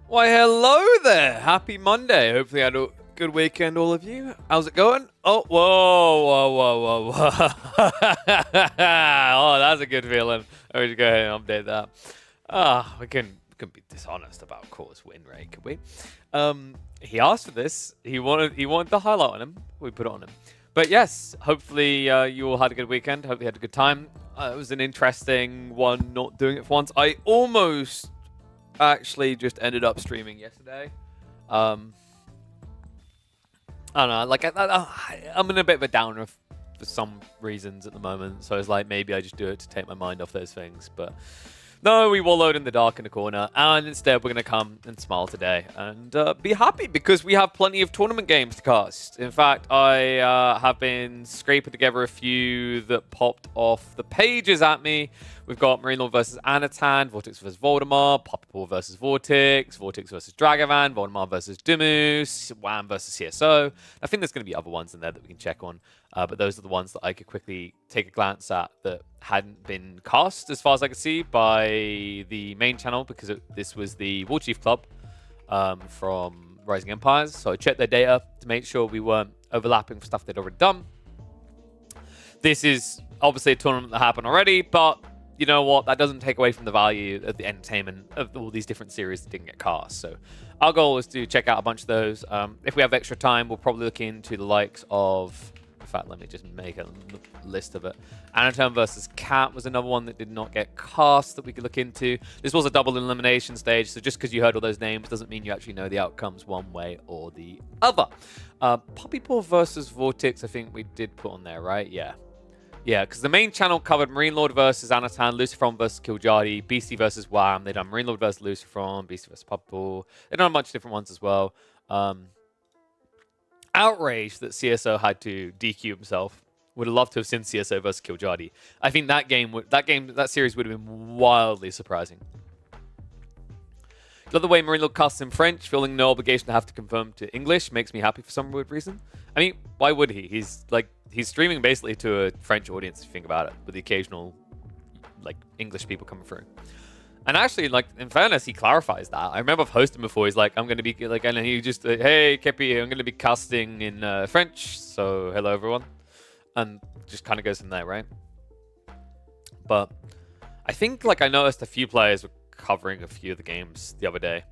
Why, hello there. Happy Monday. Hopefully, you had a good weekend, all of you. How's it going? Oh, whoa, whoa, whoa, whoa, whoa. Oh, that's a good feeling. I should go ahead and update that. We can be dishonest about Core's win rate, could we? He asked for this. He wanted the highlight on him. We put it on him. But yes, hopefully you all had a good weekend. Hope you had a good time. It was an interesting one, not doing it for once. I almost actually just ended up streaming yesterday. I don't know, like I'm in a bit of a downer for some reasons at the moment, so it's like maybe I just do it to take my mind off those things, but no, we wallowed in the dark in the corner, and instead we're going to come and smile today and be happy because we have plenty of tournament games to cast. In fact, I have been scraping together a few that popped off the pages at me. We've got Marine Lord versus Anatan, Vortex versus Voldemort, Poppy versus Vortex, Vortex versus Dragavan, Voldemort versus Dumus, Wham versus CSO. I think there's going to be other ones in there that we can check on, but those are the ones that I could quickly take a glance at that hadn't been cast, as far as I could see, by the main channel, because this was the Warchief Club from Rising Empires. So I checked their data to make sure we weren't overlapping for stuff they'd already done. This is obviously a tournament that happened already, but you know what? That doesn't take away from the value of the entertainment of all these different series that didn't get cast. So our goal is to check out a bunch of those. If we have extra time, we'll probably look into the likes of... In fact, let me just make a list of it. Anatan versus Cat was another one that did not get cast that we could look into. This was a double elimination stage, so just because you heard all those names doesn't mean you actually know the outcomes one way or the other. Poppy versus Vortex, I think we did put on there, right? Yeah. Yeah, because the main channel covered Marine Lord versus Anatan, Lucifron versus Kiljardi, Beastie versus Wham. They've done Marine Lord versus Lucifron, Beastie versus Poppy. They've done a bunch of different ones as well. Outraged that CSO had to DQ himself. Would have loved to have seen CSO versus Kiljardi. I think that series would have been wildly surprising. The other way Marine Lord casts in French, feeling no obligation to have to confirm to English, makes me happy for some weird reason. I mean, why would he? He's streaming basically to a French audience, if you think about it, with the occasional English people coming through. And actually, in fairness, he clarifies that. I remember I've hosted before. He's like, I'm going to be and he just, hey, Kepi, I'm going to be casting in French. So hello, everyone. And just kind of goes from there, right? But I think, I noticed a few players were covering a few of the games the other day.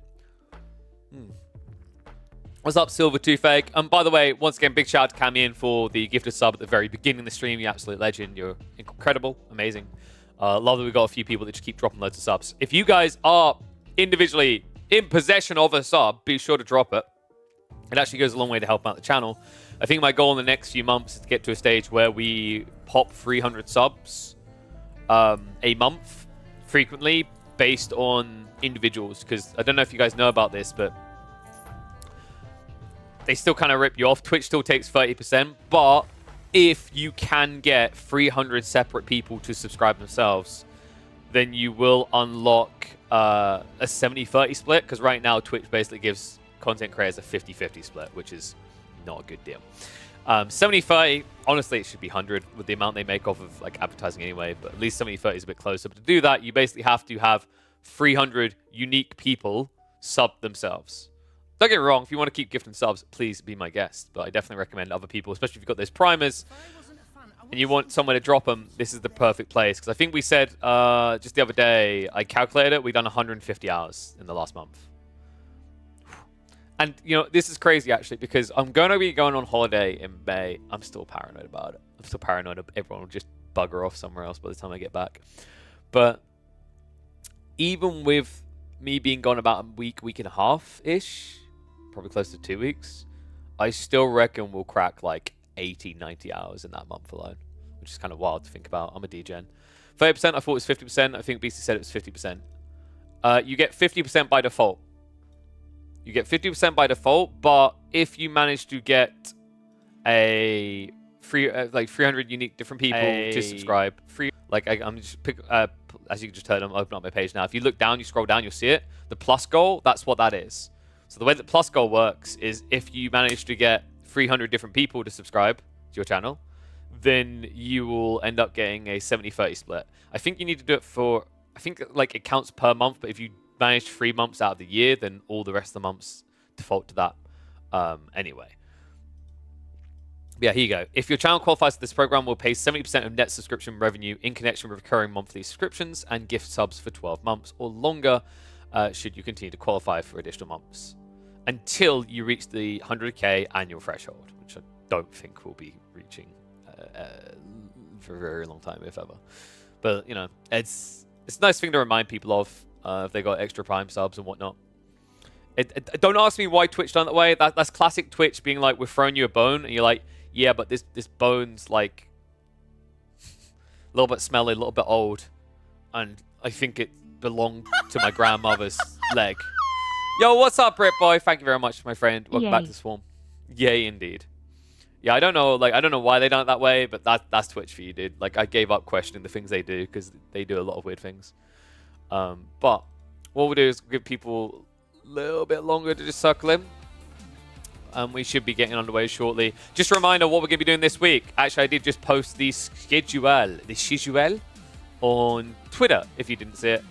What's up, Silver Toothache? By the way, once again, big shout out to Camian for the gifted sub at the very beginning of the stream. You're absolute legend. You're incredible. Amazing. Love that we've got a few people that just keep dropping loads of subs. If you guys are individually in possession of a sub, be sure to drop it. It actually goes a long way to help out the channel. I think my goal in the next few months is to get to a stage where we pop 300 subs a month frequently based on individuals. Because I don't know if you guys know about this, but they still kind of rip you off. Twitch still takes 30%, but if you can get 300 separate people to subscribe themselves, then you will unlock a 70-30 split, because right now Twitch basically gives content creators a 50-50 split, which is not a good deal. 70-30, honestly, it should be 100 with the amount they make off of advertising anyway, but at least 70-30 is a bit closer. But to do that, you basically have to have 300 unique people sub themselves. Don't get me wrong, if you want to keep gifting subs, please be my guest. But I definitely recommend other people, especially if you've got those primers and you want somewhere to drop them, this is the perfect place. Because I think we said just the other day, I calculated it, we've done 150 hours in the last month. And, this is crazy, actually, because I'm going to be going on holiday in May. I'm still paranoid about it. I'm still paranoid everyone will just bugger off somewhere else by the time I get back. But even with me being gone about a week and a half-ish, probably close to 2 weeks, I still reckon we'll crack 80, 90 hours in that month alone, which is kind of wild to think about. I'm a degen. 30%, I thought it was 50%. I think BC said it was 50%. You get 50% by default. You get 50% by default, but if you manage to get a free, 300 unique different people to subscribe, I'm just as you just heard, I'm opening up my page now. If you look down, you scroll down, you'll see it. The plus goal, that's what that is. So the way that plus goal works is if you manage to get 300 different people to subscribe to your channel, then you will end up getting a 70-30 split. I think you need to do it for, I think it counts per month, but if you managed 3 months out of the year, then all the rest of the months default to that anyway. Yeah, here you go. If your channel qualifies for this program, we'll pay 70% of net subscription revenue in connection with recurring monthly subscriptions and gift subs for 12 months or longer, should you continue to qualify for additional months, until you reach the 100k annual threshold, which I don't think we'll be reaching for a very long time, if ever. But, you know, it's a nice thing to remind people of if they got extra Prime subs and whatnot. Don't ask me why Twitch done that way. That's classic Twitch being like, we're throwing you a bone, and you're like, yeah, but this bone's like a little bit smelly, a little bit old, and I think it belonged to my grandmother's leg. Yo, what's up, Brit Boy? Thank you very much, my friend. Welcome back to Swarm. Yay, indeed. Yeah, I don't know why they done it that way, but that's Twitch for you, dude. Like, I gave up questioning the things they do because they do a lot of weird things. But what we'll do is give people a little bit longer to just circle in. We should be getting underway shortly. Just a reminder what we're going to be doing this week. Actually, I did just post the schedule on Twitter, if you didn't see it.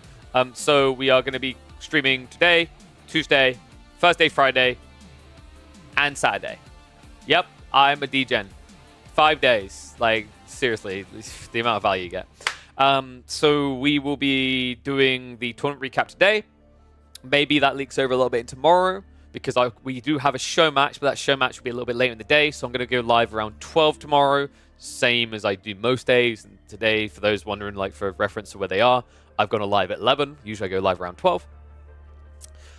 So we are going to be streaming today, Tuesday, Thursday, Friday, and Saturday. Yep, I'm a DGen. 5 days. Like, seriously, the amount of value you get. So we will be doing the tournament recap today. Maybe that leaks over a little bit tomorrow, because we do have a show match, but that show match will be a little bit later in the day, so I'm going to go live around 12 tomorrow, same as I do most days. And today, for those wondering, like for reference to where they are, I've gone live at 11. Usually I go live around 12.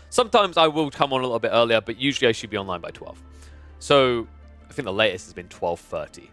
Sometimes I will come on a little bit earlier, but usually I should be online by 12. So I think the latest has been 12:30,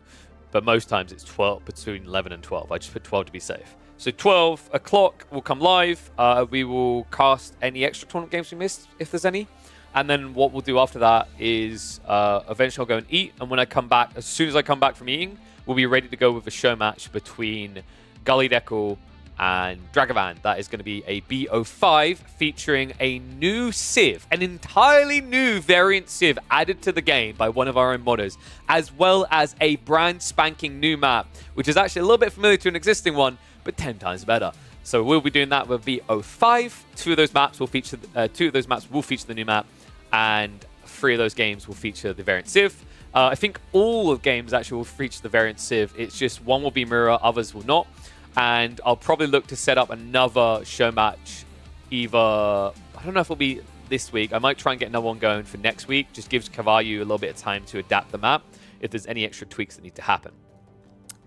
but most times it's 12, between 11 and 12. I just put 12 to be safe. So 12 o'clock we'll come live. We will cast any extra tournament games we missed, if there's any. And then what we'll do after that is eventually I'll go and eat. And when I come back, as soon as I come back from eating, we'll be ready to go with a show match between Gully Deckle and Dragavan. That is going to be a BO5 featuring a new Civ, an entirely new variant Civ added to the game by one of our own modders, as well as a brand spanking new map, which is actually a little bit familiar to an existing one, but 10 times better. So we'll be doing that with BO5. Two of those maps will feature the new map, and 3 of those games will feature the variant Civ. I think all of the games actually will feature the variant Civ. It's just one will be mirror, others will not. And I'll probably look to set up another show match either, I don't know if it'll be this week. I might try and get another one going for next week. Just gives Cavallu a little bit of time to adapt the map if there's any extra tweaks that need to happen.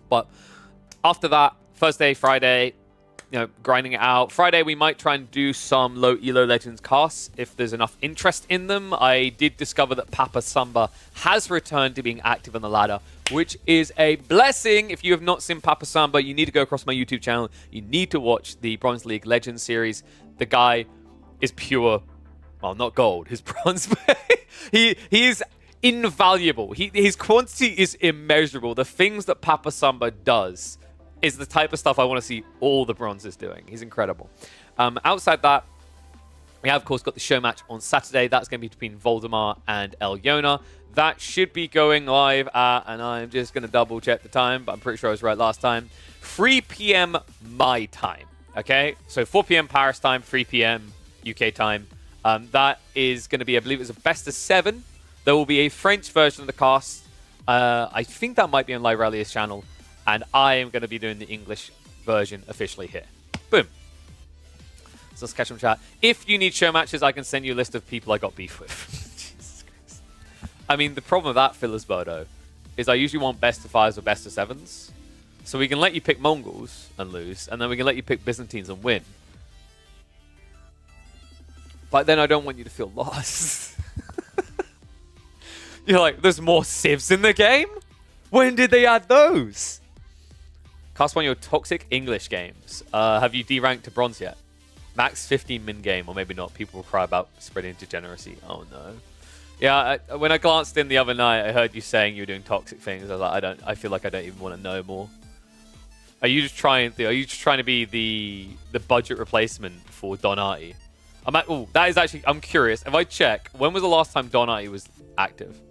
But after that, Thursday, Friday, you know, grinding it out. Friday, we might try and do some low Elo Legends casts if there's enough interest in them. I did discover that Papa Samba has returned to being active on the ladder, which is a blessing. If you have not seen Papa Samba, you need to go across my YouTube channel. You need to watch the Bronze League Legends series. The guy is pure, well, not gold, his bronze. he is invaluable. His quantity is immeasurable. The things that Papa Samba does is the type of stuff I want to see all the bronzes doing. He's incredible. Outside that, we have, of course, got the show match on Saturday. That's going to be between Voldemar and Elyona. That should be going live at, and I'm just going to double check the time, but I'm pretty sure I was right last time, 3 p.m. my time. Okay? So 4 p.m. Paris time, 3 p.m. UK time. That is going to be, I believe it's a best of 7. There will be a French version of the cast. I think that might be on Live Rally's channel. And I am going to be doing the English version officially here. Boom. So let's catch them chat. If you need show matches, I can send you a list of people I got beef with. Jesus Christ. I mean, the problem with that, Philosberto, is I usually want best of 5s or best of 7s. So we can let you pick Mongols and lose, and then we can let you pick Byzantines and win. But then I don't want you to feel lost. You're like, there's more civs in the game? When did they add those? Cast one of your toxic English games. Have you D-ranked to bronze yet? Max 15 min game, or maybe not. People will cry about spreading degeneracy. Oh no. Yeah, when I glanced in the other night, I heard you saying you were doing toxic things. I was like, I feel like I don't even want to know more. Are you just trying to be the budget replacement for Donati? That is actually, I'm curious. If I check, when was the last time Donati was active?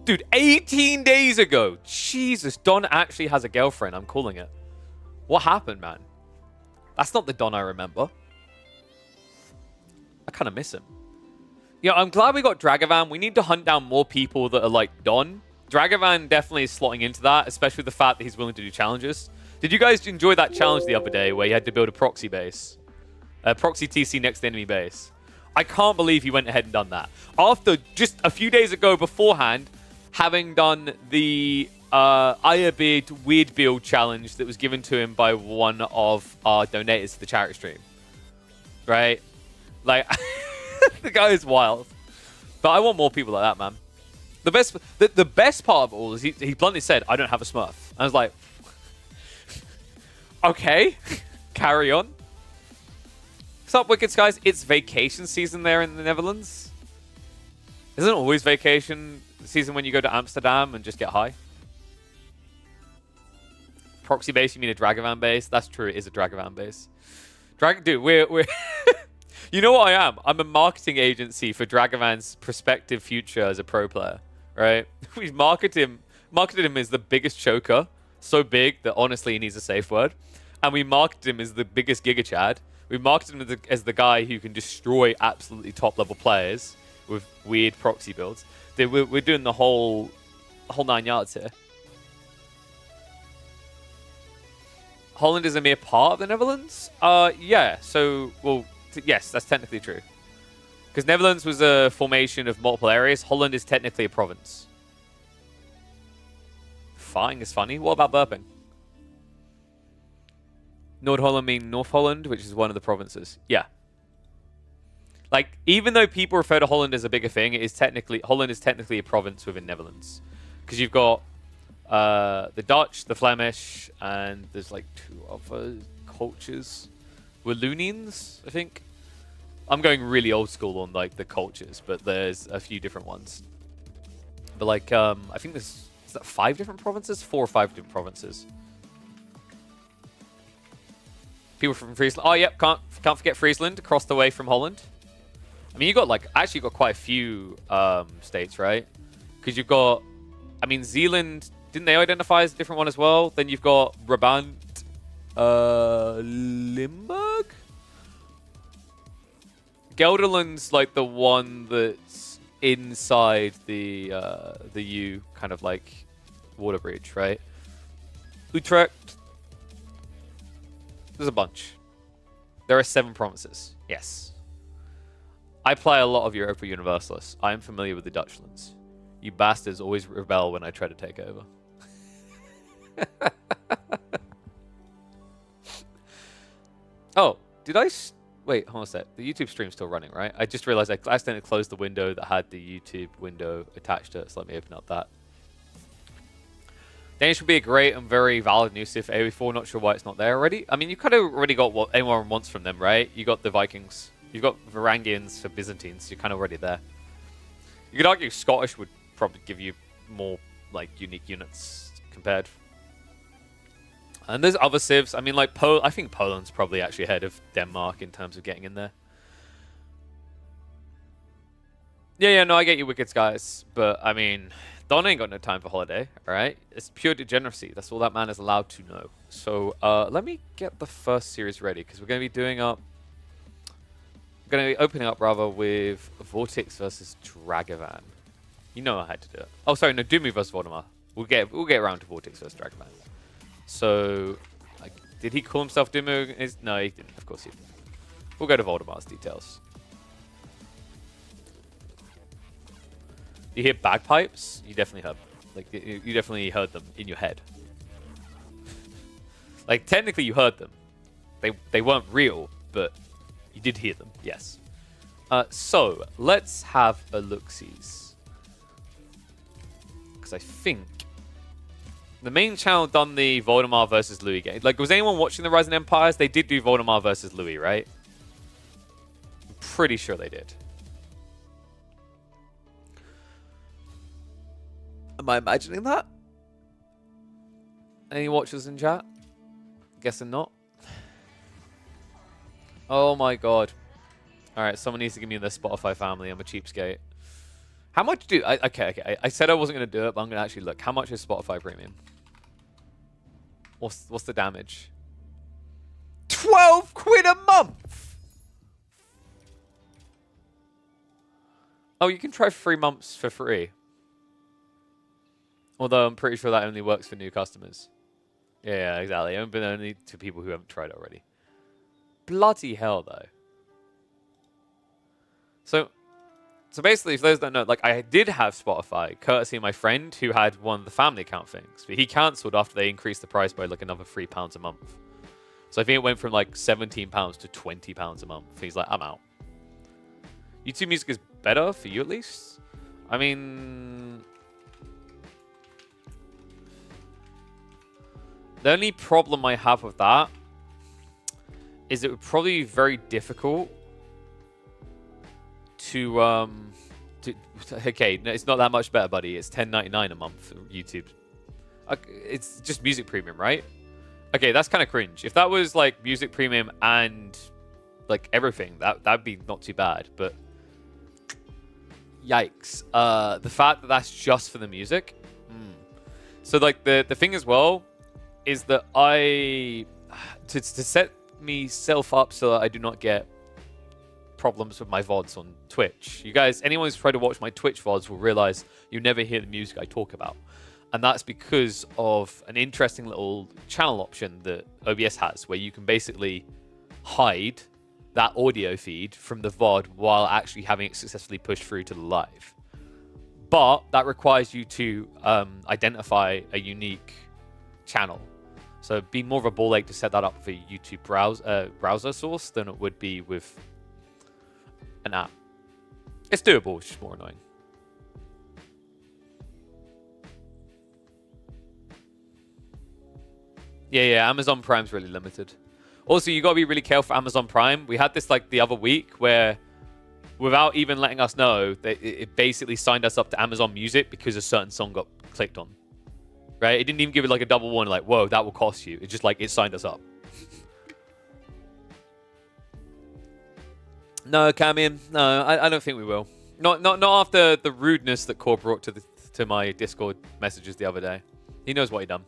Dude, 18 days ago. Jesus, Don actually has a girlfriend. I'm calling it. What happened, man? That's not the Don I remember. I kind of miss him. Yeah, I'm glad we got Dragavan. We need to hunt down more people that are like Don. Dragavan definitely is slotting into that, especially the fact that he's willing to do challenges. Did you guys enjoy that challenge the other day where you had to build a proxy base? A proxy TC next to enemy base. I can't believe he went ahead and done that. After just a few days ago beforehand, having done the Ironbeard Weird Build challenge that was given to him by one of our donators to the charity stream. Right? Like, the guy is wild. But I want more people like that, man. The best part of all is he bluntly said, I don't have a Smurf. I was like, okay, carry on. What's up, Wicked Skies? It's vacation season there in the Netherlands. Isn't it always vacation season when you go to Amsterdam and just get high? Proxy base, you mean a Dragavan base? That's true, it is a Dragavan base. Dude, we're you know what I am? I'm a marketing agency for Dragavan's prospective future as a pro player, right? We've marketed him as the biggest choker, so big that honestly he needs a safe word. And we marketed him as the biggest Giga Chad. We marketed him as the guy who can destroy absolutely top-level players with weird proxy builds. We're doing the whole 9 yards here. Holland is a mere part of the Netherlands? Yeah. So, well, yes, that's technically true. Because Netherlands was a formation of multiple areas. Holland is technically a province. Farting is funny. What about burping? Nord-Holland mean North Holland, which is one of the provinces. Yeah. Like, even though people refer to Holland as a bigger thing, Holland is technically a province within Netherlands. Because you've got the Dutch, the Flemish, and there's like 2 other cultures. Wallonians, I think. I'm going really old school on like the cultures, but there's a few different ones. But like, I think is that 5 different provinces? 4 or 5 different provinces. People from Friesland. Oh, yep, can't forget Friesland across the way from Holland. I mean, you got like actually got quite a few states, right? Because you've got, I mean, Zealand. Didn't they identify as a different one as well? Then you've got Brabant, Limburg. Gelderland's like the one that's inside the U kind of like water bridge, right? Utrecht. There's a bunch. There are 7 provinces. Yes. I play a lot of Europa Universalis. I am familiar with the Dutchlands. You bastards always rebel when I try to take over. Oh, did I... Wait, hold on a sec. The YouTube stream's still running, right? I just realized I accidentally closed the window that had the YouTube window attached to it, so let me open up that. Danish would be a great and very valid new Civ AoE4. Not sure why it's not there already. I mean, you kind of already got what anyone wants from them, right? You got the Vikings. You've got Varangians for Byzantines. You're kind of already there. You could argue Scottish would probably give you more, like, unique units compared. And there's other civs. I mean, like, I think Poland's probably actually ahead of Denmark in terms of getting in there. Yeah, no, I get you, Wicked guys. But, I mean, Don ain't got no time for holiday, alright? It's pure degeneracy. That's all that man is allowed to know. So, let me get the first series ready, because we're going to be doing up... We're going to be opening up, rather, with Vortex versus Dragavan. You know I had to do it. Oh, sorry, no, Doomy versus Voldemar. We'll get around to Vortex versus Dragavan. So, like, did he call himself Doomy? No, he didn't. Of course he didn't. We'll go to Voldemar's details. You hear bagpipes? You definitely heard. Like, you definitely heard them in your head. Like, technically you heard them. They weren't real, but you did hear them. Yes. So let's have a look-sees. Because I think the main channel done the Voldemar versus Louis game. Like, was anyone watching the Rising Empires? They did do Voldemar versus Louis, right? I'm pretty sure they did. Am I imagining that? Any watchers in chat? Guessing not. Oh my god. Alright, someone needs to give me the Spotify family. I'm a cheapskate. How much do... Okay. I said I wasn't going to do it, but I'm going to actually look. How much is Spotify Premium? What's the damage? 12 quid a month! Oh, you can try 3 months for free. Although I'm pretty sure that only works for new customers. Yeah, exactly. But only to people who haven't tried already. Bloody hell, though. So basically, for those that don't know, like I did have Spotify, courtesy of my friend who had one of the family account things, but he cancelled after they increased the price by like another £3 a month. So I think it went from like £17 to £20 a month. He's like, I'm out. YouTube Music is better for you at least. I mean, the only problem I have with that is it would probably be very difficult to okay, no, it's not that much better, buddy. It's $10.99 a month for YouTube. It's just Music Premium, right? Okay, that's kind of cringe. If that was like Music Premium and like everything, that'd be not too bad. But yikes, the fact that that's just for the music. So like the thing as well is that to set myself up so that I do not get problems with my VODs on Twitch. You guys, anyone who's tried to watch my Twitch VODs will realize you never hear the music I talk about. And that's because of an interesting little channel option that OBS has, where you can basically hide that audio feed from the VOD while actually having it successfully pushed through to the live. But that requires you to identify a unique channel. So it'd be more of a ball ache to set that up with a YouTube browser source than it would be with an app. It's doable, it's just more annoying. Yeah, Amazon Prime's really limited. Also, you gotta be really careful for Amazon Prime. We had this like the other week where, without even letting us know, it basically signed us up to Amazon Music because a certain song got clicked on. Right? It didn't even give it like a double warning, like, whoa, that will cost you. It's just like, it signed us up. No, Camian. No, I don't think we will. Not after the rudeness that Core brought to my Discord messages the other day. He knows what he done.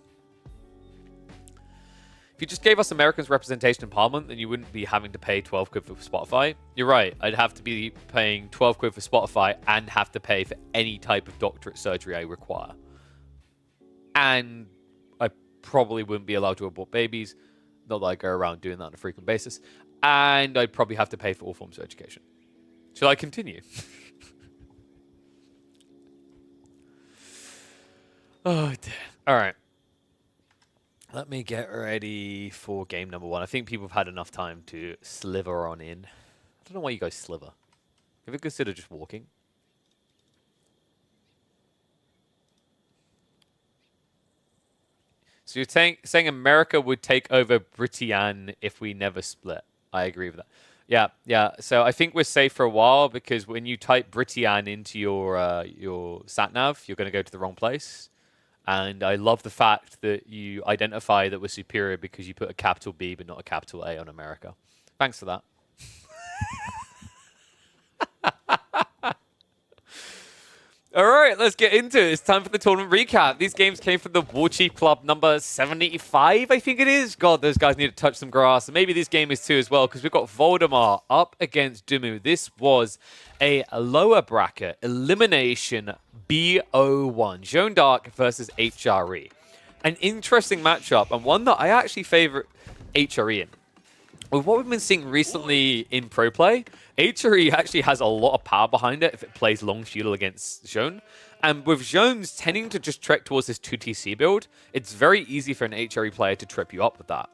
If you just gave us Americans representation in Parliament, then you wouldn't be having to pay 12 quid for Spotify. You're right. I'd have to be paying 12 quid for Spotify and have to pay for any type of doctorate surgery I require. And I probably wouldn't be allowed to abort babies. Not that I go around doing that on a frequent basis. And I'd probably have to pay for all forms of education. Shall I continue? Oh, dear. All right. Let me get ready for game number 1. I think people have had enough time to sliver on in. I don't know why you guys sliver. Have you considered just walking? So you're saying America would take over Britain if we never split. I agree with that. Yeah. So I think we're safe for a while because when you type Britain into your sat nav, you're going to go to the wrong place. And I love the fact that you identify that we're superior because you put a capital B but not a capital A on America. Thanks for that. All right, let's get into it. It's time for the tournament recap. These games came from the Warchief Club number 75, I think it is. God, those guys need to touch some grass. And maybe this game is too as well, because we've got Voldemar up against Dumu. This was a lower bracket elimination BO1. Jeanne d'Arc versus HRE. An interesting matchup, and one that I actually favor HRE in. With what we've been seeing recently in pro play, HRE actually has a lot of power behind it if it plays long feudal against Jeanne. And with Jeanne's tending to just trek towards this 2TC build, it's very easy for an HRE player to trip you up with that.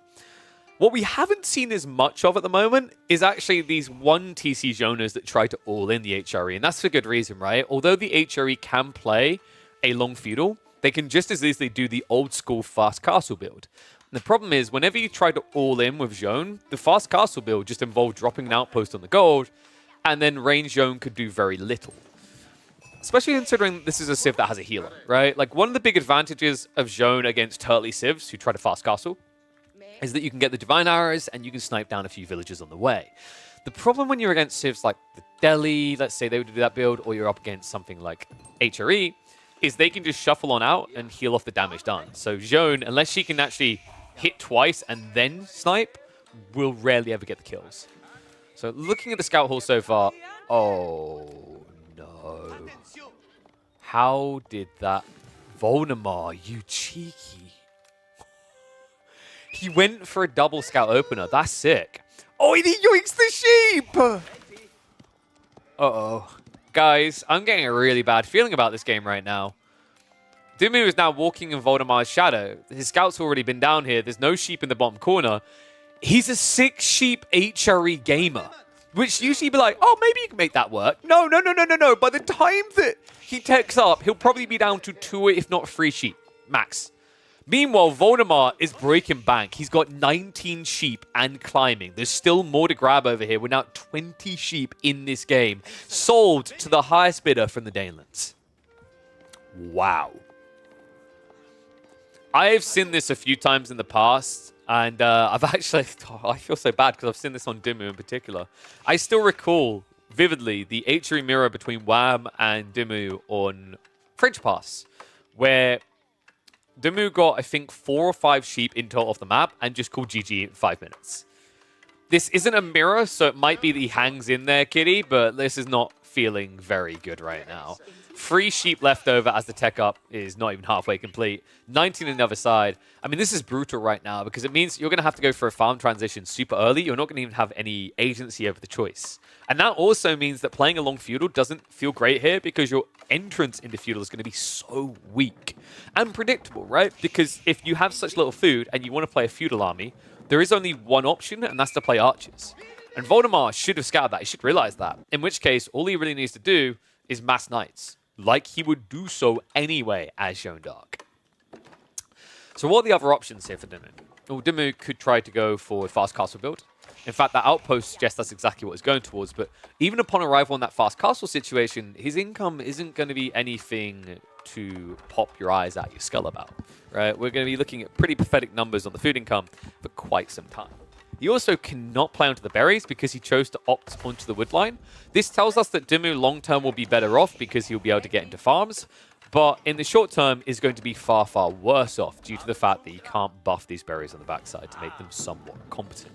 What we haven't seen as much of at the moment is actually these 1TC Jeannes that try to all in the HRE. And that's for good reason, right? Although the HRE can play a long feudal, they can just as easily do the old school fast castle build. The problem is, whenever you try to all-in with Jeanne, the fast castle build just involved dropping an outpost on the gold, and then range Jeanne could do very little. Especially considering this is a Civ that has a healer, right? Like, one of the big advantages of Jeanne against turtly Civs who try to fast castle is that you can get the Divine Arrows and you can snipe down a few villages on the way. The problem when you're against Civs like the Delhi, let's say they would do that build, or you're up against something like HRE, is they can just shuffle on out and heal off the damage done. So Jeanne, unless she can actually hit twice and then snipe, will rarely ever get the kills. So looking at the scout hall so far, oh no. How did that... Voldemar, you cheeky. He went for a double scout opener. That's sick. Oh, and he yoinks the sheep! Uh-oh. Guys, I'm getting a really bad feeling about this game right now. Dimmu is now walking in Voldemar's shadow. His scout's already been down here. There's no sheep in the bottom corner. He's a 6-sheep HRE gamer, which usually be like, oh, maybe you can make that work. No. By the time that he techs up, he'll probably be down to 2, if not 3 sheep, max. Meanwhile, Voldemar is breaking bank. He's got 19 sheep and climbing. There's still more to grab over here. We're now 20 sheep in this game. Sold to the highest bidder from the Danelands. Wow. I've seen this a few times in the past, and I've actually... I feel so bad because I've seen this on Dimmu in particular. I still recall vividly the HRE mirror between Wham and Dimmu on French Pass, where... Dimmu got, I think, 4 or 5 sheep in total off the map and just called GG in 5 minutes. This isn't a mirror, so it might be that he hangs in there, kitty, but this is not feeling very good right now. 3 sheep left over as the tech up is not even halfway complete. 19 on the other side. I mean, this is brutal right now because it means you're going to have to go for a farm transition super early. You're not going to even have any agency over the choice. And that also means that playing along feudal doesn't feel great here because your entrance into feudal is going to be so weak and predictable, right? Because if you have such little food and you want to play a feudal army, there is only one option, and that's to play archers. And Voldemar should have scouted that. He should realize that. In which case, all he really needs to do is mass knights, like he would do so anyway as Jeanne d'Arc. So what are the other options here for Dimmu? Well, Dimmu could try to go for a fast castle build. In fact, that outpost suggests that's exactly what he's going towards. But even upon arrival in that fast castle situation, his income isn't going to be anything to pop your eyes out your skull about, right? We're going to be looking at pretty pathetic numbers on the food income for quite some time. He also cannot play onto the berries because he chose to opt onto the wood line. This tells us that Dimmu long-term will be better off because he'll be able to get into farms, but in the short term is going to be far, far worse off due to the fact that he can't buff these berries on the backside to make them somewhat competent.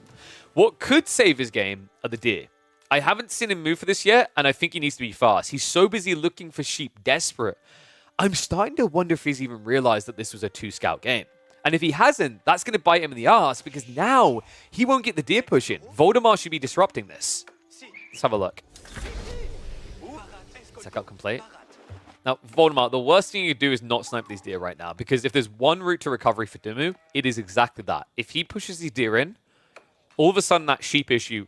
What could save his game are the deer. I haven't seen him move for this yet, and I think he needs to be fast. He's so busy looking for sheep, desperate. I'm starting to wonder if he's even realized that this was a 2-scout game. And if he hasn't, that's going to bite him in the ass because now he won't get the deer push in. Voldemar should be disrupting this. Let's have a look. Tech up complete. Now, Voldemar, the worst thing you can do is not snipe these deer right now because if there's one route to recovery for Dimmu, it is exactly that. If he pushes these deer in, all of a sudden that sheep issue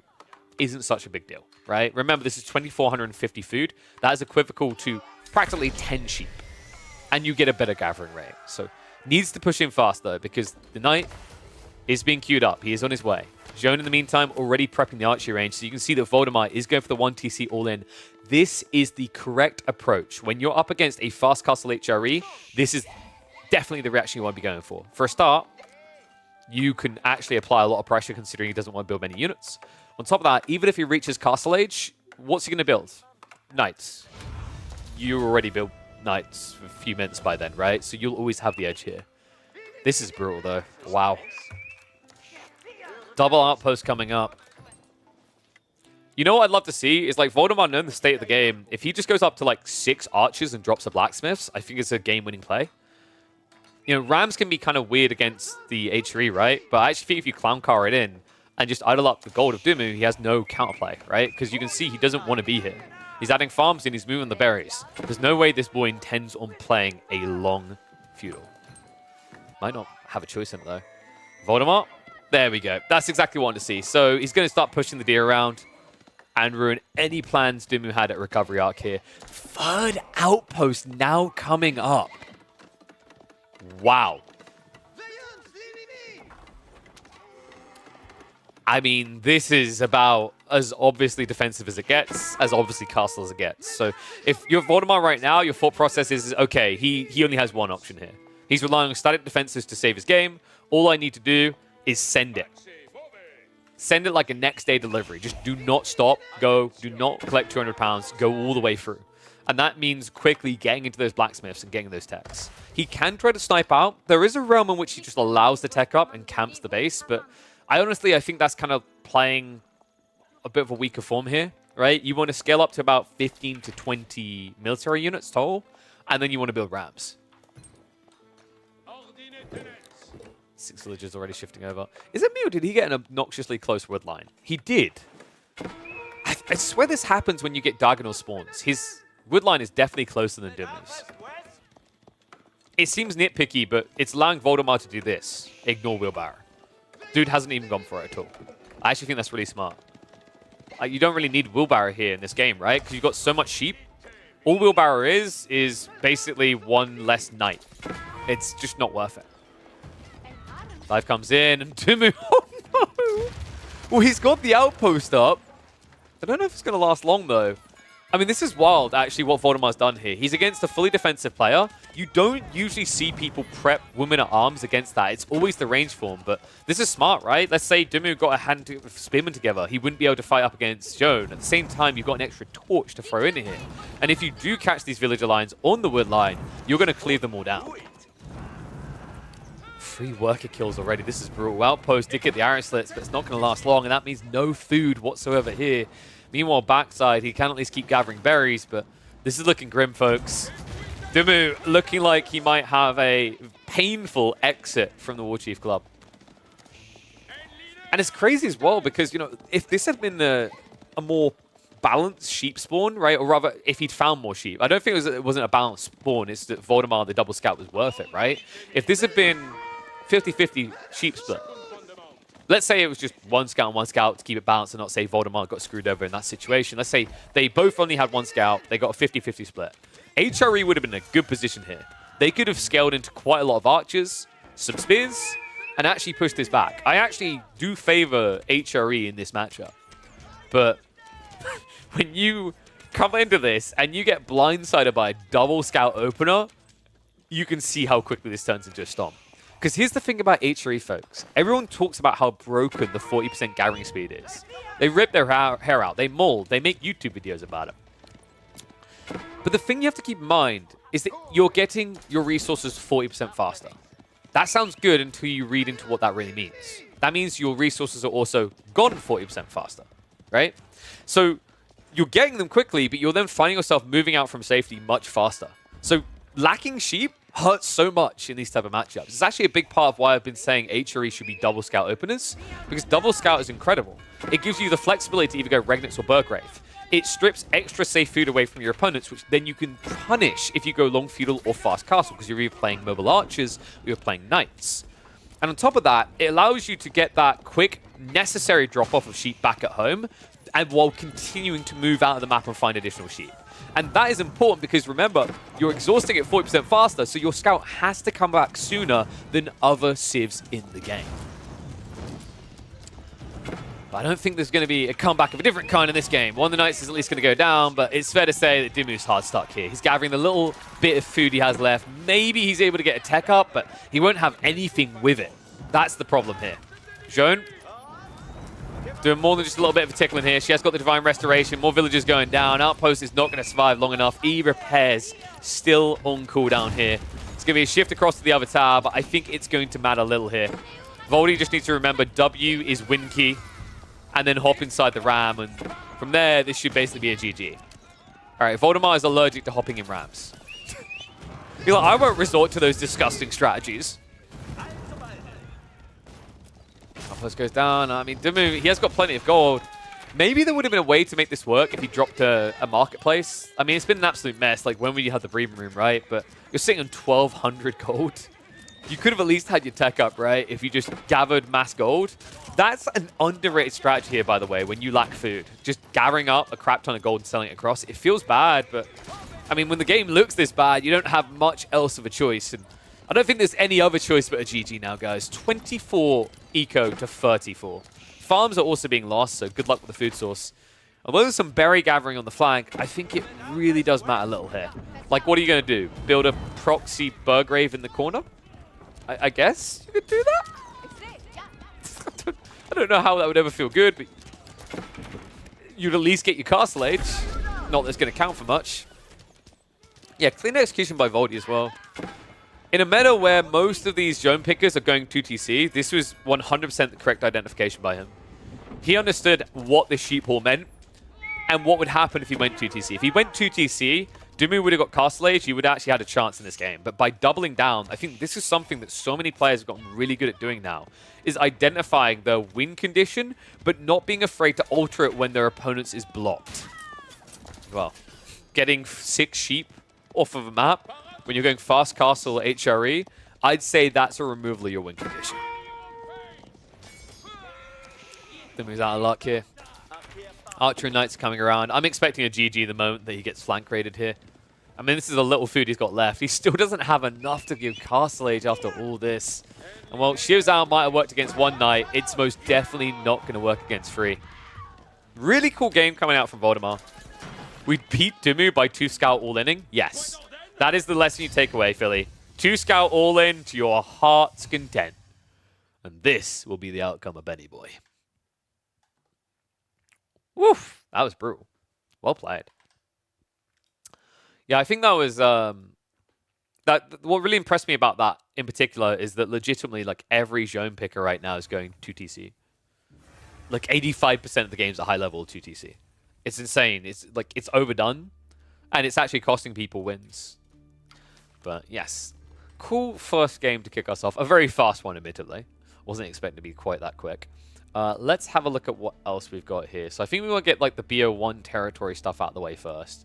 isn't such a big deal, right? Remember, this is 2,450 food. That is equivocal to practically 10 sheep. And you get a better gathering rate. So... needs to push in fast, though, because the knight is being queued up. He is on his way. Jeanne, in the meantime, already prepping the archery range. So you can see that Voldemar is going for the 1 TC all-in. This is the correct approach. When you're up against a fast castle HRE, this is definitely the reaction you want to be going for. For a start, you can actually apply a lot of pressure considering he doesn't want to build many units. On top of that, even if he reaches castle age, what's he going to build? Knights. You already built knights for a few minutes by then, right? So you'll always have the edge here. This is brutal, though. Wow. Double outpost coming up. You know what I'd love to see is, like, Voldemar knowing the state of the game. If he just goes up to, like, 6 archers and drops a blacksmiths, I think it's a game-winning play. You know, Rams can be kind of weird against the HRE, right? But I actually think if you clown car it in and just idle up the gold of Dimmu, he has no counterplay, right? Because you can see he doesn't want to be here. He's adding farms and he's moving the berries. There's no way this boy intends on playing a long feudal. Might not have a choice in it, though. Voldemar. There we go. That's exactly what I want to see. So he's going to start pushing the deer around and ruin any plans Dimmu had at Recovery Arc here. 3rd outpost now coming up. Wow. I mean, this is about as obviously defensive as it gets, as obviously castle as it gets. So if you're Voldemar right now, your thought process is, okay, he only has one option here. He's relying on static defenses to save his game. All I need to do is send it. Send it like a next day delivery. Just do not stop, go, do not collect 200 pounds, go all the way through. And that means quickly getting into those blacksmiths and getting those techs. He can try to snipe out. There is a realm in which he just allows the tech up and camps the base, but I think that's kind of playing a bit of a weaker form here. right? You want to scale up to about 15 to 20 military units total, and then you want to build rams. 6 villagers already shifting over. Is it me or did he get an obnoxiously close wood line? He did. I swear this happens when you get diagonal spawns. His wood line is definitely closer than Dimu's. It seems nitpicky, but it's allowing Voldemar to do this. Ignore wheelbarrow. Dude hasn't even gone for it at all. I actually think that's really smart. You don't really need wheelbarrow here in this game, right? Because you've got so much sheep. All wheelbarrow is basically one less knight. It's just not worth it. Dive comes in, and Dimu, oh no! Well, he's got the outpost up. I don't know if it's going to last long, though. I mean, this is wild, actually, what Voldemar's done here. He's against a fully defensive player. You don't usually see people prep women at arms against that. It's always the range form, but this is smart, right? Let's say Dimu got a hand of spearmen together. He wouldn't be able to fight up against Joan. At the same time, you've got an extra torch to throw in here. And if you do catch these villager lines on the wood line, you're going to cleave them all down. 3 worker kills already. This is brutal. Outpost did get the arrow slits, but it's not going to last long, and that means no food whatsoever here. Meanwhile, backside, he can at least keep gathering berries, but this is looking grim, folks. Dimu looking like he might have a painful exit from the Warchief Club. And it's crazy as well, because, you know, if this had been a more balanced sheep spawn, right, or rather, if he'd found more sheep, I don't think it wasn't a balanced spawn, it's that Voldemar, the double scout, was worth it, right? If this had been 50-50 sheep split. Let's say it was just one scout to keep it balanced and not say Voldemar got screwed over in that situation. Let's say they both only had 1 scout. They got a 50-50 split. HRE would have been in a good position here. They could have scaled into quite a lot of archers, some spears, and actually pushed this back. I actually do favor HRE in this matchup. But when you come into this and you get blindsided by a double scout opener, you can see how quickly this turns into a stomp. Because here's the thing about HRE, folks. Everyone talks about how broken the 40% gathering speed is. They rip their hair out. They mold. They make YouTube videos about it. But the thing you have to keep in mind is that you're getting your resources 40% faster. That sounds good until you read into what that really means. That means your resources are also gone 40% faster, right? So you're getting them quickly, but you're then finding yourself moving out from safety much faster. So lacking sheep hurts so much in these type of matchups. It's actually a big part of why I've been saying HRE should be double scout openers, because double scout is incredible. It gives you the flexibility to either go Regnitz or Burgrave. It strips extra safe food away from your opponents, which then you can punish if you go long feudal or fast castle, because you're either playing mobile archers or you're playing knights. And on top of that, it allows you to get that quick, necessary drop-off of sheep back at home, and while continuing to move out of the map and find additional sheep. And that is important because, remember, you're exhausting it 40% faster, so your scout has to come back sooner than other civs in the game. But I don't think there's going to be a comeback of a different kind in this game. One of the Knights is at least going to go down, but it's fair to say that Dimu's hard stuck here. He's gathering the little bit of food he has left. Maybe he's able to get a tech up, but he won't have anything with it. That's the problem here. Joan doing more than just a little bit of a tickling here. She has got the Divine Restoration. More villagers going down. Outpost is not going to survive long enough. E-Repairs still on cooldown here. It's going to be a shift across to the other tower, but I think it's going to matter little here. Voldy just needs to remember W is win key, and then hop inside the ram, and from there, this should basically be a GG. All right, Voldemar is allergic to hopping in rams. You're like, I won't resort to those disgusting strategies. Outpost goes down. I mean, Dimu, he has got plenty of gold. Maybe there would have been a way to make this work if he dropped a marketplace. I mean, it's been an absolute mess, like when we had the breathing room, right? But you're sitting on 1,200 gold. You could have at least had your tech up, right? If you just gathered mass gold. That's an underrated strategy here, by the way, when you lack food. Just gathering up a crap ton of gold and selling it across. It feels bad, but I mean, when the game looks this bad, you don't have much else of a choice. And I don't think there's any other choice but a GG now, guys. 24 eco to 34. Farms are also being lost, so good luck with the food source. Although there's some berry gathering on the flank, I think it really does matter a little here. Like, what are you going to do? Build a proxy Burgrave in the corner? I guess you could do that? I don't know how that would ever feel good, but you'd at least get your Castle Age. Not that it's going to count for much. Yeah, clean execution by Voldy as well. In a meta where most of these Joan pickers are going 2TC, this was 100% the correct identification by him. He understood what the sheep hall meant, and what would happen if he went 2TC. If he went 2TC, Dumu would have got Castle Age, he would actually had a chance in this game. But by doubling down, I think this is something that so many players have gotten really good at doing now, is identifying the win condition, but not being afraid to alter it when their opponent's is blocked. Well, getting 6 sheep off of a map, when you're going fast castle HRE, I'd say that's a removal of your win condition. Dumu's out of luck here. Archer and Knight's coming around. I'm expecting a GG the moment that he gets flank raided here. I mean, this is a little food he's got left. He still doesn't have enough to give Castle Age after all this. And while Xiaozhao might have worked against one Knight, it's most definitely not going to work against 3. Really cool game coming out from Voldemar. We beat Dumu by 2 Scout all-inning. Yes. That is the lesson you take away, Philly. 2 Scout all-in to your heart's content. And this will be the outcome of Benny Boy. Woof, that was brutal. Well played. Yeah, I think that was what really impressed me about that in particular is that legitimately like every zone picker right now is going 2TC. Like 85% of the games at high level 2TC. It's insane. It's like it's overdone and it's actually costing people wins. But yes, cool first game to kick us off. A very fast one, admittedly. Wasn't expecting to be quite that quick. Let's have a look at what else we've got here. So I think we want to get like the BO1 territory stuff out of the way first.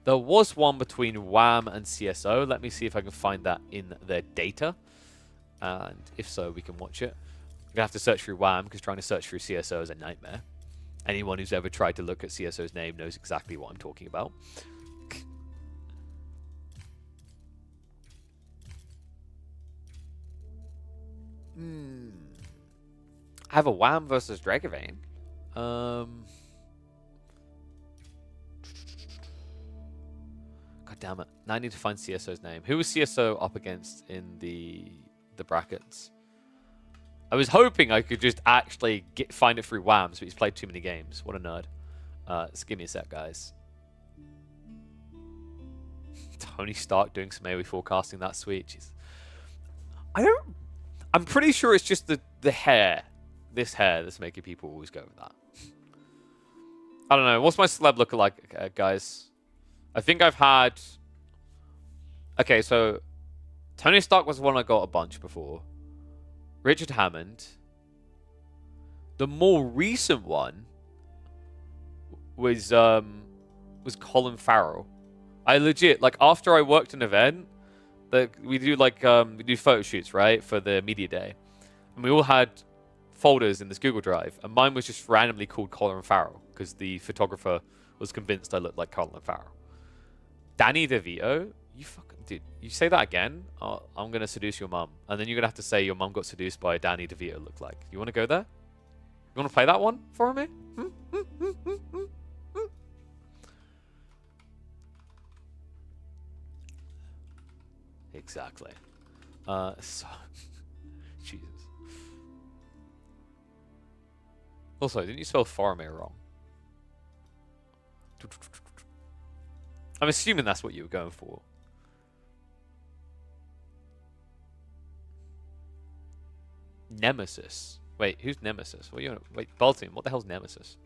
There was one between WAM and CSO. Let me see if I can find that in their data. And if so, we can watch it. I'm going to have to search through WAM because trying to search through CSO is a nightmare. Anyone who's ever tried to look at CSO's name knows exactly what I'm talking about. I have a WAM versus Dragavane. God damn it. Now I need to find CSO's name. Who was CSO up against in the brackets? I was hoping I could just actually find it through WAMs, but he's played too many games. What a nerd. Just give me a sec, guys. Tony Stark doing some AoE forecasting. That's sweet. Jeez. I'm pretty sure it's just the hair. This hair that's making people always go with that. I don't know. What's my celeb look like, guys? I think I've had... Okay, so... Tony Stark was one I got a bunch before. Richard Hammond. The more recent one was Colin Farrell. I legit, like, after I worked an event, we do, like, we do photo shoots, right, for the media day. And we all had folders in this Google Drive, and mine was just randomly called Colin Farrell because the photographer was convinced I looked like Colin Farrell. Danny DeVito, you fucking dude, you say that again, I'm gonna seduce your mum, and then you're gonna have to say your mum got seduced by a Danny DeVito look like. You want to go there? You want to play that one for me? Exactly. So Jesus. Also, didn't you spell Faramir wrong? I'm assuming that's what you were going for. Nemesis. Wait, who's Nemesis? What are you? Wait, Baltimore. What the hell's Nemesis?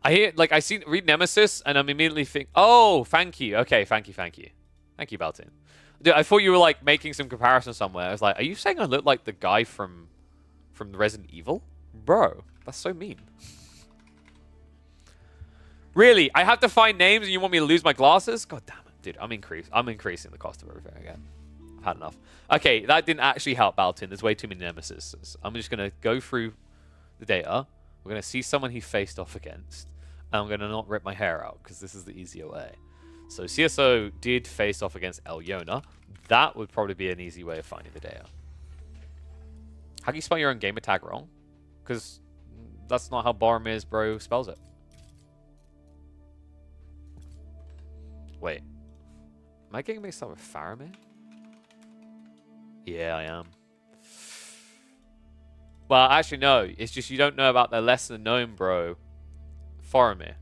I hear, like, read Nemesis, and I'm immediately think, oh, thank you. Okay, thank you. Thank you, Baltin. Dude, I thought you were, like, making some comparison somewhere. I was like, are you saying I look like the guy from Resident Evil? Bro, that's so mean. Really? I have to find names and you want me to lose my glasses? God damn it. Dude, I'm increasing the cost of everything again. I've had enough. Okay, that didn't actually help Baltin. There's way too many nemesis. I'm just going to go through the data. We're going to see someone he faced off against. And I'm going to not rip my hair out because this is the easier way. So CSO did face off against Elyona. That would probably be an easy way of finding the data. How can you spell your own gamer tag wrong? Because that's not how Boromir's bro spells it. Wait. Am I getting mixed up with Faramir? Yeah, I am. Well, actually, no. It's just you don't know about the lesser known bro, Faramir.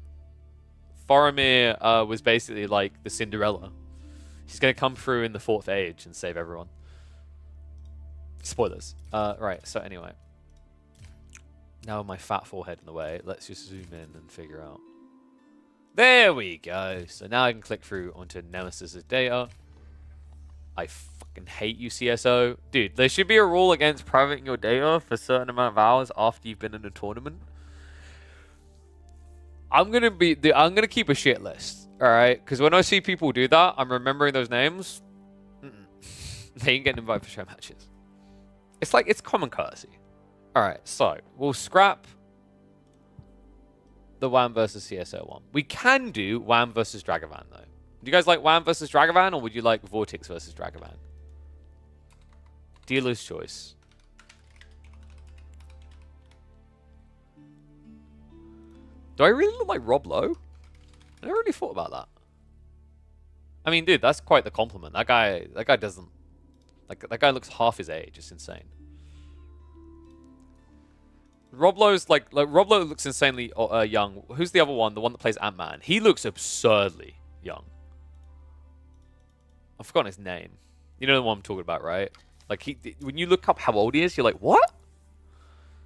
Faramir was basically like the Cinderella. She's going to come through in the 4th age and save everyone. Spoilers. Right, so anyway. Now with my fat forehead in the way, let's just zoom in and figure out. There we go. So now I can click through onto Nemesis's data. I fucking hate you, CSO. Dude, there should be a rule against privating your data for a certain amount of hours after you've been in a tournament. I'm gonna keep a shit list, alright? Because when I see people do that, I'm remembering those names. They ain't getting invited for show matches. It's common courtesy. Alright, so we'll scrap the WAM versus CSO one. We can do WAM versus Dragavan, though. Do you guys like WAM versus Dragavan, or would you like Vortex versus Dragavan? Dealer's choice. Do I really look like Rob Lowe? I never really thought about that. I mean, dude, that's quite the compliment. That guy doesn't... Like, that guy looks half his age. It's insane. Rob Lowe's like Rob Lowe looks insanely young. Who's the other one? The one that plays Ant-Man. He looks absurdly young. I've forgotten his name. You know the one I'm talking about, right? Like, when you look up how old he is, you're like, what?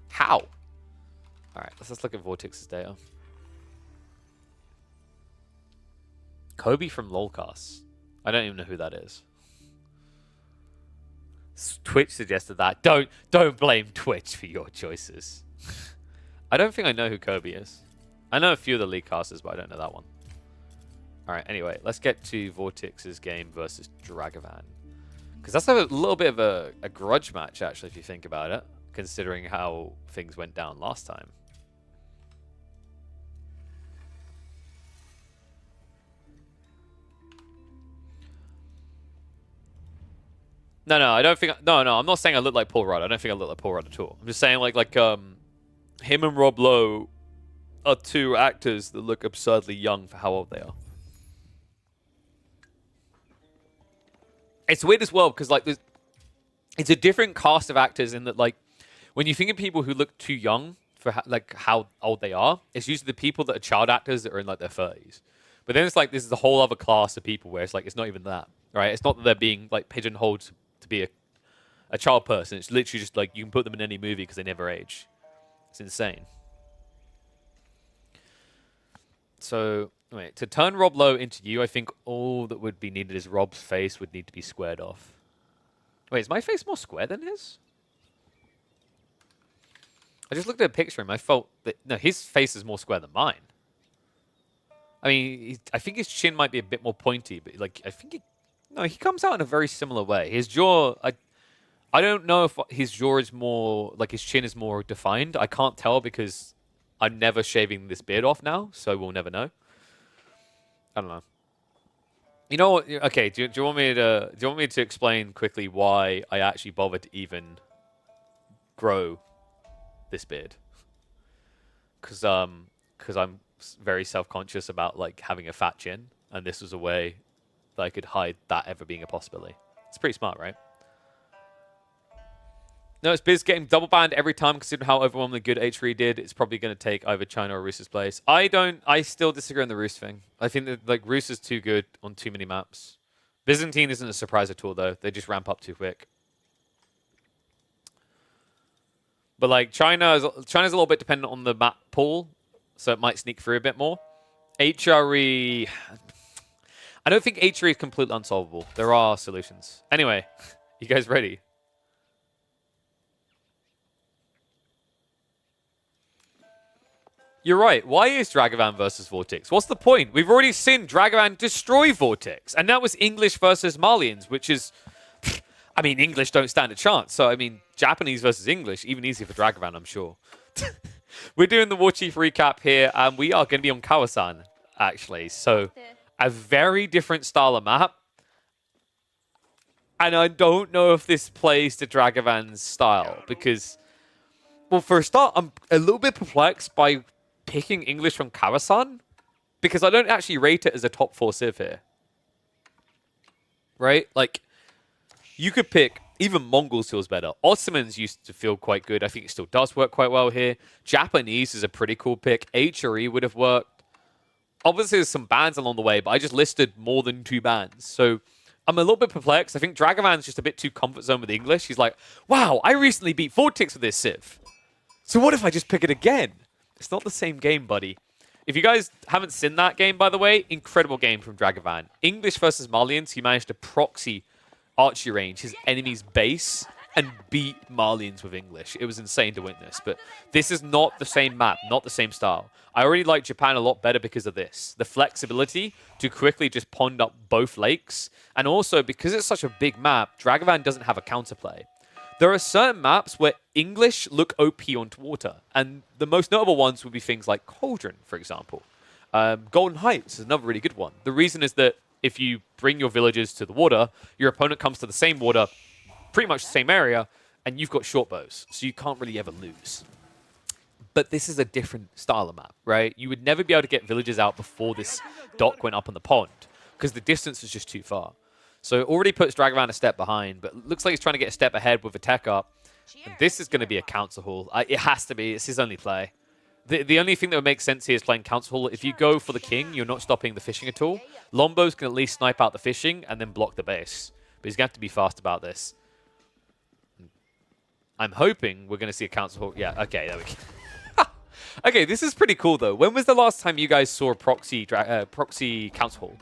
How? All right, let's just look at Vortex's data. Kobe from Lolcast. I don't even know who that is. Twitch suggested that. Don't blame Twitch for your choices. I don't think I know who Kobe is. I know a few of the league casters, but I don't know that one. Alright, anyway, let's get to Vortex's game versus Dragavan. Because that's a little bit of a grudge match, actually, if you think about it. Considering how things went down last time. No, I don't think... No, I'm not saying I look like Paul Rudd. I don't think I look like Paul Rudd at all. I'm just saying, him and Rob Lowe are two actors that look absurdly young for how old they are. It's weird as well, because, it's a different cast of actors in that, when you think of people who look too young for, how old they are, it's usually the people that are child actors that are in, their 30s. But then it's this is a whole other class of people where it's it's not even that, right? It's not that they're being, pigeonholed to be a child person. It's literally just, you can put them in any movie because they never age. It's insane. So, wait, to turn Rob Lowe into you, I think all that would be needed is Rob's face would need to be squared off. Wait, is my face more square than his? I just looked at a picture of him. I felt that... No, his face is more square than mine. I mean, I think his chin might be a bit more pointy, but, I think no, he comes out in a very similar way. His jaw... I don't know if his jaw is more... his chin is more defined. I can't tell because I'm never shaving this beard off now, so we'll never know. I don't know. You know what? Okay, do you want me to explain quickly why I actually bothered to even grow this beard? Because I'm very self-conscious about having a fat chin, and this was a way that I could hide that ever being a possibility. It's pretty smart, right? No, it's Biz getting double banned every time, considering how overwhelmingly good H3 did. It's probably going to take either China or Roos's place. I still disagree on the Roos thing. I think that Roos is too good on too many maps. Byzantine isn't a surprise at all, though. They just ramp up too quick. But China's a little bit dependent on the map pool, so it might sneak through a bit more. HRE... I don't think HRE is completely unsolvable. There are solutions. Anyway, you guys ready? You're right. Why is Dragavan versus Vortex? What's the point? We've already seen Dragavan destroy Vortex. And that was English versus Malians, which is... I mean, English don't stand a chance. So, I mean, Japanese versus English, even easier for Dragavan, I'm sure. We're doing the War Chief recap here, and we are going to be on Kawasan, actually. So, a very different style of map. And I don't know if this plays to Dragavan's style, because... Well, for a start, I'm a little bit perplexed by picking English from Kawasan, because I don't actually rate it as a top 4 civ here. Right? You could pick... Even Mongols feels better. Ottomans used to feel quite good. I think it still does work quite well here. Japanese is a pretty cool pick. HRE would have worked. Obviously, there's some bans along the way, but I just listed more than 2 bans. So I'm a little bit perplexed. I think Dragavan's just a bit too comfort zone with English. He's like, wow, I recently beat Vortex with this civ. So what if I just pick it again? It's not the same game, buddy. If you guys haven't seen that game, by the way, incredible game from Dragavan. English versus Malians, he managed to proxy archery range his enemy's base and beat Malians with English. It was insane to witness, but this is not the same map, not the same style. I already like Japan a lot better because of this. The flexibility to quickly just pond up both lakes, and also because it's such a big map, Dragavan doesn't have a counterplay. There are certain maps where English look OP onto water, and the most notable ones would be things like Cauldron, for example. Golden Heights is another really good one. The reason is that if you bring your villagers to the water, your opponent comes to the same water, pretty much the same area, and you've got short bows, so you can't really ever lose. But this is a different style of map, right? You would never be able to get villagers out before this dock went up on the pond, because the distance is just too far. So it already puts Dragavan a step behind, but it looks like he's trying to get a step ahead with a tech up. And this is going to be a council hall. It has to be. It's his only play. The only thing that would make sense here is playing council hall. If you go for the king, you're not stopping the fishing at all. Lombos can at least snipe out the fishing and then block the base. But he's going to have to be fast about this. I'm hoping we're going to see a council hall. Yeah, okay, there we go. Okay, this is pretty cool, though. When was the last time you guys saw a proxy council hall?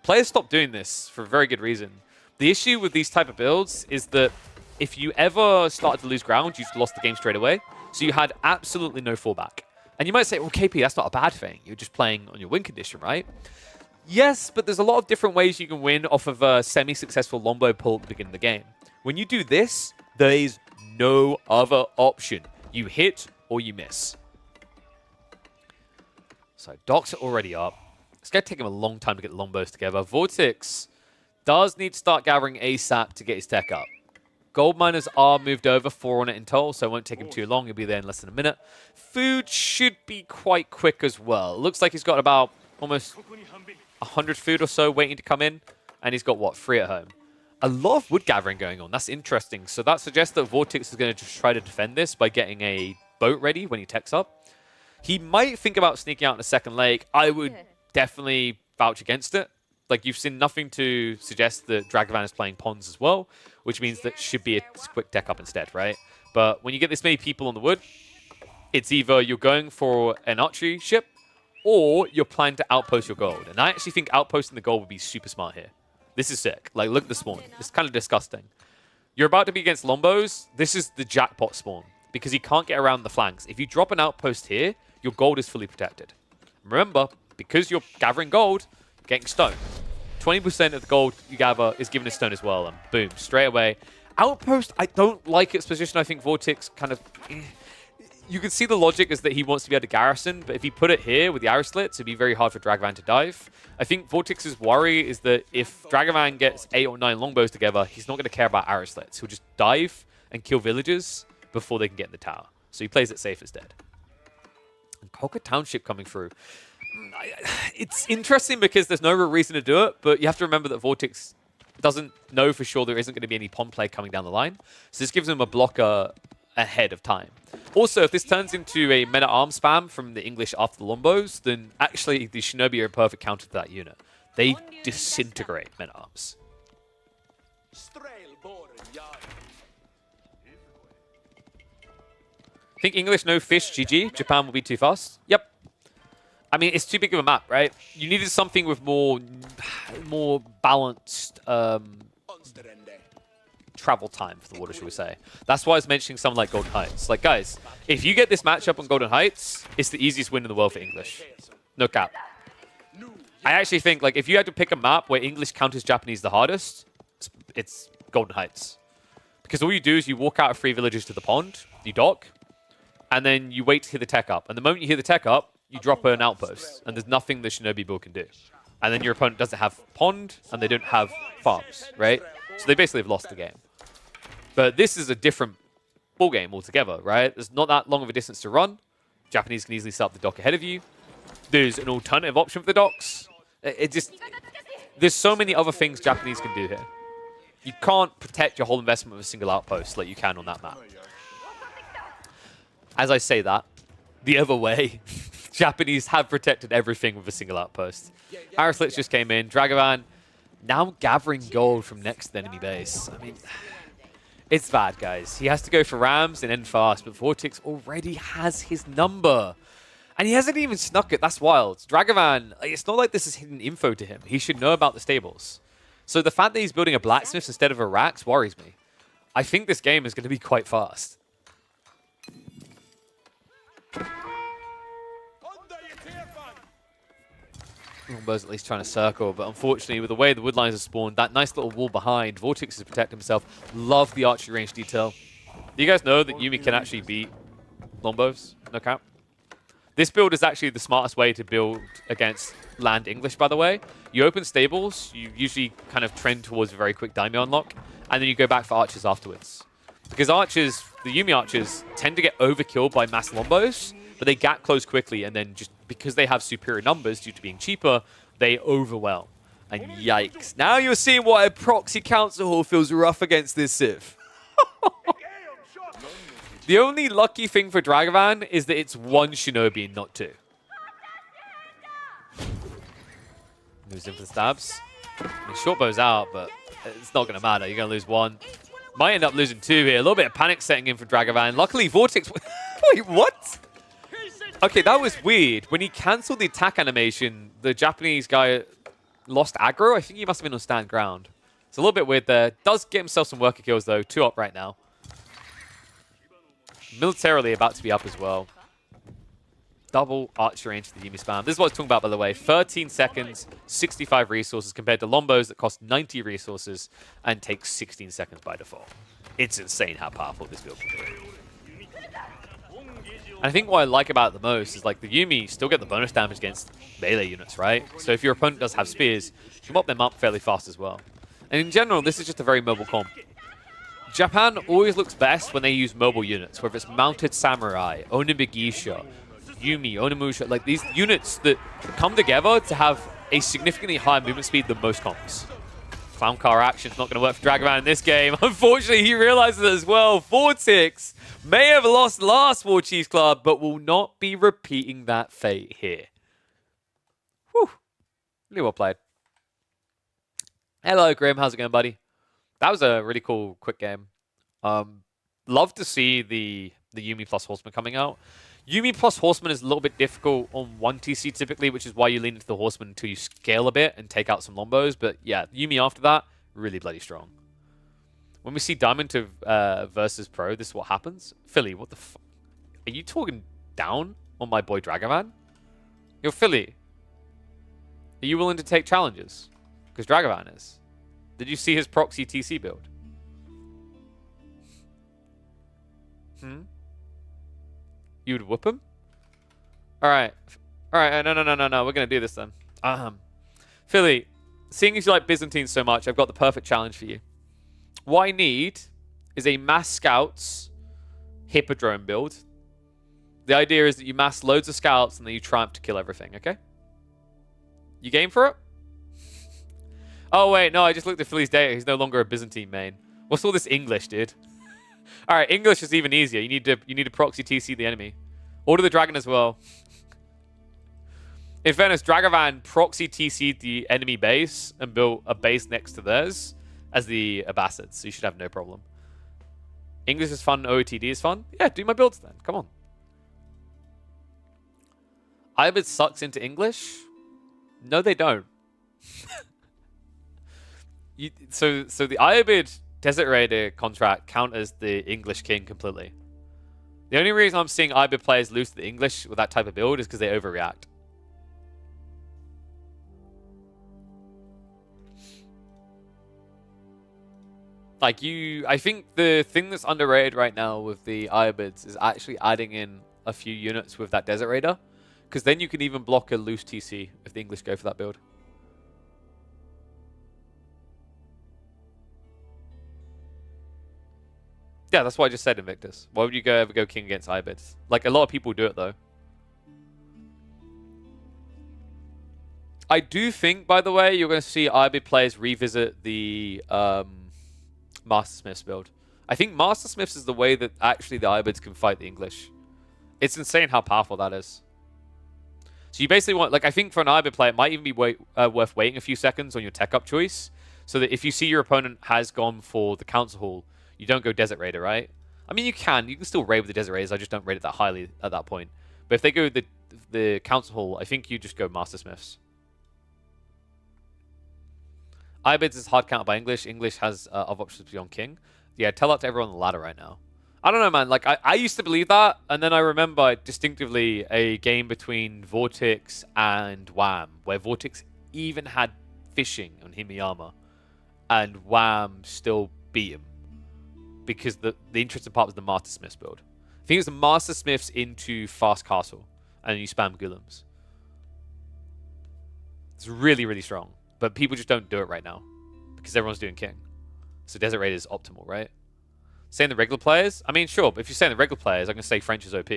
Players stopped doing this for a very good reason. The issue with these type of builds is that if you ever started to lose ground, you lost the game straight away. So you had absolutely no fallback. And you might say, well, KP, that's not a bad thing. You're just playing on your win condition, right? Yes, but there's a lot of different ways you can win off of a semi-successful Lombo pull at the beginning of the game. When you do this, there is no other option. You hit or you miss. So docks are already up. It's going to take him a long time to get the Lombos together. Vortex does need to start gathering ASAP to get his tech up. Gold miners are moved over, 4 on it in total, so it won't take him too long. He'll be there in less than a minute. Food should be quite quick as well. It looks like he's got about almost 100 food or so waiting to come in, and he's got, what, 3 at home. A lot of wood gathering going on. That's interesting. So that suggests that Vortex is going to just try to defend this by getting a boat ready when he techs up. He might think about sneaking out in a second lake. I would definitely vouch against it. Like, you've seen nothing to suggest that Dragavan is playing ponds as well, which means that should be a quick tech up instead, right? But when you get this many people on the wood, it's either you're going for an archery ship or you're planning to outpost your gold. And I actually think outposting the gold would be super smart here. This is sick. Like, look at the spawn. It's kind of disgusting. You're about to be against Lombos. This is the jackpot spawn because he can't get around the flanks. If you drop an outpost here, your gold is fully protected. Remember, because you're gathering gold, getting stone. 20% of the gold you gather is given a stone as well, and boom, straight away. Outpost, I don't like its position. I think Vortex kind of... You can see the logic is that he wants to be able to garrison, but if he put it here with the arrow slits, it'd be very hard for Dragavan to dive. I think Vortex's worry is that if Dragavan gets 8 or 9 longbows together, he's not going to care about arrow slits. He'll just dive and kill villagers before they can get in the tower. So he plays it safe instead. And Kolka Township coming through. It's interesting because there's no real reason to do it, but you have to remember that Vortex doesn't know for sure there isn't going to be any pond play coming down the line. So this gives him a blocker ahead of time. Also, if this turns into a meta arm spam from the English after the Lombos, then actually the Shinobi are a perfect counter to that unit. They disintegrate meta arms. Think English no fish, GG. Japan will be too fast. Yep. I mean, it's too big of a map, right? You needed something with more balanced travel time for the water, should we say. That's why I was mentioning something like Golden Heights. Like, guys, if you get this matchup on Golden Heights, it's the easiest win in the world for English. No cap. I actually think, like, if you had to pick a map where English counters Japanese the hardest, it's Golden Heights. Because all you do is you walk out of 3 villages to the pond, you dock, and then you wait to hear the tech up. And the moment you hear the tech up, you drop an outpost, and there's nothing the Shinobi build can do. And then your opponent doesn't have pond, and they don't have farms, right? So they basically have lost the game. But this is a different ball game altogether, right? There's not that long of a distance to run. Japanese can easily set up the dock ahead of you. There's an alternative option for the docks. There's so many other things Japanese can do here. You can't protect your whole investment with a single outpost like you can on that map. As I say that, the other way, Japanese have protected everything with a single outpost. Arrow slits just came in. Dragavan now gathering gold from next to the enemy base. I mean, it's bad, guys. He has to go for Rams and end fast, but Vortex already has his number. And he hasn't even snuck it. That's wild. Dragavan, it's not like this is hidden info to him. He should know about the stables. So the fact that he's building a blacksmith instead of a Rax worries me. I think this game is going to be quite fast. Longbows at least trying to circle, but unfortunately, with the way the woodlines are spawned, that nice little wall behind, Vortex is protecting himself. Love the archery range detail. Do you guys know that Yuumi can actually beat Longbows? No cap. This build is actually the smartest way to build against land English, by the way. You open stables, you usually kind of trend towards a very quick daimyo unlock, and then you go back for archers afterwards. Because archers, the Yuumi archers, tend to get overkilled by mass Longbows, but they gap close quickly, and then just because they have superior numbers due to being cheaper, they overwhelm. And yikes. Now you're seeing why a proxy council hall feels rough against this Civ. The only lucky thing for Dragavan is that it's one Shinobi and not two. Moves in for the stabs. I mean, shortbow's out, but it's not going to matter. You're going to lose one. Might end up losing two here. A little bit of panic setting in for Dragavan. Luckily, Vortex... Wait, what? Okay, that was weird. When he cancelled the attack animation, the Japanese guy lost aggro. I think he must have been on stand ground. It's a little bit weird there. Does get himself some worker kills, though. 2 up right now. Militarily about to be up as well. Double archer range for the Yuumi spam. This is what I was talking about, by the way. 13 seconds, 65 resources compared to Longbows that cost 90 resources and take 16 seconds by default. It's insane how powerful this build can be. And I think what I like about it the most is like the Yuumi still get the bonus damage against melee units, right? So if your opponent does have spears, you can mop them up fairly fast as well. And in general, this is just a very mobile comp. Japan always looks best when they use mobile units, whether it's Mounted Samurai, Onibigisha, Yuumi, Onimusha, like these units that come together to have a significantly higher movement speed than most comps. Clown car action's not going to work for Dragavan in this game. Unfortunately, he realizes it as well. Vortex may have lost last War Chiefs Club, but will not be repeating that fate here. Whew. Really well played. Hello, Grim. How's it going, buddy? That was a really cool, quick game. Love to see the Yuumi plus Horseman coming out. Yuumi plus Horseman is a little bit difficult on 1TC typically, which is why you lean into the Horseman until you scale a bit and take out some Longbows. But yeah, Yuumi after that, really bloody strong. When we see Diamond to versus Pro, this is what happens. Philly, what the fuck? Are you talking down on my boy Dragavan? Yo, Philly, are you willing to take challenges? Because Dragavan is. Did you see his proxy TC build? You would whoop him? Alright. Alright, no. We're going to do this then. Philly, seeing as you like Byzantine so much, I've got the perfect challenge for you. What I need is a mass scouts hippodrome build. The idea is that you mass loads of scouts and then you triumph to kill everything, okay? You game for it? Oh, wait, no, I just looked at Philly's data. He's no longer a Byzantine main. What's all this English, dude? All right, English is even easier. You need to proxy TC the enemy. Order the dragon as well. In fairness, Dragavan proxy TC'd the enemy base and built a base next to theirs as the Abbasids, so you should have no problem. English is fun, OOTD is fun. Yeah, do my builds then. Come on. Ibid sucks into English? No, they don't. So the Ibid Desert Raider contract counters the English King completely. The only reason I'm seeing Ibid players lose to the English with that type of build is because they overreact. Like I think the thing that's underrated right now with the Ibids is actually adding in a few units with that Desert Raider. Because then you can even block a loose TC if the English go for that build. Yeah, that's what I just said, Invictus. Why would you ever go king against Ibids? Like, a lot of people do it, though. I do think, by the way, you're going to see Ibid players revisit the Master Smiths build. I think Master Smiths is the way that actually the Ibids can fight the English. It's insane how powerful that is. So you basically want, like, I think for an Ibid player, it might even be worth waiting a few seconds on your tech up choice, so that if you see your opponent has gone for the Council Hall, you don't go Desert Raider, right? I mean, you can still raid with the Desert Raiders. I just don't rate it that highly at that point. But if they go the the Council Hall, I think you just go Master Smiths. Ibids is hard counted by English. English has other options beyond King. Yeah, tell that to everyone on the ladder right now. I don't know, man. Like, I used to believe that, and then I remember distinctively a game between Vortex and Wham, where Vortex even had fishing on Himiyama, and Wham still beat him. Because the interesting part was the Master Smiths build. I think it was the Master Smiths into Fast Castle, and you spam Golems. It's really, really strong. But people just don't do it right now, because everyone's doing King. So Desert Raid is optimal, right? Saying the regular players? I mean, sure, but if you're saying the regular players, I'm going to say French is OP.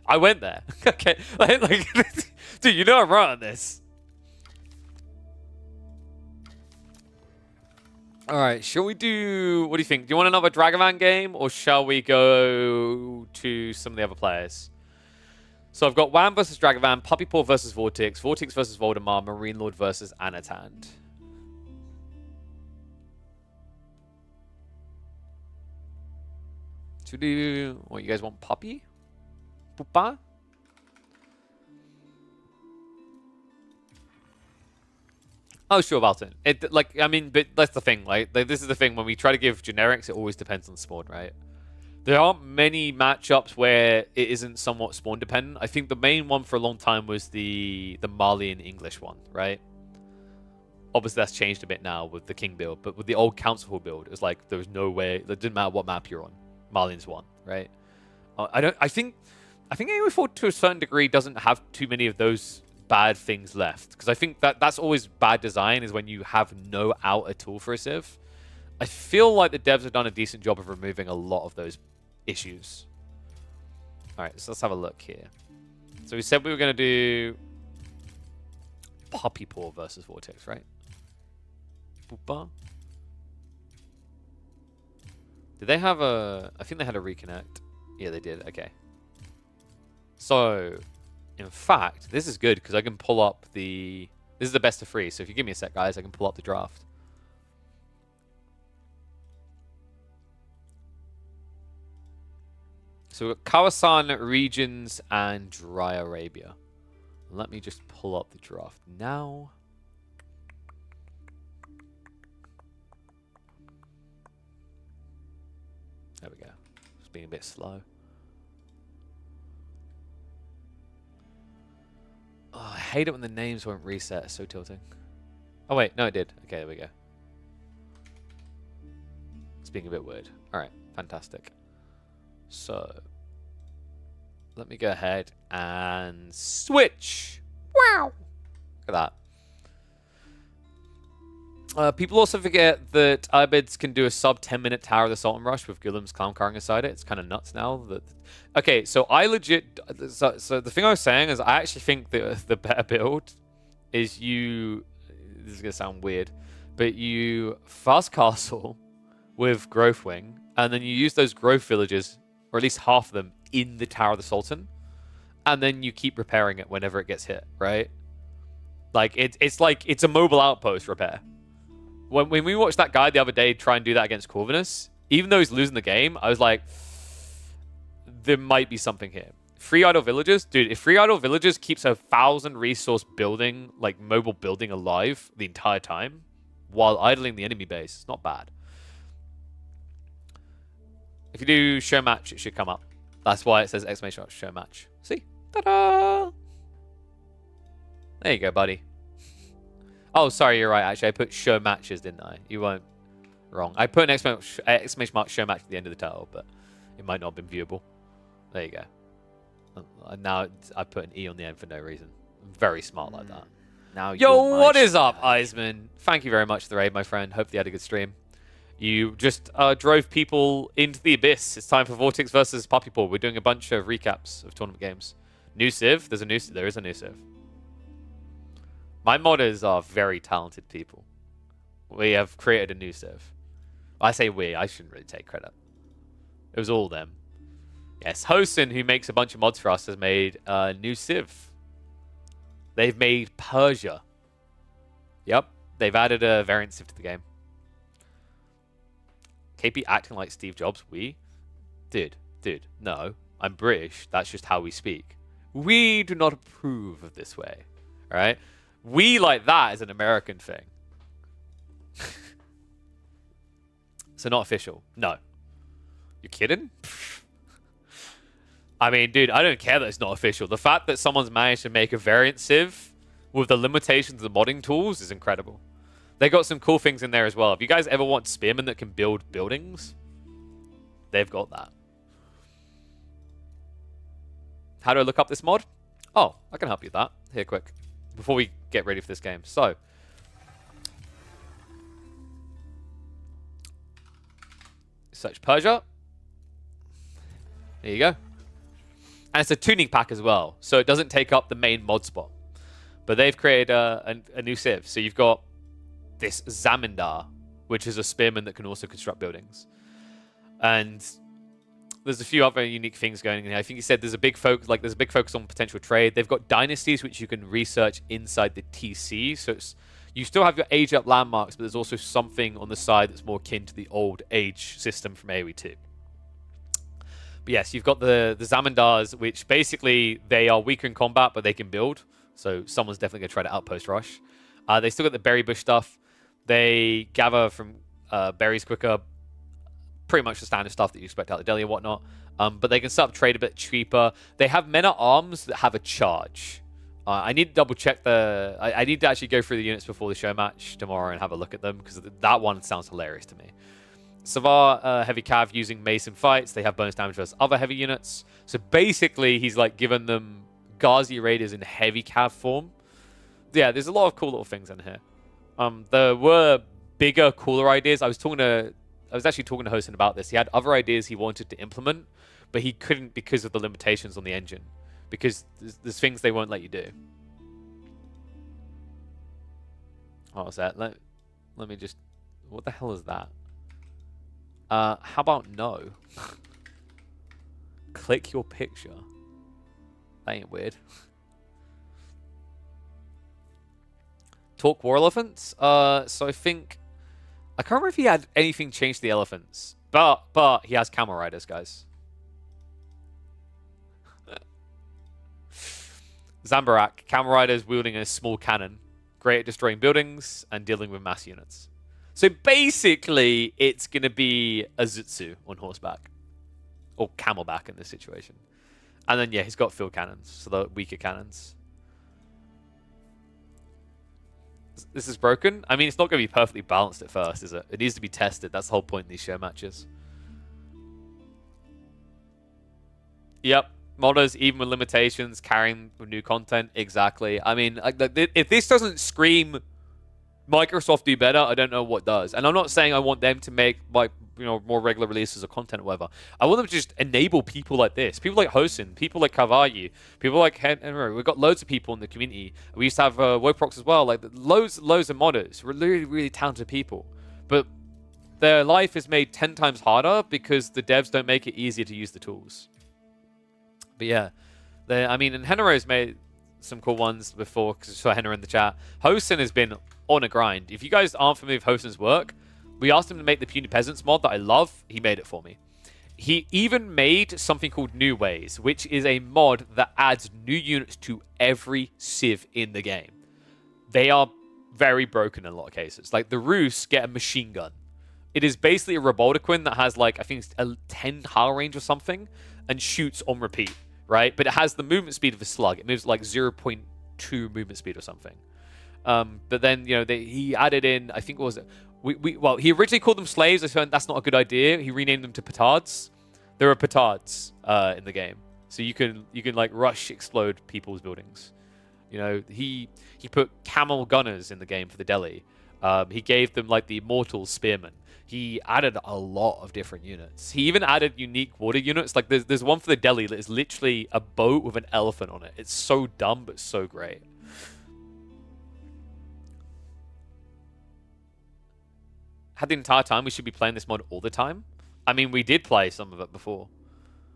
I went there. Okay. Like, dude, you know I'm right on this. All right, shall we do... What do you think? Do you want another Dragavan game, or shall we go to some of the other players? So I've got Wham versus Dragavan, Puppy Paw versus Vortex, Vortex versus Voldemar, Marine Lord versus Anatand. Should we do... What, you guys want Puppy? Pupa? Oh, sure, Valton. Like, I mean, but that's the thing. Like, this is the thing. When we try to give generics, it always depends on spawn, right? There aren't many matchups where it isn't somewhat spawn dependent. I think the main one for a long time was the Malian English one, right? Obviously, that's changed a bit now with the King build, but with the old Council Hall build, it was like there was no way. It didn't matter what map you're on. Malian's won, right? I think AoE4 to a certain degree doesn't have too many of those bad things left, because I think that's always bad design, is when you have no out at all for a Civ. I feel like the devs have done a decent job of removing a lot of those issues. All right, so let's have a look here. So we said we were going to do Puppy Paw versus Vortex, right? Boopa. Did they have a... I think they had a reconnect. Yeah, they did. Okay. So, in fact, this is good because I can pull up the... This is the best of 3. So if you give me a sec, guys, I can pull up the draft. So we've got Kawasan, Regions, and Dry Arabia. Let me just pull up the draft now. There we go. It's being a bit slow. Oh, I hate it when the names won't reset. It's so tilting. Oh, wait. No, it did. Okay, there we go. It's being a bit weird. All right. Fantastic. So, let me go ahead and switch. Wow. Look at that. People also forget that Ibids can do a sub 10-minute Tower of the Sultan Rush with Guillem's Clown Carring inside it. It's kind of nuts now. Okay, so I legit... So the thing I was saying is I actually think the better build is you... This is going to sound weird, but you Fast Castle with Growth Wing, and then you use those growth villages, or at least half of them, in the Tower of the Sultan, and then you keep repairing it whenever it gets hit, right? Like, it's a mobile outpost repair. When we watched that guy the other day try and do that against Corvinus, even though he's losing the game, I was like, there might be something here. Free Idle Villagers? Dude, if Free Idle Villagers keeps 1,000 resource building, like mobile building alive the entire time, while idling the enemy base, it's not bad. If you do show match, it should come up. That's why it says exclamation mark show match. See? Ta-da! There you go, buddy. Oh, sorry, you're right. Actually, I put show matches, didn't I? You weren't wrong. I put an exclamation mark show match at the end of the title, but it might not have been viewable. There you go. Now I put an E on the end for no reason. I'm very smart like that. Now yo, what is up, Eisman? Thank you very much for the raid, my friend. Hope you had a good stream. You just drove people into the abyss. It's time for Vortex versus Puppy Paw. We're doing a bunch of recaps of tournament games. New Civ? There is a new Civ. My modders are very talented people. We have created a new Civ. I say we, I shouldn't really take credit. It was all them. Yes, Hosen, who makes a bunch of mods for us, has made a new Civ. They've made Persia. Yep, they've added a variant Civ to the game. KP acting like Steve Jobs, we? Dude, no. I'm British, that's just how we speak. We do not approve of this way. All right? We like that is an American thing. So not official. No. You kidding? I mean, dude, I don't care that it's not official. The fact that someone's managed to make a variant Civ with the limitations of the modding tools is incredible. They got some cool things in there as well. If you guys ever want spearmen that can build buildings, they've got that. How do I look up this mod? Oh, I can help you with that. Here, quick. Before we get ready for this game. So, search Persia. There you go. And it's a tuning pack as well, so it doesn't take up the main mod spot. But they've created a new Civ. So you've got this Zamindar, which is a spearman that can also construct buildings. And there's a few other unique things going in here. I think he said there's a big focus, on potential trade. They've got dynasties which you can research inside the TC. So you still have your age-up landmarks, but there's also something on the side that's more akin to the old age system from AoE 2. But yes, you've got the Zamindars, which basically they are weaker in combat, but they can build. So someone's definitely going to try to outpost rush. They still got the berry bush stuff. They gather from berries quicker. Pretty much the standard stuff that you expect out of Delhi and whatnot. But they can set up trade a bit cheaper. They have men-at-arms that have a charge. I need to double check I need to actually go through the units before the show match tomorrow and have a look at them, because that one sounds hilarious to me. Savar, heavy cav using Mason fights. They have bonus damage versus other heavy units. So basically, he's like given them Ghazi Raiders in heavy cav form. Yeah, there's a lot of cool little things in here. There were bigger, cooler ideas. I was actually talking to Hosen about this. He had other ideas he wanted to implement, but he couldn't because of the limitations on the engine. Because there's things they won't let you do. What was that? Let me just... What the hell is that? How about no? Click your picture. That ain't weird. Talk war elephants? So I think... I can't remember if he had anything changed to the elephants. But he has camel riders, guys. Zambarak, camel riders wielding a small cannon. Great at destroying buildings and dealing with mass units. So basically, it's going to be a Zutsu on horseback. Or camelback in this situation. And then, yeah, he's got field cannons. So the weaker cannons. This is broken. I mean, it's not going to be perfectly balanced at first, is it? It needs to be tested. That's the whole point in these show matches. Yep. Modders, even with limitations, carrying new content. Exactly. I mean, if this doesn't scream Microsoft do better, I don't know what does. And I'm not saying I want them to make more regular releases of content or whatever. I want them to just enable people like this. People like Hosen, people like Kavayu, people like Henry. We've got loads of people in the community. We used to have Woprox as well. Like loads of modders. Really, really talented people. But their life is made 10 times harder because the devs don't make it easier to use the tools. But yeah, and Henry's made some cool ones before, because I saw Henry in the chat. Hosen has been on a grind. If you guys aren't familiar with Hosen's work, we asked him to make the Puny Peasants mod that I love. He made it for me. He even made something called New Ways, which is a mod that adds new units to every Civ in the game. They are very broken in a lot of cases. Like the Rus get a machine gun. It is basically a Roboldaquin that has I think it's a 10 hull range or something, and shoots on repeat, right? But it has the movement speed of a slug. It moves like 0.2 movement speed or something. But then, he added in, I think, what was it? Well, he originally called them slaves. I found that's not a good idea. He renamed them to petards. There are petards in the game. So you can rush, explode people's buildings. He put camel gunners in the game for the Delhi. He gave them the immortal spearmen. He added a lot of different units. He even added unique water units. There's one for the Delhi that is literally a boat with an elephant on it. It's so dumb, but so great. Had the entire time we should be playing this mod all the time. I mean, we did play some of it before.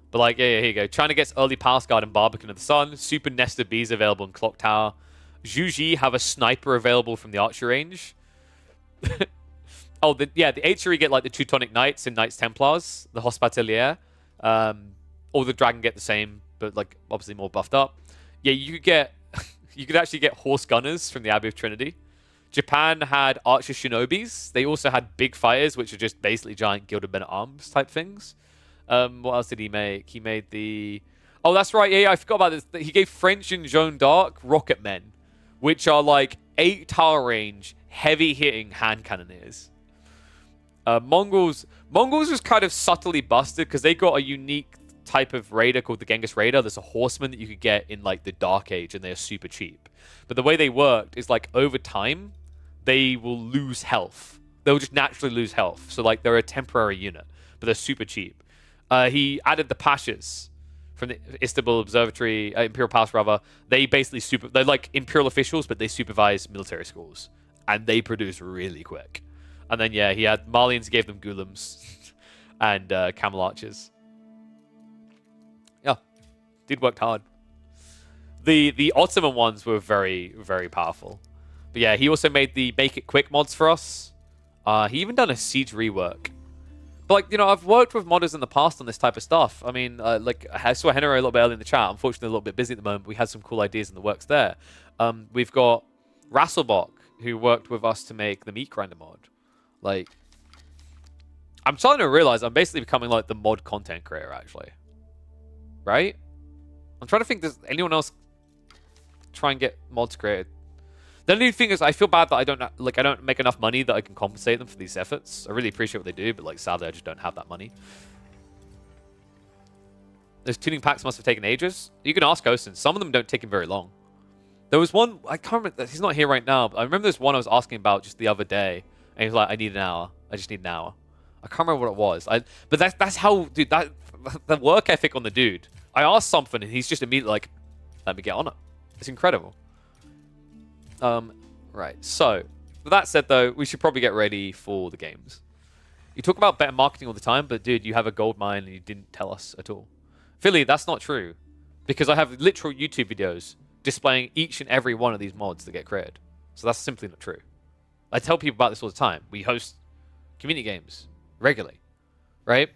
But yeah, here you go. China gets early Pass Guard and Barbican of the Sun. Super Nesta Bees available in Clock Tower. Zhuji have a sniper available from the archer range. The Achery get the Teutonic Knights and Knights Templars, the Hospitalier. Or the Dragon get the same but like obviously more buffed up. Yeah, you could get you could actually get horse gunners from the Abbey of Trinity. Japan had archer shinobis. They also had big fighters, which are just basically giant gilded men at arms type things. What else did he make? He made the... Oh, that's right. Yeah, I forgot about this. He gave French and Jeanne d'Arc rocket men, which are like 8 tower range, heavy hitting hand cannoneers. Mongols was kind of subtly busted because they got a unique type of raider called the Genghis Raider. There's a horseman that you could get in like the Dark Age, and they're super cheap. But the way they worked is like over time, they will lose health. They'll just naturally lose health. So like they're a temporary unit, but they're super cheap. He added the Pashas from the Istanbul Observatory, Imperial Palace rather. They basically they're like imperial officials, but they supervise military schools, and they produce really quick. And then yeah, he had Malians. He gave them Ghulams and camel archers. Yeah, did work hard. The Ottoman ones were very, very powerful. But yeah, he also made the Make It Quick mods for us. He even done a Siege rework. But like, you know, I've worked with modders in the past on this type of stuff. I mean, like I saw Henry a little bit early in the chat. Unfortunately, a little bit busy at the moment. We had some cool ideas in the works there. We've got Rasselbach, who worked with us to make the Meat Grinder mod. Like, I'm starting to realize I'm basically becoming like the mod content creator, actually. Right? I'm trying to think, does anyone else try and get mods created? The only thing is, I feel bad that I don't make enough money that I can compensate them for these efforts. I really appreciate what they do, but like sadly, I just don't have that money. Those tuning packs must have taken ages. You can ask Osen. Some of them don't take him very long. There was one, I can't remember, he's not here right now, but I remember there's one I was asking about just the other day, and he was like, I need an hour. I just need an hour. I can't remember what it was. But that's how, dude, the work ethic on the dude. I asked something, and he's just immediately like, let me get on it. It's incredible. Right. So, with that said, though, we should probably get ready for the games. You talk about better marketing all the time, but dude, you have a gold mine and you didn't tell us at all. Philly, that's not true. Because I have literal YouTube videos displaying each and every one of these mods that get created. So that's simply not true. I tell people about this all the time. We host community games regularly, right?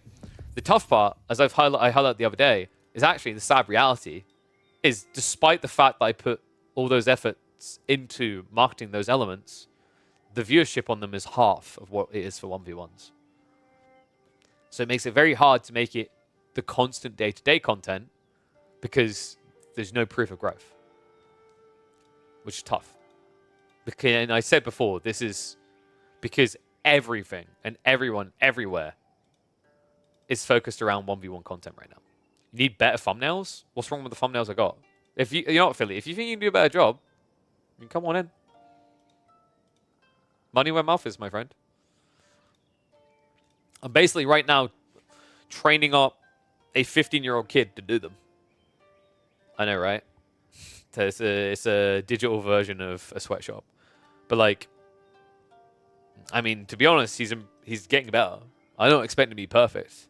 The tough part, as I highlighted the other day, is actually the sad reality is despite the fact that I put all those efforts into marketing those elements, the viewership on them is half of what it is for 1v1s. So it makes it very hard to make it the constant day-to-day content because there's no proof of growth, which is tough. And I said before, this is because everything and everyone everywhere is focused around 1v1 content right now. You need better thumbnails? What's wrong with the thumbnails I got? If you know what, Philly, if you think you can do a better job, you can come on in. Money where mouth is, my friend. I'm basically right now training up a 15-year-old kid to do them. I know, right? It's a digital version of a sweatshop. But like, I mean, to be honest, he's getting better. I don't expect him to be perfect.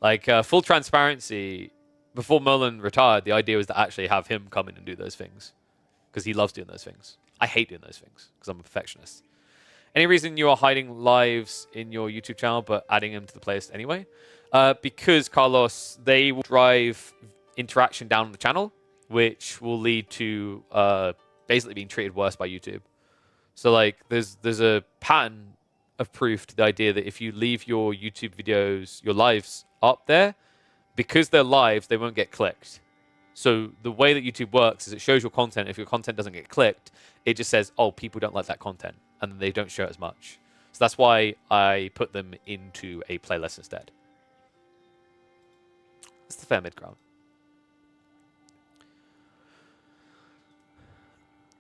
Like, full transparency, before Merlin retired, the idea was to actually have him come in and do those things. Because he loves doing those things. I hate doing those things, because I'm a perfectionist. Any reason you are hiding lives in your YouTube channel, but adding them to the playlist anyway? Because, Carlos, they will drive interaction down on the channel, which will lead to basically being treated worse by YouTube. So, like, there's a pattern of proof to the idea that if you leave your YouTube videos, your lives up there, because they're lives, they won't get clicked. So the way that YouTube works is it shows your content. If your content doesn't get clicked, it just says, oh, people don't like that content, and they don't show it as much. So that's why I put them into a playlist instead. It's the fair mid-ground.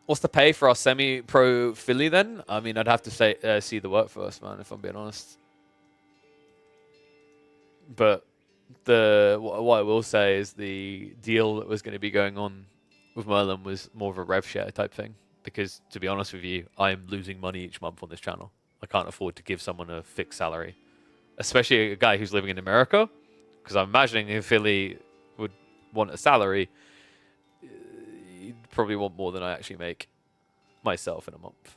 What's the pay for our semi-pro Philly then? I mean, I'd have to say see the work first, man, if I'm being honest. But what I will say is the deal that was going to be going on with Merlin was more of a rev share type thing. Because, to be honest with you, I am losing money each month on this channel. I can't afford to give someone a fixed salary. Especially a guy who's living in America. Because I'm imagining if Philly would want a salary, he'd probably want more than I actually make myself in a month.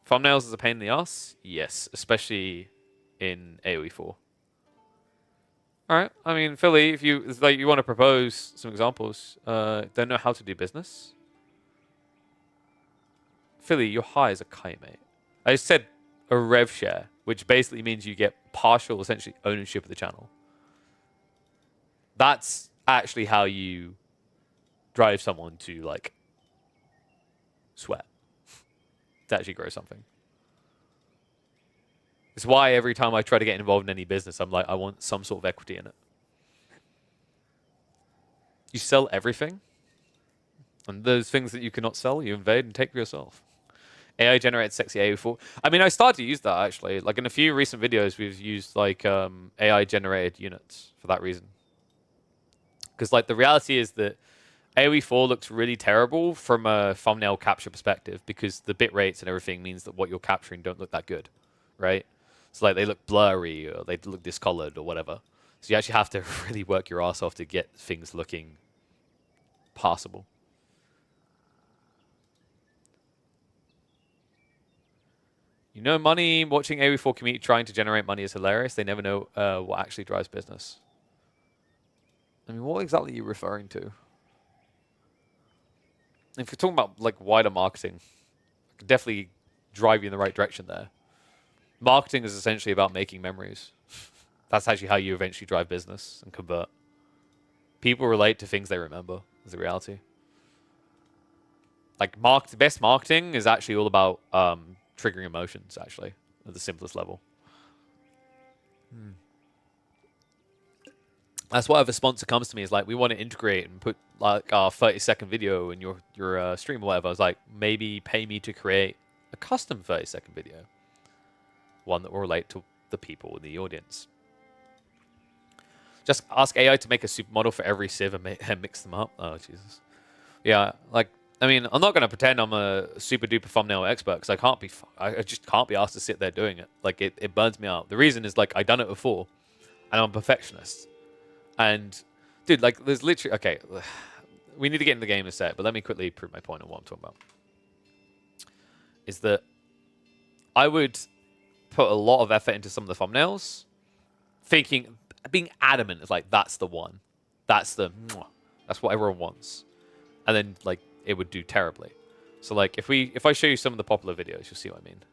Thumbnails is a pain in the ass? Yes, especially in AoE 4. All right. I mean, Philly, if you it's like you want to propose some examples, don't know how to do business. Philly, you're high as a kite, mate. I just said a rev share, which basically means you get partial, essentially, ownership of the channel. That's actually how you drive someone to, like, sweat. To actually grow something. It's why every time I try to get involved in any business, I'm like, I want some sort of equity in it. You sell everything, and those things that you cannot sell, you invade and take for yourself. AI generated sexy AO4. I mean, I started to use that actually. Like in a few recent videos, we've used like AI generated units for that reason. Because like the reality is that AoE4 looks really terrible from a thumbnail capture perspective because the bit rates and everything means that what you're capturing don't look that good, right? So like they look blurry or they look discolored or whatever. So you actually have to really work your ass off to get things looking passable. You know, money, watching AoE4 community trying to generate money is hilarious. They never know what actually drives business. I mean, what exactly are you referring to? If you're talking about like wider marketing, I could definitely drive you in the right direction there. Marketing is essentially about making memories. That's actually how you eventually drive business and convert. People relate to things they remember, is the reality. Like, best marketing is actually all about triggering emotions, actually, at the simplest level. That's why if a sponsor comes to me, is like, we want to integrate and put like our 30-second video in your stream or whatever. I was like, maybe pay me to create a custom 30-second video. One that will relate to the people in the audience. Just ask AI to make a supermodel for every civ and mix them up. Oh, Jesus. Yeah, like, I mean, I'm not going to pretend I'm a super duper thumbnail expert because I just can't be asked to sit there doing it. Like, it burns me out. The reason is, like, I've done it before and I'm a perfectionist. And, dude, like, there's literally, okay, we need to get in the game in a sec, but let me quickly prove my point on what I'm talking about. Is that I would put a lot of effort into some of the thumbnails, being adamant is like, that's the one. That's what everyone wants. And then, like, it would do terribly. So, like, if I show you some of the popular videos, you'll see what I mean.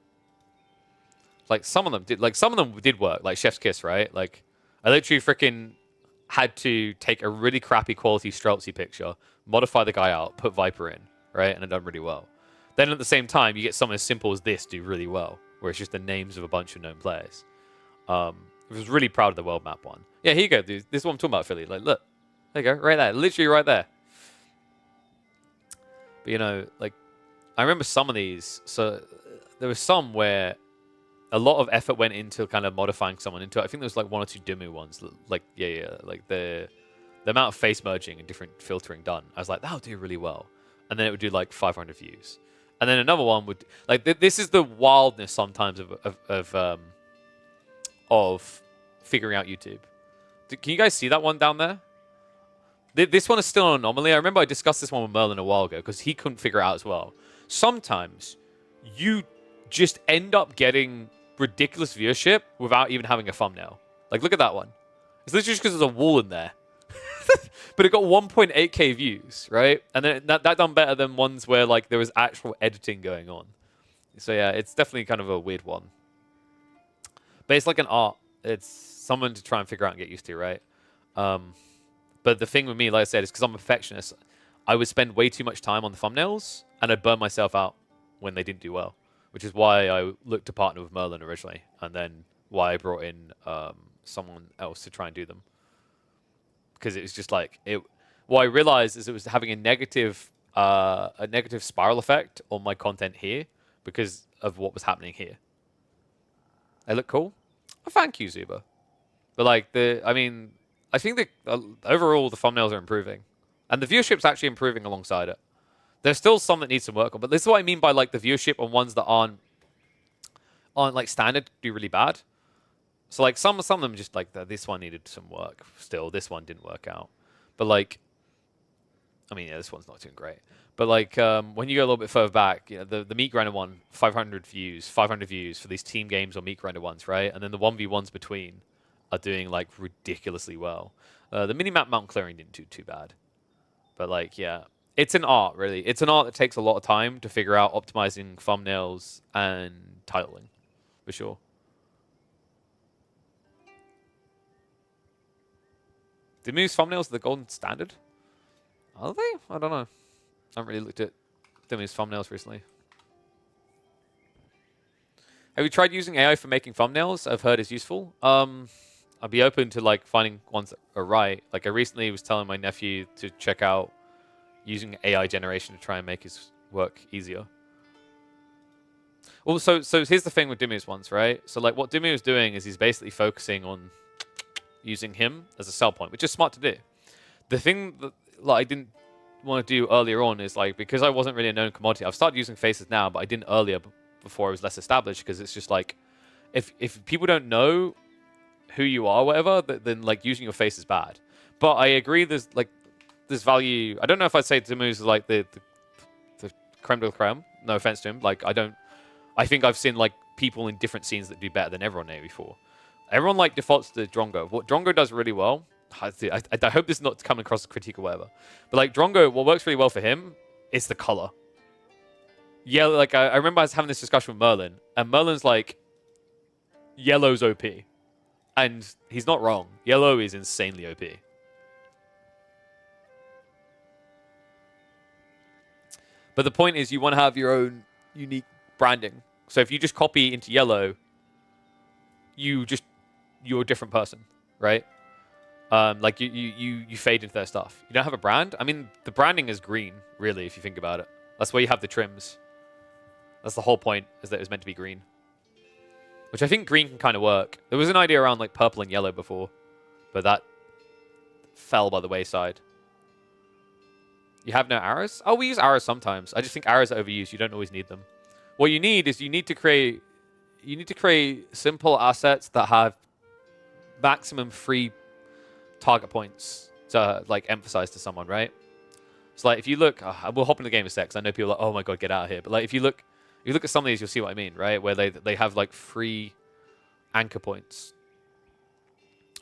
Like, some of them did work, like Chef's Kiss, right? Like, I literally freaking had to take a really crappy quality Streltsy picture, modify the guy out, put Viper in, right? And it done really well. Then at the same time, you get something as simple as this do really well, where it's just the names of a bunch of known players. I was really proud of the world map one. Yeah, here you go, dude. This is what I'm talking about, Philly. Like, look. There you go. Right there. Literally right there. But, you know, like, I remember some of these. So, there was some where a lot of effort went into kind of modifying someone into it. I think there was, like, one or two Dimmu ones. Like, yeah. Like, the amount of face merging and different filtering done. I was like, that'll do really well. And then it would do, like, 500 views. And then another one would... Like, this is the wildness sometimes of figuring out YouTube. Can you guys see that one down there? This one is still an anomaly. I remember I discussed this one with Merlin a while ago because he couldn't figure it out as well. Sometimes you just end up getting ridiculous viewership without even having a thumbnail. Like, look at that one. It's literally just because there's a wall in there. But it got 1.8k views, right? And then that done better than ones where, like, there was actual editing going on. So, yeah, it's definitely kind of a weird one. But it's like an art. It's someone to try and figure out and get used to, right? But the thing with me, like I said, is because I'm a perfectionist, I would spend way too much time on the thumbnails, and I'd burn myself out when they didn't do well, which is why I looked to partner with Merlin originally, and then why I brought in someone else to try and do them. Because it was just like, what I realized is it was having a negative spiral effect on my content here because of what was happening here. They look cool. Oh, thank you, Zuba. But like I think overall the thumbnails are improving, and the viewership's actually improving alongside it. There's still some that needs some work on, but this is what I mean by like the viewership on ones that aren't like standard do really bad. So like some of them just like this one needed some work still. This one didn't work out, but like, I mean, yeah, this one's not doing great. But like when you go a little bit further back, you know, the Meat Grinder one, 500 views for these team games or Meat Grinder ones, right? And then the 1v1s between, are doing like ridiculously well. The minimap mount clearing didn't do too bad, but like yeah, it's an art really. It's an art that takes a lot of time to figure out optimizing thumbnails and titling, for sure. Did Dimu's thumbnails the golden standard? Are they? I don't know. I haven't really looked at Dimu's thumbnails recently. Have you tried using AI for making thumbnails? I've heard is useful. I'd be open to like finding ones that are right. Like I recently was telling my nephew to check out using AI generation to try and make his work easier. Well, so here's the thing with Dimu's ones, right? So like what Dimu is doing is he's basically focusing on using him as a sell point, which is smart to do. The thing that like I didn't want to do earlier on is like because I wasn't really a known commodity. I've started using faces now, but I didn't earlier before I was less established because it's just like if people don't know who you are, whatever, then like using your face is bad. But I agree. There's value. I don't know if I'd say Dimu is like the creme de la creme. No offense to him. Like I think I've seen like people in different scenes that do better than everyone in AoE4. Everyone like defaults to Drongo. What Drongo does really well. I hope this is not coming across as critique or whatever. But like Drongo, what works really well for him is the color. Yeah, like I remember I was having this discussion with Merlin, and Merlin's like, yellow's OP. And he's not wrong. Yellow is insanely OP. But the point is you want to have your own unique branding. So if you just copy into yellow, you're a different person, right? Like you fade into their stuff. You don't have a brand. I mean, the branding is green, really, if you think about it. That's where you have the trims. That's the whole point, is that it was meant to be green. Which I think green can kind of work. There was an idea around like purple and yellow before, but that fell by the wayside. You have no arrows? Oh, we use arrows sometimes. I just think arrows are overused. You don't always need them. What you need is you need to create simple assets that have maximum 3 target points to like emphasize to someone, right? So like if you look, we'll hop into the game in a sec, 'cause I know people are like, oh my god, get out of here. But like if you look at some of these, you'll see what I mean, right? Where they have like 3 anchor points.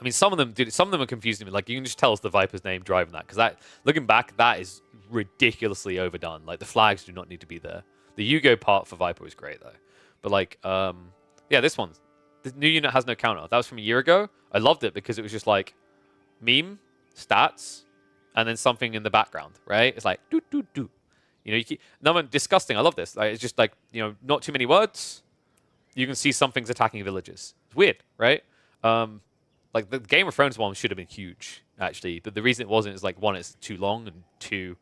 I mean, some of them are confusing me. Like you can just tell us the Viper's name driving that, because that, looking back, that is ridiculously overdone. Like the flags do not need to be there. The Yugo part for Viper was great though. But like, yeah, this new unit has no counter. That was from a year ago. I loved it because it was just like meme, stats, and then something in the background, right? It's like do do do. You know, you keep disgusting. I love this. Like, it's just like, you know, not too many words. You can see something's attacking villages. It's weird, right? Like the Game of Thrones one should have been huge, actually. But the reason it wasn't is like, one, it's too long, and 2,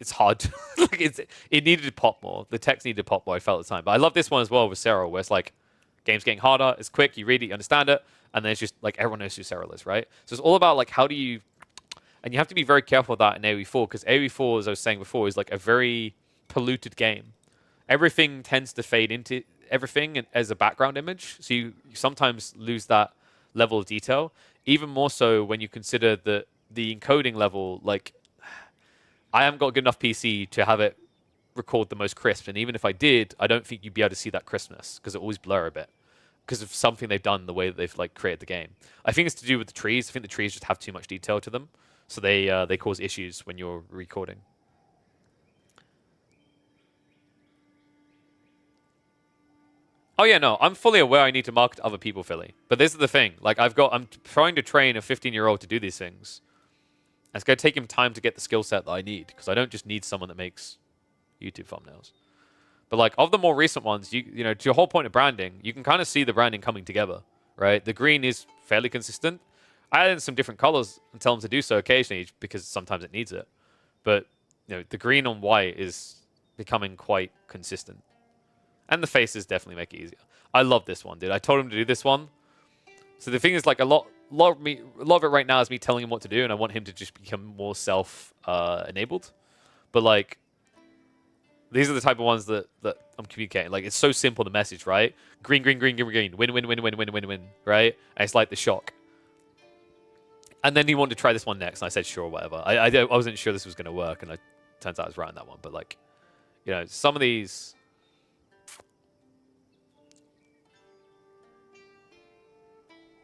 it's hard to, like it needed to pop more. The text needed to pop more, I felt at the time. But I love this one as well with Serral, where it's like game's getting harder, it's quick, you read it, you understand it, and then it's just like everyone knows who Serral is, right? So it's all about like how do you, and you have to be very careful of that in AoE4, because AoE4, as I was saying before, is like a very polluted game. Everything tends to fade into everything as a background image, so you sometimes lose that level of detail. Even more so when you consider the encoding level. Like, I haven't got a good enough PC to have it record the most crisp, and even if I did, I don't think you'd be able to see that crispness, because it always blur a bit because of something they've done, the way that they've like created the game. I think it's to do with the trees. I think the trees just have too much detail to them, so they cause issues when you're recording. Oh yeah, no, I'm fully aware I need to market to other people, Philly. But this is the thing. Like I'm trying to train a 15-year-old to do these things. It's going to take him time to get the skill set that I need, because I don't just need someone that makes YouTube thumbnails. But like of the more recent ones, you know, to your whole point of branding, you can kind of see the branding coming together, right? The green is fairly consistent. I added in some different colors and tell them to do so occasionally because sometimes it needs it. But you know, the green on white is becoming quite consistent. And the faces definitely make it easier. I love this one, dude. I told him to do this one. So the thing is, like, a lot of it right now is me telling him what to do, and I want him to just become more self-enabled. But like, these are the type of ones that I'm communicating. Like, it's so simple to message, right? Green, green, green, green, green. Win, win, win, win, win, win, win. Right? And it's like the shock. And then he wanted to try this one next, and I said sure, whatever. I wasn't sure this was going to work, and it turns out I was right on that one. But like, you know, some of these.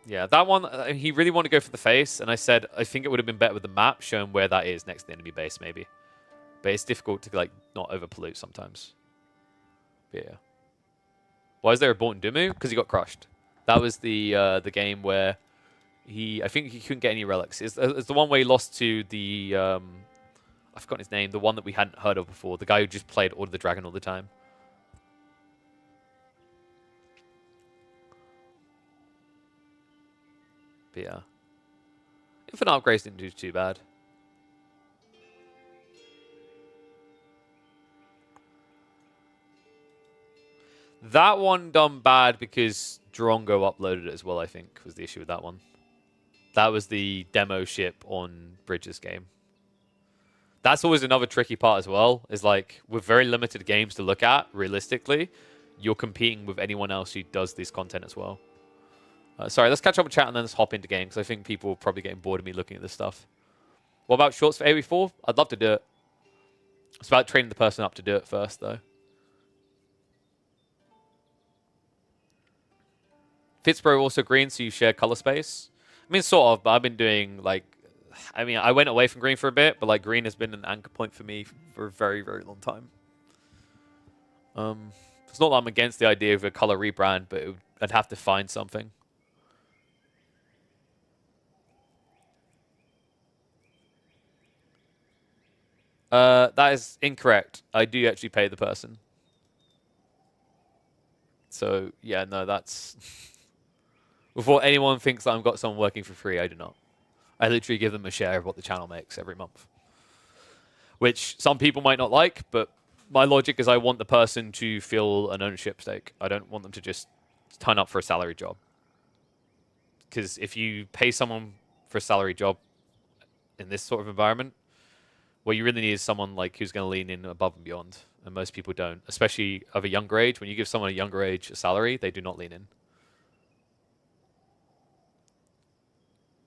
Yeah, that one, he really wanted to go for the face, and I said, I think it would have been better with the map showing where that is next to the enemy base, maybe. But it's difficult to, like, not over-pollute sometimes. But yeah. Why is there a Born Dumu? Because he got crushed. That was the game where I think he couldn't get any relics. It's the one where he lost to the, I've forgotten his name, the one that we hadn't heard of before, the guy who just played Order of the Dragon all the time. But yeah. Infinite upgrades didn't do too bad. That one done bad because Drongo uploaded it as well, I think, was the issue with that one. That was the demo ship on Bridges game. That's always another tricky part as well, is like, with very limited games to look at, realistically, you're competing with anyone else who does this content as well. Sorry, let's catch up with chat and then let's hop into game, because I think people are probably getting bored of me looking at this stuff. What about shorts for AoE4? I'd love to do it. It's about training the person up to do it first, though. Fitzbro also green, so you share color space. I mean, sort of, but I've been doing, like... I mean, I went away from green for a bit, but, like, green has been an anchor point for me for a very, very long time. It's not that I'm against the idea of a color rebrand, but I'd have to find something. That is incorrect. I do actually pay the person. So, yeah, no, that's... Before anyone thinks that I've got someone working for free, I do not. I literally give them a share of what the channel makes every month. Which some people might not like, but my logic is I want the person to feel an ownership stake. I don't want them to just turn up for a salary job. Because if you pay someone for a salary job in this sort of environment, what you really need is someone like who's going to lean in above and beyond. And most people don't, especially of a younger age. When you give someone a younger age a salary, they do not lean in.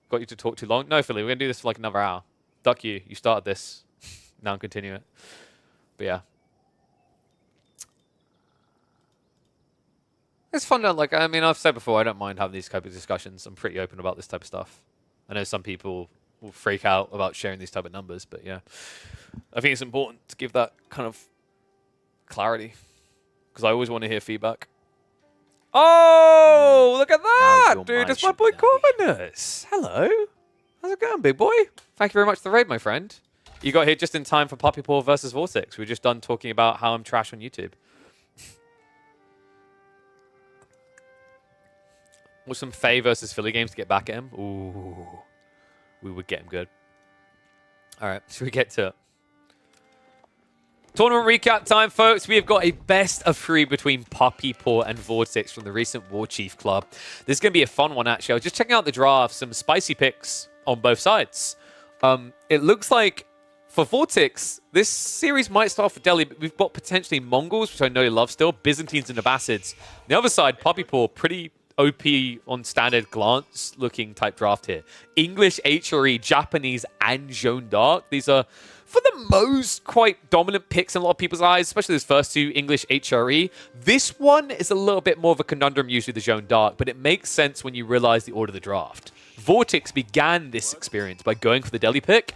Got you to talk too long? No, Philly, we're going to do this for like another hour. Duck you. You started this. Now I'm continuing it. But yeah. It's fun to, like, I mean, I've said before, I don't mind having these type of discussions. I'm pretty open about this type of stuff. I know some people will freak out about sharing these type of numbers, but yeah. I think it's important to give that kind of clarity. Because I always want to hear feedback. Oh, look at that, dude. It's my boy Corvinus. Hello. How's it going, big boy? Thank you very much for the raid, my friend. You got here just in time for Poppy Paw versus Vortex. We were just done talking about how I'm trash on YouTube. With some Faye versus Philly games to get back at him. Ooh. We would get him good. All right, should we get to it? Tournament recap time, folks. We have got a best of 3 between Poppy Paw and Vortex from the recent War Chief Club. This is going to be a fun one, actually. I was just checking out the draft. Some spicy picks on both sides. It looks like for Vortex, this series might start for Delhi, but we've got potentially Mongols, which I know you love still, Byzantines and Abbasids. On the other side, Poppy Paw, pretty OP on standard glance looking type draft here. English, HRE, Japanese, and Jeanne d'Arc. These are, for the most, quite dominant picks in a lot of people's eyes, especially those first 2, English, HRE. This one is a little bit more of a conundrum usually, the Jeanne d'Arc, but it makes sense when you realize the order of the draft. Vortex began this experience by going for the Delhi pick,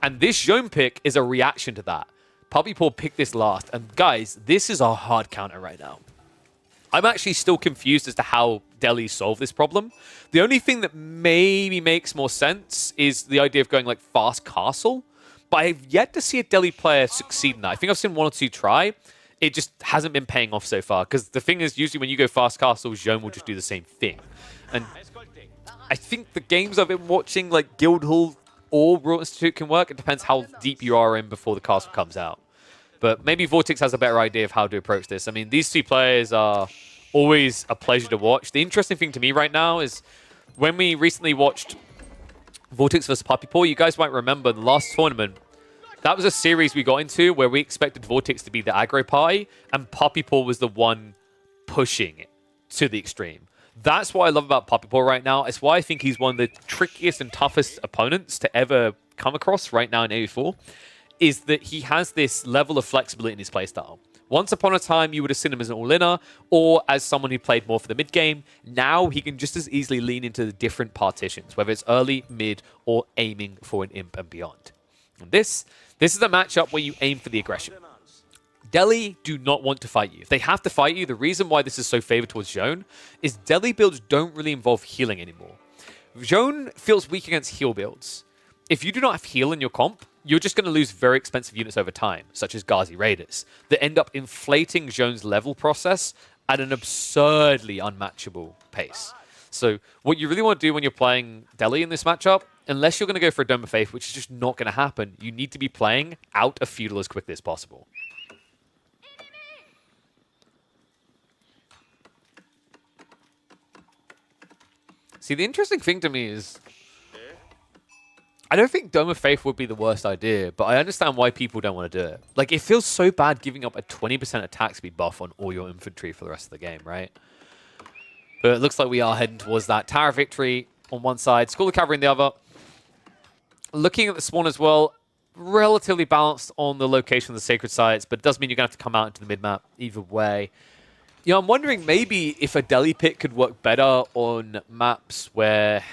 and this Jeanne pick is a reaction to that. Poppy Paw picked this last, and guys, this is a hard counter right now. I'm actually still confused as to how Delhi solved this problem. The only thing that maybe makes more sense is the idea of going like fast castle, but I've yet to see a Delhi player succeed in that. I think I've seen 1 or 2 try. It just hasn't been paying off so far, because the thing is, usually when you go fast castle, Jeanne will just do the same thing. And I think the games I've been watching, like Guildhall or Royal Institute, can work. It depends how deep you are in before the castle comes out. But maybe Vortex has a better idea of how to approach this. I mean, these 2 players are always a pleasure to watch. The interesting thing to me right now is when we recently watched Vortex vs. Poppy Paw, you guys might remember the last tournament, that was a series we got into where we expected Vortex to be the aggro party, and Poppy Paw was the one pushing it to the extreme. That's what I love about Poppy Paw right now. It's why I think he's one of the trickiest and toughest opponents to ever come across right now in AoE4. Is that he has this level of flexibility in his playstyle. Once upon a time, you would have seen him as an all-inner or as someone who played more for the mid game. Now he can just as easily lean into the different partitions, whether it's early, mid, or aiming for an imp and beyond. And this is a matchup where you aim for the aggression. Delhi do not want to fight you. If they have to fight you, the reason why this is so favored towards Zhone is Delhi builds don't really involve healing anymore. Zhone feels weak against heal builds. If you do not have heal in your comp, you're just going to lose very expensive units over time, such as Ghazi Raiders, that end up inflating Zhone's level process at an absurdly unmatchable pace. So what you really want to do when you're playing Delhi in this matchup, unless you're going to go for a Dome of Faith, which is just not going to happen, you need to be playing out a feudal as quickly as possible. See, the interesting thing to me is, I don't think Dome of Faith would be the worst idea, but I understand why people don't want to do it. Like, it feels so bad giving up a 20% attack speed buff on all your infantry for the rest of the game, right? But it looks like we are heading towards that. Tower Victory on one side, School of Cavalry on the other. Looking at the spawn as well, relatively balanced on the location of the sacred sites, but it does mean you're going to have to come out into the mid-map either way. You know, I'm wondering maybe if a Delhi pick could work better on maps where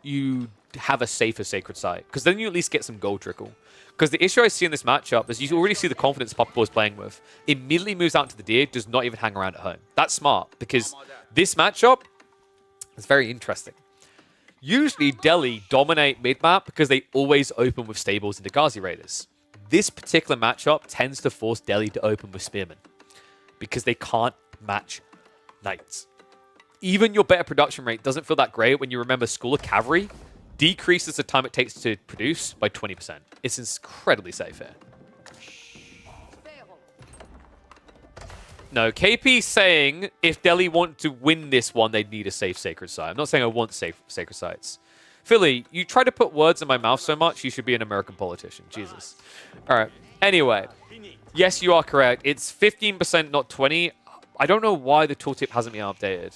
you have a safer sacred site, because then you at least get some gold trickle. Because the issue I see in this matchup is you already see the confidence Papipour is playing with. Immediately moves out to the deer, does not even hang around at home. That's smart, because this matchup is very interesting. Usually Delhi dominate mid-map because they always open with stables into Ghazi Raiders. This particular matchup tends to force Delhi to open with Spearmen, because they can't match Knights. Even your better production rate doesn't feel that great when you remember School of Cavalry decreases the time it takes to produce by 20%. It's incredibly safe here. No, KP saying if Delhi want to win this one, they'd need a safe sacred site. I'm not saying I want safe sacred sites. Philly, you try to put words in my mouth so much, you should be an American politician. Jesus. All right. Anyway, yes, you are correct. It's 15%, not 20%. I don't know why the tooltip hasn't been updated.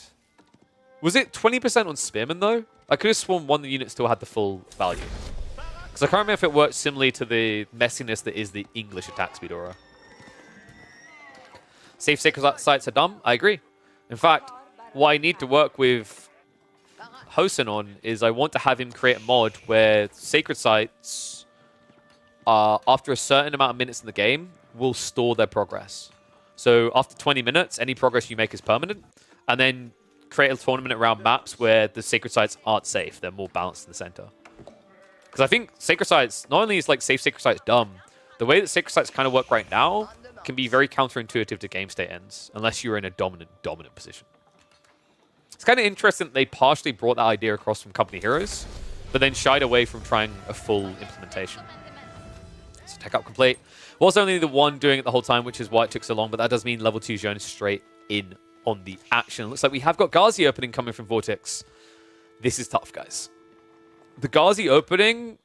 Was it 20% on Spearman, though? I could have sworn one of the units still had the full value. Because I can't remember if it worked similarly to the messiness that is the English attack speed aura. Safe sacred sites are dumb. I agree. In fact, what I need to work with Hosen on is I want to have him create a mod where sacred sites, after a certain amount of minutes in the game, will store their progress. So after 20 minutes, any progress you make is permanent. And then create a tournament around maps where the sacred sites aren't safe. They're more balanced in the center. Because I think sacred sites, not only is like safe sacred sites dumb, the way that sacred sites kind of work right now can be very counterintuitive to game state ends, unless you're in a dominant position. It's kind of interesting that they partially brought that idea across from Company Heroes, but then shied away from trying a full implementation. So tech up complete. Was only the one doing it the whole time, which is why it took so long, but that does mean level 2 Zhone is straight in on the action. Looks like we have got Ghazi opening coming from Vortex. This is tough, guys. The Ghazi opening,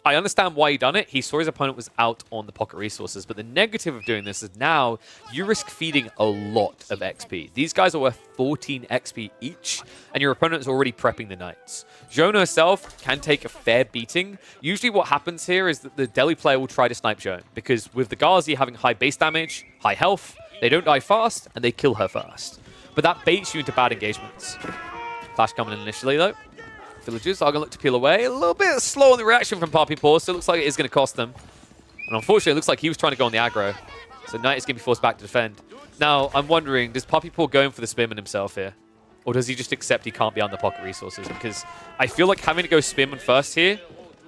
I understand why he done it. He saw his opponent was out on the pocket resources, but the negative of doing this is now you risk feeding a lot of XP. These guys are worth 14 XP each, and your opponent is already prepping the Knights. Zhone herself can take a fair beating. Usually what happens here is that the Delhi player will try to snipe Zhone, because with the Ghazi having high base damage, high health, they don't die fast, and they kill her first. But that baits you into bad engagements. Flash coming in initially, though. Villagers are going to look to peel away. A little bit slow on the reaction from Papipour, so it looks like it is going to cost them. And unfortunately, it looks like he was trying to go on the aggro. So Knight is going to be forced back to defend. Now, I'm wondering, does Papipour go in for the Spearman himself here? Or does he just accept he can't be on the pocket resources? Because I feel like having to go Spearman first here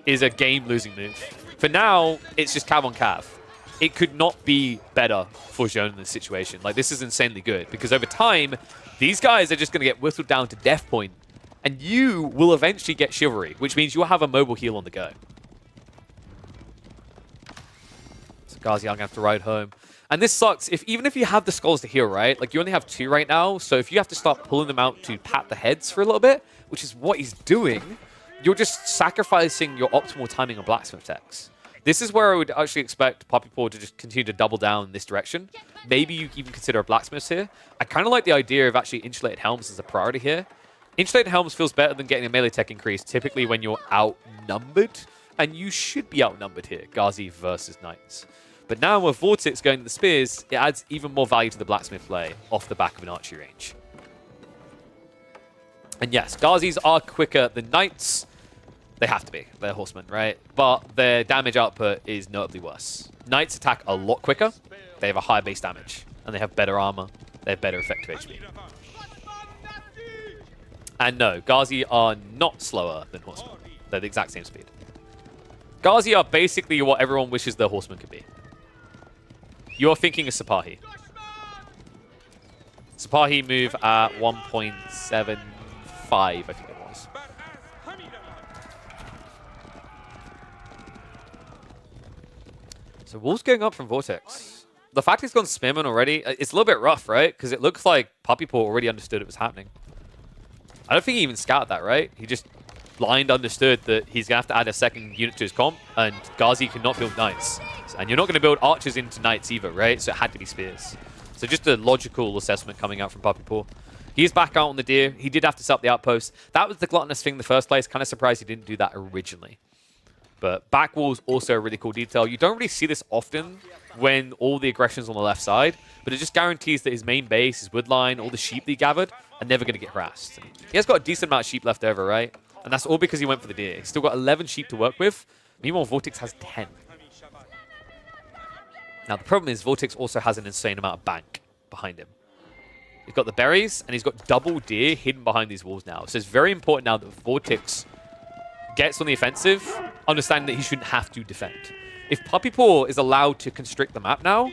is a game-losing move. For now, it's just Cav on Cav. It could not be better for Zhone in this situation. Like, this is insanely good. Because over time, these guys are just going to get whittled down to death point. And you will eventually get Chivalry, which means you'll have a mobile heal on the go. So Ghazi are going to have to ride home. And this sucks. Even if you have the skulls to heal, right? Like, you only have 2 right now. So if you have to start pulling them out to pat the heads for a little bit, which is what he's doing, you're just sacrificing your optimal timing on blacksmith techs. This is where I would actually expect Papipour to just continue to double down in this direction. Maybe you even consider a blacksmith here. I kind of like the idea of actually insulated helms as a priority here. Insulated helms feels better than getting a melee tech increase, typically when you're outnumbered. And you should be outnumbered here, Ghazi versus Knights. But now with Vortex going to the spears, it adds even more value to the blacksmith play off the back of an archery range. And yes, Ghazis are quicker than knights. They have to be. They're horsemen, right? But their damage output is notably worse. Knights attack a lot quicker. They have a higher base damage. And they have better armor. They have better effective HP. And no, Ghazi are not slower than horsemen. They're the exact same speed. Ghazi are basically what everyone wishes their horsemen could be. You're thinking of Sipahi. Sipahi move at 1.75, I think it was. So Wolves going up from Vortex. The fact he's gone Spearman already, it's a little bit rough, right? Because it looks like Puppypaw already understood it was happening. I don't think he even scouted that, right? He just blind understood that he's going to have to add a second unit to his comp, and Ghazi cannot build knights. And you're not going to build archers into knights either, right? So it had to be spears. So just a logical assessment coming out from Puppypaw. He's back out on the deer. He did have to set up the outpost. That was the gluttonous thing in the first place. Kind of surprised he didn't do that originally. But back wall's also a really cool detail. You don't really see this often when all the aggression's on the left side, but it just guarantees that his main base, his wood line, all the sheep that he gathered are never going to get harassed. He has got a decent amount of sheep left over, right? And that's all because he went for the deer. He's still got 11 sheep to work with. Meanwhile, Vortex has 10. Now, the problem is Vortex also has an insane amount of bank behind him. He's got the berries, and he's got double deer hidden behind these walls now. So it's very important now that Vortex gets on the offensive, understanding that he shouldn't have to defend. If Puppypaw is allowed to constrict the map now,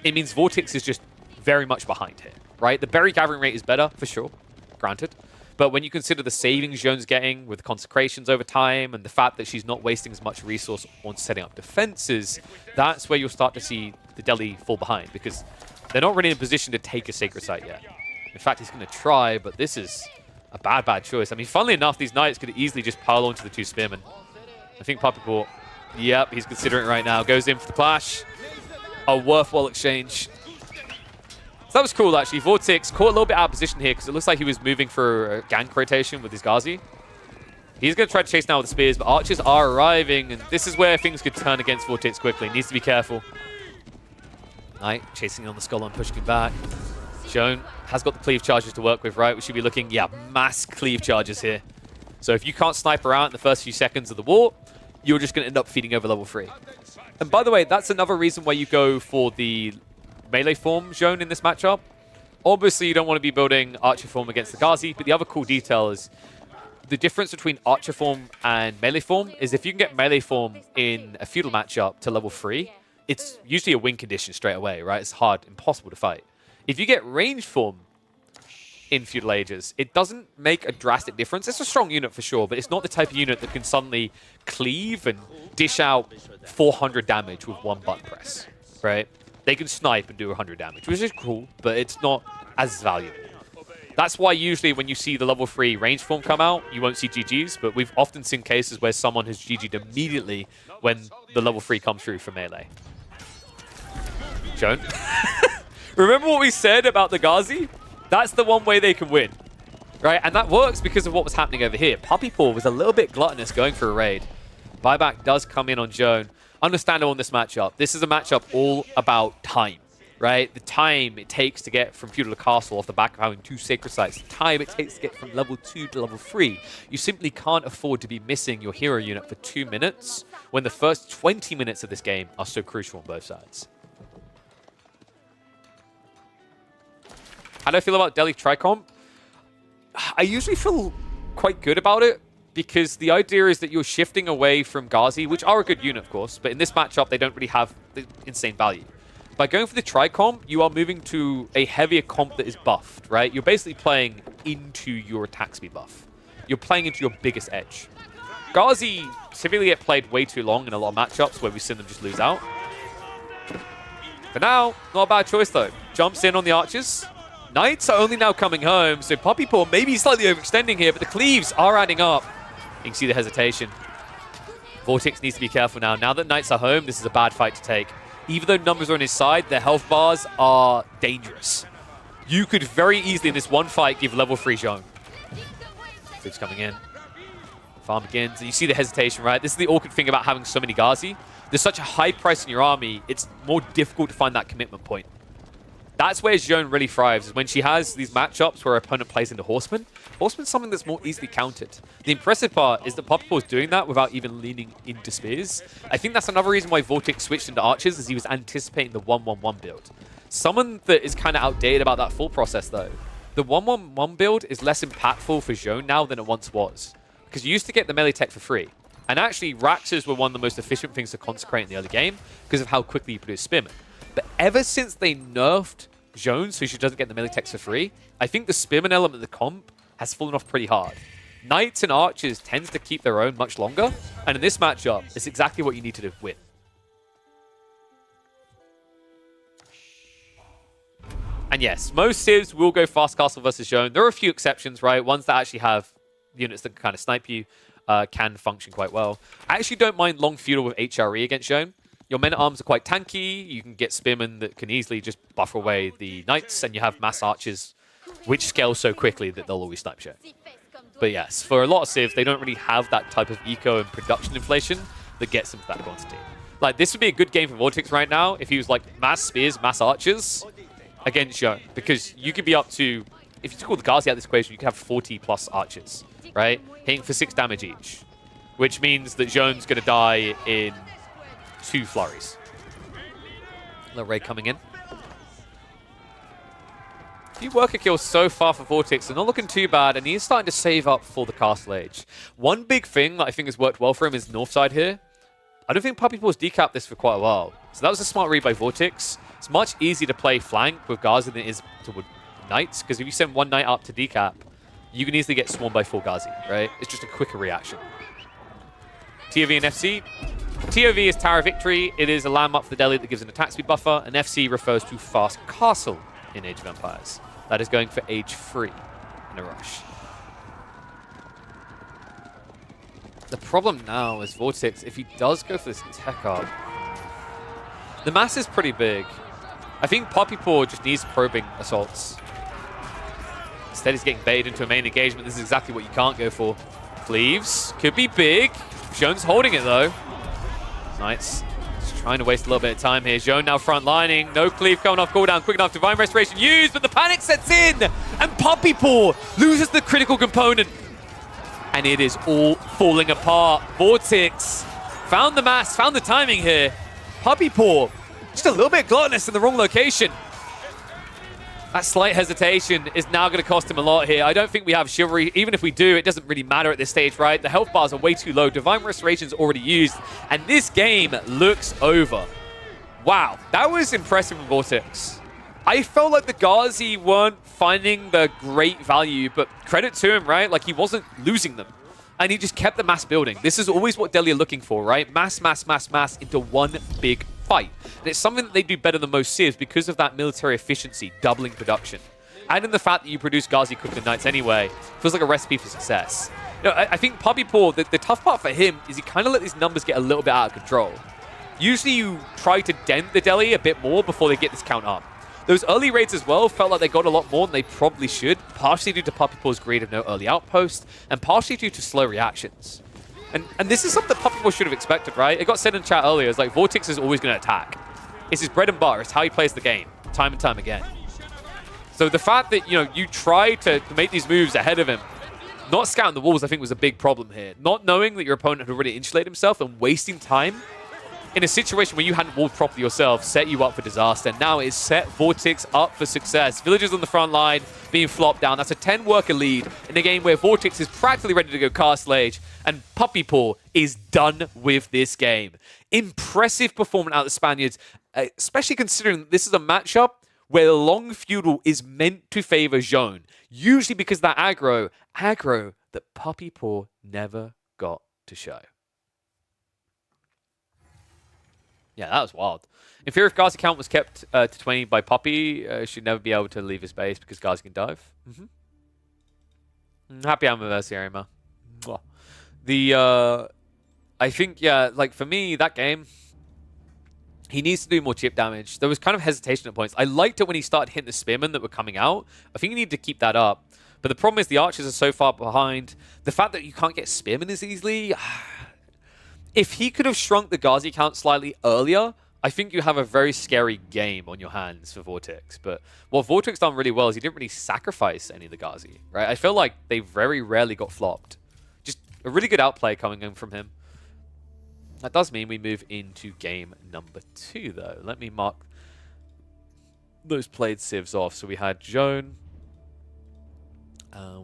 it means Vortex is just very much behind here, right? The berry gathering rate is better, for sure, granted. But when you consider the savings Joan's getting with the consecrations over time and the fact that she's not wasting as much resource on setting up defenses, that's where you'll start to see the Delhi fall behind, because they're not really in a position to take a sacred site yet. In fact, he's going to try, but this is a bad choice. I mean, funnily enough, these knights could easily just pile onto the two spearmen. I think Puppypaw, yep, he's considering it right now. Goes in for the clash. A worthwhile exchange. So that was cool, actually. Vortex caught a little bit out of position here because it looks like he was moving for a gank rotation with his Ghazi. He's going to try to chase now with the spears, but archers are arriving, and this is where things could turn against Vortex quickly. Needs to be careful. Knight chasing on the skull and pushing him back. Joan has got the cleave charges to work with, right? We should be looking, yeah, mass cleave charges here. So if you can't sniper out in the first few seconds of the war, you're just going to end up feeding over level 3. And by the way, that's another reason why you go for the melee form Joan in this matchup. Obviously, you don't want to be building archer form against the Ghazi, but the other cool detail is the difference between archer form and melee form is if you can get melee form in a feudal matchup to level 3, it's usually a win condition straight away, right? It's hard, impossible to fight. If you get ranged form in feudal ages, it doesn't make a drastic difference. It's a strong unit for sure, but it's not the type of unit that can suddenly cleave and dish out 400 damage with one button press, right? They can snipe and do 100 damage, which is cool, but it's not as valuable. That's why usually when you see the level 3 range form come out, you won't see GGs, but we've often seen cases where someone has GG'd immediately when the level 3 comes through for melee. Joan? Remember what we said about the Ghazi? That's the one way they can win, right? And that works because of what was happening over here. Puppypaw was a little bit gluttonous going for a raid. Buyback does come in on Joan. Understandable in this matchup. This is a matchup all about time, right? The time it takes to get from feudal to castle off the back of having 2 sacred sites. The time it takes to get from level 2 to level 3. You simply can't afford to be missing your hero unit for 2 minutes when the first 20 minutes of this game are so crucial on both sides. How do I feel about Delhi Tricomp? I usually feel quite good about it because the idea is that you're shifting away from Ghazi, which are a good unit, of course, but in this matchup, they don't really have the insane value. By going for the Tricomp, you are moving to a heavier comp that is buffed, right? You're basically playing into your attack speed buff. You're playing into your biggest edge. Ghazi typically get played way too long in a lot of matchups where we've seen them just lose out. For now, not a bad choice, though. Jumps in on the archers. Knights are only now coming home, so Puppypaw may be slightly overextending here, but the cleaves are adding up. You can see the hesitation. Vortex needs to be careful now. Now that Knights are home, this is a bad fight to take. Even though numbers are on his side, their health bars are dangerous. You could very easily, in this one fight, give level 3 Joan. Cleaves coming in. Farm begins. And you see the hesitation, right? This is the awkward thing about having so many Ghazi. there's such a high price in your army, it's more difficult to find that commitment point. That's where Xion really thrives, is when she has these matchups where her opponent plays into Horseman. Horseman's something that's more easily countered. The impressive part is that Poppypaw is doing that without even leaning into Spears. I think that's another reason why Vortex switched into Archers, is he was anticipating the 1-1-1 build. Someone that is kind of outdated about that full process, though. The 1-1-1 build is less impactful for Xion now than it once was. Because you used to get the melee tech for free. And actually, Raxes were one of the most efficient things to consecrate in the early game because of how quickly you produce Spearmen. But ever since they nerfed Xion so she doesn't get the melee techs for free, I think the Spearman element of the comp has fallen off pretty hard. Knights and Archers tends to keep their own much longer, and in this matchup, it's exactly what you need to do win. And yes, most civs will go Fast Castle versus Xion. There are a few exceptions, right? Ones that actually have units that can kind of snipe you can function quite well. I actually don't mind Long Feudal with HRE against Xion. Your men-at-arms are quite tanky. You can get Spearmen that can easily just buffer away the Knights, and you have Mass Archers, which scale so quickly that they'll always snipe Xion. But yes, for a lot of civs, they don't really have that type of eco and production inflation that gets them to that quantity. Like, this would be a good game for Vortex right now if he was like Mass Spears, Mass Archers against Xion. Because you could be up to, if you took all the Ghazi out of this equation, you could have 40 plus Archers, right? Hitting for 6 damage each. Which means that Xion's going to die in 2 flurries. Little raid coming in. A few worker kills so far for Vortex. They're not looking too bad, and he's starting to save up for the Castle Age. One big thing that I think has worked well for him is north side here. I don't think Poppypaw's decapped this for quite a while. So that was a smart read by Vortex. It's much easier to play flank with Ghazi than it is to Knights, because if you send one Knight up to decap, you can easily get swarmed by 4 Ghazi, right? It's just a quicker reaction. TOV and FC. TOV is Tower of Victory. It is a landmark for the Delhi that gives an attack speed buffer, and FC refers to Fast Castle in Age of Empires. That is going for Age 3 in a rush. The problem now is Vortex, if he does go for this tech up, the mass is pretty big. I think Poppypaw just needs probing assaults. Instead, he's getting baited into a main engagement. This is exactly what you can't go for. Cleaves could be big. Xion's holding it, though. Knights just trying to waste a little bit of time here. Xion now front lining. No cleave coming off cooldown. Quick enough. Divine Restoration used, but the panic sets in. And Poppypaw loses the critical component. And it is all falling apart. Vortex found the mass, found the timing here. Poppypaw just a little bit gluttonous in the wrong location. That slight hesitation is now going to cost him a lot here. I don't think we have Chivalry. Even if we do, it doesn't really matter at this stage, right? The health bars are way too low. Divine Restoration's already used. And this game looks over. Wow, that was impressive from Vortex. I felt like the Ghazi weren't finding the great value, but credit to him, right? Like, he wasn't losing them. And he just kept the mass building. This is always what Delhi are looking for, right? Mass, mass, mass, mass into one big fight. And it's something that they do better than most civs because of that military efficiency, doubling production. And in the fact that you produce Ghazi Cooked Knights anyway, feels like a recipe for success. You know, I think Poppypaw, the tough part for him is he kind of let these numbers get a little bit out of control. Usually you try to dent the Delhi a bit more before they get this count up. Those early raids as well felt like they got a lot more than they probably should, partially due to Poppypaw's greed of no early outpost, and partially due to slow reactions. And this is something that Poppypaw should have expected, right? It got said in chat earlier, it's like Vortex is always going to attack. It's his bread and butter, it's how he plays the game, time and time again. So the fact that, you know, you try to make these moves ahead of him, not scouting the walls, I think was a big problem here. Not knowing that your opponent had already insulated himself and wasting time in a situation where you hadn't walled properly yourself set you up for disaster. Now it's set Vortex up for success. Villagers on the front line being flopped down. That's a 10-worker lead in a game where Vortex is practically ready to go Castle Age, and Poppypaw is done with this game. Impressive performance out of the Spaniards, especially considering this is a matchup where Long Feudal is meant to favor Xion, usually because of that aggro that Poppypaw never got to show. Yeah, that was wild. In theory, if Ghazi count was kept to 20 by Poppy, she'd never be able to leave his base because Ghazi can dive. Happy anniversary, Ma. I think, yeah, like for me, that game, he needs to do more chip damage. There was kind of hesitation at points. I liked it when he started hitting the spearmen that were coming out. I think you need to keep that up. But the problem is the archers are so far behind. The fact that you can't get spearmen as easily, if he could have shrunk the Ghazi count slightly earlier, I think you have a very scary game on your hands for Vortex. But what Vortex done really well is he didn't really sacrifice any of the Ghazi, right? I feel like they very rarely got flopped. Just a really good outplay coming in from him. That does mean we move into game number 2, though. Let me mark those played civs off. So we had Joan.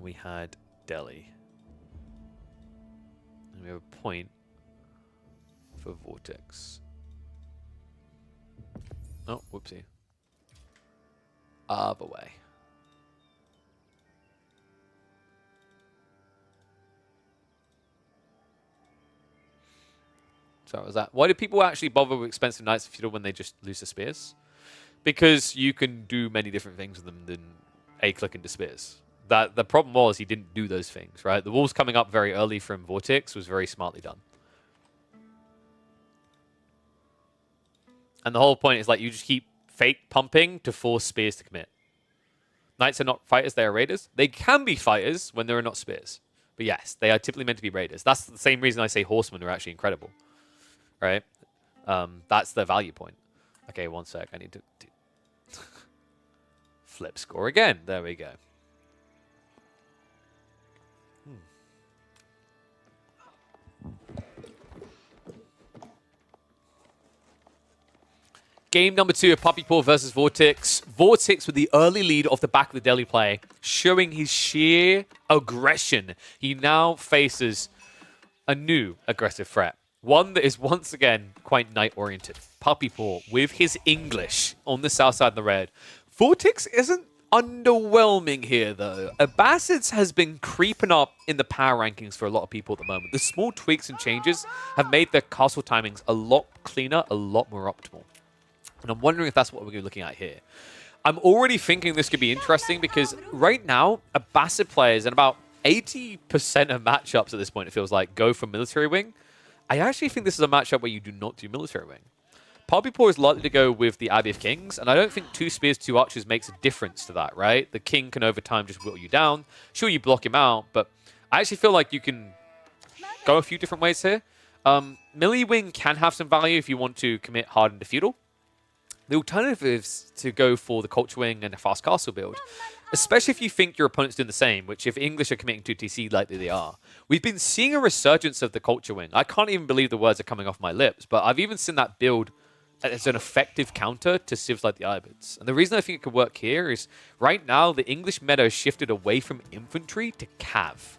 We had Delhi. And we have a point for Vortex. Oh, whoopsie. Other way. So what was that? Why do people actually bother with expensive Knights of Feudal when they just lose the spears? Because you can do many different things with them than A-click into spears. The problem was he didn't do those things, right? The walls coming up very early from Vortex was very smartly done. And the whole point is like you just keep fake pumping to force spears to commit. Knights are not fighters, they are raiders. They can be fighters when there are not spears. But yes, they are typically meant to be raiders. That's the same reason I say horsemen are actually incredible. Right? That's the value point. Okay, one sec. I need to flip score again. There we go. Game number 2 of Puppy Paw versus Vortex. Vortex with the early lead off the back of the Delhi play, showing his sheer aggression. He now faces a new aggressive threat. One that is once again quite knight-oriented. Puppy Paw with his English on the south side of the red. Vortex isn't underwhelming here, though. Abbasids has been creeping up in the power rankings for a lot of people at the moment. The small tweaks and changes have made their castle timings a lot cleaner, a lot more optimal. And I'm wondering if that's what we're looking at here. I'm already thinking this could be interesting because right now, Abbasid players and about 80% of matchups at this point, it feels like, go for military wing. I actually think this is a matchup where you do not do military wing. Puppy Paw is likely to go with the Abbey of Kings, and I don't think 2 spears, 2 archers makes a difference to that, right? The king can over time just whittle you down. Sure, you block him out, but I actually feel like you can go a few different ways here. Melee wing can have some value if you want to commit hard into feudal. The alternative is to go for the culture wing and a fast castle build, especially if you think your opponent's doing the same, which if English are committing to TC likely they are. We've been seeing a resurgence of the culture wing. I can't even believe the words are coming off my lips, but I've even seen that build as an effective counter to civs like the Ibids. And the reason I think it could work here is right now the English meta has shifted away from infantry to cav.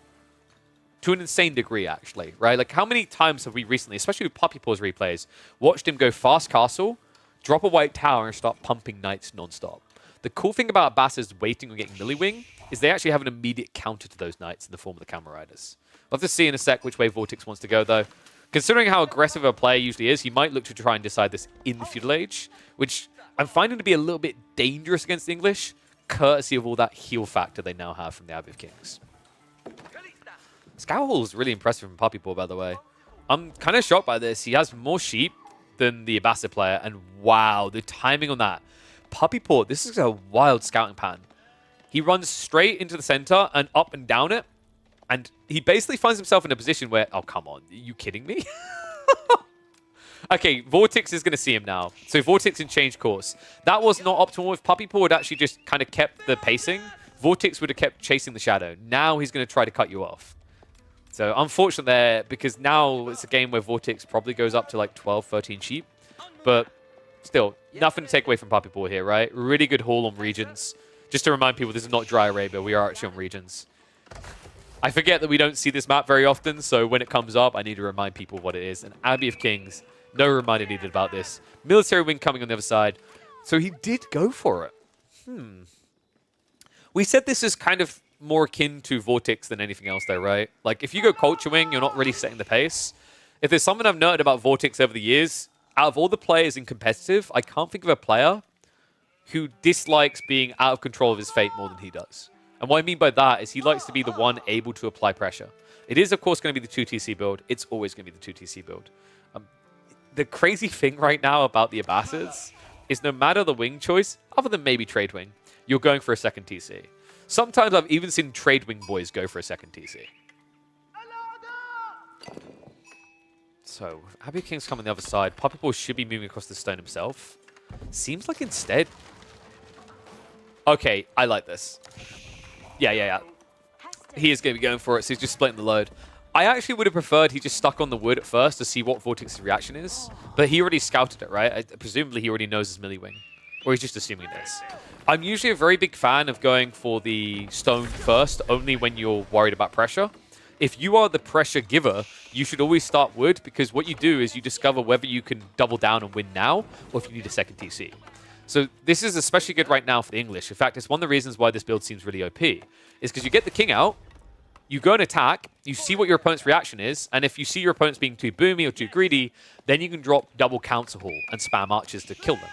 To an insane degree, actually, right? Like how many times have we recently, especially with Puppy Paw's replays, watched him go fast castle, drop a white tower, and start pumping knights non-stop? The cool thing about Abbasids waiting on getting melee wing is they actually have an immediate counter to those knights in the form of the camera riders. We'll have to see in a sec which way Vortex wants to go, though. Considering how aggressive a player usually is, he might look to try and decide this in the Feudal Age, which I'm finding to be a little bit dangerous against the English, courtesy of all that heal factor they now have from the Abbey of Kings. Scout Hall is really impressive from Puppy Paw, by the way. I'm kind of shocked by this. He has more sheep than the Abbasid player, and wow, the timing on that. Puppy Paw, this is a wild scouting pattern. He runs straight into the center and up and down it, and he basically finds himself in a position where, oh, come on, are you kidding me? Okay, Vortex is going to see him now. So Vortex can change course. That was not optimal. If Puppy Paw had actually just kind of kept the pacing, Vortex would have kept chasing the shadow. Now he's going to try to cut you off. So unfortunate there, because now it's a game where Vortex probably goes up to like 12, 13 sheep. But still, nothing to take away from Puppy Paw here, right? Really good haul on regions. Just to remind people, this is not Dry Arabia. We are actually on regions. I forget that we don't see this map very often, so when it comes up, I need to remind people what it is. And Abbey of Kings, no reminder needed about this. Military wing coming on the other side. So he did go for it. We said this is kind of more akin to Vortex than anything else though, right? Like, if you go culture wing, you're not really setting the pace. If there's something I've noted about Vortex over the years, out of all the players in competitive, I can't think of a player who dislikes being out of control of his fate more than he does. And what I mean by that is he likes to be the one able to apply pressure. It is, of course, going to be the 2TC build. It's always going to be the 2TC build. The crazy thing right now about the Abbasids is no matter the wing choice, other than maybe trade wing, you're going for a second TC. Sometimes I've even seen trade wing boys go for a second TC. So, Abbey King's coming the other side. Puppy Paw should be moving across the stone himself. Seems like instead... Okay, I like this. Yeah. He is going to be going for it, so he's just splitting the load. I actually would have preferred he just stuck on the wood at first to see what Vortex's reaction is. But he already scouted it, right? Presumably he already knows his melee wing. Or he's just assuming this. I'm usually a very big fan of going for the stone first, only when you're worried about pressure. If you are the pressure giver, you should always start wood, because what you do is you discover whether you can double down and win now, or if you need a second TC. So this is especially good right now for the English. In fact, it's one of the reasons why this build seems really OP, is because you get the king out, you go and attack, you see what your opponent's reaction is, and if you see your opponent's being too boomy or too greedy, then you can drop double counter haul and spam archers to kill them.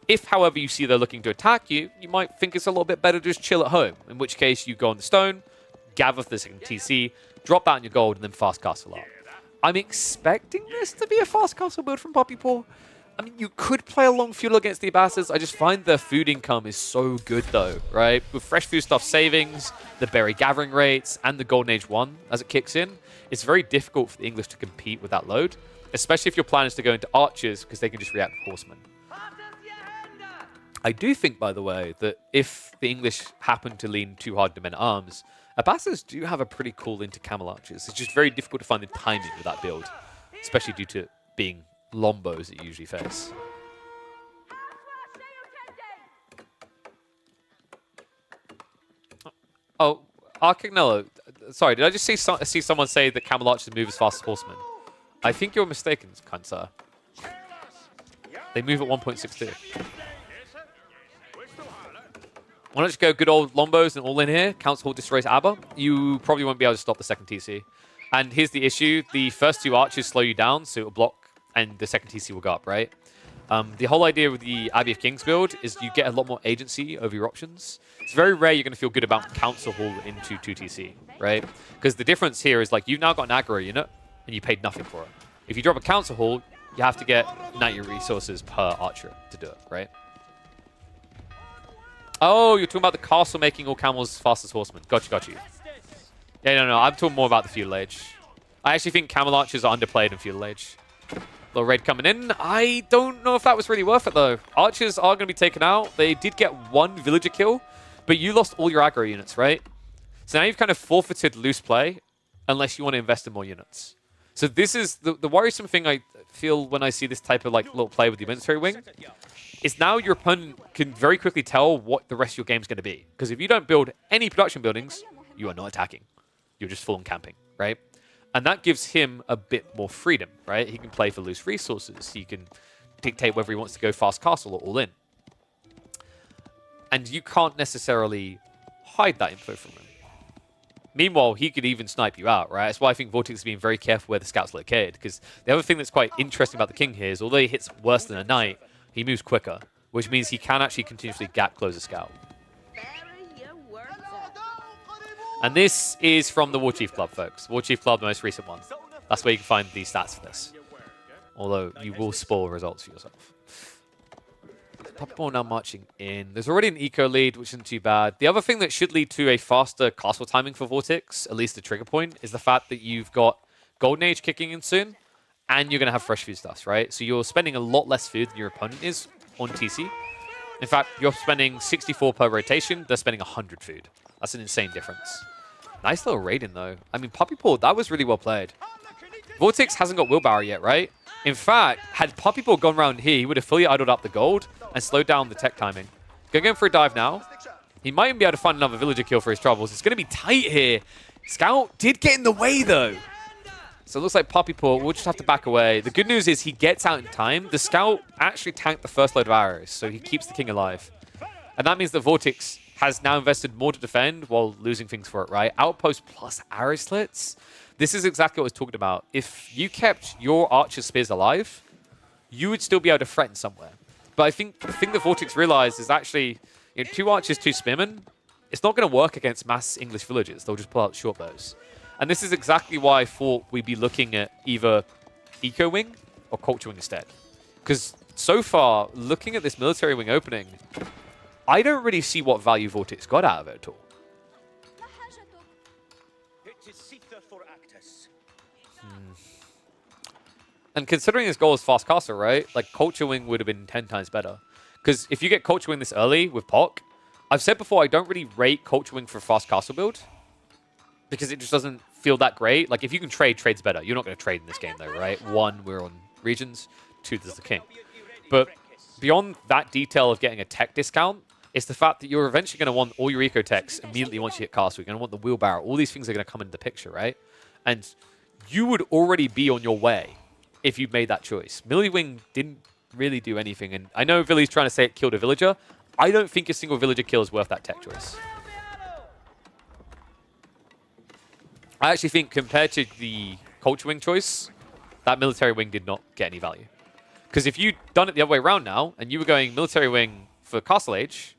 If, however, you see they're looking to attack you, you might think it's a little bit better to just chill at home, in which case you go on the stone, gather for the second TC, drop that on your gold, and then fast castle up. I'm expecting this to be a fast castle build from Puppy Paw. I mean, you could play a long feudal against the Abbasids. I just find their food income is so good, though, right? With fresh food stuff savings, the berry gathering rates, and the Golden Age 1 as it kicks in, it's very difficult for the English to compete with that load, especially if your plan is to go into archers, because they can just react with horsemen. I do think, by the way, that if the English happen to lean too hard to men-at-arms, Abbasids do have a pretty cool into camel archers. It's just very difficult to find the timing with that build, especially due to being lombos that you usually face. Oh, Arcagnello, sorry, did I just see someone say that camel archers move as fast as horsemen? I think you're mistaken, kind sir. They move at 1.62. Why not just go good old lombos and all in here? Council Hall destroys Abba. You probably won't be able to stop the second TC. And here's the issue. The first two archers slow you down, so it'll block, and the second TC will go up, right? The whole idea with the Abbey of Kings build is you get a lot more agency over your options. It's very rare you're going to feel good about Council Hall into 2TC, right? Because the difference here is, like, you've now got an aggro unit, and you paid nothing for it. If you drop a Council Hall, you have to get 90 resources per archer to do it, right? Oh, you're talking about the castle making all camels fast as horsemen. Got you. Yeah, no, I'm talking more about the feudal age. I actually think camel archers are underplayed in feudal age. Little raid coming in. I don't know if that was really worth it, though. Archers are going to be taken out. They did get one villager kill, but you lost all your aggro units, right? So now you've kind of forfeited loose play unless you want to invest in more units. So this is the worrisome thing I feel when I see this type of like little play with the military wing. Is now your opponent can very quickly tell what the rest of your game is going to be. Because if you don't build any production buildings, you are not attacking. You're just full-on camping, right? And that gives him a bit more freedom, right? He can play for loose resources. He can dictate whether he wants to go fast castle or all in. And you can't necessarily hide that info from him. Meanwhile, he could even snipe you out, right? That's why I think Vortex is being very careful where the scouts located. Because the other thing that's quite interesting about the king here is although he hits worse than a knight, he moves quicker, which means he can actually continuously gap close a scout. And this is from the War Chief Club, folks. War Chief Club, the most recent one. That's where you can find these stats for this. Although, you will spoil results for yourself. Puppy Paw now marching in. There's already an eco lead, which isn't too bad. The other thing that should lead to a faster castle timing for Vortex, at least the trigger point, is the fact that you've got Golden Age kicking in soon. And you're going to have fresh food stuffs, right? So you're spending a lot less food than your opponent is on TC. In fact, you're spending 64 per rotation. They're spending 100 food. That's an insane difference. Nice little raid-in, though. I mean, Puppy Paw, that was really well played. Vortex hasn't got Willbarrow yet, right? In fact, had Puppy Paw gone around here, he would have fully idled up the gold and slowed down the tech timing. Going for a dive now. He might even be able to find another villager kill for his troubles. It's going to be tight here. Scout did get in the way, though. So it looks like Puppy Paw will just have to back away. The good news is he gets out in time. The scout actually tanked the first load of arrows, so he keeps the king alive. And that means that Vortex has now invested more to defend while losing things for it, right? Outpost plus arrow slits. This is exactly what I was talking about. If you kept your archer spears alive, you would still be able to threaten somewhere. But I think the thing that Vortex realized is actually, you know, 2 archers, 2 spearmen, it's not going to work against mass English villagers. They'll just pull out short bows. And this is exactly why I thought we'd be looking at either Eco Wing or Culture Wing instead. Because so far, looking at this military wing opening, I don't really see what value Vortex got out of it at all. And considering his goal is fast castle, right? Like, Culture Wing would have been 10 times better. Because if you get Culture Wing this early with Pock, I've said before, I don't really rate Culture Wing for fast castle build. Because it just doesn't feel that great. Like, if you can trade, trade's better. You're not going to trade in this game, though, right? 1, we're on regions. 2, there's the king. But beyond that detail of getting a tech discount, it's the fact that you're eventually going to want all your eco techs immediately once you hit castle. You're going to want the wheelbarrow. All these things are going to come into the picture, right? And you would already be on your way if you'd made that choice. Millie Wing didn't really do anything. And I know Villy's trying to say it killed a villager. I don't think a single villager kill is worth that tech choice. I actually think compared to the Culture Wing choice, that Military Wing did not get any value. Because if you'd done it the other way around now, and you were going Military Wing for Castle Age,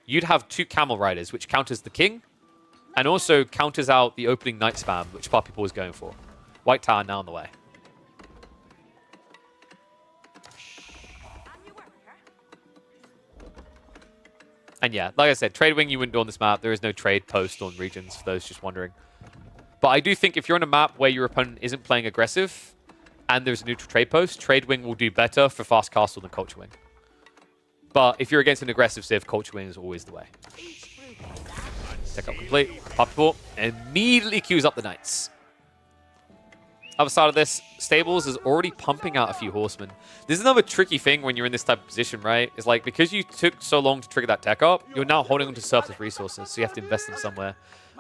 you'd have 2 Camel Riders, which counters the King, and also counters out the opening Knight spam, which Puppy Paw is going for. White Tower now on the way. And yeah, like I said, Trade Wing you wouldn't do on this map. There is no trade post on regions, for those just wondering. But I do think if you're on a map where your opponent isn't playing aggressive, and there's a neutral trade post, Trade Wing will do better for fast castle than Culture Wing. But if you're against an aggressive civ, Culture Wing is always the way. Tech up complete. Puppy Paw immediately queues up the Knights. Other side of this, Stables is already pumping out a few horsemen. This is another tricky thing when you're in this type of position, right? It's like, because you took so long to trigger that tech up, you're now holding on to surplus resources, so you have to invest them somewhere.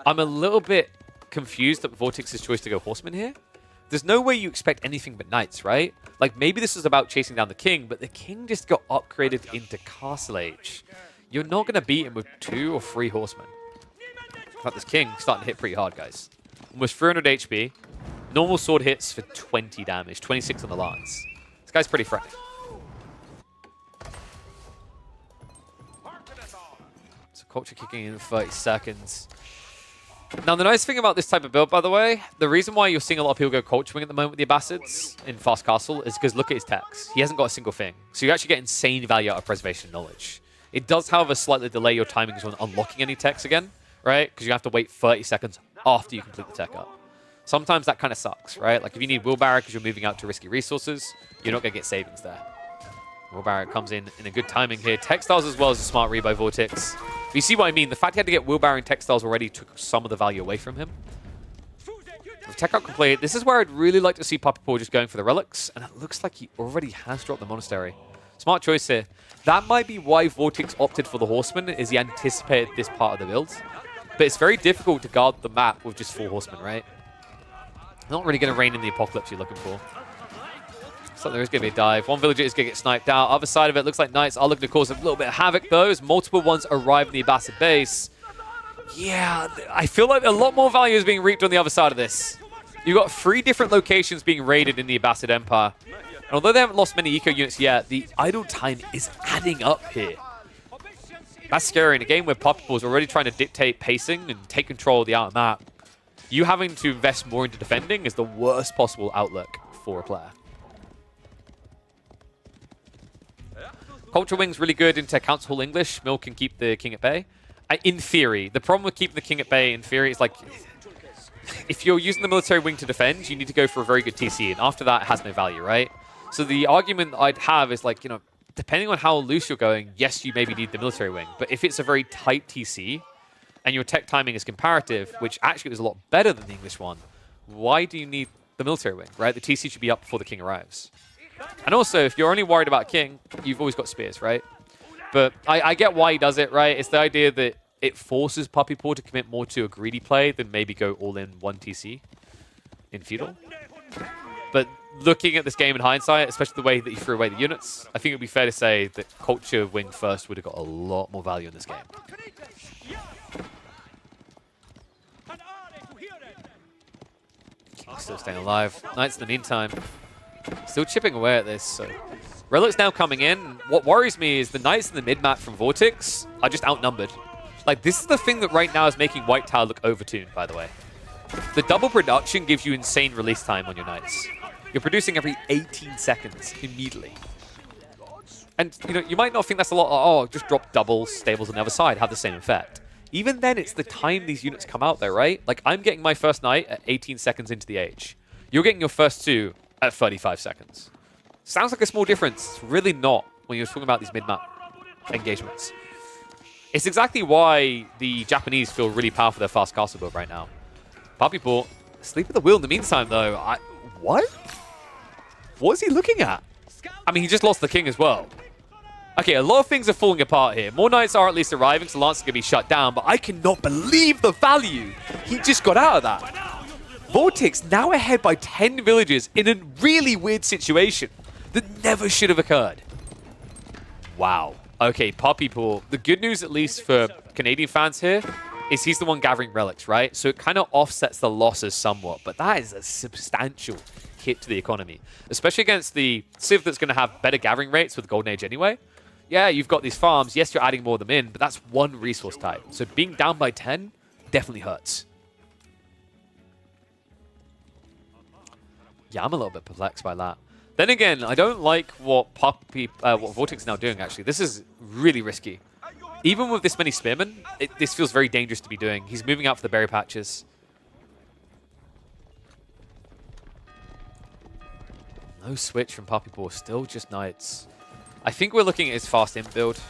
I'm a little bit confused at Vortex's choice to go horsemen here. There's no way you expect anything but Knights, right? Like, maybe this is about chasing down the King, but the King just got upgraded into Castle Age. You're not going to beat him with 2 or 3 horsemen. In fact, this King is starting to hit pretty hard, guys. Almost 300 HP. Normal sword hits for 20 damage. 26 on the lance. This guy's pretty threatening. So Culture kicking in 30 seconds. Now, the nice thing about this type of build, by the way, the reason why you're seeing a lot of people go Culture Wing at the moment with the Abbasids in Fast Castle is because look at his techs. He hasn't got a single thing. So you actually get insane value out of Preservation Knowledge. It does, however, slightly delay your timings on unlocking any techs again, right? Because you have to wait 30 seconds after you complete the tech up. Sometimes that kind of sucks, right? Like if you need Wheelbarrow because you're moving out to risky resources, you're not going to get savings there. Wheelbarrow comes in a good timing here. Textiles as well as a smart read by Vortex. But you see what I mean? The fact he had to get Wheelbarrow and Textiles already took some of the value away from him. With tech up complete, this is where I'd really like to see Puppy Paw just going for the relics, and it looks like he already has dropped the Monastery. Smart choice here. That might be why Vortex opted for the Horseman, is he anticipated this part of the build. But it's very difficult to guard the map with just 4 Horsemen, right? Not really going to reign in the Apocalypse you're looking for. So there is going to be a dive. One villager is going to get sniped out. Other side of it, looks like Knights are looking to cause a little bit of havoc, though, as multiple ones arrive in the Abbasid base. Yeah, I feel like a lot more value is being reaped on the other side of this. You've got 3 different locations being raided in the Abbasid Empire. And although they haven't lost many eco units yet, the idle time is adding up here. That's scary. In a game where Puppy Paw is already trying to dictate pacing and take control of the outer map, you having to invest more into defending is the worst possible outlook for a player. Culture Wing's really good into Council Hall English. Mill can keep the King at bay. In theory. The problem with keeping the King at bay, in theory, is like, if you're using the Military Wing to defend, you need to go for a very good TC, and after that, it has no value, right? So the argument I'd have is like, you know, depending on how loose you're going, yes, you maybe need the Military Wing, but if it's a very tight TC, and your tech timing is comparative, which actually is a lot better than the English one, why do you need the Military Wing, right? The TC should be up before the King arrives. And also, if you're only worried about King, you've always got Spears, right? But I get why he does it, right? It's the idea that it forces Puppy Paw to commit more to a greedy play than maybe go all in 1 TC in Feudal. But looking at this game in hindsight, especially the way that he threw away the units, I think it would be fair to say that Culture Wing first would have got a lot more value in this game. King's still staying alive. Knights in the meantime still chipping away at this. So Relic's now coming in. What worries me is the Knights in the mid-map from Vortex are just outnumbered. Like, this is the thing that right now is making White Tower look overtuned, by the way. The double production gives you insane release time on your Knights. You're producing every 18 seconds immediately. And, you know, you might not think that's a lot. Oh, just drop double Stables on the other side, have the same effect. Even then, it's the time these units come out there, right? Like, I'm getting my first Knight at 18 seconds into the age. You're getting your first 2 at 35 seconds. Sounds like a small difference. It's really not when you're talking about these mid-map engagements. It's exactly why the Japanese feel really powerful for their fast castle build right now. Puppypaw, asleep at the wheel in the meantime, though. What? What is he looking at? I mean, he just lost the king as well. Okay, a lot of things are falling apart here. More knights are at least arriving, so Lance is going to be shut down, but I cannot believe the value he just got out of that. Vortix now ahead by 10 villages in a really weird situation that never should have occurred. Wow. Okay, Puppypaw. The good news, at least for Canadian fans here, is he's the one gathering relics, right? So it kind of offsets the losses somewhat, but that is a substantial hit to the economy, especially against the Civ that's going to have better gathering rates with Golden Age anyway. Yeah, you've got these farms. Yes, you're adding more of them in, but that's one resource type. So being down by 10 definitely hurts. Yeah, I'm a little bit perplexed by that. Then again, I don't like what Vortix is now doing, actually. This is really risky. Even with this many spearmen, this feels very dangerous to be doing. He's moving out for the berry patches. No switch from Puppypaw, still just knights. I think we're looking at his fast imp build.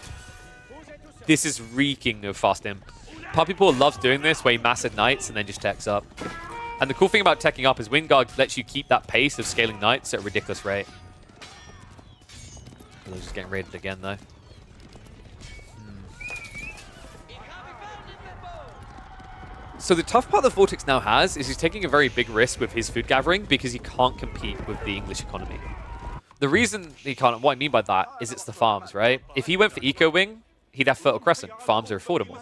This is reeking of fast imp. Puppypaw loves doing this, where he masses knights and then just techs up. And the cool thing about teching up is Wingard lets you keep that pace of scaling knights at a ridiculous rate. They're just getting raided again, though. So the tough part that Vortix now has is he's taking a very big risk with his food gathering because he can't compete with the English economy. The reason he can't, what I mean by that is it's the farms, right? If he went for Eco Wing, he'd have Fertile Crescent. Farms are affordable.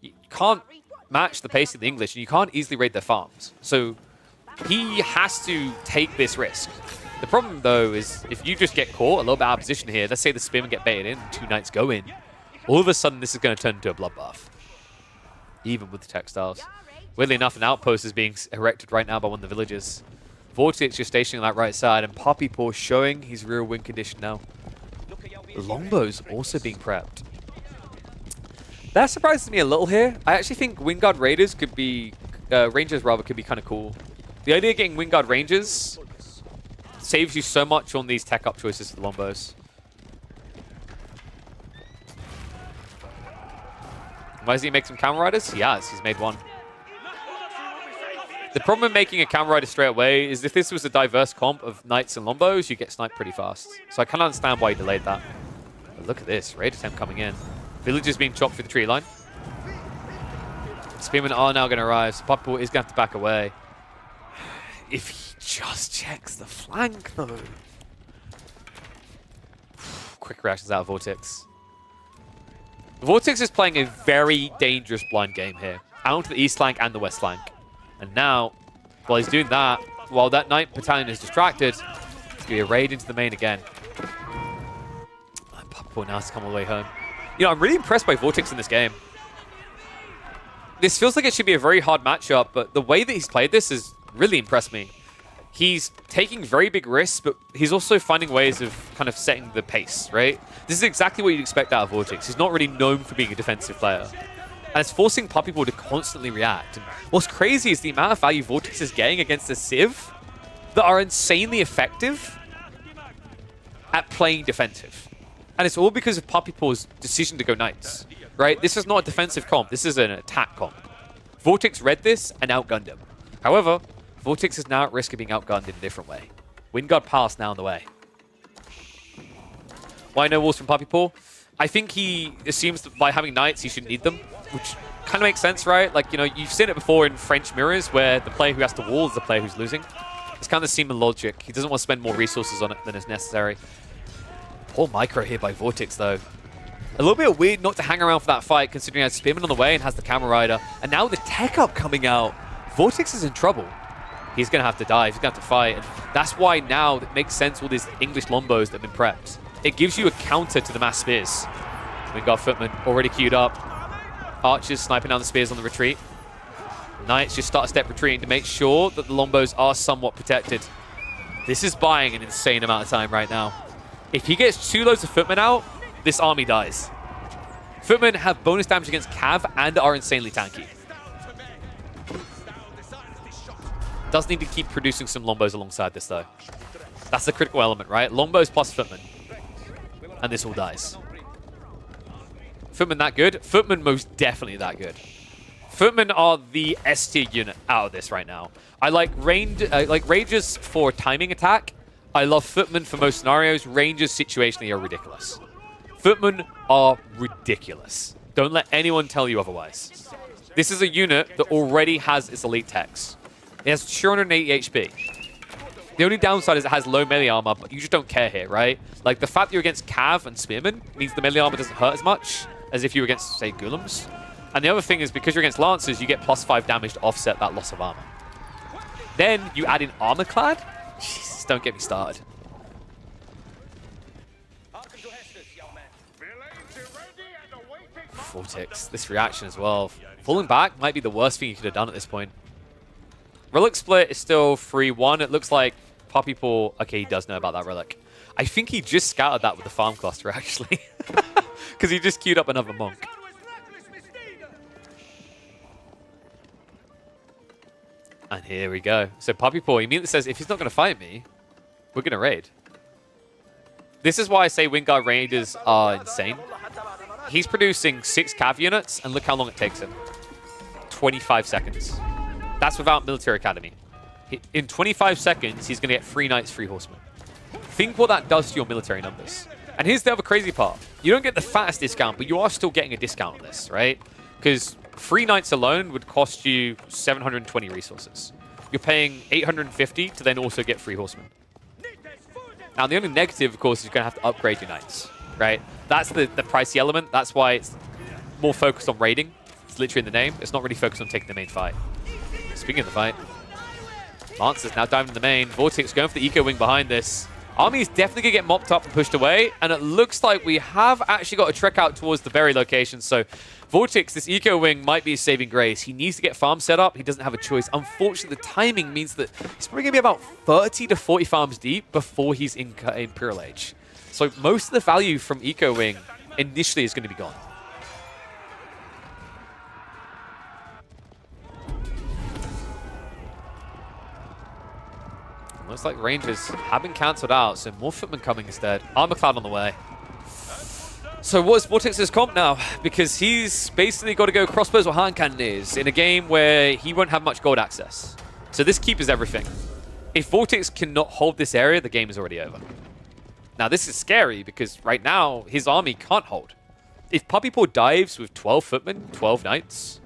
You can't match the pace of the English, and you can't easily raid their farms. So he has to take this risk. The problem, though, is if you just get caught a little bit out of position here, let's say the spearmen get baited in, and 2 knights go in, all of a sudden this is going to turn into a bloodbath. Even with the textiles. Weirdly enough, an outpost is being erected right now by one of the villagers. Vortix just stationing on that right side, and Puppypaw showing his rear wing condition now. Longbow's also being prepped. That surprises me a little here. I actually think Wingard Raiders could be... Rangers, rather, could be kind of cool. The idea of getting Wingard Rangers saves you so much on these tech-up choices for the Longbows. Why does he make some Camel Riders? He has. He's made one. The problem with making a Camel Rider straight away is if this was a diverse comp of Knights and Longbows, you get sniped pretty fast. So I can understand why he delayed that. But look at this. Raid attempt coming in. Villagers being chopped through the tree line. Spearmen are now going to arrive. So Puppypaw is going to have to back away. If he just checks the flank, though. Quick reactions out of Vortix. Vortix is playing a very dangerous blind game here. Out to the east flank and the west flank. And now, while he's doing that, while that Knight Battalion is distracted, it's going to be a raid into the main again. Puppypaw now has to come all the way home. You know, I'm really impressed by Vortix in this game. This feels like it should be a very hard matchup, but the way that he's played this has really impressed me. He's taking very big risks, but he's also finding ways of kind of setting the pace, right? This is exactly what you'd expect out of Vortix. He's not really known for being a defensive player. And it's forcing Puppypaw to constantly react. And what's crazy is the amount of value Vortix is getting against the Civ that are insanely effective at playing defensive. And it's all because of Puppypaw's decision to go Knights, right? This is not a defensive comp. This is an attack comp. Vortix read this and outgunned him. However, Vortix is now at risk of being outgunned in a different way. Wingard Pass now on the way. Why no walls from Puppypaw? I think he assumes that by having Knights, he shouldn't need them, which kind of makes sense, right? Like, you know, you've seen it before in French mirrors where the player who has to wall is the player who's losing. It's kind of seeming logic. He doesn't want to spend more resources on it than is necessary. Poor micro here by Vortix, though. A little bit weird not to hang around for that fight, considering he has Spearman on the way and has the Camel Rider. And now with the tech up coming out, Vortix is in trouble. He's going to have to dive. He's going to have to fight. And that's why now it makes sense all these English Longbows that have been prepped. It gives you a counter to the mass spears. Wingard Footman already queued up. Archers sniping down the spears on the retreat. Knights just start a step retreating to make sure that the Longbows are somewhat protected. This is buying an insane amount of time right now. If he gets 2 loads of Footmen out, this army dies. Footmen have bonus damage against Cav and are insanely tanky. Does need to keep producing some Lombos alongside this, though. That's the critical element, right? Lombos plus Footman. And this all dies. Footman that good? Footman most definitely that good. Footman are the S tier unit out of this right now. I like Rangers for timing attack. I love Footman for most scenarios. Rangers situationally are ridiculous. Footman are ridiculous. Don't let anyone tell you otherwise. This is a unit that already has its elite techs. It has 280 HP. The only downside is it has low melee armor, but you just don't care here, right? Like, the fact that you're against Cav and Spearman means the melee armor doesn't hurt as much as if you were against, say, Golems. And the other thing is, because you're against Lancers, you get +5 damage to offset that loss of armor. Then you add in Armor Clad? Jesus, don't get me started. Vortex, this reaction as well. Falling back might be the worst thing you could have done at this point. Relic split is still 3-1. It looks like Puppy Paw... Okay, he does know about that relic. I think he just scouted that with the farm cluster, actually. Because he just queued up another monk. And here we go. So Puppy Paw immediately says, if he's not going to fight me, we're going to raid. This is why I say Wingard Raiders are insane. He's producing 6 Cav units, and look how long it takes him. 25 seconds. That's without Military Academy. In 25 seconds, he's going to get 3 Knights, 3 Horsemen. Think what that does to your military numbers. And here's the other crazy part. You don't get the fattest discount, but you are still getting a discount on this, right? Because 3 Knights alone would cost you 720 resources. You're paying 850 to then also get 3 Horsemen. Now, the only negative, of course, is you're going to have to upgrade your Knights, right? That's the pricey element. That's why it's more focused on raiding. It's literally in the name. It's not really focused on taking the main fight. Speaking of the fight, Lancers now diving in the main. Vortex going for the Eco Wing behind this. Army is definitely going to get mopped up and pushed away, and it looks like we have actually got a trek out towards the berry location, so Vortex, this Eco Wing might be a saving grace. He needs to get farm set up. He doesn't have a choice. Unfortunately, the timing means that he's probably going to be about 30 to 40 farms deep before he's in Imperial Age. So most of the value from Eco Wing initially is going to be gone. Looks like Rangers have been cancelled out, so more Footmen coming instead. Armor Cloud on the way. So what's Vortex's comp now? Because he's basically got to go crossbows or hand cannons in a game where he won't have much gold access. So this keep is everything. If Vortex cannot hold this area, the game is already over. Now this is scary because right now his army can't hold. If Puppy Paw dives with 12 Footmen, 12 Knights,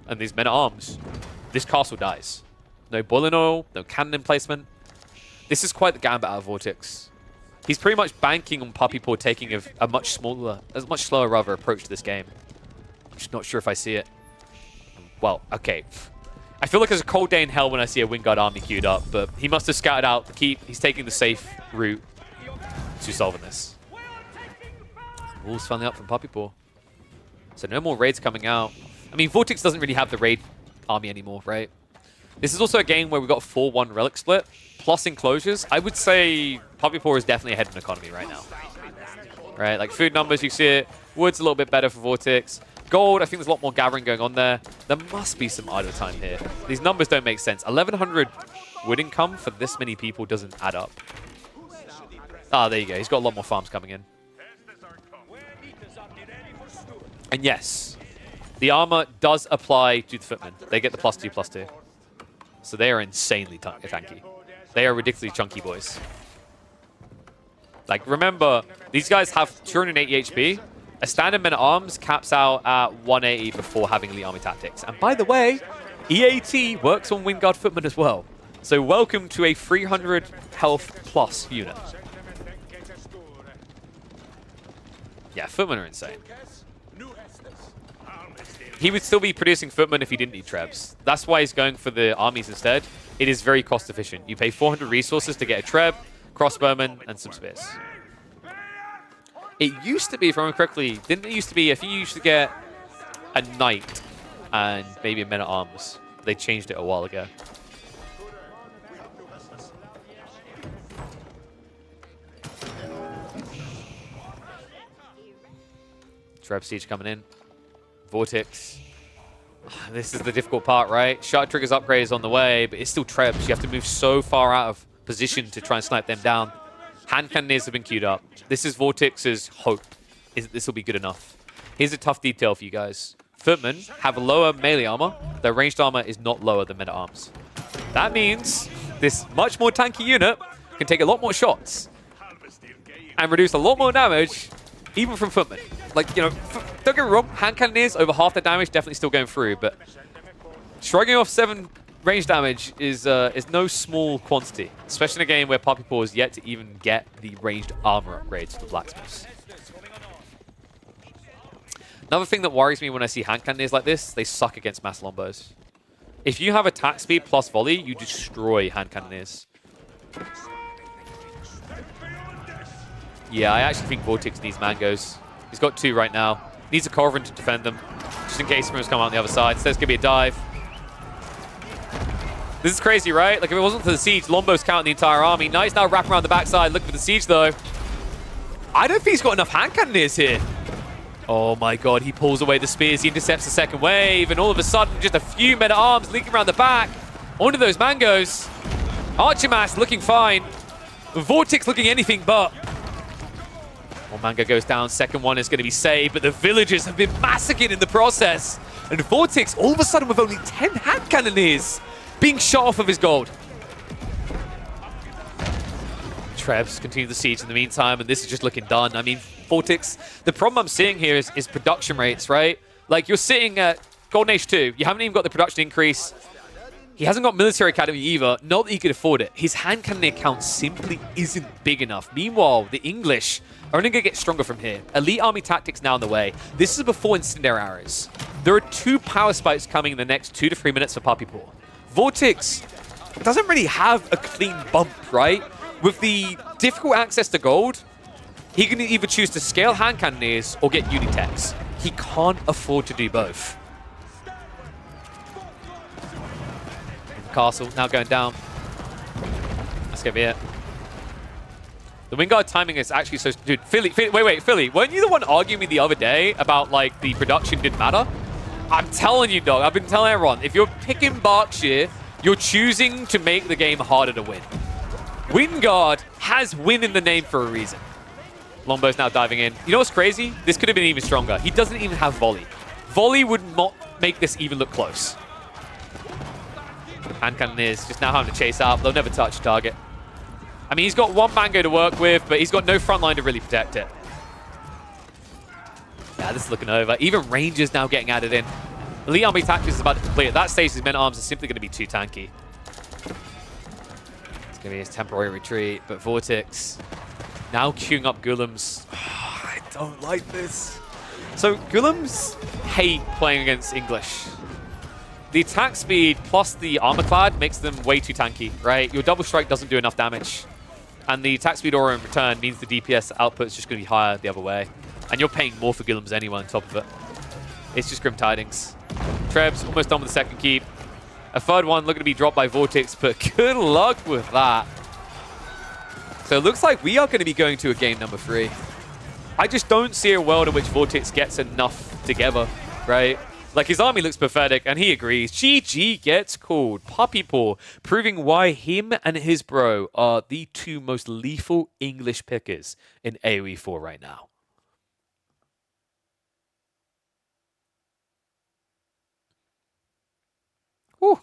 and these men-at-arms, this castle dies. No boiling oil, no cannon emplacement. This is quite the gambit out of Vortex. He's pretty much banking on Puppy Paw taking a much slower approach to this game. I'm just not sure if I see it. Well, okay. I feel like there's a cold day in hell when I see a Wingard army queued up, but he must have scouted out the keep. He's taking the safe route to solving this. Wolves finally up from Puppy Paw. So no more raids coming out. I mean, Vortex doesn't really have the raid army anymore, right? This is also a game where we've got a 4-1 relic split, plus enclosures. I would say Puppy Paw is definitely ahead in economy right now. Right, like food numbers, you see it. Wood's a little bit better for Vortex. Gold, I think there's a lot more gathering going on there. There must be some idle time here. These numbers don't make sense. 1,100 wood income for this many people doesn't add up. Ah, there you go. He's got a lot more farms coming in. And yes, the armor does apply to the Footmen. They get the +2/+2. So they are insanely tanky. They are ridiculously chunky boys. Like, remember, these guys have 280 HP. A standard men-at-arms caps out at 180 before having elite army tactics. And by the way, EAT works on Wingard Footmen as well. So welcome to a 300 health plus unit. Yeah, Footmen are insane. He would still be producing Footmen if he didn't need Trebs. That's why he's going for the armies instead. It is very cost efficient. You pay 400 resources to get a Treb, crossbowmen, and some spears. It used to be, if I remember correctly, didn't it used to be if you used to get a knight and maybe a men-at-arms? They changed it a while ago. Treb Siege coming in. Vortex This is the difficult part, right? Shark Trigger's upgrade is on the way, but it's still Trebs. You have to move so far out of position to try and snipe them down. Hand Cannoneers have been queued up. This is Vortex's hope, is that this will be good enough. Here's a tough detail for you guys. Footmen have lower melee armor. Their ranged armor is not lower than meta arms. That means this much more tanky unit can take a lot more shots and reduce a lot more damage, even from Footmen. Like, you know, don't get me wrong, Hand Cannoneers over half the damage definitely still going through, but shrugging off 7 range damage is no small quantity, especially in a game where Puppy Paw is yet to even get the ranged armor upgrades for Blacksmiths. Another thing that worries me when I see Hand Cannoneers like this, they suck against mass lombos. If you have attack speed plus volley, you destroy Hand Cannoneers. Yeah, I actually think Vortex needs mangoes. He's got 2 right now. Needs a Corvin to defend them, just in case someone's come out on the other side. So there's going to be a dive. This is crazy, right? Like, if it wasn't for the siege, Lombo's counting the entire army. Nice now wrapping around the backside, looking for the siege, though. I don't think he's got enough Hand Cannoneers here. Oh my god, he pulls away the spears, he intercepts the second wave, and all of a sudden, just a few meta arms leaking around the back. Onto those mangoes. Archimass looking fine. Vortex looking anything but. One mango goes down, second one is going to be saved, but the villagers have been massacred in the process. And Vortex, all of a sudden, with only 10 Hand Cannoneers, being shot off of his gold. Trebs continue the siege in the meantime, and this is just looking done. I mean, Vortex, the problem I'm seeing here is production rates, right? Like, you're sitting at Golden Age 2, you haven't even got the production increase. He hasn't got Military Academy either, not that he could afford it. His Hand Cannoneer count simply isn't big enough. Meanwhile, the English are only going to get stronger from here. Elite Army Tactics now on the way. This is before Incendiary Arrows. There are 2 power spikes coming in the next 2 to 3 minutes for Puppy Paw. Vortex doesn't really have a clean bump, right? With the difficult access to gold, he can either choose to scale Hand Cannoneers or get Unitechs. He can't afford to do both. Castle now going down. That's gonna be it. The Wingard timing is actually so... Dude, Philly, wait, Philly, weren't you the one arguing me the other day about, like, the production didn't matter? I'm telling you, dog. I've been telling everyone, if you're picking Berkshire, you're choosing to make the game harder to win. Wingard has win in the name for a reason. Lombo's now diving in. You know what's crazy? This could have been even stronger. He doesn't even have volley. Volley would not make this even look close. Hand Cannoneers just now having to chase out. They'll never touch target. I mean, he's got 1 mango to work with, but he's got no front line to really protect it. Yeah, this is looking over. Even Rangers now getting added in. Elite Army Tactics is about to complete. At that stage, his men-at-arms are simply going to be too tanky. It's going to be his temporary retreat, but Vortex now queuing up Gulums. Oh, I don't like this. So Gulums hate playing against English. The attack speed plus the armor clad makes them way too tanky, right? Your double strike doesn't do enough damage. And the attack speed aura in return means the DPS output is just going to be higher the other way. And you're paying more for Gulums anyway on top of it. It's just grim tidings. Trebs almost done with the second keep. A third one looking to be dropped by Vortex, but good luck with that. So it looks like we are going to be going to a game number 3. I just don't see a world in which Vortex gets enough together, right? Like, his army looks pathetic, and he agrees. GG gets called. Puppy Paw, proving why him and his bro are the 2 most lethal English pickers in AoE 4 right now. Whew.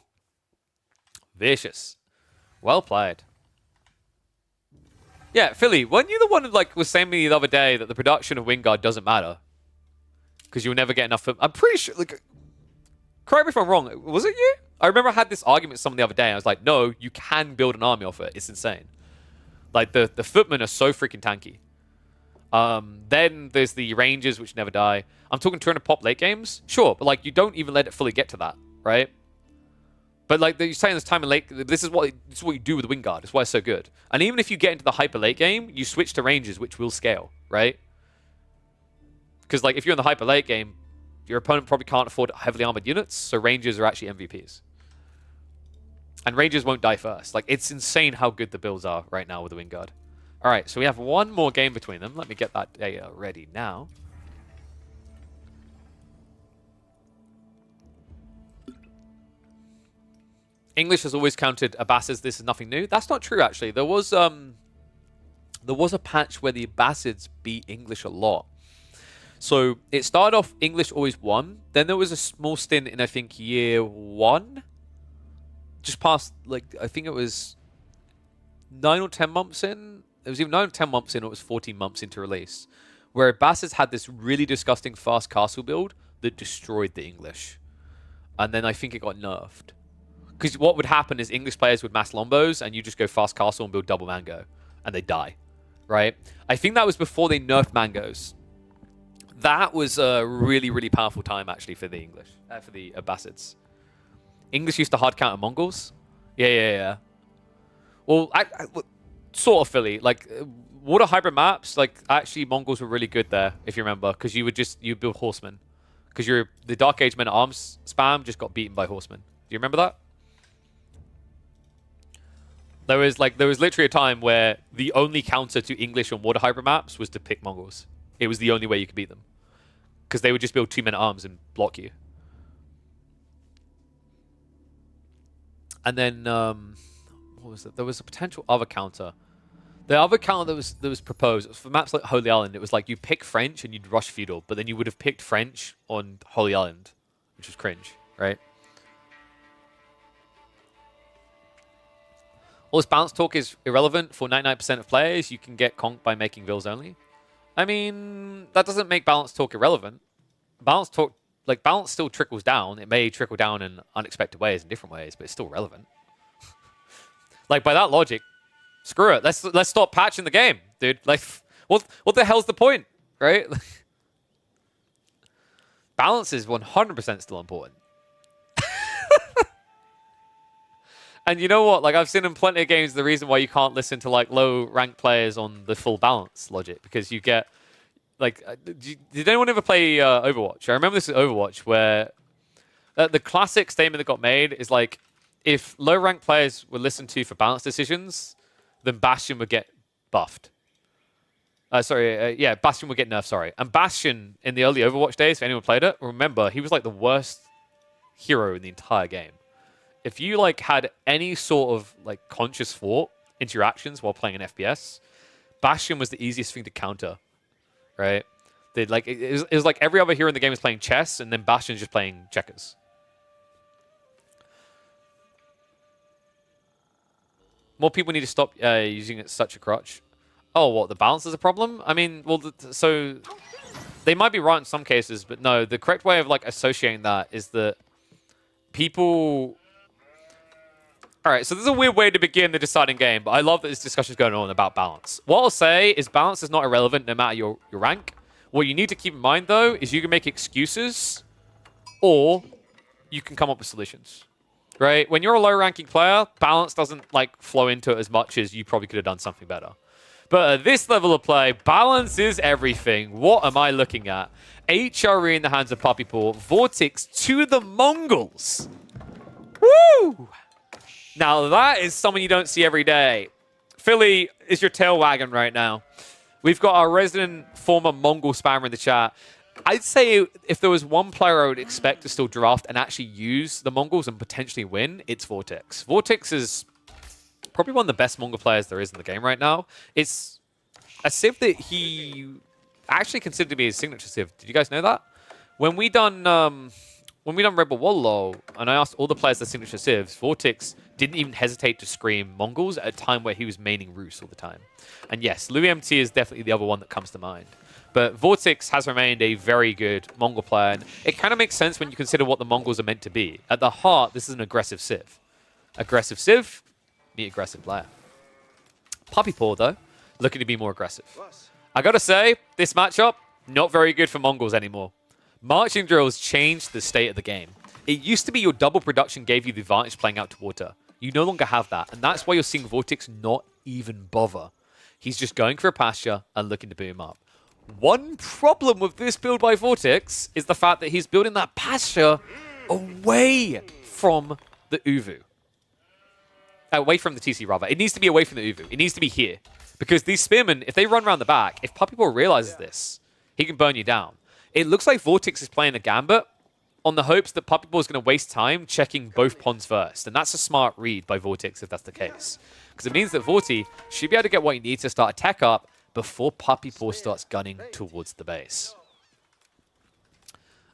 Vicious. Well played. Yeah, Philly, weren't you the one who, like, was saying to me the other day that the production of Wingard doesn't matter? Because you'll never get enough of... I'm pretty sure... Like, correct me if I'm wrong. Was it you? I remember I had this argument with someone the other day. And I was like, no, you can build an army off it. It's insane. Like, the footmen are so freaking tanky. Then there's the Rangers, which never die. I'm talking 200 pop late games. Sure, but, like, you don't even let it fully get to that, right? But, like, you're saying this time in late... This is what you do with Wingard. It's why it's so good. And even if you get into the hyper late game, you switch to Rangers, which will scale, right? Because, like, if you're in the hyper late game, your opponent probably can't afford heavily armored units, so Rangers are actually MVPs. And Rangers won't die first. Like, it's insane how good the builds are right now with the Wingard. All right, so we have 1 more game between them. Let me get that data ready now. English has always counted Abbasids. This is nothing new. That's not true, actually. There was a patch where the Abbasids beat English a lot. So it started off English always won. Then there was a small stint in, I think, year 1. Just past, like, I think it was 9 or 10 months in. It was either 9 or 10 months in, or it was 14 months into release. Where Abbasids had this really disgusting fast castle build that destroyed the English. And then I think it got nerfed. Because what would happen is English players would mass Lombos, and you just go fast castle and build double Mango. And they die. Right? I think that was before they nerfed Mangoes. That was a really, really powerful time, actually, for the English. For the Abbasids. English used to hard counter Mongols. Yeah. Well, sort of Philly. Like, water hybrid maps, like, actually, Mongols were really good there, if you remember. Because you build horsemen. Because the Dark Age Men at Arms spam just got beaten by horsemen. Do you remember that? There was literally a time where the only counter to English on water hybrid maps was to pick Mongols. It was the only way you could beat them. Because they would just build 2 men at arms and block you. And then, what was it? There was a potential other counter. The other counter that was proposed, for maps like Holy Island, it was like you pick French and you'd rush feudal, but then you would have picked French on Holy Island, which was cringe, right? All this balance talk is irrelevant for 99% of players. You can get conked by making vills only. I mean, that doesn't make balance talk irrelevant. Balance talk, like, balance still trickles down. It may trickle down in unexpected ways, in different ways, but it's still relevant. Like, by that logic, screw it. Let's stop patching the game, dude. Like, what the hell's the point, right? Balance is 100% still important. And you know what? Like, I've seen in plenty of games the reason why you can't listen to, like, low-ranked players on the full balance logic. Because you get, like... did anyone ever play Overwatch? I remember this is Overwatch, where the classic statement that got made is, like, if low-ranked players were listened to for balance decisions, then Bastion would get buffed. Bastion would get nerfed, sorry. And Bastion, in the early Overwatch days, if anyone played it, remember, he was, like, the worst hero in the entire game. If you, like, had any sort of, like, conscious thought into your actions while playing an FPS, Bastion was the easiest thing to counter, right? It was like every other hero in the game is playing chess, and then Bastion's just playing checkers. More people need to stop using it as such a crutch. Oh, what, the balance is a problem? I mean, well, so they might be right in some cases, but no, the correct way of, like, associating that is that people... All right, so this is a weird way to begin the deciding game, but I love that this discussion is going on about balance. What I'll say is balance is not irrelevant no matter your rank. What you need to keep in mind, though, is you can make excuses or you can come up with solutions, right? When you're a low-ranking player, balance doesn't, like, flow into it as much as you probably could have done something better. But at this level of play, balance is everything. What am I looking at? HRE in the hands of Puppy Paw. Vortex to the Mongols. Woo! Now, that is something you don't see every day. Philly is your tail wagging right now. We've got our resident former Mongol spammer in the chat. I'd say if there was one player I would expect to still draft and actually use the Mongols and potentially win, it's Vortex. Vortex is probably one of the best Mongol players there is in the game right now. It's a civ that he actually considered to be his signature civ. Did you guys know that? When we done Rebel Wallow, and I asked all the players their signature civs, Vortex didn't even hesitate to scream Mongols at a time where he was maining Rus all the time. And yes, Louis MT is definitely the other one that comes to mind. But Vortex has remained a very good Mongol player, and it kind of makes sense when you consider what the Mongols are meant to be. At the heart, this is an aggressive civ. Aggressive civ, meet aggressive player. Puppy Paw, though, looking to be more aggressive. I gotta say, this matchup, not very good for Mongols anymore. Marching drills changed the state of the game. It used to be your double production gave you the advantage playing out to water. You no longer have that, and that's why you're seeing Vortex not even bother. He's just going for a pasture and looking to boom up. One problem with this build by Vortex is the fact that he's building that pasture away from the Uvu. Away from the TC, rather. It needs to be away from the Uvu. It needs to be here. Because these spearmen, if they run around the back, if Puppy Paw realizes this, he can burn you down. It looks like Vortex is playing a gambit on the hopes that Puppy Ball is going to waste time checking both pawns first. And that's a smart read by Vortex if that's the case. Because it means that Vorti should be able to get what he needs to start attack up before Puppy Paw starts gunning towards the base.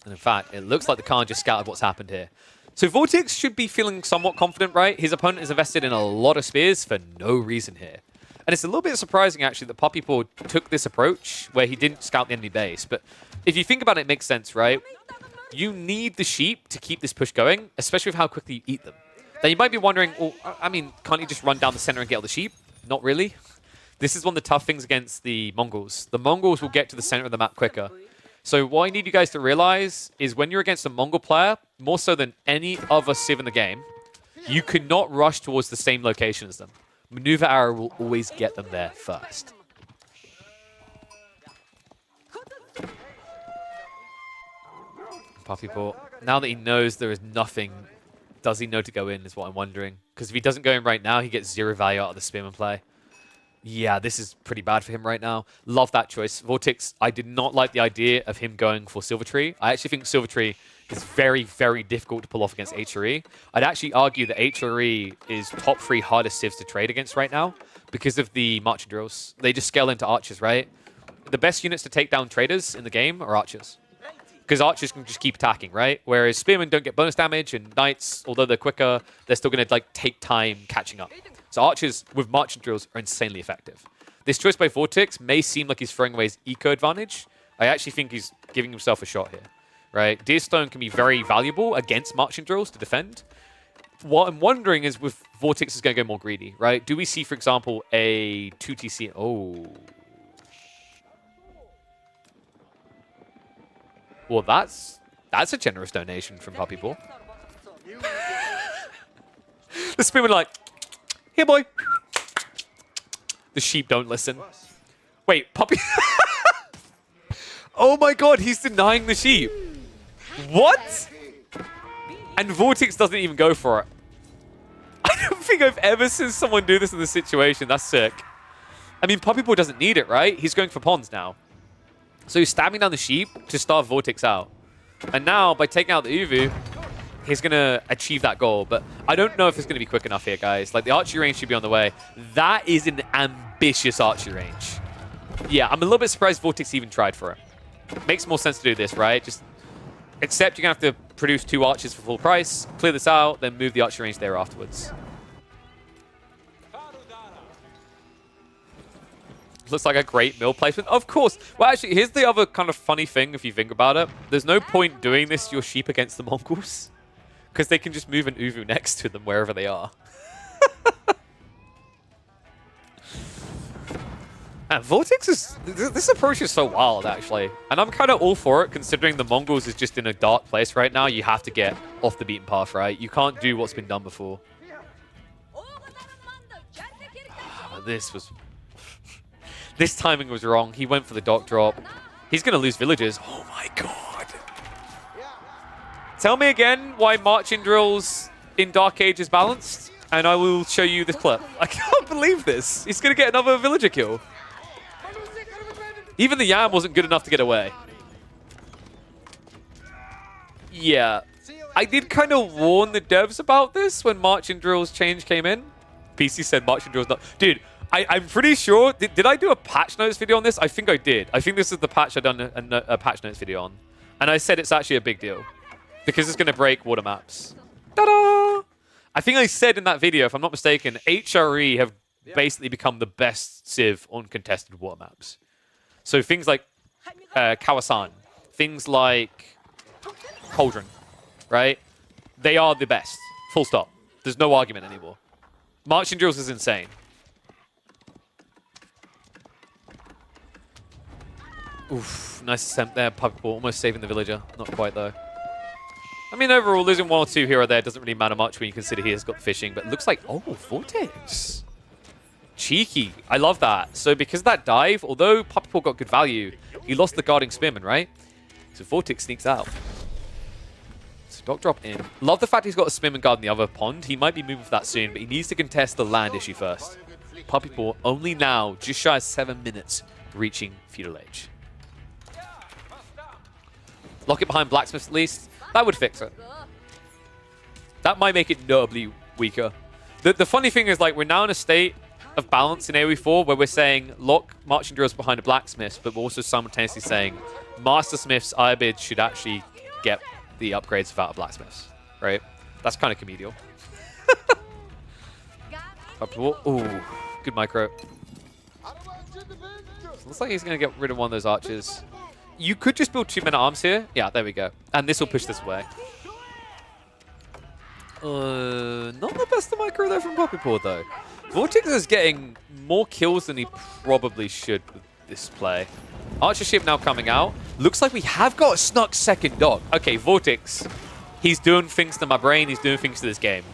And in fact, it looks like the Khan just scouted what's happened here. So Vortex should be feeling somewhat confident, right? His opponent is invested in a lot of spears for no reason here. And it's a little bit surprising, actually, that Puppy Paw took this approach where he didn't scout the enemy base. But if you think about it, it makes sense, right? You need the sheep to keep this push going, especially with how quickly you eat them. Now, you might be wondering, well, I mean, can't you just run down the center and get all the sheep? Not really. This is one of the tough things against the Mongols. The Mongols will get to the center of the map quicker. So what I need you guys to realize is when you're against a Mongol player, more so than any other Civ in the game, you cannot rush towards the same location as them. Maneuver arrow will always get them there first. Puppy Paw, now that he knows there is nothing, does he know to go in is what I'm wondering. Because if he doesn't go in right now, he gets 0 value out of the Spearman play. Yeah, this is pretty bad for him right now. Love that choice. Vortex, I did not like the idea of him going for Silver Tree. I actually think Silver Tree is very, very difficult to pull off against HRE. I'd actually argue that HRE is top 3 hardest civs to trade against right now because of the marching drills. They just scale into archers, right? The best units to take down traders in the game are archers. Because archers can just keep attacking, right? Whereas spearmen don't get bonus damage, and knights, although they're quicker, they're still going to like take time catching up. So archers with marching drills are insanely effective. This choice by Vortex may seem like he's throwing away his eco advantage. I actually think he's giving himself a shot here, right? Deerstone can be very valuable against marching drills to defend. What I'm wondering is with Vortex is going to go more greedy, right? Do we see, for example, a 2TC? Oh. Well, that's a generous donation from Puppy Paw. The spearman like, here, boy. The sheep don't listen. Wait, Puppy... Oh my god, he's denying the sheep. What? And Vortex doesn't even go for it. I don't think I've ever seen someone do this in this situation. That's sick. I mean, Puppy Paw doesn't need it, right? He's going for pawns now. So he's stabbing down the sheep to starve Vortex out. And now, by taking out the Uvu, he's going to achieve that goal. But I don't know if it's going to be quick enough here, guys. Like, the archery range should be on the way. That is an ambitious archery range. Yeah, I'm a little bit surprised Vortex even tried for it. Makes more sense to do this, right? Just except you're going to have to produce 2 archers for full price, clear this out, then move the archery range there afterwards. Looks like a great mill placement. Of course. Well, actually, here's the other kind of funny thing if you think about it. There's no point doing this to your sheep against the Mongols because they can just move an Uvu next to them wherever they are. And Vortex is... This approach is so wild, actually. And I'm kind of all for it, considering the Mongols is just in a dark place right now. You have to get off the beaten path, right? You can't do what's been done before. But this was... This timing was wrong. He went for the dock drop. He's going to lose villagers. Oh my god. Tell me again why marching drills in Dark Age is balanced, and I will show you this clip. I can't believe this. He's going to get another villager kill. Even the Yam wasn't good enough to get away. Yeah. I did kind of warn the devs about this when marching drills change came in. PC said marching drills not... Dude, I'm pretty sure... Did I do a patch notes video on this? I think I did. I think this is the patch I've done a patch notes video on. And I said it's actually a big deal. Because it's going to break water maps. Ta-da! I think I said in that video, if I'm not mistaken, HRE have basically become the best Civ on contested water maps. So things like Kawasan, things like Cauldron, right? They are the best. Full stop. There's no argument anymore. Marching drills is insane. Oof, nice attempt there. Puppy Paw almost saving the villager. Not quite, though. I mean, overall, losing 1 or 2 here or there doesn't really matter much when you consider he has got fishing, but it looks like... Oh, Vortex. Cheeky. I love that. So because of that dive, although Puppy Paw got good value, he lost the guarding spearman, right? So Vortex sneaks out. So dock drop in. Love the fact he's got a spearman guard in the other pond. He might be moving for that soon, but he needs to contest the land issue first. Puppy Paw only now, just shy of 7 minutes, reaching Feudal Age. Lock it behind Blacksmiths at least. That would fix it. That might make it notably weaker. The funny thing is, like, we're now in a state of balance in AoE4 where we're saying lock Marching Drills behind a Blacksmith, but we're also simultaneously saying Master Smith's Ironbeard should actually get the upgrades without a Blacksmith, right? That's kind of comedial. Ooh, good micro. Looks like he's going to get rid of one of those archers. You could just build 2 men-at-arms here. Yeah, there we go. And this will push this away. Not the best of micro there from Poppypaw, though. Vortex is getting more kills than he probably should with this play. Archer ship now coming out. Looks like we have got a snuck second dog. Okay, Vortex, he's doing things to my brain. He's doing things to this game.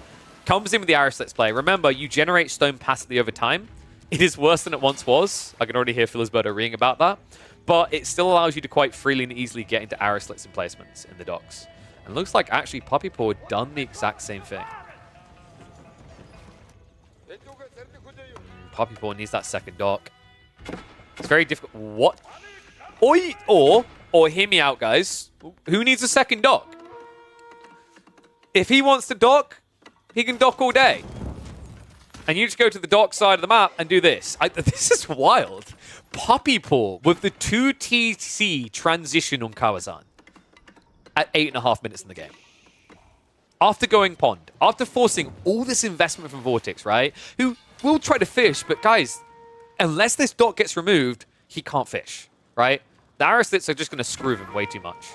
Comes in with the Aris Let's Play. Remember, you generate stone passively over time. It is worse than it once was. I can already hear Philosberto reeing about that. But it still allows you to quite freely and easily get into Aris Let's emplacements in the docks. And looks like actually Poppypaw done the exact same thing. Poppypaw needs that second dock. It's very difficult. What? Or hear me out, guys. Who needs a second dock? If he wants to dock, he can dock all day. And you just go to the dock side of the map and do this. This is wild. Poppypaw with the 2TC transition on Kawazan at 8.5 minutes in the game. After going pond, after forcing all this investment from Vortex, right? Who will try to fish, but guys, unless this dock gets removed, he can't fish, right? The Arislits are just going to screw him way too much.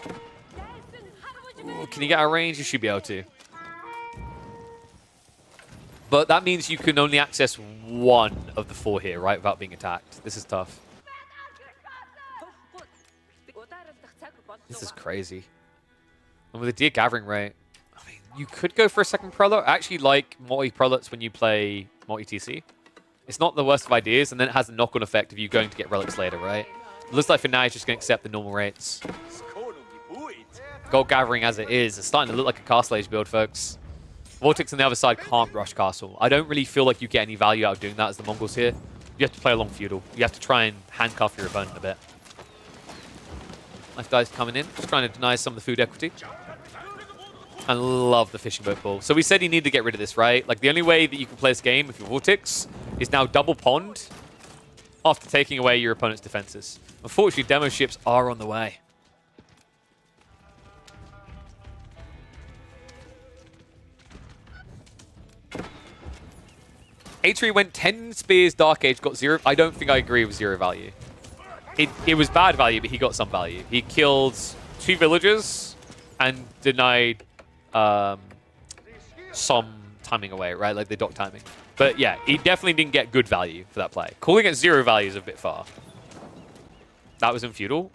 Ooh, can you get out of range? You should be able to. But that means you can only access one of the 4 here, right? Without being attacked. This is tough. This is crazy. And with a Deer Gathering rate, I mean, you could go for a second Prelate. I actually like multi-Prelates when you play multi-TC. It's not the worst of ideas, and then it has a knock-on effect of you going to get Relics later, right? It looks like for now, he's just going to accept the normal rates. Gold Gathering as it is, it's starting to look like a Castle Age build, folks. Vortex on the other side can't rush Castle. I don't really feel like you get any value out of doing that as the Mongols here. You have to play along Feudal. You have to try and handcuff your opponent a bit. Nice guys coming in, just trying to deny some of the food equity. I love the fishing boat pull. So we said you need to get rid of this, right? Like, the only way that you can play this game if you're Vortex is now double pond after taking away your opponent's defenses. Unfortunately, demo ships are on the way. H3 went 10 spears, Dark Age, got 0. I don't think I agree with 0 value. It was bad value, but he got some value. He killed 2 villagers and denied some timing away, right? Like the dock timing. But yeah, he definitely didn't get good value for that play. Calling it 0 value is a bit far. That was in Feudal.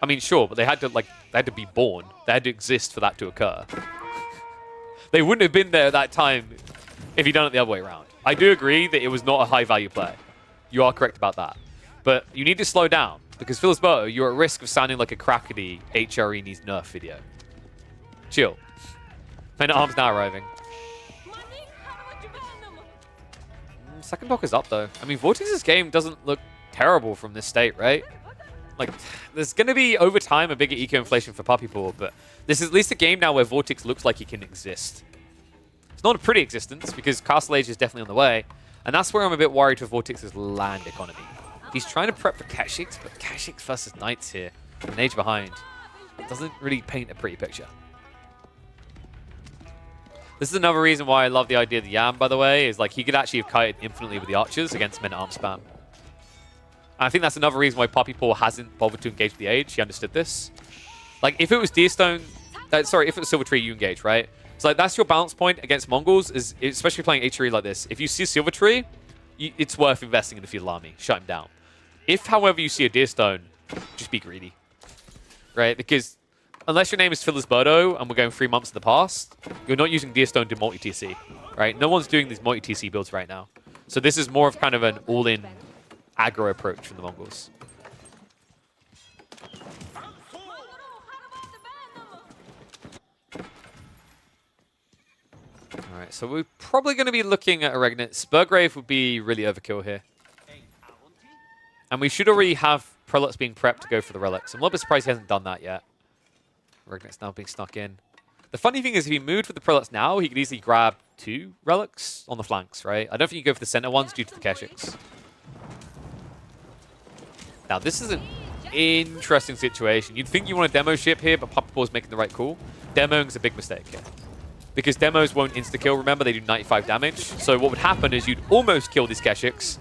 I mean, sure, but they had to be born. They had to exist for that to occur. They wouldn't have been there at that time if he'd done it the other way around. I do agree that it was not a high-value play. You are correct about that. But you need to slow down, because Philosberto, you're at risk of sounding like a crackety HRE needs nerf video. Chill. Men-at-Arms now arriving. Second dock is up, though. I mean, Vortex's game doesn't look terrible from this state, right? Like, there's going to be, over time, a bigger eco-inflation for Poppypaw, but this is at least a game now where Vortex looks like he can exist. It's not a pretty existence, because Castle Age is definitely on the way, and that's where I'm a bit worried for Vortex's land economy. He's trying to prep for Kha'Zix, but Kha'Zix versus Knights here, an age behind. It doesn't really paint a pretty picture. This is another reason why I love the idea of the Yam, by the way, is like he could actually have kited infinitely with the archers against men-at-arm spam. And I think that's another reason why Poppypaw hasn't bothered to engage with the Age. He understood this. Like, if it was Deerstone, sorry, if it was Silver Tree, you engage, right? So like, that's your balance point against Mongols, is especially playing HRE like this. If you see a Silver Tree, it's worth investing in the feudal army. Shut him down. If, however, you see a Deerstone, just be greedy, right? Because unless your name is Philosberto and we're going 3 months in the past, you're not using Deerstone to multi-TC, right? No one's doing these multi-TC builds right now. So this is more of kind of an all-in aggro approach from the Mongols. Alright, so we're probably going to be looking at a Regnant. Spurgrave would be really overkill here. And we should already have Prelates being prepped to go for the Relics. I'm a little bit surprised he hasn't done that yet. Regnet's now being snuck in. The funny thing is, if he moved with the Prelates now, he could easily grab 2 relics on the flanks, right? I don't think you go for the center ones due to the Keshiks. Now, this is an interesting situation. You'd think you want a demo ship here, but Puppy Paw's making the right call. Demoing is a big mistake here. Because demos won't insta-kill, remember, they do 95 damage. So what would happen is you'd almost kill these Keshiks,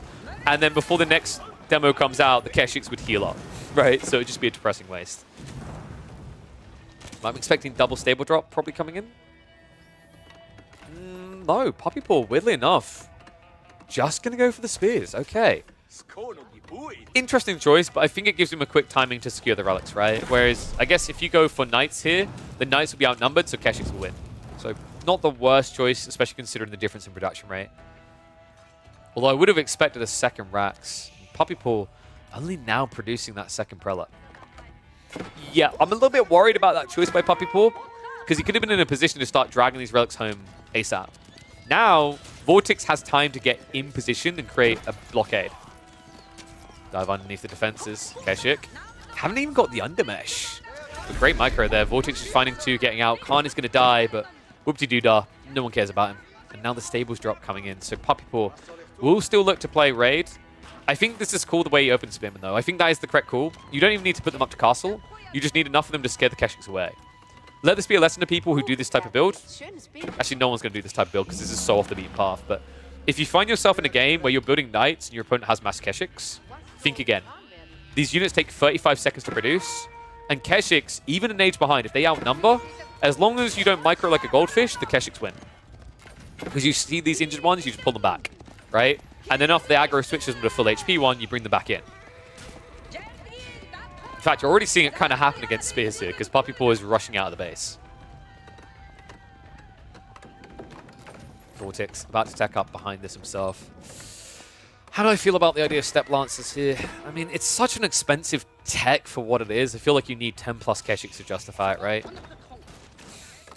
and then before the next demo comes out, the Keshiks would heal up, right? So it'd just be a depressing waste. I'm expecting double stable drop probably coming in. No, Puppy Paw, weirdly enough, just going to go for the spears. Okay. Interesting choice, but I think it gives him a quick timing to secure the relics, right? Whereas, I guess if you go for knights here, the knights will be outnumbered, so Keshiks will win. So not the worst choice, especially considering the difference in production rate. Although I would have expected a second Rax. Puppy Paw only now producing that second Prelate. Yeah, I'm a little bit worried about that choice by Puppy Paw, because he could have been in a position to start dragging these relics home ASAP. Now, Vortex has time to get in position and create a blockade. Dive underneath the defenses. Keshik. Haven't even got the undermesh. But great micro there. Vortex is finding 2, getting out. Khan is going to die, but whoop-de-doo-dah. No one cares about him. And now the stables drop coming in. So Puppy Paw will still look to play raid. I think this is cool the way he opens spin, though. I think that is the correct call. You don't even need to put them up to castle. You just need enough of them to scare the Keshiks away. Let this be a lesson to people who do this type of build. Actually, no one's going to do this type of build because this is so off the beaten path. But if you find yourself in a game where you're building knights and your opponent has mass Keshiks, think again. These units take 35 seconds to produce. And Keshiks, even an age behind, if they outnumber, as long as you don't micro like a goldfish, the Keshiks win. Because you see these injured ones, you just pull them back, right? And then after the aggro switches them to full HP one, you bring them back in. In fact, you're already seeing it kind of happen against Spears here, because Puppy Paw is rushing out of the base. Vortex about to tech up behind this himself. How do I feel about the idea of Step Lancers here? I mean, it's such an expensive tech for what it is. I feel like you need 10 plus Keshiks to justify it, right?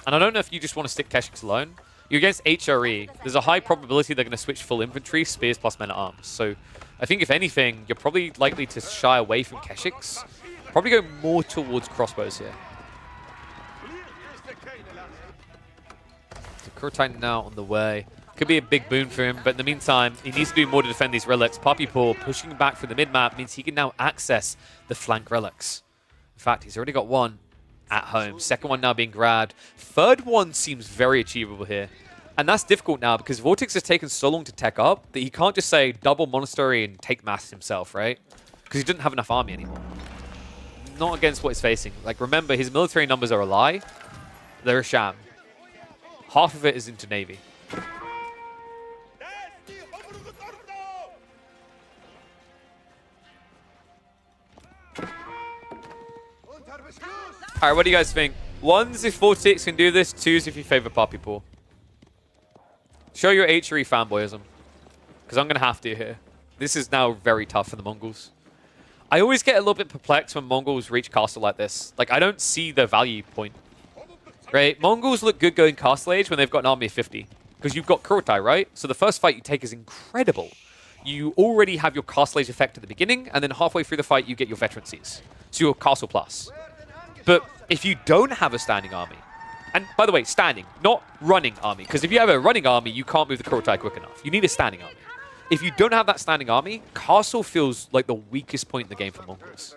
And I don't know if you just want to stick Keshiks alone. You're against HRE. There's a high probability they're going to switch full infantry, spears plus men-at-arms. So I think, if anything, you're probably likely to shy away from Keshiks. Probably go more towards crossbows here. So Kurtai now on the way. Could be a big boon for him, but in the meantime, he needs to do more to defend these relics. Puppy Paw pushing back from the mid-map means he can now access the flank relics. In fact, he's already got one at home. Second one now being grabbed. Third one seems very achievable here. And that's difficult now because Vortex has taken so long to tech up that he can't just say double Monastery and take mass himself, right? Because he doesn't have enough army anymore. Not against what he's facing. Like, remember, his military numbers are a lie. They're a sham. Half of it is into Navy. Alright, what do you guys think? One's if Vortex can do this, two's if you favor Puppy Paw. Show your HRE fanboyism. Because I'm going to have to here. This is now very tough for the Mongols. I always get a little bit perplexed when Mongols reach castle like this. Like, I don't see the value point. Right? Mongols look good going castle age when they've got an army of 50. Because you've got Kurotai, right? So the first fight you take is incredible. You already have your castle age effect at the beginning, and then halfway through the fight you get your veterancies. So you're castle plus. But if you don't have a standing army, and by the way, standing, not running army, because if you have a running army, you can't move the Kurotai quick enough. You need a standing army. If you don't have that standing army, castle feels like the weakest point in the game for Mongols.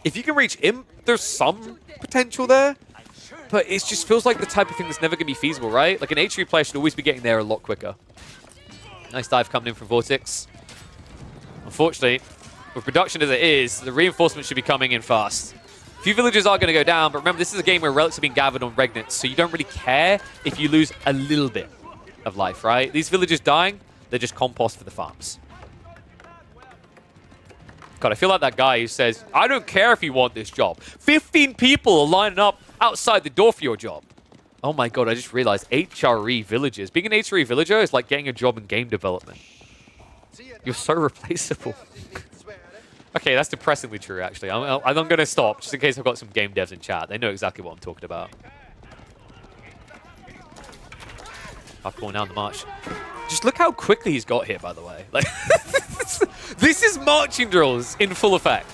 If you can reach Imp, there's some potential there, but it just feels like the type of thing that's never going to be feasible, right? Like an HRE player should always be getting there a lot quicker. Nice dive coming in from Vortex. Unfortunately, with production as it is, the reinforcements should be coming in fast. A few villages are going to go down, but remember, this is a game where relics are being gathered on Regnets, so you don't really care if you lose a little bit of life, right? These villages dying, they're just compost for the farms. God, I feel like that guy who says, I don't care if you want this job. 15 people are lining up outside the door for your job. Oh my god, I just realized HRE villagers. Being an HRE villager is like getting a job in game development. You're so replaceable. Okay, that's depressingly true, actually. I'm going to stop, just in case I've got some game devs in chat. They know exactly what I'm talking about. Puppy Paw now on the march. Just look how quickly he's got here, by the way. Like, this is marching drills in full effect.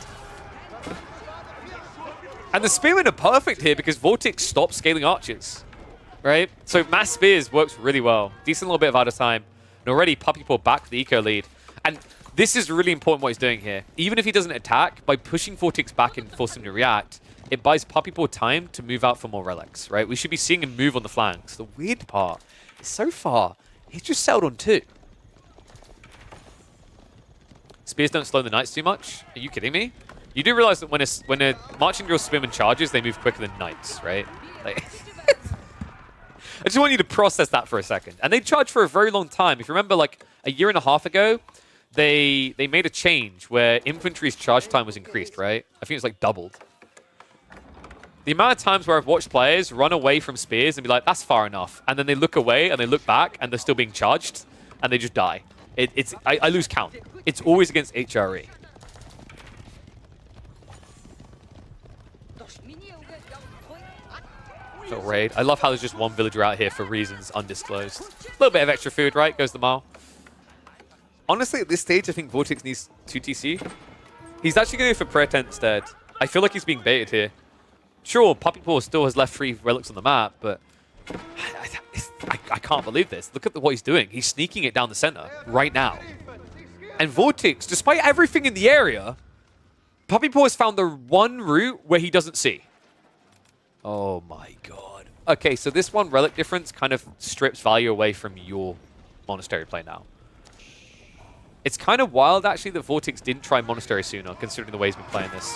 And the Spearmen are perfect here because Vortex stops scaling archers, right? So mass spears works really well. Decent little bit of out of time. And already Puppy Paw back to the eco lead. And this is really important what he's doing here. Even if he doesn't attack, by pushing Vortex back and forcing him to react, it buys Puppy Paw time to move out for more relics, right? We should be seeing him move on the flanks. The weird part is so far, he's just settled on 2. Spears don't slow the Knights too much? Are you kidding me? You do realize that when a Marching Drill Spearman charges, they move quicker than Knights, right? Like I just want you to process that for a second. And they charge for a very long time. If you remember, like, a year and a half ago, they made a change where infantry's charge time was increased, right? I think it's like doubled. The amount of times where I've watched players run away from spears and be like, that's far enough. And then they look away and they look back and they're still being charged and they just die. I lose count. It's always against HRE. So raid. I love how there's just one villager out here for reasons undisclosed. A little bit of extra food, right? Goes the mile. Honestly, at this stage, I think Vortex needs 2 TC. He's actually going to go for Pretent instead. I feel like he's being baited here. Sure, Puppy Paw still has left 3 relics on the map, but I can't believe this. Look at what he's doing. He's sneaking it down the center right now. And Vortex, despite everything in the area, Puppy Paw has found the one route where he doesn't see. Oh my god. Okay, so this one relic difference kind of strips value away from your Monastery play now. It's kind of wild, actually, that Vortex didn't try Monastery sooner, considering the way he's been playing this.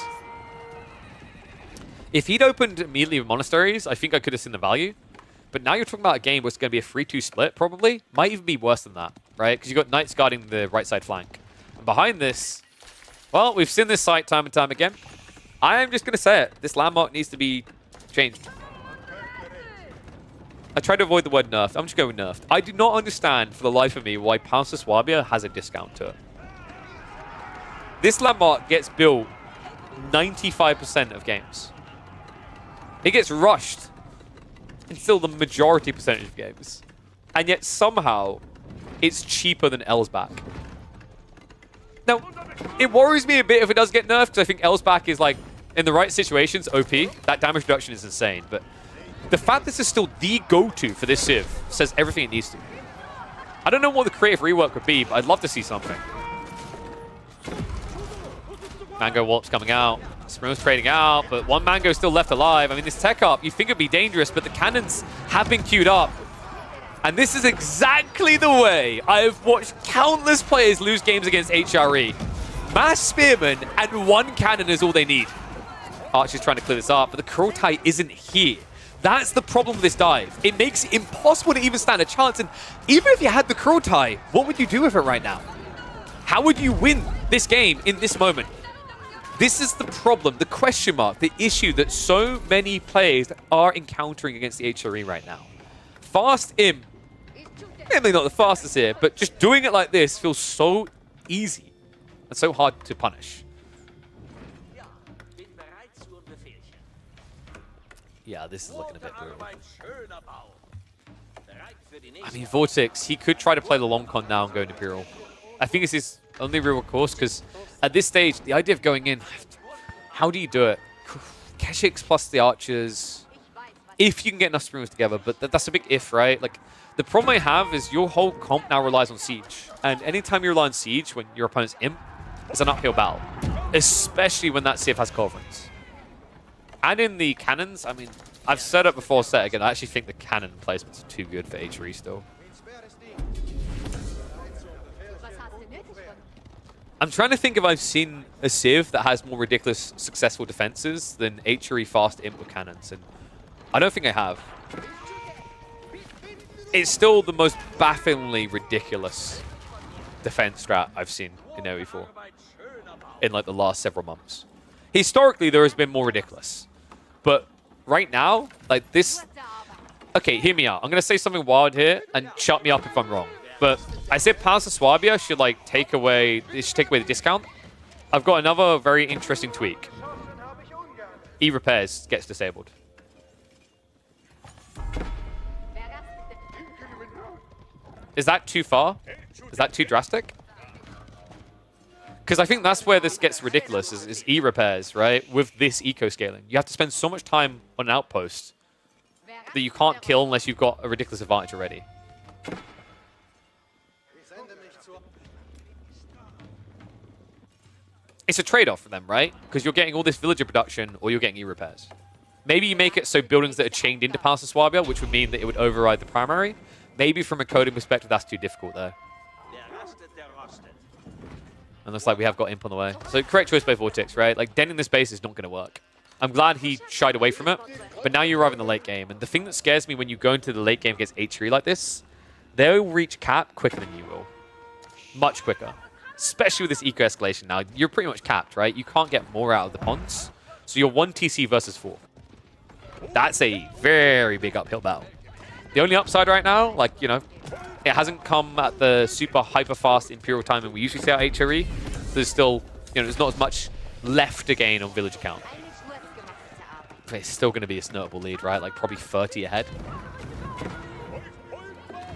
If he'd opened immediately with Monasteries, I think I could have seen the value. But now you're talking about a game where it's going to be a 3-2 split, probably. Might even be worse than that, right? Because you've got Knights guarding the right side flank. And behind this, well, we've seen this site time and time again. I am just going to say it. This landmark needs to be changed. I tried to avoid the word nerfed. I'm just going with nerfed. I do not understand for the life of me why Pounce of Swabia has a discount to it. This landmark gets built 95% of games. It gets rushed in still the majority percentage of games. And yet somehow it's cheaper than Elsbach. Now, it worries me a bit if it does get nerfed, because I think Elsbach is, like, in the right situations, OP. That damage reduction is insane, but the fact this is still the go-to for this Civ says everything it needs to. I don't know what the creative rework would be, but I'd love to see something. Mango Warp's coming out. Spro's trading out, but one Mango still left alive. I mean, this tech up, you think it'd be dangerous, but the cannons have been queued up. And this is exactly the way I have watched countless players lose games against HRE. Mass Spearmen and 1 cannon is all they need. Archer's trying to clear this up, but the Kurultai isn't here. That's the problem with this dive. It makes it impossible to even stand a chance. And even if you had the Kurultai, what would you do with it right now? How would you win this game in this moment? This is the problem, the question mark, the issue that so many players are encountering against the HRE right now. Fast Imp, maybe not the fastest here, but just doing it like this feels so easy and so hard to punish. Yeah, this is looking a bit brutal. I mean, Vortex, he could try to play the long con now and go into Imperial. I think it's his only real course, because at this stage, the idea of going in, how do you do it? Keshix plus the archers, if you can get enough springs together, but that's a big if, right? Like, the problem I have is your whole comp now relies on siege. And anytime you rely on siege when your opponent's imp, it's an uphill battle. Especially when that Civ has culverins. And in the cannons, I mean, I've said it before, said it again, I actually think the cannon placements are too good for HRE still. I'm trying to think if I've seen a Civ that has more ridiculous successful defenses than HRE fast imp with cannons, and I don't think I have. It's still the most bafflingly ridiculous defense strat I've seen in AoE4 in like the last several months. Historically, there has been more ridiculous. But right now, like this... Okay, hear me out. I'm going to say something wild here and shut me up if I'm wrong. But I said Pounce of Swabia should like take away the discount. I've got another very interesting tweak. E-repairs gets disabled. Is that too far? Is that too drastic? Because I think that's where this gets ridiculous, is E-repairs, right? With this eco-scaling. You have to spend so much time on an outpost that you can't kill unless you've got a ridiculous advantage already. It's a trade-off for them, right? Because you're getting all this villager production or you're getting E-repairs. Maybe you make it so buildings that are chained into Palace of Swabia, which would mean that it would override the primary. Maybe from a coding perspective, that's too difficult, though. And looks like we have got Imp on the way. So correct choice by Vortex, right? Like, denting this base is not going to work. I'm glad he shied away from it, but now you arrive in the late game. And the thing that scares me when you go into the late game against H3 like this, they'll reach cap quicker than you will. Much quicker. Especially with this eco escalation now. You're pretty much capped, right? You can't get more out of the ponds. So you're 1 TC versus 4. That's a very big uphill battle. The only upside right now, like, you know, it hasn't come at the super hyper-fast Imperial timing we usually see out HRE. There's still, you know, there's not as much left to gain on village count. But it's still going to be a notable lead, right? Like, probably 30 ahead.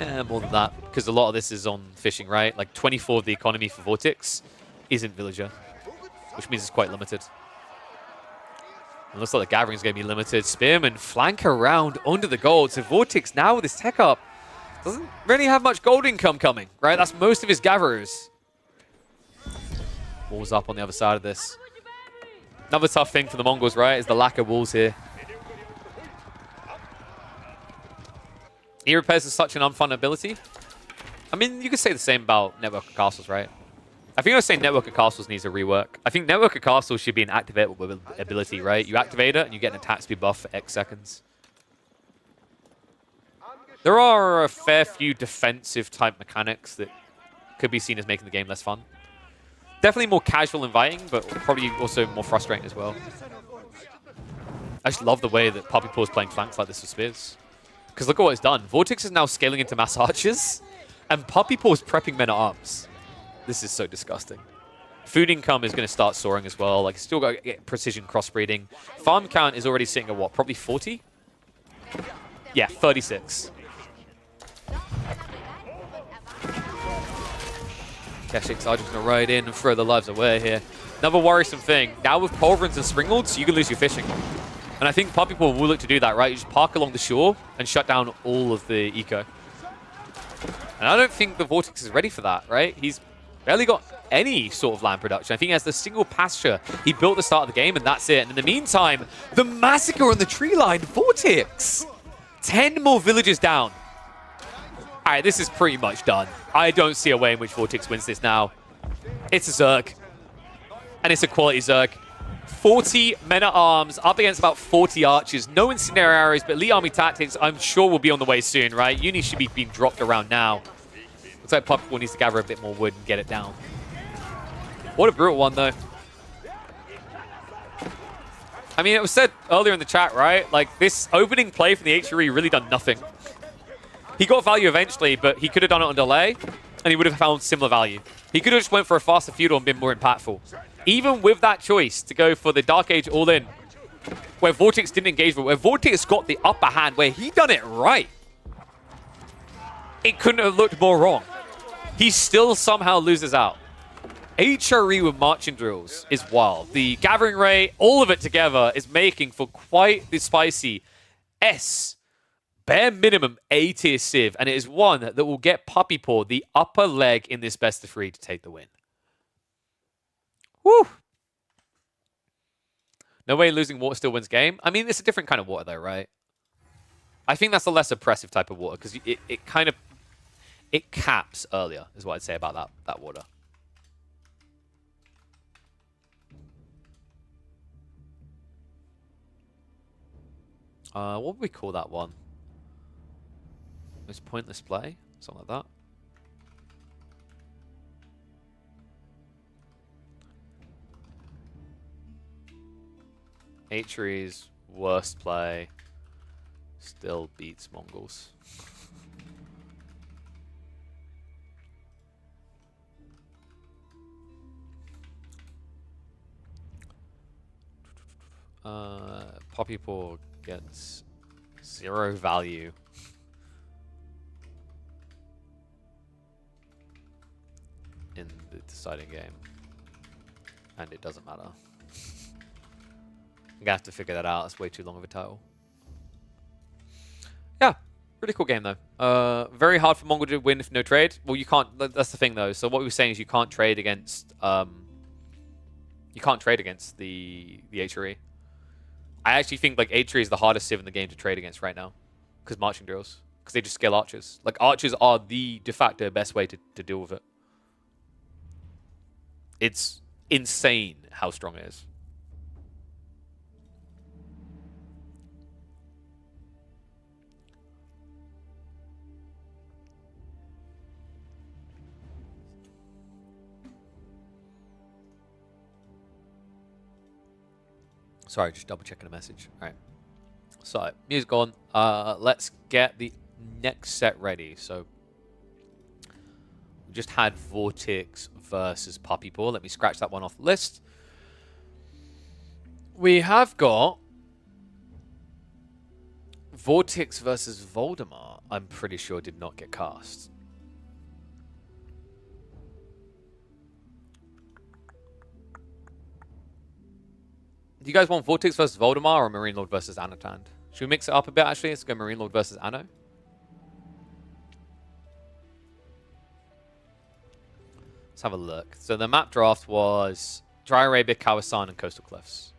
Yeah, more than that, because a lot of this is on fishing, right? Like 24 of the economy for Vortex isn't villager, which means it's quite limited. It looks like the gathering is going to be limited. Spearman flank around under the gold. So Vortex now with his tech up doesn't really have much gold income coming, right? That's most of his gatherers. Walls up on the other side of this. Another tough thing for the Mongols, right, is the lack of walls here. E-repairs is such an unfun ability. I mean, you could say the same about Network of Castles, right? I think I was saying Network of Castles needs a rework. I think Network of Castles should be an activatable ability, right? You activate it and you get an attack speed buff for X seconds. There are a fair few defensive type mechanics that could be seen as making the game less fun. Definitely more casual inviting, but probably also more frustrating as well. I just love the way that Puppy Paw is playing flanks like this with spears. Because look at what it's done. Vortex is now scaling into mass archers, and Puppy Paw is prepping men at arms. This is so disgusting. Food income is going to start soaring as well. Like, still got to get precision crossbreeding. Farm count is already sitting at what? Probably 40? Yeah, 36. Keshik's are just going to ride in and throw their lives away here. Another worrisome thing. Now with Culverins and Springlords, you can lose your fishing. And I think Puppy Paw will look to do that, right? You just park along the shore and shut down all of the eco. And I don't think the Vortex is ready for that, right? He's barely got any sort of land production. I think he has the single pasture he built at the start of the game, and that's it. And in the meantime, the massacre on the tree line, Vortex. 10 more villages down. All right, this is pretty much done. I don't see a way in which Vortex wins this now. It's a Zerg. And it's a quality Zerg. 40 men-at-arms up against about 40 archers. No incendiary arrows, but elite army tactics I'm sure will be on the way soon, right? Uni should be being dropped around now. Looks like Puppy Paw needs to gather a bit more wood and get it down. What a brutal one, though. I mean, it was said earlier in the chat, right? Like, this opening play from the HRE really done nothing. He got value eventually, but he could have done it on delay, and he would have found similar value. He could have just went for a faster feudal and been more impactful. Even with that choice to go for the Dark Age all-in, where Vortex didn't engage, but where Vortex got the upper hand, where he done it right, it couldn't have looked more wrong. He still somehow loses out. HRE with marching drills is wild. The gathering rate, all of it together, is making for quite the spicy S, bare minimum A tier Civ, and it is one that will get Puppy Paw the upper leg in this best of 3 to take the win. Woo! No way losing water still wins game. I mean, it's a different kind of water though, right? I think that's a less oppressive type of water because it kind of, it caps earlier is what I'd say about that water. What would we call that one? Most pointless play? Something like that. HRE's worst play still beats Mongols. Puppy Paw gets 0 value. In the deciding game. And it doesn't matter. I'm gonna have to figure that out. It's way too long of a title. Yeah, pretty cool game though. Very hard for Mongol to win if no trade. Well, you can't. That's the thing though. So what we were saying is you can't trade against. You can't trade against the HRE. I actually think like HRE is the hardest civ in the game to trade against right now, because marching drills, because they just scale archers. Like archers are the de facto best way to deal with it. It's insane how strong it is. Sorry, just double checking a message. All right. So, music on. Let's get the next set ready. So, we just had Vortex versus Puppy Paw. Let me scratch that one off the list. We have got Vortex versus Voldemort. I'm pretty sure did not get cast. Do you guys want Vortex versus Voldemort or Marine Lord versus Anotand? Should we mix it up a bit, actually? Let's go Marine Lord versus Anno. Let's have a look. So the map draft was Dry Arabia, Kawasan, and Coastal Cliffs.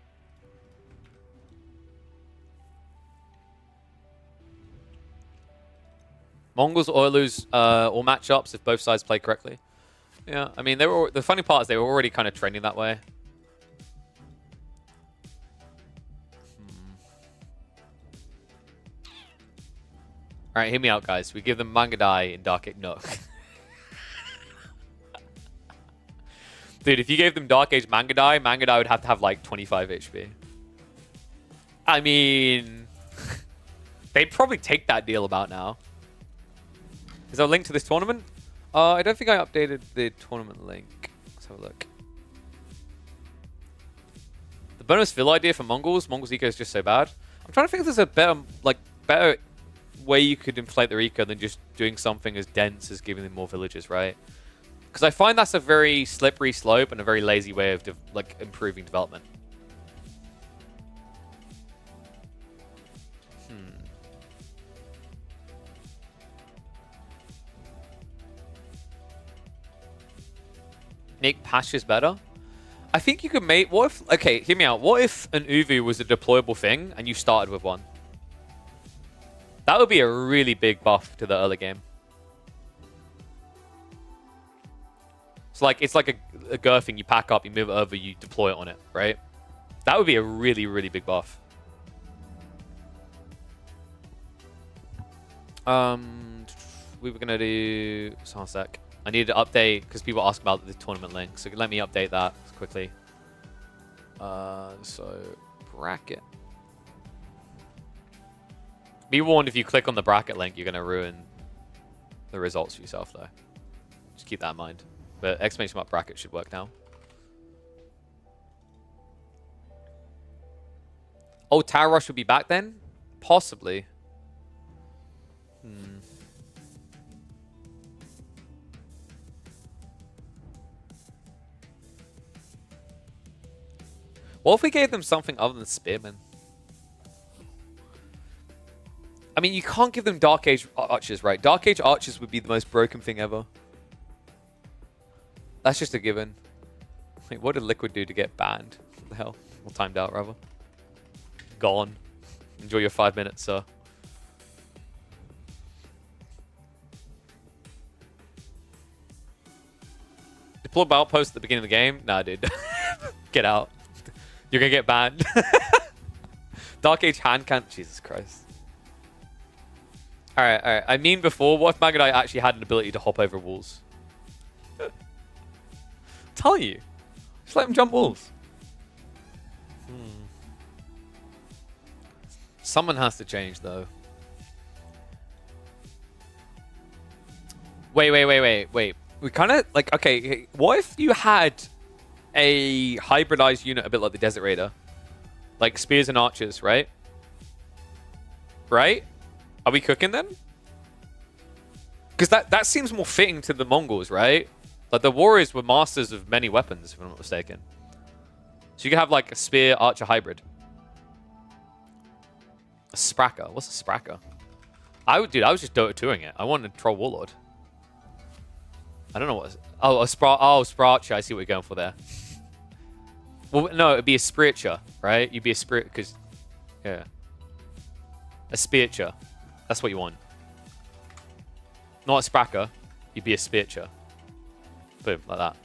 Mongols, Oilers, all matchups if both sides play correctly. Yeah, I mean, the funny part is they were already kind of trending that way. Alright, hear me out, guys. We give them Mangadai and Dark Age. No. Dude, if you gave them Dark Age Mangadai, Mangadai would have to have like 25 HP. I mean, they'd probably take that deal about now. Is there a link to this tournament? I don't think I updated the tournament link. Let's have a look. The bonus Vil idea for Mongols. Mongols eco is just so bad. I'm trying to think if there's a better way you could inflate their eco than just doing something as dense as giving them more villages, right? Because I find that's a very slippery slope and a very lazy way of improving development. Make pastures better? I think you could make... What if... Okay, hear me out. What if an Uvu was a deployable thing and you started with one? That would be a really big buff to the early game. It's like a Gur thing. You pack up, you move it over, you deploy it on it, right? That would be a really, really big buff. We were going to do... So one sec. I need to update because people ask about the tournament link. So let me update that quickly. So bracket. Be warned, if you click on the bracket link, you're going to ruin the results for yourself, though. Just keep that in mind. But exclamation mark bracket should work now. Oh, Tower Rush will be back then? Possibly. What if we gave them something other than Spearmen? I mean, you can't give them Dark Age Archers, right? Dark Age Archers would be the most broken thing ever. That's just a given. Wait, what did Liquid do to get banned? What the hell? Or timed out, rather. Gone. Enjoy your 5 minutes, sir. Deploy outpost at the beginning of the game? Nah, dude. Get out. You're gonna get banned. Dark Age hand can't. Jesus Christ. Alright, alright. I mean before, what if Magadai actually had an ability to hop over walls? Tell you. Just let him jump walls. Someone has to change, though. Wait. We kind of, like, okay, what if you had a hybridized unit a bit like the Desert Raider? Like spears and archers, right? Right? Are we cooking then? Because that seems more fitting to the Mongols, right? Like the warriors were masters of many weapons, if I'm not mistaken. So you can have like a spear archer hybrid. A Spracker. What's a Spracker? I was just Dota 2ing it. I wanted to troll Warlord. I don't know what. Spracher. I see what you're going for there. Well, no, it'd be a Spiriture, right? You'd be a Spirit because, yeah, a Spiriture. That's what you want. Not a Spracker. You'd be a Spiriture. Boom, like that.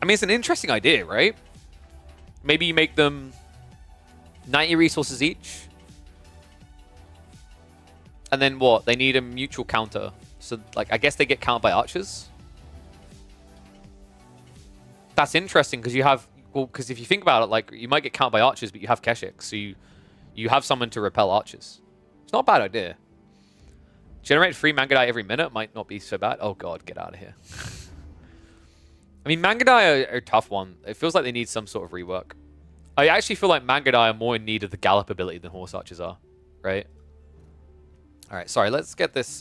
I mean, it's an interesting idea, right? Maybe you make them 90 resources each. And then what? They need a mutual counter. So, like, I guess they get countered by archers. That's interesting because you have... Well, because if you think about it, like, you might get countered by archers, but you have Keshik. So you have someone to repel archers. It's not a bad idea. Generate free Mangudai every minute might not be so bad. Oh, God, get out of here. I mean, Mangudai are a tough one. It feels like they need some sort of rework. I actually feel like Mangudai are more in need of the gallop ability than horse archers are, right? All right, sorry. Let's get this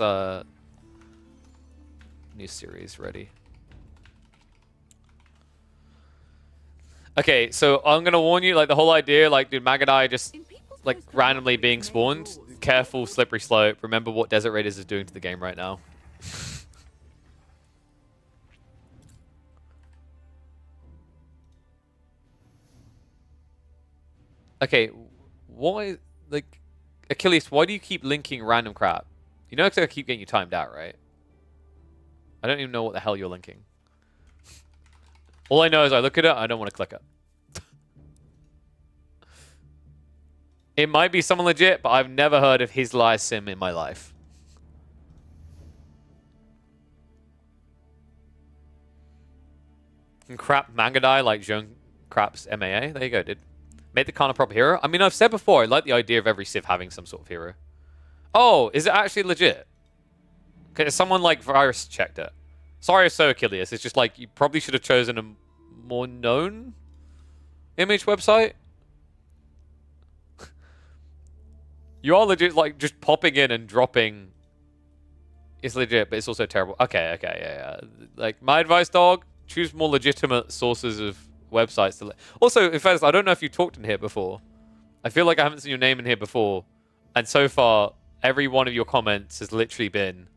new series ready. Okay, so I'm gonna warn you. Like the whole idea, like, dude, Mangudai just like randomly being spawned. Careful, slippery slope. Remember what Desert Raiders is doing to the game right now. Okay, why, like, Achilles, why do you keep linking random crap? You know, I keep getting you timed out, right? I don't even know what the hell you're linking. All I know is I look at it, I don't want to click it. It might be someone legit, but I've never heard of his live sim in my life. And crap Mangudai like Zhong Crap's MAA. There you go, dude. Make the Khan a proper hero. I mean, I've said before, I like the idea of every Civ having some sort of hero. Oh, is it actually legit? Because someone like Virus checked it. Sorry, so Achilles. It's just like you probably should have chosen a more known image website. You are legit, like, just popping in and dropping. It's legit, but it's also terrible. Okay, yeah. Like, my advice, dog, choose more legitimate sources of websites to also, in fact, I don't know if you talked in here before. I feel like I haven't seen your name in here before. And so far, every one of your comments has literally been...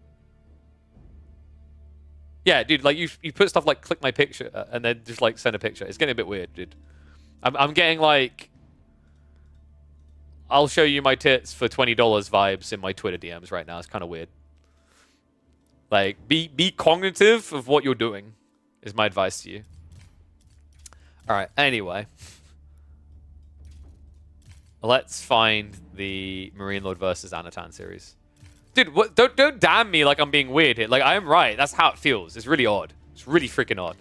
Yeah, dude, like, you put stuff like, click my picture, and then just, like, send a picture. It's getting a bit weird, dude. I'm getting, like... I'll show you my tits for $20 vibes in my Twitter DMs right now. It's kind of weird. Like, be cognitive of what you're doing, is my advice to you. Alright, anyway. Let's find the Marine Lord versus Anatan series. Dude, what, don't damn me like I'm being weird here. Like, I am right. That's how it feels. It's really odd. It's really freaking odd.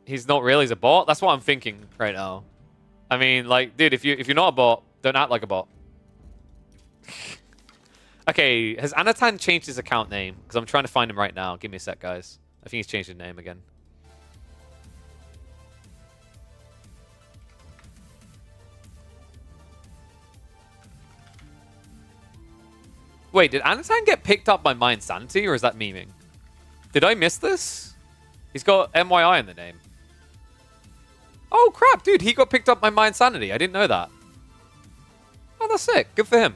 He's not real. He's a bot? That's what I'm thinking right now. I mean, like, dude, if you're not a bot, don't act like a bot. Okay, has Anatan changed his account name? Because I'm trying to find him right now. Give me a sec, guys. I think he's changed his name again. Wait, did Anatan get picked up by My Insanity, or is that memeing? Did I miss this? He's got MYI in the name. Oh, crap, dude. He got picked up by My Insanity. I didn't know that. Oh, that's sick. Good for him.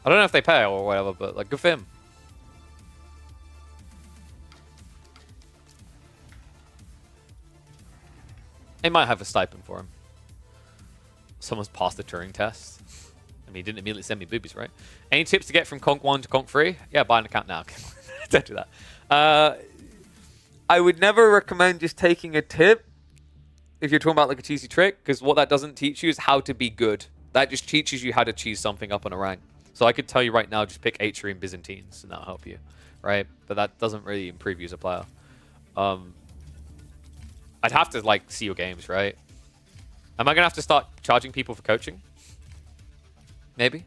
I don't know if they pay or whatever, but, like, good for him. They might have a stipend for him. Someone's passed the Turing test. I mean, he didn't immediately send me boobies, right? Any tips to get from Conk 1 to Conk 3? Yeah, buy an account now. Don't do that. I would never recommend just taking a tip if you're talking about like a cheesy trick, because what that doesn't teach you is how to be good. That just teaches you how to cheese something up on a rank. So I could tell you right now, just pick Atrium Byzantines, and that'll help you, right? But that doesn't really improve you as a player. I'd have to like see your games, right? Am I gonna have to start charging people for coaching? Maybe.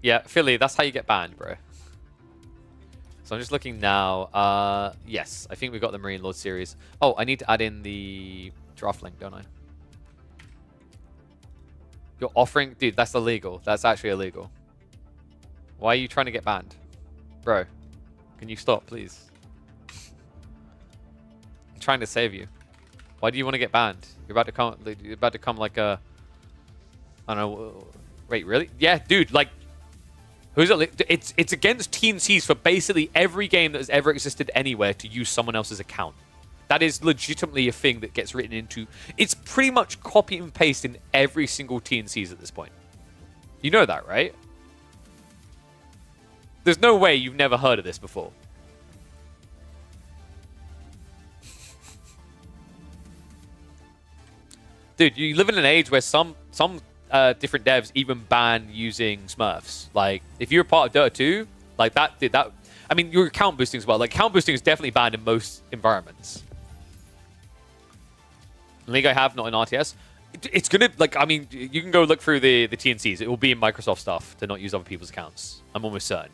Yeah, Philly, that's how you get banned, bro. So I'm just looking now. Yes, I think we've got the Marine Lord series. Oh, I need to add in the draft link, don't I? You're offering... Dude, that's illegal. That's actually illegal. Why are you trying to get banned? Bro, can you stop, please? I'm trying to save you. Why do you want to get banned? You're about to come like a... I don't know. Wait, really? Yeah, dude, like... Who's it? It's against TNCs for basically every game that has ever existed anywhere to use someone else's account. That is legitimately a thing that gets written into... It's pretty much copy and paste in every single TNCs at this point. You know that, right? There's no way you've never heard of this before. Dude, you live in an age where some different devs even ban using Smurfs. Like, if you're part of Dota 2, like that. I mean, your account boosting as well. Like, account boosting is definitely banned in most environments. In League I have, not in RTS. It's gonna, like, I mean, you can go look through the TNCs. It will be in Microsoft stuff to not use other people's accounts. I'm almost certain.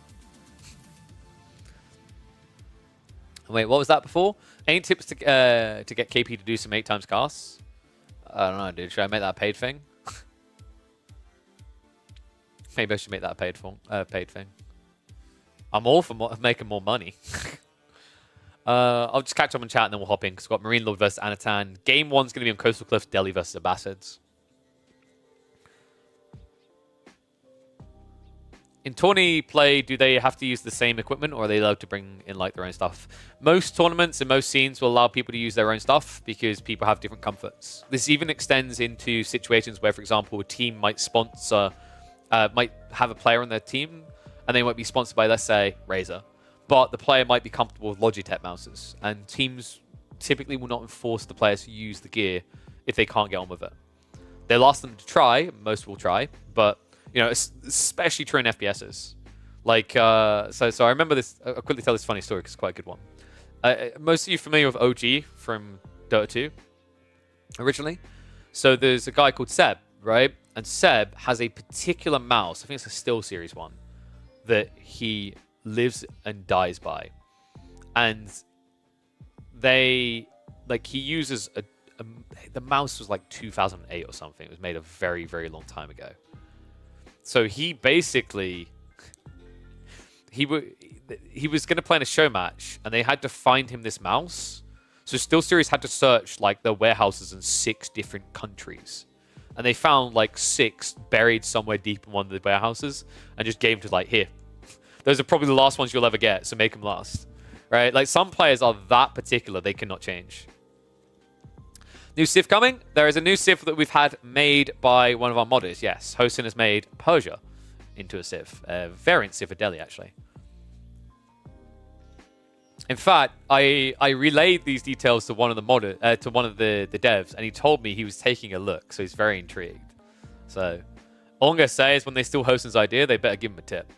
Wait, what was that before? Any tips to get KP to do some 8 times casts? I don't know, dude. Should I make that a paid thing? Maybe I should make that a paid thing. I'm all for making more money. I'll just catch up on chat and then we'll hop in because we've got Marine Lord versus Anatan. Game 1's going to be on Coastal Cliffs, Delhi versus Abbasids. In tourney play, do they have to use the same equipment or are they allowed to bring in like their own stuff? Most tournaments and most scenes will allow people to use their own stuff because people have different comforts. This even extends into situations where, for example, a team might sponsor, might have a player on their team and they might be sponsored by, let's say, Razer. But the player might be comfortable with Logitech mouses and teams typically will not enforce the players to use the gear if they can't get on with it. They'll ask them to try, most will try, but you know, especially true in FPSs. Like, so I remember this. I'll quickly tell this funny story because it's quite a good one. Most of you familiar with OG from Dota 2 originally? So there's a guy called Seb, right? And Seb has a particular mouse. I think it's a Steel Series one that he lives and dies by. And he uses the mouse was like 2008 or something. It was made a very, very long time ago. So he basically, he was going to play in a show match, and they had to find him this mouse. So SteelSeries had to search like the warehouses in 6 different countries, and they found like 6 buried somewhere deep in one of the warehouses, and just gave them to like, here, those are probably the last ones you'll ever get, so make them last, right? Like some players are that particular, they cannot change. New Civ coming. There is a new Civ that we've had made by one of our modders. Yes, Hosen has made Persia into a Civ. A variant Civ for Delhi, actually. In fact, I relayed these details to one of the the devs, and he told me he was taking a look, so he's very intrigued. So, all I'm going to say is when they steal Hosen's idea, they better give him a tip.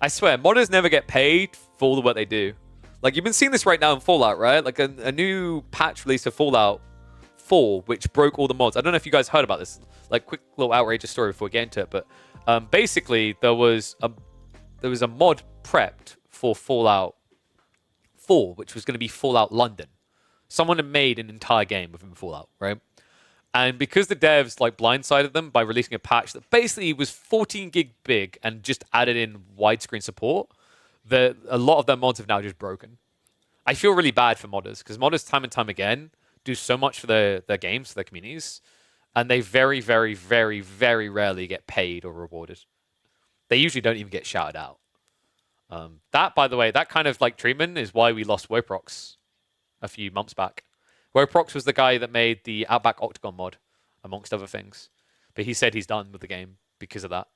I swear, modders never get paid for all the work they do. Like, you've been seeing this right now in Fallout, right? Like, a new patch released of Fallout 4, which broke all the mods. I don't know if you guys heard about this. Like, quick little outrageous story before we get into it. But basically, there was a mod prepped for Fallout 4, which was going to be Fallout London. Someone had made an entire game within Fallout, right? And because the devs, like, blindsided them by releasing a patch that basically was 14 gig big and just added in widescreen support, a lot of their mods have now just broken. I feel really bad for modders because modders time and time again do so much for their games, for their communities, and they very, very, very, very rarely get paid or rewarded. They usually don't even get shouted out. That, by the way, that kind of like treatment is why we lost Woprox a few months back. Woprox was the guy that made the Outback Octagon mod, amongst other things. But he said he's done with the game because of that.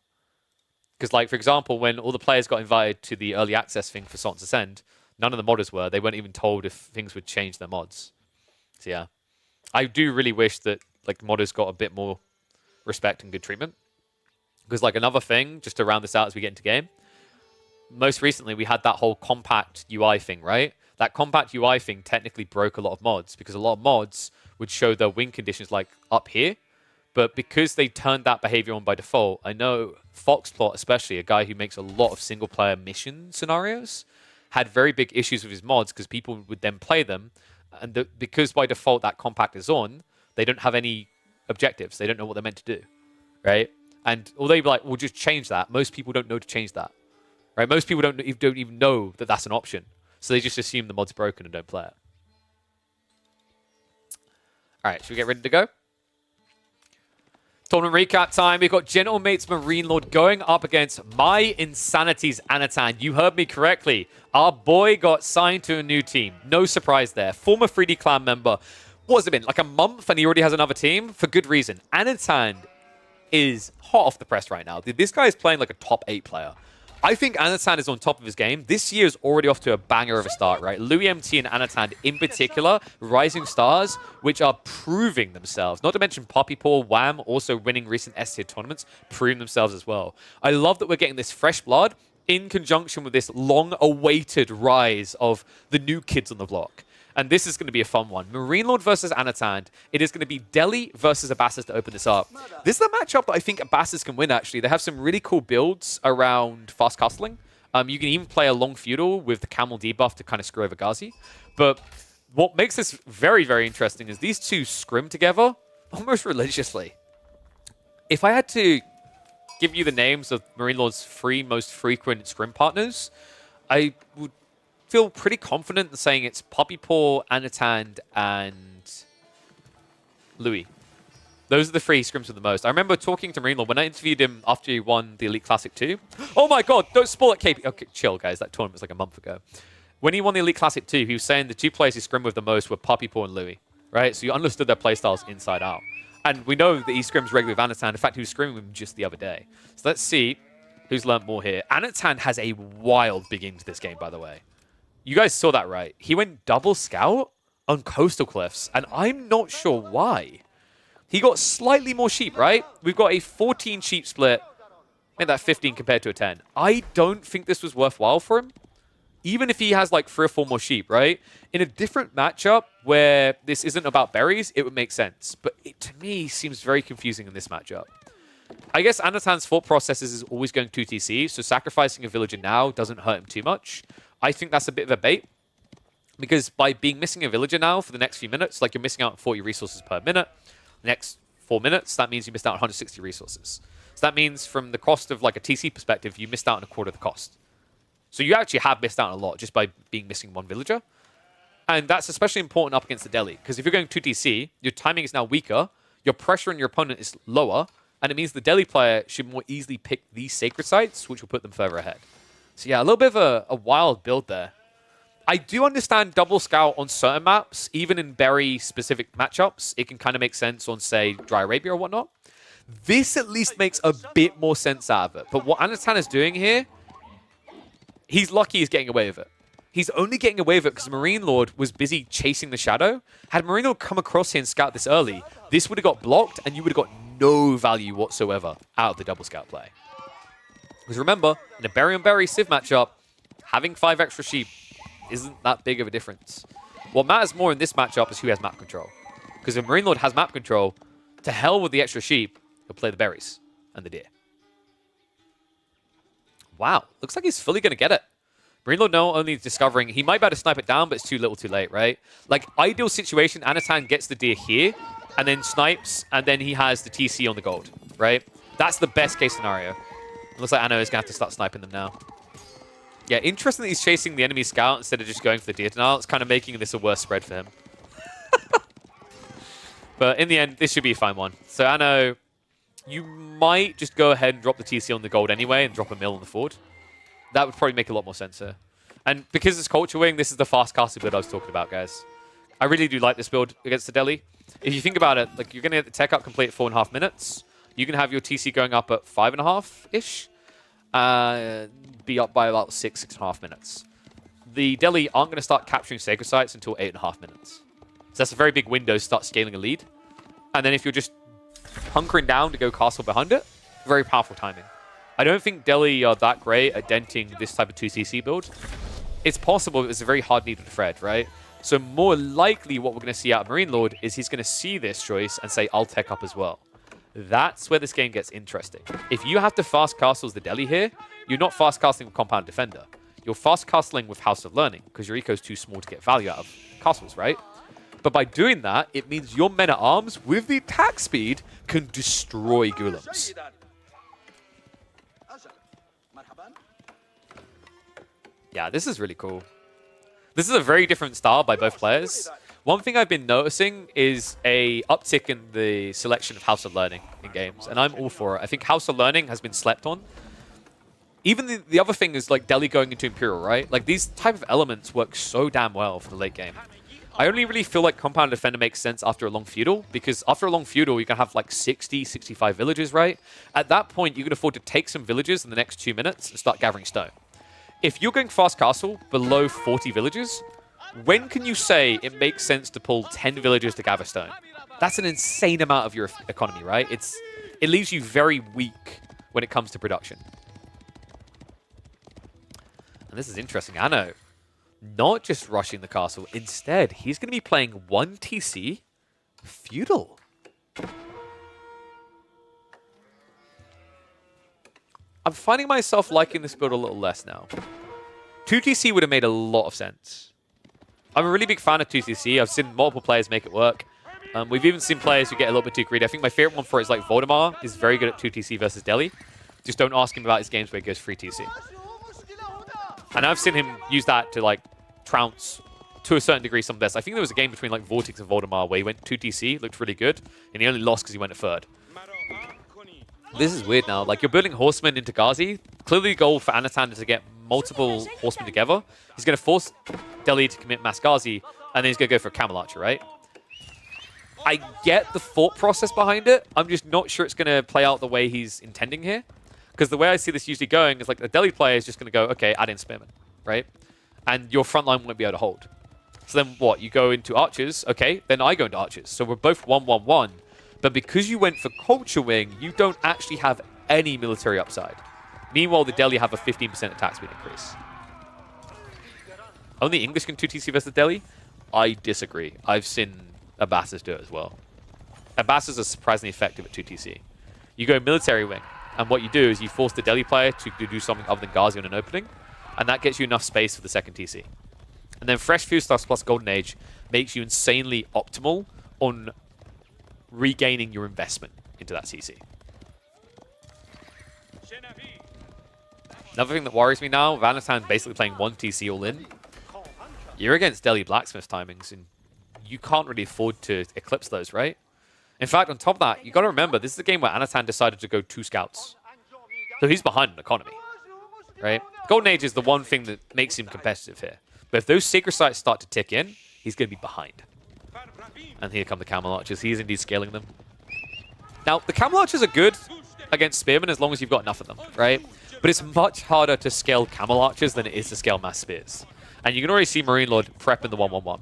Because, like, for example, when all the players got invited to the early access thing for Salt Ascend, none of the modders were. They weren't even told if things would change their mods. So, yeah. I do really wish that, like, modders got a bit more respect and good treatment. Because, like, another thing, just to round this out as we get into game, most recently we had that whole compact UI thing, right? That compact UI thing technically broke a lot of mods because a lot of mods would show their win conditions, like, up here. But because they turned that behavior on by default, I know Foxplot, especially, a guy who makes a lot of single-player mission scenarios, had very big issues with his mods because people would then play them. And because by default that compact is on, they don't have any objectives. They don't know what they're meant to do, right? And although you'd be like, we'll just change that, most people don't know to change that. right? Most people don't even know that that's an option. So they just assume the mod's broken and don't play it. All right, should we get ready to go? Tournament recap time. We've got Gentlemate's Marine Lord going up against My Insanity's Anatan. You heard me correctly. Our boy got signed to a new team. No surprise there. Former 3D Clan member. What has it been? Like a month and he already has another team? For good reason. Anatan is hot off the press right now. This guy is playing like a top 8 player. I think Anatan is on top of his game. This year is already off to a banger of a start, right? Louis MT and Anatan in particular, rising stars, which are proving themselves. Not to mention Poppy Paul, Wham, also winning recent S-tier tournaments, proving themselves as well. I love that we're getting this fresh blood in conjunction with this long-awaited rise of the new kids on the block. And this is going to be a fun one. Marine Lord versus Anatan. It is going to be Delhi versus Abassus to open this up. This is a matchup that I think Abassus can win, actually. They have some really cool builds around fast castling. You can even play a long feudal with the camel debuff to kind of screw over Ghazi. But what makes this very, very interesting is these two scrim together almost religiously. If I had to give you the names of Marine Lord's 3 most frequent scrim partners, I would feel pretty confident in saying it's Poppy Paw, Anatan, and Louis. Those are the 3 scrims with the most. I remember talking to Marine Lord when I interviewed him after he won the Elite Classic 2. Oh my god, don't spoil it, KP. Okay, chill, guys. That tournament was like a month ago. When he won the Elite Classic 2, he was saying the 2 players he scrimmed with the most were Poppy Paw and Louis, right? So you understood their playstyles inside out. And we know that he scrims regularly with Anatan. In fact, he was scrimming with him just the other day. So let's see who's learned more here. Anatan has a wild beginning to this game, by the way. You guys saw that, right? He went double scout on Coastal Cliffs, and I'm not sure why. He got slightly more sheep, right? We've got a 14 sheep split. Made that 15 compared to a 10. I don't think this was worthwhile for him. Even if he has like 3 or 4 more sheep, right? In a different matchup where this isn't about berries, it would make sense. But it, to me, seems very confusing in this matchup. I guess Anatan's thought process is always going 2TC, so sacrificing a villager now doesn't hurt him too much. I think that's a bit of a bait, because by missing a villager now for the next few minutes, like you're missing out on 40 resources per minute, the next 4 minutes, that means you missed out on 160 resources. So that means from the cost of like a TC perspective, you missed out on a quarter of the cost. So you actually have missed out a lot just by missing 1 villager. And that's especially important up against the Delhi, because if you're going 2TC, your timing is now weaker, your pressure on your opponent is lower, and it means the Delhi player should more easily pick these sacred sites, which will put them further ahead. So yeah, a little bit of a wild build there. I do understand double scout on certain maps, even in berry-specific matchups. It can kind of make sense on, say, Dry Arabia or whatnot. This at least makes a bit more sense out of it. But what Anatan is doing here, he's lucky he's getting away with it. He's only getting away with it because Marine Lord was busy chasing the shadow. Had Marine Lord come across here and scout this early, this would have got blocked and you would have got no value whatsoever out of the double scout play. Because remember, in a berry on berry Civ matchup, having 5 extra sheep isn't that big of a difference. What matters more in this matchup is who has map control. Because if Marine Lord has map control, to hell with the extra sheep, he'll play the berries and the deer. Wow, looks like he's fully going to get it. Marine Lord not only is discovering, he might be able to snipe it down, but it's too little too late, right? Like, ideal situation, Anatan gets the deer here, and then snipes, and then he has the TC on the gold, right? That's the best case scenario. Looks like Anno is going to have to start sniping them now. Yeah, interesting that he's chasing the enemy scout instead of just going for the deer denial. It's kind of making this a worse spread for him. But in the end, this should be a fine one. So Anno, you might just go ahead and drop the TC on the gold anyway and drop a mill on the forward. That would probably make a lot more sense here. And because it's Culture Wing, this is the fast casting build I was talking about, guys. I really do like this build against the Delhi. If you think about it, like you're going to get the tech up complete at 4.5 minutes. You can have your TC going up at 5.5-ish. Be up by about 6.5 minutes. The Delhi aren't going to start capturing sacred sites until 8.5 minutes. So that's a very big window to start scaling a lead. And then if you're just hunkering down to go castle behind it, very powerful timing. I don't think Delhi are that great at denting this type of 2CC build. It's possible, but it's a very hard needle to thread, right? So more likely what we're going to see out of Marine Lord is he's going to see this choice and say, I'll tech up as well. That's where this game gets interesting. If you have to fast castle the Delhi here, you're not fast castling with Compound Defender. You're fast castling with House of Learning, because your eco's too small to get value out of castles, right? But by doing that, it means your men-at-arms, with the attack speed, can destroy Ghoulems. Yeah, this is really cool. This is a very different style by both players. One thing I've been noticing is a uptick in the selection of House of Learning in games, and I'm all for it. I think House of Learning has been slept on. Even the other thing is like Delhi going into Imperial, right? Like these type of elements work so damn well for the late game. I only really feel like Compound Defender makes sense after a long feudal, because after a long feudal, you can have like 60, 65 villages, right? At that point, you can afford to take some villages in the next 2 minutes and start gathering stone. If you're going fast castle below 40 villages, when can you say it makes sense to pull 10 villages to gather stone? That's an insane amount of your economy, right? It leaves you very weak when it comes to production. And this is interesting. Anno, not just rushing the castle. Instead, he's going to be playing 1 TC feudal. I'm finding myself liking this build a little less now. 2 TC would have made a lot of sense. I'm a really big fan of 2 TC. I've seen multiple players make it work. We've even seen players who get a little bit too greedy. I think my favorite one for it is like Voldemar is very good at 2 TC versus Delhi. Just don't ask him about his games where he goes 3 TC. And I've seen him use that to like trounce to a certain degree some best. I think there was a game between like Vortex and Voldemar where he went 2 TC, looked really good, and he only lost because he went to third. This is weird now. Like, you're building horsemen into Ghazi. Clearly the goal for Anatan is to get multiple horsemen together. He's going to force Delhi to commit mass Ghazi, and then he's going to go for a Camel Archer, right? I get the thought process behind it. I'm just not sure it's going to play out the way he's intending here. Because the way I see this usually going is like the Delhi player is just going to go, okay, add in Spearman, right? And your front line won't be able to hold. So then what? You go into Archers. Okay, then I go into Archers. So we're both 1-1-1. But because you went for Culture Wing, you don't actually have any military upside. Meanwhile, the Delhi have a 15% attack speed increase. Only English can 2 TC versus Delhi? I disagree. I've seen Abbasis do it as well. Abbasis are surprisingly effective at 2 TC. You go Military Wing, and what you do is you force the Delhi player to do something other than Ghazi on an opening, and that gets you enough space for the second TC. And then Fresh Fustas plus Golden Age makes you insanely optimal on regaining your investment into that CC. Another thing that worries me now, Valentine basically playing 1 TC all in. You're against Delhi Blacksmith timings, and you can't really afford to eclipse those, right? In fact, on top of that, you got to remember, this is a game where Anatan decided to go 2 scouts. So he's behind in economy, right? Golden Age is the one thing that makes him competitive here. But if those Sacred Sites start to tick in, he's going to be behind. And here come the Camel Archers. He is indeed scaling them. Now, the Camel Archers are good against Spearmen as long as you've got enough of them, right? But it's much harder to scale Camel Archers than it is to scale Mass Spears. And you can already see Marine Lord prepping the 1-1-1.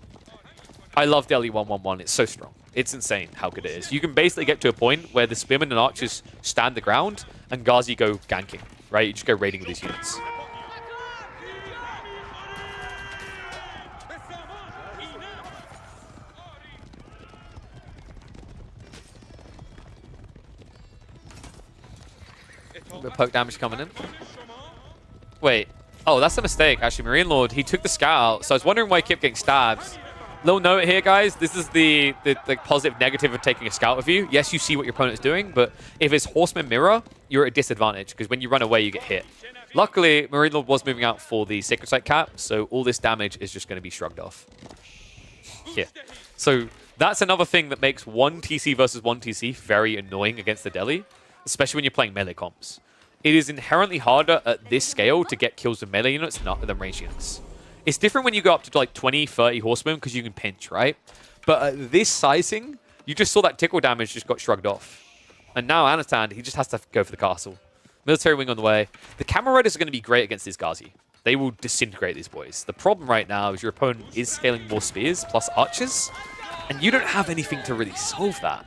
I love Delhi 1-1-1. It's so strong. It's insane how good it is. You can basically get to a point where the Spearmen and Archers stand the ground and Ghazi go ganking, right? You just go raiding with these units. A bit of poke damage coming in. Wait. Oh, that's a mistake, actually. Marine Lord, he took the scout out, so I was wondering why he kept getting stabbed. Little note here, guys. This is the positive, negative of taking a scout with you. Yes, you see what your opponent is doing, but if it's Horseman Mirror, you're at a disadvantage, because when you run away, you get hit. Luckily, Marine Lord was moving out for the Sacred Site cap, so all this damage is just going to be shrugged off. Yeah. So that's another thing that makes 1 TC versus 1 TC very annoying against the Delhi, especially when you're playing melee comps. It is inherently harder at this scale to get kills with melee units than range units. It's different when you go up to like 20, 30 horsemen because you can pinch, right? But at this sizing, you just saw that tickle damage just got shrugged off. And now Anatan, he just has to go for the castle. Military Wing on the way. The Camel Raiders are going to be great against this Ghazi. They will disintegrate these boys. The problem right now is your opponent is scaling more spears plus archers, and you don't have anything to really solve that.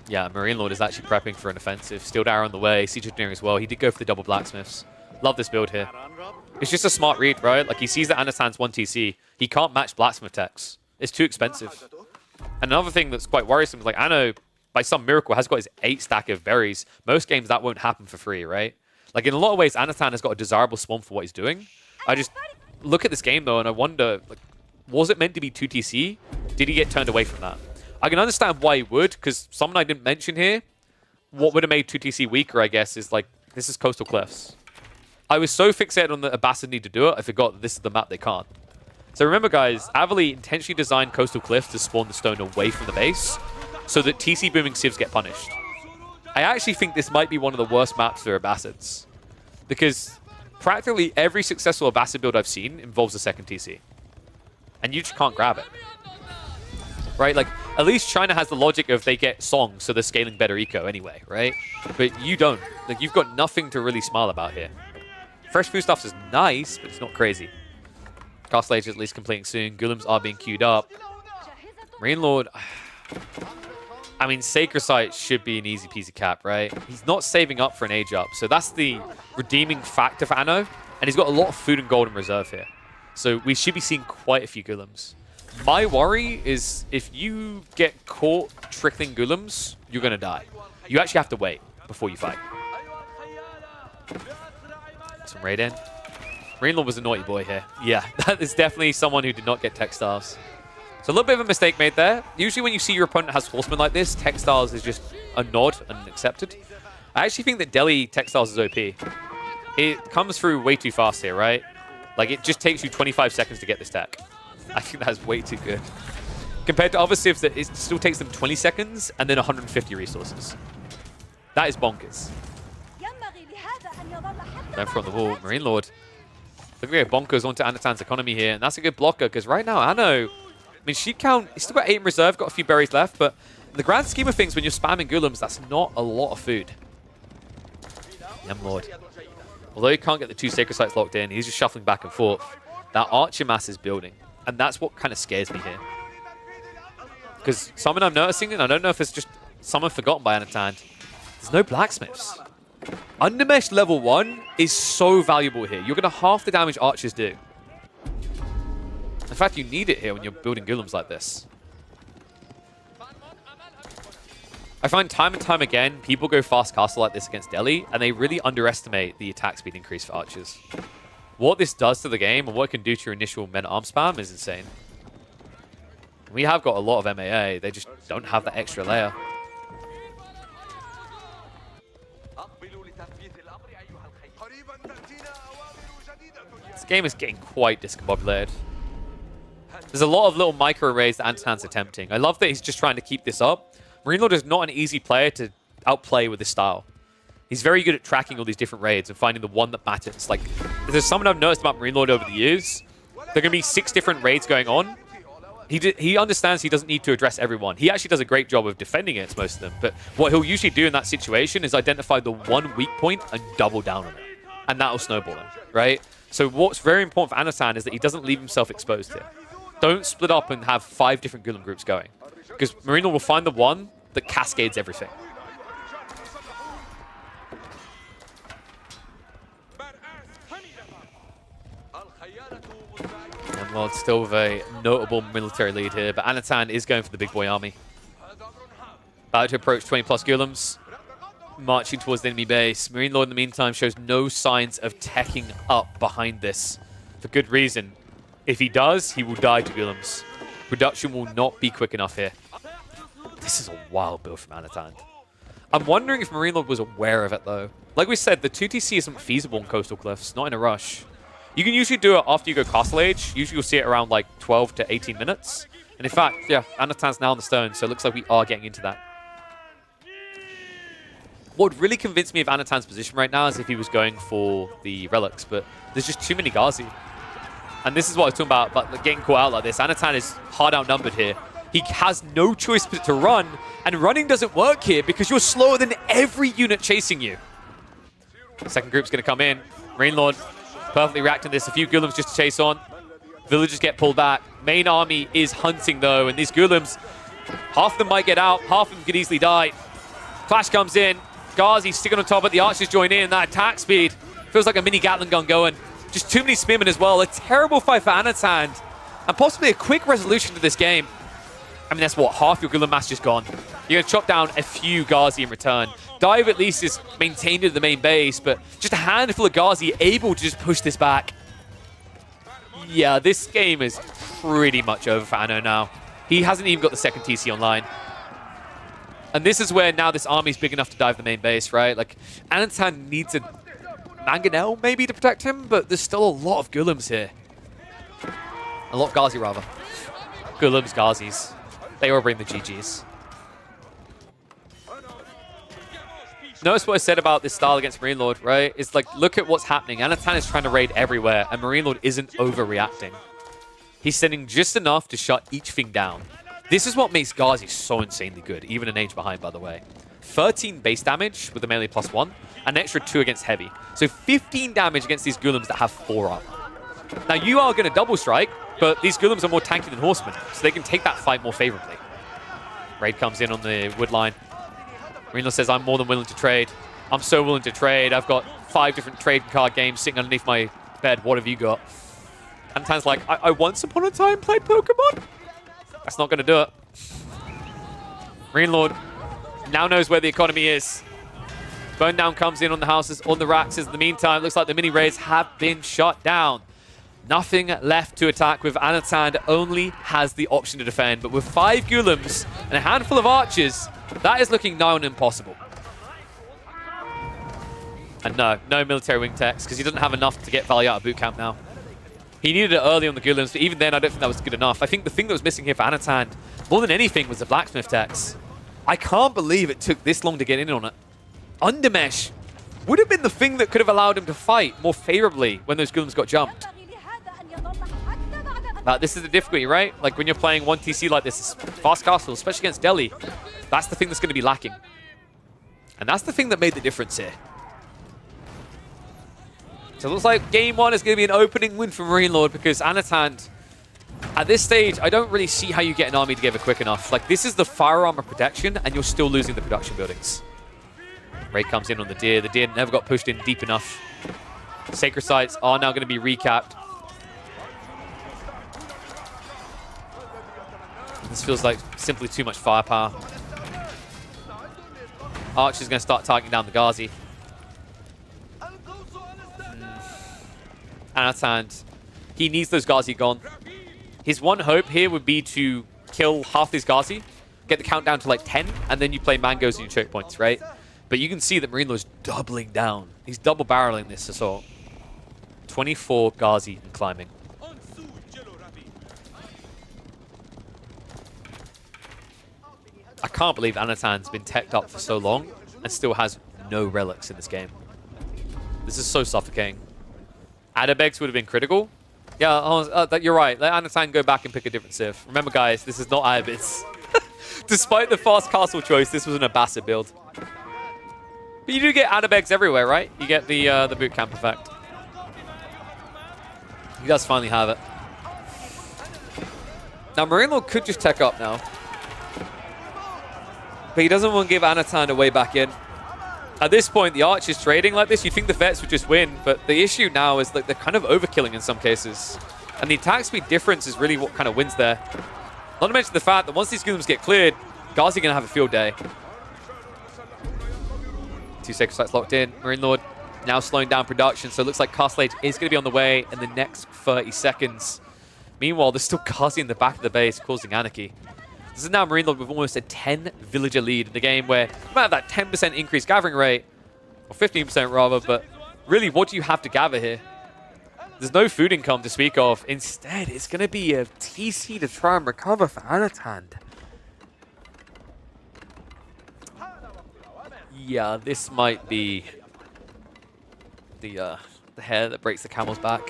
Yeah, Marine Lord is actually prepping for an offensive. Steel Arrow on the way, Siege Engineering as well. He did go for the double Blacksmiths. Love this build here. It's just a smart read, right? Like, he sees that Anatan's 1 TC. He can't match Blacksmith techs. It's too expensive. And another thing that's quite worrisome is, like, Anno, by some miracle, has got his 8 stack of berries. Most games, that won't happen for free, right? Like, in a lot of ways, Anatan has got a desirable spawn for what he's doing. I just look at this game, though, and I wonder, like, was it meant to be 2 TC? Did he get turned away from that? I can understand why he would, because someone I didn't mention here, what would have made 2 TC weaker, I guess, is like This is Coastal Cliffs. I was so fixated on the Abbasid need to do it, I forgot that this is the map they can't. So remember, guys, Avali intentionally designed Coastal Cliffs to spawn the stone away from the base so that TC booming civs get punished. I actually think this might be one of the worst maps for Abbasids, because practically every successful Abbasid build I've seen involves a second TC. And you just can't grab it. Right? Like, at least China has the logic of they get songs, so they're scaling better eco anyway, right? But you don't. Like, you've got nothing to really smile about here. Fresh food stuff is nice, but it's not crazy. Castle Age is at least completing soon. Golems are being queued up. Marine Lord... I mean, Sacred Site should be an easy peasy cap, right? He's not saving up for an age up, so that's the redeeming factor for Anno. And he's got a lot of food and gold in reserve here. So we should be seeing quite a few Golems. My worry is if you get caught trickling Golems, you're going to die. You actually have to wait before you fight. Some raid in. Marine Lord was a naughty boy here. Yeah, that is definitely someone who did not get textiles. So a little bit of a mistake made there. Usually when you see your opponent has horsemen like this, textiles is just a nod and accepted. I actually think that Delhi textiles is OP. It comes through way too fast here, right? Like, it just takes you 25 seconds to get this tech. I think that's way too good. Compared to other civs that it still takes them 20 seconds and then 150 resources. That is bonkers. Going for on the wall, Marine Lord. Looking at bonkers onto Anatan's economy here, and that's a good blocker, because right now, Anno, I mean, sheet count, he's still got 8 in reserve, got a few berries left, but in the grand scheme of things, when you're spamming Golems, that's not a lot of food. Yum Lord. Although he can't get the 2 Sacred Sites locked in, he's just shuffling back and forth. That Archer mass is building, and that's what kind of scares me here. Because something I'm noticing, and I don't know if it's just someone forgotten by Anatan, there's no blacksmiths. Undermesh level 1 is so valuable here. You're going to half the damage archers do. In fact, you need it here when you're building Golems like this. I find time and time again, people go fast castle like this against Delhi, and they really underestimate the attack speed increase for archers. What this does to the game, and what it can do to your initial men arm spam is insane. We have got a lot of MAA, they just don't have that extra layer. This game is getting quite discombobulated. There's a lot of little micro arrays that Anatan's attempting. I love that he's just trying to keep this up. Marine Lord is not an easy player to outplay with this style. He's very good at tracking all these different raids and finding the one that matters. Like, if there's something I've noticed about Marine Lord over the years, there are going to be 6 different raids going on. He understands he doesn't need to address everyone. He actually does a great job of defending against most of them. But what he'll usually do in that situation is identify the one weak point and double down on it. And that'll snowball him, right? So what's very important for Anatan is that he doesn't leave himself exposed here. Don't split up and have 5 different Golem groups going. Because Marine Lord will find the one that cascades everything. And Lord still with a notable military lead here, but Anatan is going for the big boy army. About to approach 20 plus Golems. Marching towards the enemy base. Marine Lord in the meantime shows no signs of teching up behind this. For good reason. If he does, he will die to Golems. Production will not be quick enough here. This is a wild build from Anatan. I'm wondering if Marine Lord was aware of it though. Like we said, the 2TC isn't feasible in Coastal Cliffs, not in a rush. You can usually do it after you go Castle Age. Usually you'll see it around like 12 to 18 minutes. And in fact, yeah, Anatan's now on the stone, so it looks like we are getting into that. What would really convince me of Anatan's position right now is if he was going for the relics, but there's just too many Ghazi. And this is what I was talking about getting caught out like this. Anatan is hard outnumbered here. He has no choice but to run, and running doesn't work here because you're slower than every unit chasing you. The second group's going to come in. Marine Lord perfectly reacting to this. A few Golems just to chase on. Villagers get pulled back. Main army is hunting though, and these Golems, half of them might get out, half of them could easily die. Clash comes in. Ghazi sticking on top, but the archers join in. That attack speed feels like a mini Gatling gun going. Just too many spearmen as well. A terrible fight for Anatan, and possibly a quick resolution to this game. I mean, that's what, half your Golem mass just gone. You're going to chop down a few Ghazi in return. Dive at least is maintained at the main base, but just a handful of Ghazi able to just push this back. Yeah, this game is pretty much over for Anno now. He hasn't even got the second TC online. And this is where now this army's big enough to dive the main base, right? Like, Anatan needs a Mangonel maybe to protect him, but there's still a lot of Gulems here. A lot of Ghazi, rather. Gulems, Ghazis. They all bring the GGs. Notice what I said about this style against Marine Lord, right? It's like, look at what's happening. Anatan is trying to raid everywhere, and Marine Lord isn't overreacting. He's sending just enough to shut each thing down. This is what makes Ghazi so insanely good, even an age behind, by the way. 13 base damage with the melee +1, an extra 2 against heavy. So 15 damage against these Gulems that have 4 armor. Now, you are going to double strike, but these Gulems are more tanky than horsemen, so they can take that fight more favorably. Raid comes in on the wood line. Marine Lord says, I'm more than willing to trade. I'm so willing to trade. I've got 5 different trade card games sitting underneath my bed. What have you got? And Tan's like, I once upon a time played Pokemon? That's not going to do it. Marine Lord now knows where the economy is. Burn down comes in on the houses, on the racks. In the meantime, looks like the mini raids have been shut down. Nothing left to attack with. Anatan only has the option to defend. But with 5 Gulems and a handful of archers, that is looking nigh on impossible. And no military wing techs, because he doesn't have enough to get value out of boot camp now. He needed it early on the Gulems, but even then, I don't think that was good enough. I think the thing that was missing here for Anatan, more than anything, was the blacksmith techs. I can't believe it took this long to get in on it. Undermesh would have been the thing that could have allowed him to fight more favorably when those Gulems got jumped. This is the difficulty, right? Like when you're playing 1TC like this, fast castle, especially against Delhi, that's the thing that's going to be lacking. And that's the thing that made the difference here. So it looks like game 1 is going to be an opening win for Marine Lord because Anatan, at this stage, I don't really see how you get an army together quick enough. Like, this is the fire armor protection, and you're still losing the production buildings. Raid comes in on the Deer. The Deer never got pushed in deep enough. Sacred sites are now going to be recapped. This feels like simply too much firepower. Archer's going to start targeting down the Ghazi. Anatan, he needs those Ghazi gone. His one hope here would be to kill half these Ghazi, get the countdown to like 10, and then you play mangoes and your choke points, right? But you can see that Marine Lord's doubling down. He's double barreling this assault. 24 Ghazi and climbing. I can't believe Anatan's been teched up for so long and still has no relics in this game. This is so suffocating. Adabegs would have been critical. Yeah, you're right. Let Anatan go back and pick a different civ. Remember, guys, this is not Ibis. Despite the fast castle choice, this was an Abbasid build. But you do get Adabegs everywhere, right? You get the boot camp effect. He does finally have it. Now, Marine Lord could just tech up now. But he doesn't want to give Anatan a way back in. At this point, the Archers trading like this, you'd think the vets would just win, but the issue now is that they're kind of overkilling in some cases. And the attack speed difference is really what kind of wins there. Not to mention the fact that once these Gulems get cleared, Ghazi are going to have a field day. 2 sacred sites locked in. Marine Lord now slowing down production, so it looks like Castle Age is going to be on the way in the next 30 seconds. Meanwhile, there's still Ghazi in the back of the base causing anarchy. This is now Marine Lord with almost a 10 villager lead in the game where you might have that 10% increased gathering rate, or 15% rather, but really, what do you have to gather here? There's no food income to speak of. Instead, it's going to be a TC to try and recover for Anatan. Yeah, this might be the hair that breaks the camel's back.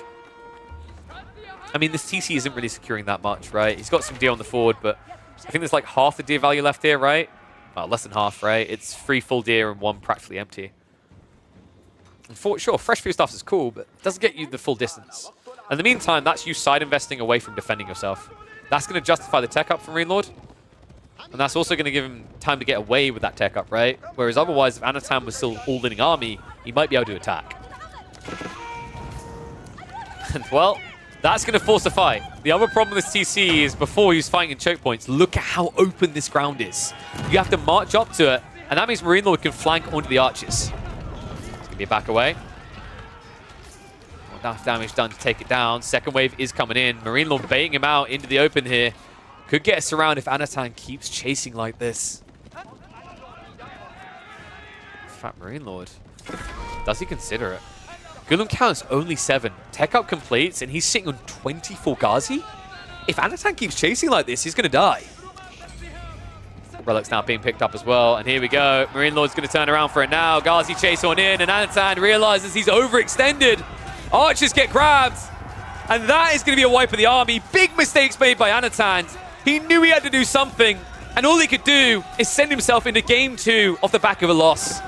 I mean, this TC isn't really securing that much, right? He's got some deer on the forward, but I think there's like half the deer value left here, right? Oh, less than half, right? It's 3 full deer and 1 practically empty. And sure, fresh food stuff is cool, but it doesn't get you the full distance. In the meantime, that's you side investing away from defending yourself. That's going to justify the tech up from Marine Lord. And that's also going to give him time to get away with that tech up, right? Whereas otherwise, if Anatan was still all-winning army, he might be able to attack. And well, that's going to force a fight. The other problem with this TC is before he was fighting in choke points, look at how open this ground is. You have to march up to it, and that means Marine Lord can flank onto the archers. It's going to be a back away. Not enough damage done to take it down. Second wave is coming in. Marine Lord baiting him out into the open here. Could get us around if Anatan keeps chasing like this. fact, Marine Lord. Does he consider it? Gulam counts only 7. Tech up completes, and he's sitting on 24 Ghazi? If Anatan keeps chasing like this, he's going to die. Relic's now being picked up as well, and here we go. Marine Lord's going to turn around for it now. Ghazi chase on in, and Anatan realizes he's overextended. Archers get grabbed, and that is going to be a wipe of the army. Big mistakes made by Anatan. He knew he had to do something, and all he could do is send himself into game 2 off the back of a loss.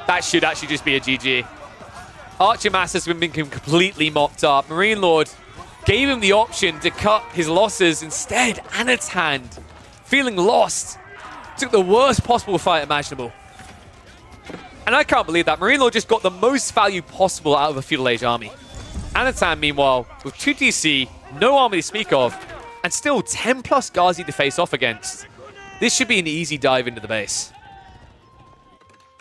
That should actually just be a GG. Archer Mass has been completely mopped up. Marine Lord gave him the option to cut his losses. Instead, Anatan, feeling lost, took the worst possible fight imaginable. And I can't believe that. Marine Lord just got the most value possible out of a Feudal Age army. Anatan, meanwhile, with 2 TC, no army to speak of, and still 10 plus Ghazi to face off against. This should be an easy dive into the base.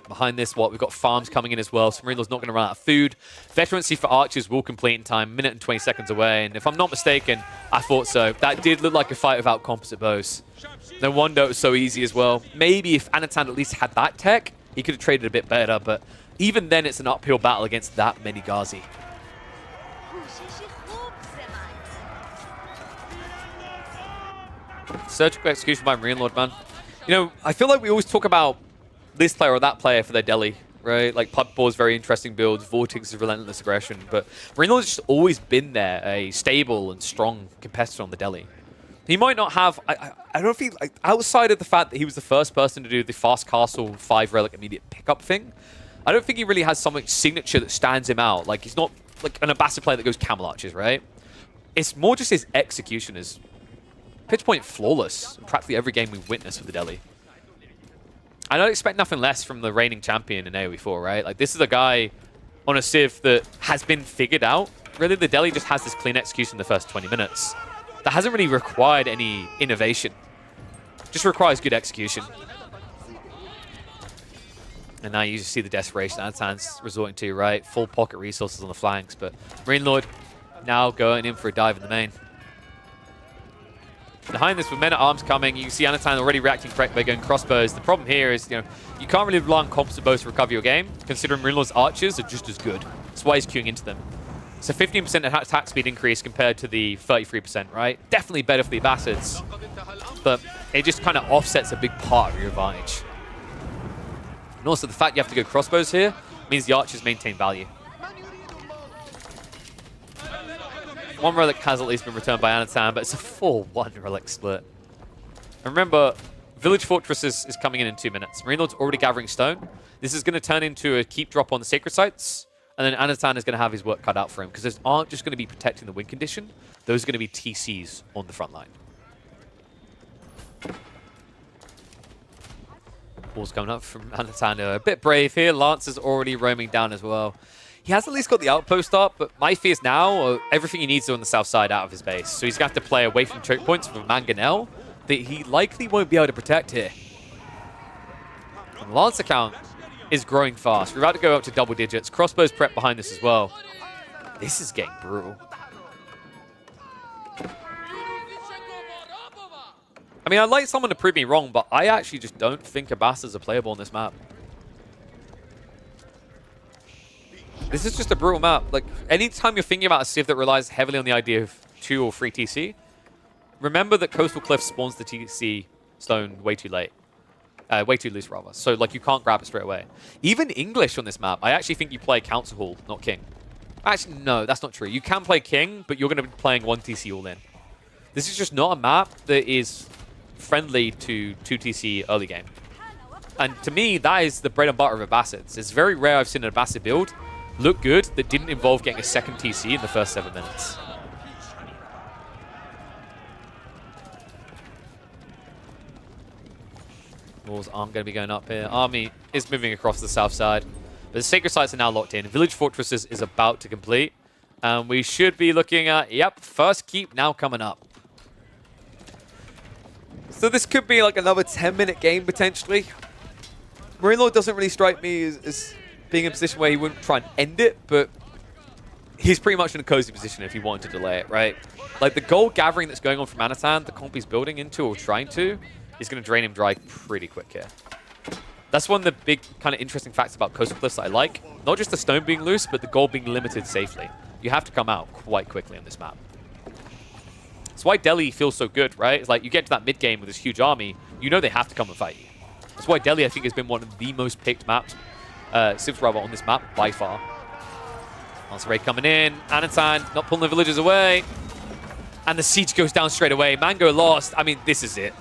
Behind this, we've got farms coming in as well, so Marine Lord's not going to run out of food. Veterancy for Archers will complete in time, minute and 20 seconds away, and if I'm not mistaken, I thought so. That did look like a fight without composite bows. No wonder it was so easy as well. Maybe if Anatan at least had that tech, he could have traded a bit better, but even then it's an uphill battle against that many Ghazi. Surgical execution by Marine Lord, man. You know, I feel like we always talk about this player or that player for their Delhi, right? Like Pugbore's very interesting builds, Vortex is relentless aggression, but Marine Lord's just always been there, a stable and strong competitor on the Delhi. He might not have, I don't think, like, outside of the fact that he was the first person to do the fast castle 5 relic immediate pickup thing, I don't think he really has something signature that stands him out. Like, he's not like an Abbasid player that goes camel arches, right? It's more just his execution is pitch point flawless in practically every game we've witnessed with the Delhi. I don't expect nothing less from the reigning champion in AoE 4, right? Like, this is a guy on a Civ that has been figured out. Really, the Delhi just has this clean execution in the first 20 minutes. That hasn't really required any innovation. Just requires good execution. And now you just see the desperation Anatan's resorting to, right? Full pocket resources on the flanks, but Marine Lord now going in for a dive in the main. Behind this, with men-at-arms coming, you can see Anatan already reacting correctly by going crossbows. The problem here is, you can't really rely on composite bows to recover your game, considering Marine Lord's archers are just as good. That's why he's queuing into them. So 15% attack speed increase compared to the 33%, right? Definitely better for the Abbasids, but it just kind of offsets a big part of your advantage. And also, the fact you have to go crossbows here means the archers maintain value. One relic has at least been returned by Anatan, but it's a 4-1 relic split. And remember, Village Fortress is coming in 2 minutes. Marine Lord's already gathering stone. This is going to turn into a keep drop on the sacred sites, and then Anatan is going to have his work cut out for him, because those aren't just going to be protecting the win condition. Those are going to be TCs on the front line. Ball's coming up from Anatan. A bit brave here. Lance is already roaming down as well. He has at least got the outpost up, but my fears now are everything he needs to on the south side out of his base. So he's going to have to play away from choke points with a Mangonel that he likely won't be able to protect here. And Lance account is growing fast. We're about to go up to double digits. Crossbows prep behind this as well. This is getting brutal. I mean, I'd like someone to prove me wrong, but I actually just don't think Abbasids are playable on this map. This is just a brutal map. Like, anytime you're thinking about a Civ that relies heavily on the idea of 2 or 3 TC, remember that Coastal Cliff spawns the TC stone way too late. Way too loose, rather. So, like, you can't grab it straight away. Even English on this map, I actually think you play Council Hall, not King. Actually, no, that's not true. You can play King, but you're going to be playing 1 TC all in. This is just not a map that is friendly to 2 TC early game. And to me, that is the bread and butter of Abbasids. It's very rare I've seen an Abbasid build look good that didn't involve getting a second TC in the first 7 minutes. Walls aren't going to be going up here. Army is moving across the south side. But the sacred sites are now locked in. Village Fortresses is about to complete. And we should be looking at, yep, first keep now coming up. So this could be like another 10-minute game, potentially. Marine Lord doesn't really strike me as being in a position where he wouldn't try and end it, but he's pretty much in a cozy position if he wanted to delay it, right? Like, the gold gathering that's going on from Anatan, the comp he's building into or trying to, is going to drain him dry pretty quick here. That's one of the big kind of interesting facts about Coastal Cliffs that I like. Not just the stone being loose, but the gold being limited safely. You have to come out quite quickly on this map. That's why Delhi feels so good, right? It's like you get to that mid game with this huge army, you know they have to come and fight you. That's why Delhi, I think, has been one of the most picked maps, civs rather, on this map by far. Lance Raid coming in, Anatan not pulling the villagers away, and the siege goes down straight away. Mango lost. I mean, this is it.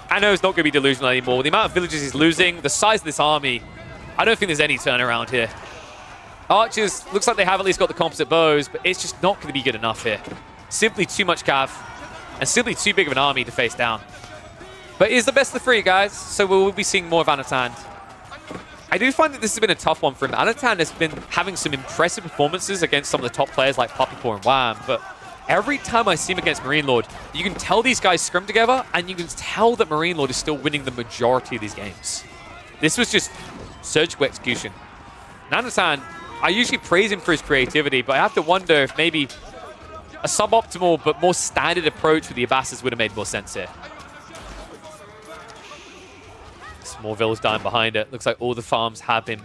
Ano's not going to be delusional anymore. The amount of villages he's losing, the size of this army, I don't think there's any turnaround here. Archers, looks like they have at least got the composite bows, but it's just not going to be good enough here. Simply too much cav, and simply too big of an army to face down. But it is the best of the three, guys, so we'll be seeing more of Anatan. I do find that this has been a tough one for him. Anatan has been having some impressive performances against some of the top players like Puppypaw and Wham, but every time I see him against Marine Lord, you can tell these guys scrim together, and you can tell that Marine Lord is still winning the majority of these games. This was just surgical execution. Anatan, I usually praise him for his creativity, but I have to wonder if maybe a suboptimal but more standard approach with the Abbasis would have made more sense here. Smallville's dying behind it. Looks like all the farms have been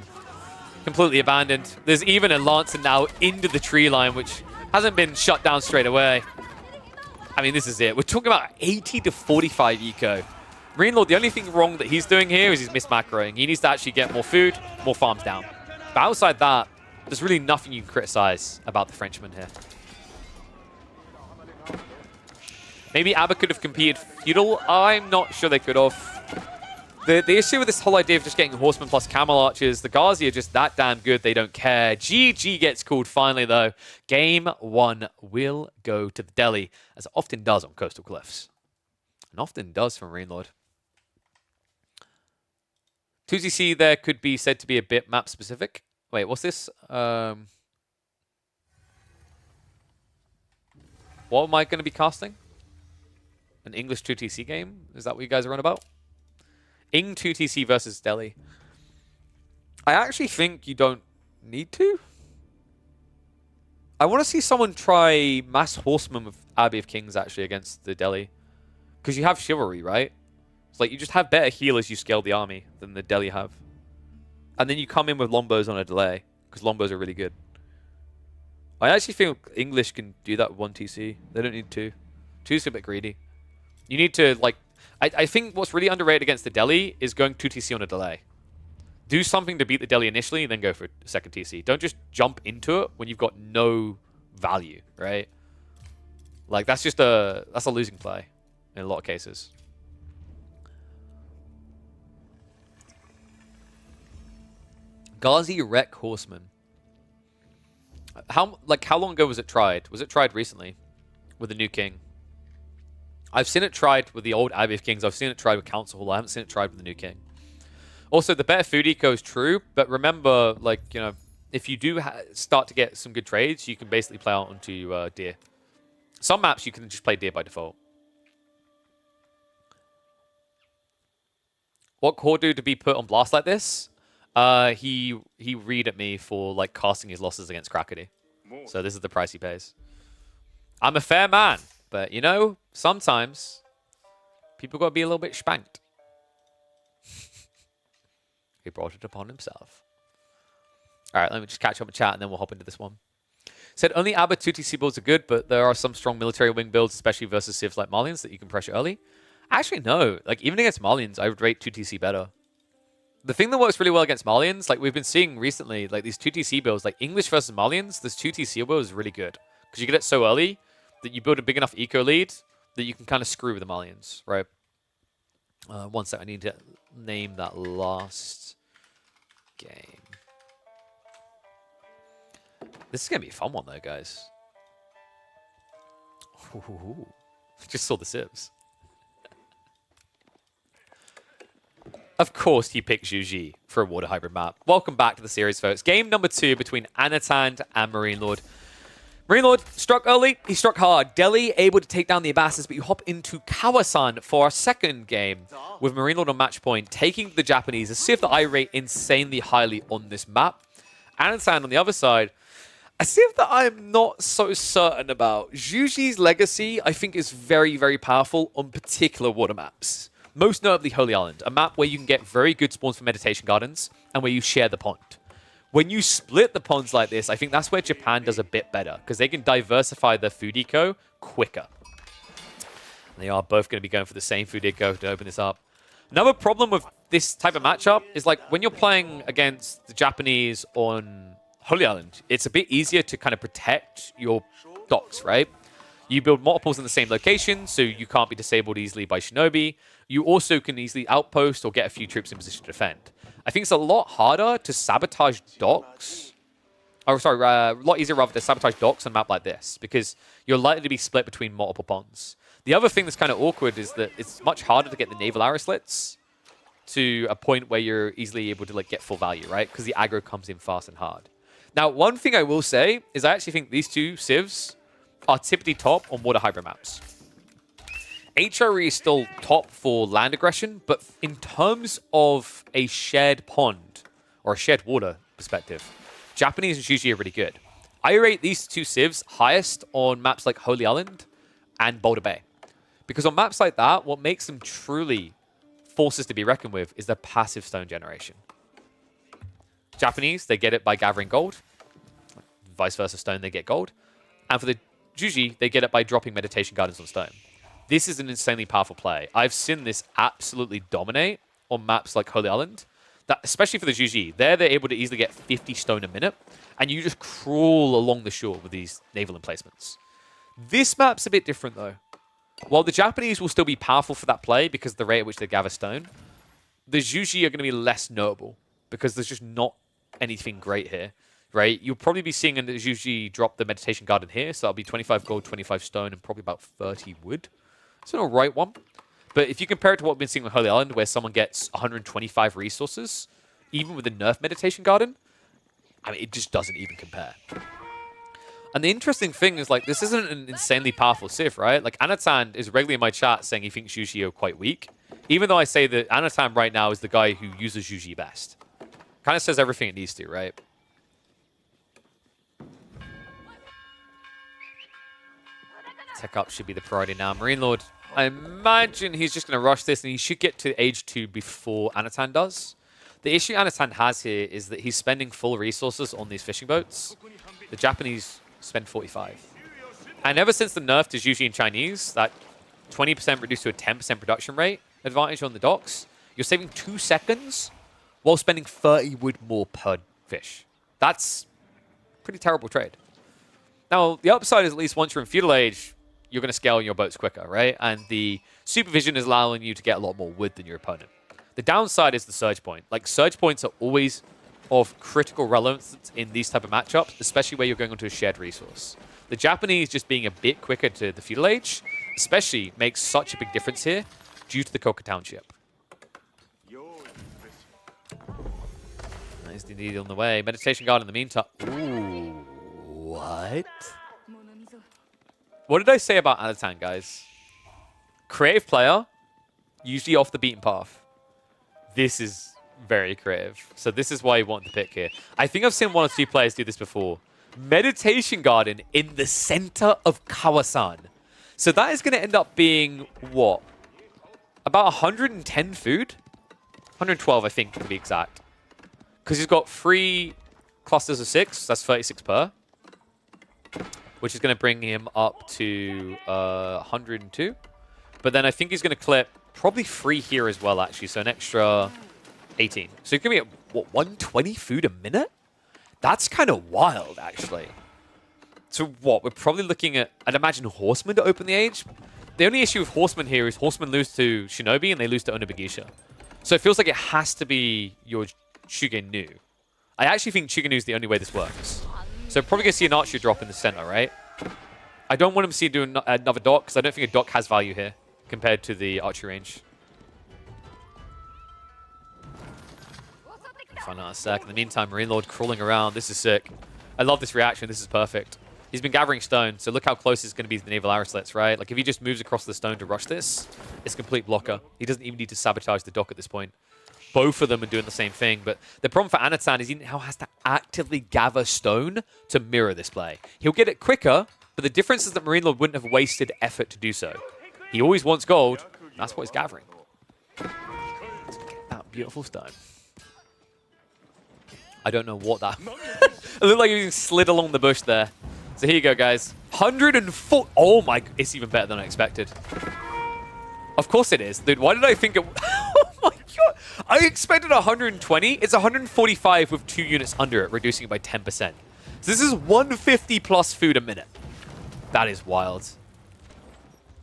completely abandoned. There's even a Lancer now into the tree line, which hasn't been shut down straight away. I mean, this is it. We're talking about 80 to 45 eco. Marine Lord, the only thing wrong that he's doing here is he's mismacroing. He needs to actually get more food, more farms down. But outside that, there's really nothing you can criticize about the Frenchman here. Maybe Abba could have competed feudal. I'm not sure they could have. The issue with this whole idea of just getting horsemen plus camel archers, the Ghazi are just that damn good they don't care. GG gets called finally, though. Game 1 will go to the Delhi, as it often does on Coastal Cliffs. And often does for Marine Lord. 2ZC there could be said to be a bit map specific. Wait, what's this? What am I going to be casting? An English 2TC game? Is that what you guys are on about? Ing 2TC versus Delhi. I actually think you don't need to. I want to see someone try Mass Horseman with Abbey of Kings actually against the Delhi. Because you have Chivalry, right? It's like you just have better heal as you scale the army than the Delhi have. And then you come in with Lombos on a delay. Because Lombos are really good. I actually think English can do that with 1TC. They don't need 2. 2's a bit greedy. You need to, like... I think what's really underrated against the Delhi is going 2TC on a delay. Do something to beat the Delhi initially, then go for a second TC. Don't just jump into it when you've got no value, right? Like, that's a losing play in a lot of cases. Ghazi Wreck Horseman. How long ago was it tried? Was it tried recently with the new king? I've seen it tried with the old Abbey of Kings. I've seen it tried with Council Hall. I haven't seen it tried with the new king. Also, the better food eco is true, but remember, like, you know, if you do start to get some good trades, you can basically play out onto Deer. Some maps you can just play Deer by default. What Cordu to be put on blast like this? He read at me for like casting his losses against Krakody. So this is the price he pays. I'm a fair man. But, you know, sometimes people got to be a little bit spanked. He brought it upon himself. All right, let me just catch up with chat and then we'll hop into this one. Said only Abba 2TC builds are good, but there are some strong military wing builds, especially versus civs like Malians, that you can pressure early. Actually, no. Like, even against Malians, I would rate 2TC better. The thing that works really well against Malians, like we've been seeing recently, like these 2TC builds, like English versus Malians, this 2TC build is really good. Because you get it so early that you build a big enough eco lead that you can kind of screw with the Malians, right? One sec, I need to name that last game. This is going to be a fun one, though, guys. Ooh, just saw the civs. Of course, he picked Zhuji for a water hybrid map. Welcome back to the series, folks. Game number 2 between Anatan and Marine Lord. Marine Lord struck early, he struck hard. Delhi able to take down the Abbasis, but you hop into Kawasan for our second game with Marine Lord on match point, taking the Japanese. A civ that I rate insanely highly on this map. Anatan on the other side, a civ that I'm not so certain about. Zhuji's legacy, I think, is very, very powerful on particular water maps. Most notably Holy Island, a map where you can get very good spawns for meditation gardens and where you share the pond. When you split the ponds like this, I think that's where Japan does a bit better because they can diversify their food eco quicker. And they are both going to be going for the same food eco to open this up. Another problem with this type of matchup is like when you're playing against the Japanese on Holy Island, it's a bit easier to kind of protect your docks, right? You build multiples in the same location, so you can't be disabled easily by Shinobi. You also can easily outpost or get a few troops in position to defend. I think it's a lot harder to sabotage docks. Oh, sorry, a lot easier rather to sabotage docks on a map like this, because you're likely to be split between multiple ponds. The other thing that's kind of awkward is that it's much harder to get the naval arrow slits to a point where you're easily able to like get full value, right? Because the aggro comes in fast and hard. Now, one thing I will say is I actually think these two civs are typically top on water hybrid maps. HRE is still top for land aggression, but in terms of a shared pond or a shared water perspective, Japanese and Juji are really good. I rate these two civs highest on maps like Holy Island and Boulder Bay. Because on maps like that, what makes them truly forces to be reckoned with is their passive stone generation. Japanese, they get it by gathering gold. Vice versa, stone, they get gold. And for the Juji, they get it by dropping meditation gardens on stone. This is an insanely powerful play. I've seen this absolutely dominate on maps like Holy Island, that, especially for the Juji. They're able to easily get 50 stone a minute, and you just crawl along the shore with these naval emplacements. This map's a bit different, though. While the Japanese will still be powerful for that play because of the rate at which they gather stone, the Juji are going to be less notable because there's just not anything great here, right? You'll probably be seeing a Juji drop the meditation garden here, so that'll be 25 gold, 25 stone, and probably about 30 wood. It's an alright one. But if you compare it to what we've been seeing with Holy Island, where someone gets 125 resources, even with a nerf meditation garden, I mean, it just doesn't even compare. And the interesting thing is, like, this isn't an insanely powerful Civ, right? Like, Anatan is regularly in my chat saying he thinks Juji are quite weak. Even though I say that Anatan right now is the guy who uses Juji best. Kind of says everything it needs to, right? Tech up should be the priority now. Marine Lord, I imagine he's just going to rush this, and he should get to age 2 before Anatan does. The issue Anatan has here is that he's spending full resources on these fishing boats. The Japanese spend 45. And ever since the nerf to Juji in Chinese, that 20% reduced to a 10% production rate advantage on the docks, you're saving 2 seconds while spending 30 wood more per fish. That's a pretty terrible trade. Now, the upside is at least once you're in feudal age, you're going to scale your boats quicker, right? And the supervision is allowing you to get a lot more wood than your opponent. The downside is the surge point. Like, surge points are always of critical relevance in these type of matchups, especially where you're going onto a shared resource. The Japanese just being a bit quicker to the feudal age, especially, makes such a big difference here due to the Koka Township. Nice indeed on the way. Meditation Guard in the meantime. Ooh, what? What did I say about Anatan, guys? Creative player, usually off the beaten path. This is very creative. So this is why you want the pick here. I think I've seen 1 or 2 players do this before. Meditation Garden in the center of Kawasan. So that is going to end up being, what? About 110 food? 112, I think, to be exact. Because he's got 3 clusters of 6. That's 36 per. Which is going to bring him up to 102. But then I think he's going to clip probably 3 here as well, actually. So an extra 18. So he's going to be at, what, 120 food a minute? That's kind of wild, actually. So what? We're probably looking at, I'd imagine, Horsemen to open the age. The only issue with Horsemen here is Horsemen lose to Shinobi and they lose to Onobugisha. So it feels like it has to be your Shugenu. I actually think Shugenu is the only way this works. So probably going to see an archer drop in the center, right? I don't want him to see do another dock, because I don't think a dock has value here compared to the archer range. Find out in a sec. In the meantime, Marine Lord crawling around. This is sick. I love this reaction. This is perfect. He's been gathering stone, so look how close it's going to be to the naval arrow slits, right? Like, if he just moves across the stone to rush this, it's a complete blocker. He doesn't even need to sabotage the dock at this point. Both of them are doing the same thing, but the problem for Anatan is he now has to actively gather stone to mirror this play. He'll get it quicker, but the difference is that Marine Lord wouldn't have wasted effort to do so. He always wants gold, and that's what he's gathering. Beautiful stone. I don't know what that... It looked like he slid along the bush there. So here you go, guys. 104... Oh my... It's even better than I expected. Of course it is. Dude, why did I think it... Oh my god. I expected 120. It's 145 with 2 units under it, reducing it by 10%. So this is 150 plus food a minute. That is wild.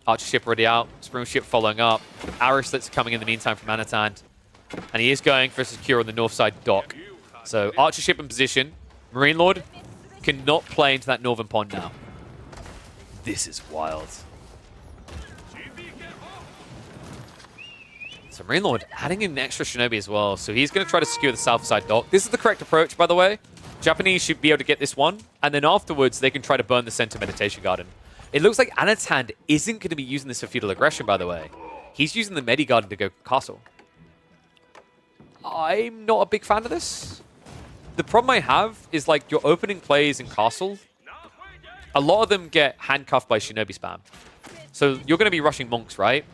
Archer ship already out. Spring ship following up. Arrow slits are coming in the meantime from Anatan. And he is going for a secure on the north side dock. So Archer ship in position. Marine Lord cannot play into that northern pond now. This is wild. So Marine Lord adding in an extra Shinobi as well. So he's going to try to secure the south side dock. This is the correct approach, by the way. Japanese should be able to get this one. And then afterwards, they can try to burn the center meditation garden. It looks like Anatan isn't going to be using this for feudal aggression, by the way. He's using the Medi Garden to go castle. I'm not a big fan of this. The problem I have is, like, your opening plays in castle, a lot of them get handcuffed by Shinobi spam. So you're going to be rushing monks, right?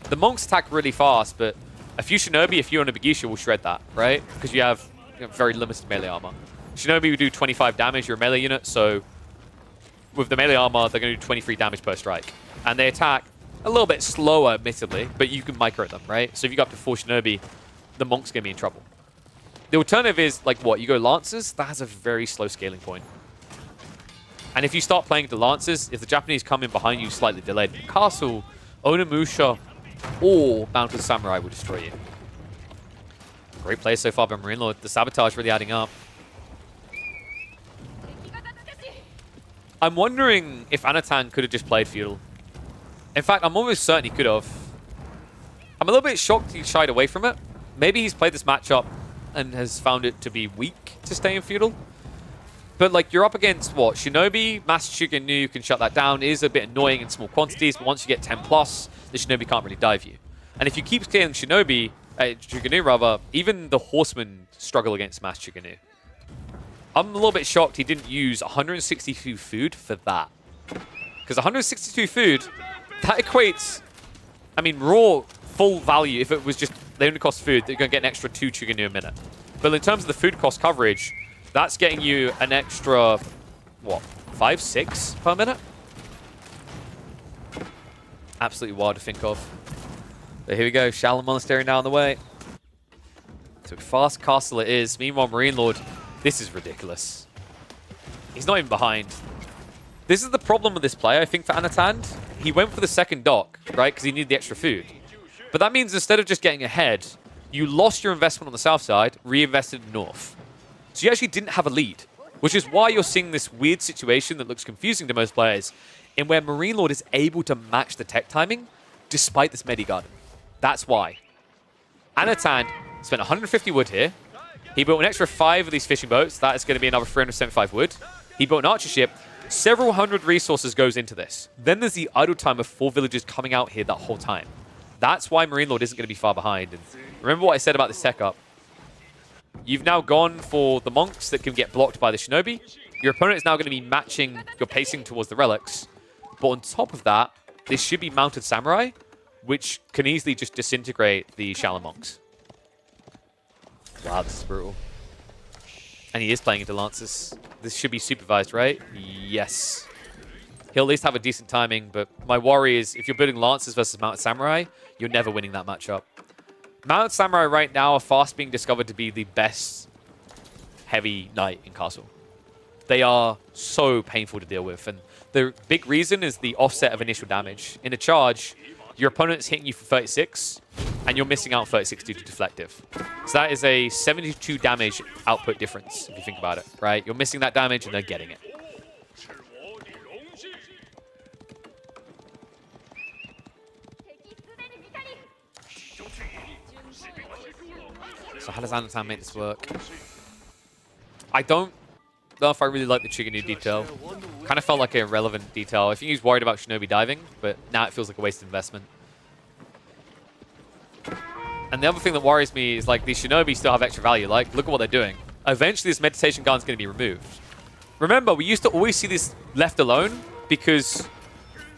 The monks attack really fast, but a few Shinobi, if you're on a Bigisha, will shred that, right? Because you have very limited melee armor. Shinobi will do 25 damage, you're a melee unit, so with the melee armor, they're going to do 23 damage per strike. And they attack a little bit slower, admittedly, but you can micro them, right? So if you go up to 4 Shinobi, the monk's going to be in trouble. The alternative is, like, what? You go Lancers? That has a very slow scaling point. And if you start playing the Lancers, if the Japanese come in behind you slightly delayed, Castle, Onimusha, or Mounted Samurai will destroy you. Great play so far by Marine Lord. The sabotage really adding up. I'm wondering if Anatan could have just played feudal. In fact, I'm almost certain he could have. I'm a little bit shocked he shied away from it. Maybe he's played this matchup and has found it to be weak to stay in feudal. But, like, you're up against, what? Shinobi, Master Shuganu can shut that down. It is a bit annoying in small quantities, but once you get 10 plus, the Shinobi can't really dive you. And if you keep scaling Shinobi, Shuganu rather, even the Horsemen struggle against Master Shuganu. I'm a little bit shocked he didn't use 162 food for that. Because 162 food, that equates, I mean, raw, full value. If it was just, they only cost food, they're going to get an extra 2 Shuganu a minute. But in terms of the food cost coverage, that's getting you an extra, what, 5, 6 per minute? Absolutely wild to think of. But here we go, Shaolin Monastery now on the way. So fast castle it is. Meanwhile, Marine Lord, this is ridiculous. He's not even behind. This is the problem with this play, I think, for Anatan. He went for the second dock, right, because he needed the extra food. But that means instead of just getting ahead, you lost your investment on the south side, reinvested in north. So you actually didn't have a lead, which is why you're seeing this weird situation that looks confusing to most players, in where Marine Lord is able to match the tech timing despite this Medi Garden. That's why. Anatan spent 150 wood here. He built an extra 5 of these fishing boats. That is going to be another 375 wood. He built an archer ship. Several hundred resources goes into this. Then there's the idle time of 4 villagers coming out here that whole time. That's why Marine Lord isn't going to be far behind. And remember what I said about this tech up. You've now gone for the monks that can get blocked by the Shinobi. Your opponent is now going to be matching your pacing towards the relics. But on top of that, this should be mounted samurai, which can easily just disintegrate the Shaolin monks. Wow, this is brutal. And he is playing into Lancers. This should be supervised, right? Yes. He'll at least have a decent timing, but my worry is if you're building Lancers versus Mounted Samurai, you're never winning that matchup. Mounted Samurai right now are fast being discovered to be the best heavy knight in Castle. They are so painful to deal with, and the big reason is the offset of initial damage. In a charge, your opponent's hitting you for 36, and you're missing out 36 due to deflective. So that is a 72 damage output difference, if you think about it, right? You're missing that damage, and they're getting it. So how does Anatan make this work? I don't know if I really like the Chiganu detail. Kind of felt like an irrelevant detail. I think he's worried about Shinobi diving, but now it feels like a wasted investment. And the other thing that worries me is, like, these Shinobi still have extra value. Like, look at what they're doing. Eventually, this meditation gun's going to be removed. Remember, we used to always see this left alone because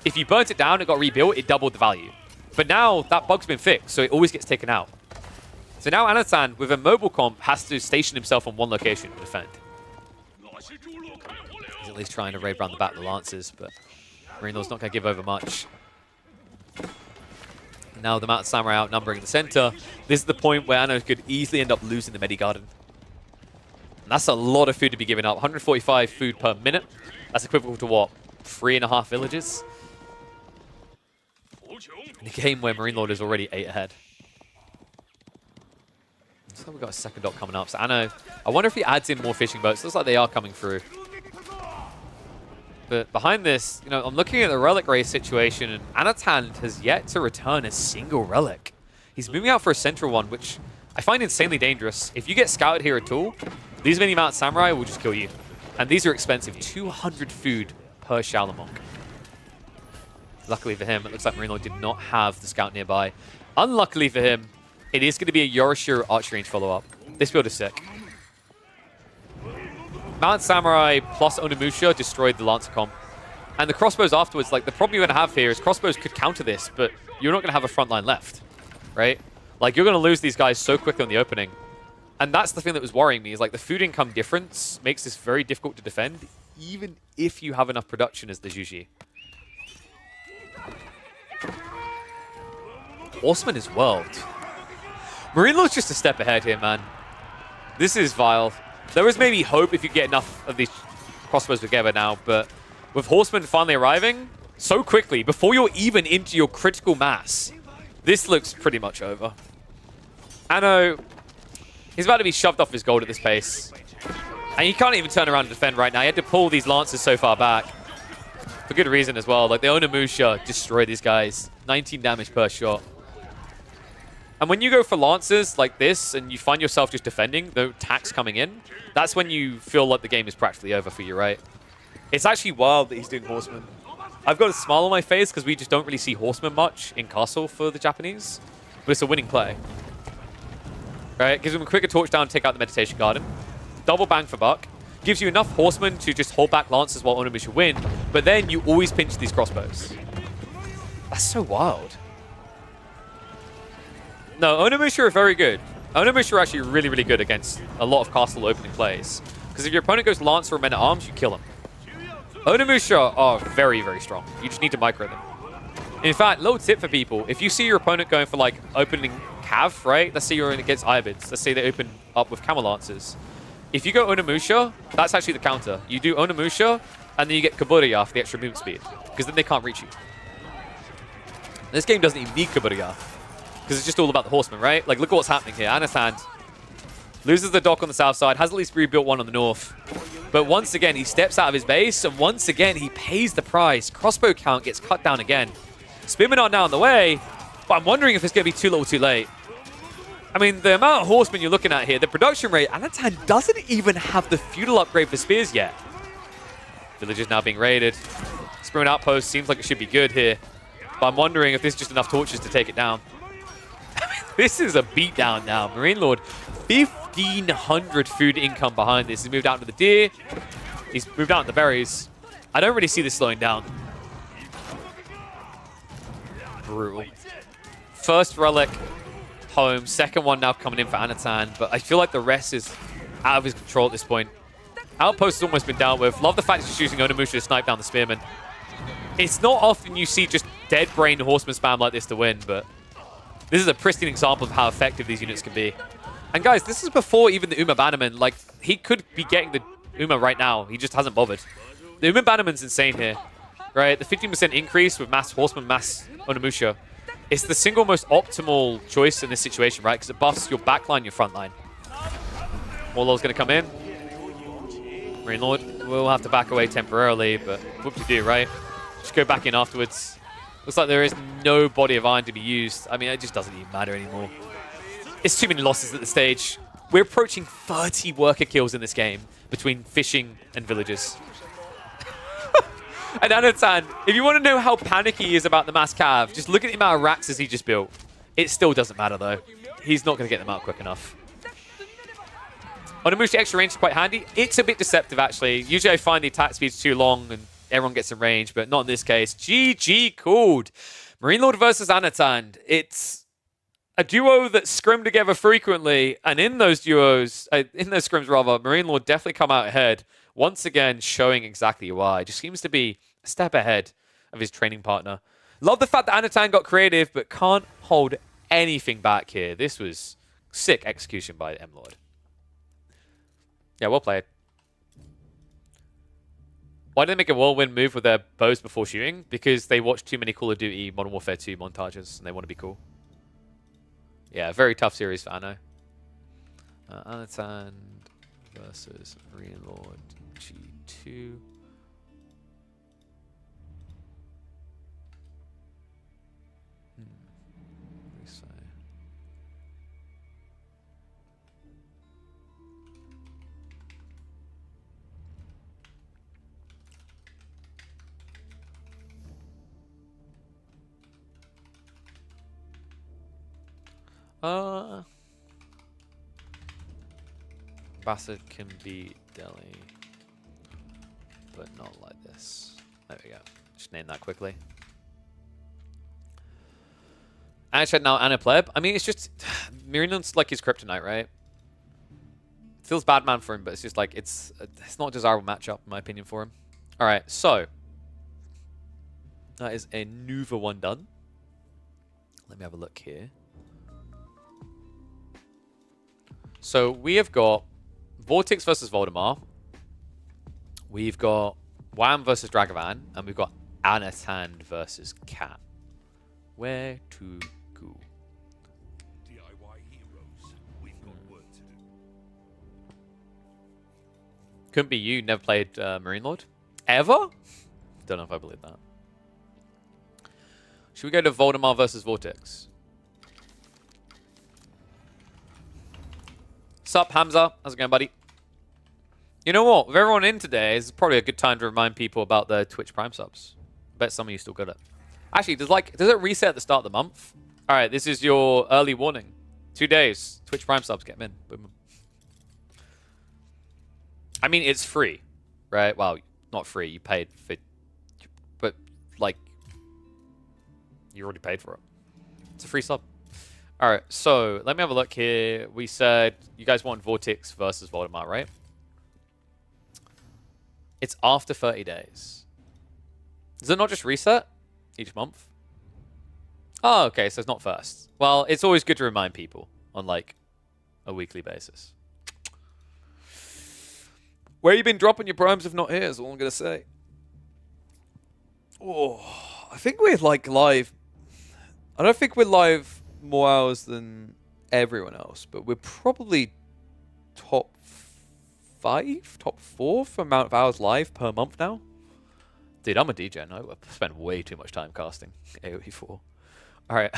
if you burnt it down, it got rebuilt, it doubled the value. But now that bug's been fixed, so it always gets taken out. So now Anatan, with a mobile comp, has to station himself on one location to defend. He's at least trying to raid around the back of the Lancers, but Marine Lord's not going to give over much. Now the Mountain Samurai outnumbering the center. This is the point where Anno could easily end up losing the Medigarden. And that's a lot of food to be giving up. 145 food per minute. That's equivalent to what? 3.5 villages? In a game where Marine Lord is already 8 ahead. So we've got a second dock coming up. So Anno, I wonder if he adds in more fishing boats. Looks like they are coming through. But behind this, you know, I'm looking at the relic race situation, and Anatan has yet to return a single relic. He's moving out for a central one, which I find insanely dangerous. If you get scouted here at all, these many Mount Samurai will just kill you. And these are expensive. 200 food per Shaolin Monk. Luckily for him, it looks like Marine Lord did not have the scout nearby. Unluckily for him, it is going to be a Yorishiro archery range follow-up. This build is sick. Mount Samurai plus Onimusha destroyed the Lancer comp. And the crossbows afterwards, like, the problem you're going to have here is crossbows could counter this, but you're not going to have a front line left, right? Like, you're going to lose these guys so quickly on the opening. And that's the thing that was worrying me, is like the food income difference makes this very difficult to defend, even if you have enough production as the Juji. Horseman as well. Marine Lord's just a step ahead here, man. This is vile. There was maybe hope if you get enough of these crossbows together now, but with Horseman finally arriving so quickly, before you're even into your critical mass, this looks pretty much over. Anno, he's about to be shoved off his gold at this pace. And he can't even turn around and defend right now. He had to pull these Lancers so far back. For good reason as well. Like, the Onimusha destroyed these guys. 19 damage per shot. And when you go for Lancers like this, and you find yourself just defending, the attacks coming in, that's when you feel like the game is practically over for you, right? It's actually wild that he's doing Horseman. I've got a smile on my face because we just don't really see Horseman much in Castle for the Japanese. But it's a winning play. Right? Gives him a quicker torch down to take out the Meditation Garden. Double bang for buck. Gives you enough Horsemen to just hold back Lancers while Onimusha win. But then you always pinch these crossbows. That's so wild. No, Onimusha are very good. Onimusha are actually really, really good against a lot of Castle opening plays. Because if your opponent goes Lancer or Men-at-Arms, you kill him. Onimusha are very, very strong. You just need to micro them. In fact, little tip for people, if you see your opponent going for like opening Cav, right? Let's say you're in against Ibids. Let's say they open up with Camel Lancers. If you go Onimusha, that's actually the counter. You do Onimusha, and then you get Kaburiya for the extra movement speed. Because then they can't reach you. This game doesn't even need Kaburiya. Because it's just all about the Horsemen, right? Like, look at what's happening here. Anatan loses the dock on the south side, has at least rebuilt one on the north. But once again, he steps out of his base, and once again, he pays the price. Crossbow count gets cut down again. Spearmen are now on the way, but I'm wondering if it's going to be too little too late. I mean, the amount of Horsemen you're looking at here, the production rate, Anatan doesn't even have the feudal upgrade for spears yet. Village is now being raided. Spearman outpost seems like it should be good here. But I'm wondering if there's just enough torches to take it down. This is a beatdown now. Marine Lord, 1,500 food income behind this. He's moved out to the deer. He's moved out to the berries. I don't really see this slowing down. Brutal. First relic home. Second one now coming in for Anatan. But I feel like the rest is out of his control at this point. Outpost has almost been dealt with. Love the fact he's using Onimusha to snipe down the spearmen. It's not often you see just dead brain horseman spam like this to win, but this is a pristine example of how effective these units can be. And guys, this is before even the Uma Bannerman. Like, he could be getting the Uma right now. He just hasn't bothered. The Uma Bannerman's insane here, right? The 15% increase with mass Horseman, mass Onimusha. It's the single most optimal choice in this situation, right? Because it buffs your backline, your front line. Warlord's going to come in. Marine Lord will have to back away temporarily, but whoop-de-doo, right? Just go back in afterwards. Looks like there is no body of iron to be used. I mean, it just doesn't even matter anymore. It's too many losses at this stage. We're approaching 30 worker kills in this game between fishing and villagers. And Anatan, if you want to know how panicky he is about the mass cav, just look at the amount of racks he just built. It still doesn't matter, though. He's not going to get them out quick enough. Onimusha extra range is quite handy. It's a bit deceptive, actually. Usually I find the attack speed's too long and everyone gets in range, but not in this case. GG called. Marine Lord versus Anatan. It's a duo that scrim together frequently, and in those scrims rather, Marine Lord definitely come out ahead. Once again, showing exactly why. Just seems to be a step ahead of his training partner. Love the fact that Anatan got creative, but can't hold anything back here. This was sick execution by M Lord. Yeah, well played. Why did they make a whirlwind move with their bows before shooting? Because they watched too many Call of Duty Modern Warfare 2 montages, and they want to be cool. Yeah, very tough series for Anno. Anatan versus Marine Lord G2. What do we say? Bassett can beat Delhi, but not like this. There we go. Just name that quickly. Actually, now Anna Pleb. I mean, it's just Miriam's like his kryptonite, right? Feels bad man for him, but it's just like it's not a desirable matchup in my opinion for him. All right, so that is a Nuva one done. Let me have a look here. So we have got Vortex versus Voldemar. We've got Wham versus Dragavan, and we've got Anatan versus Cat. Where to go? DIY heroes, we've got work to do. Couldn't be you. Never played Marine Lord? Ever? Don't know if I believe that. Should we go to Voldemar versus Vortex? Sup, Hamza? How's it going, buddy? You know what? With everyone in today, it's probably a good time to remind people about their Twitch Prime subs. I bet some of you still got it. Actually, does it reset at the start of the month? All right, this is your early warning. 2 days. Twitch Prime subs, get them in. Boom. I mean, it's free, right? Well, not free. You paid for, but like, you already paid for it. It's a free sub. All right, so let me have a look here. We said you guys want Vortex versus Voldemar, right? It's after 30 days. Does it not just reset each month? Oh, okay, so it's not first. Well, it's always good to remind people on like a weekly basis. Where you been dropping your primes if not here is all I'm going to say. Oh, I think we're like live. I don't think we're live more hours than everyone else, but we're probably top 5, top 4 for amount of hours live per month now. Dude, I'm a DJ. I spend way too much time casting AoE4. All right,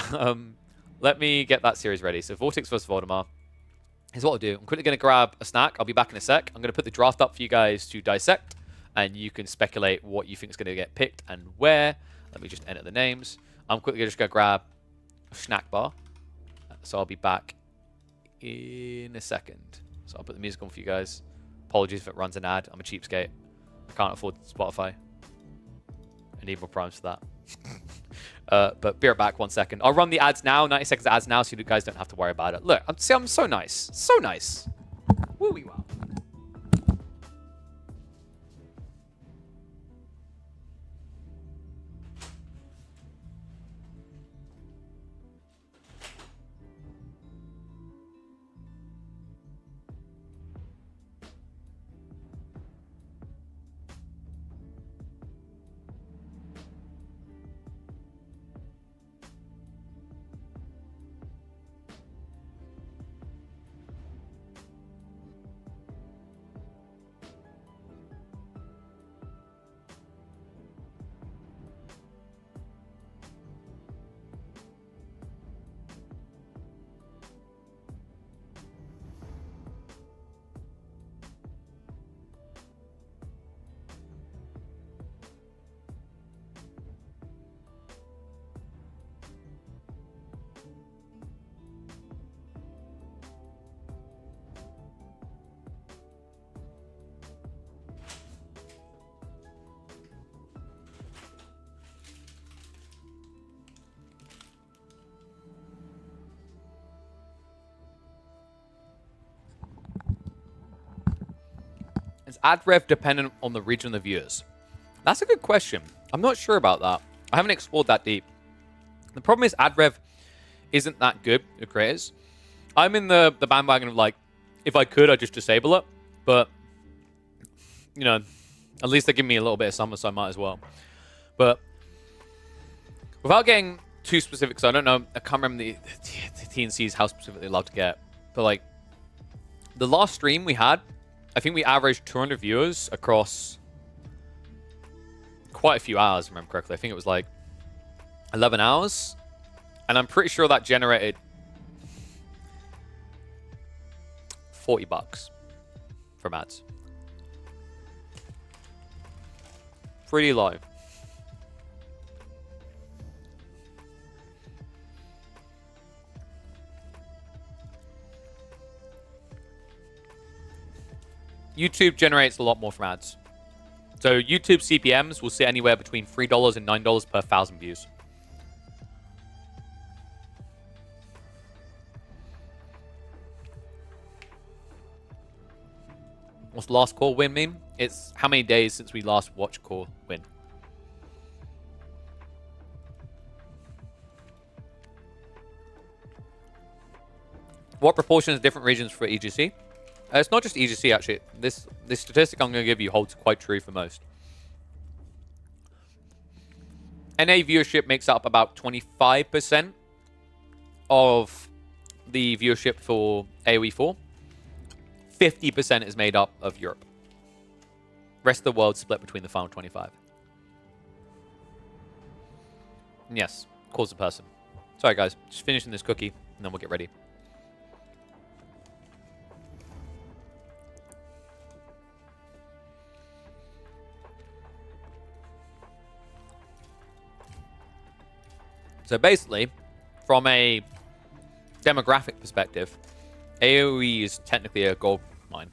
let me get that series ready. So Vortex versus Voldemar. Here's what I'll do. I'm quickly going to grab a snack. I'll be back in a sec. I'm going to put the draft up for you guys to dissect, and you can speculate what you think is going to get picked and where. Let me just enter the names. I'm quickly just going to grab a snack bar. So I'll be back in a second. So I'll put the music on for you guys. Apologies if it runs an ad. I'm a cheapskate. I can't afford Spotify. I need more primes for that. But be right back 1 second. I'll run the ads now, 90 seconds of ads now, so you guys don't have to worry about it. Look, I'm so nice. So nice. Woo-wee wow. Is ad rev dependent on the region of the viewers? That's a good question. I'm not sure about that. I haven't explored that deep. The problem is ad rev isn't that good at creators. I'm in the bandwagon of like, if I could, I'd just disable it. But, you know, at least they give me a little bit of summer, so I might as well. But without getting too specific, so I don't know, I can't remember the TNCs how specific they're allowed to get. But like, the last stream we had, I think we averaged 200 viewers across quite a few hours, if I remember correctly. I think it was like 11 hours. And I'm pretty sure that generated $40 from ads. Pretty low. YouTube generates a lot more from ads. So YouTube CPMs will sit anywhere between $3 and $9 per 1,000 views. What's the last core win mean? It's how many days since we last watched core win. What proportion of different regions for EGC? It's not just EGC, actually. This statistic I'm going to give you holds quite true for most. NA viewership makes up about 25% of the viewership for AoE 4. 50% is made up of Europe. Rest of the world split between the final 25. And yes, calls a person. Sorry, guys. Just finishing this cookie, and then we'll get ready. So basically, from a demographic perspective, AoE is technically a gold mine.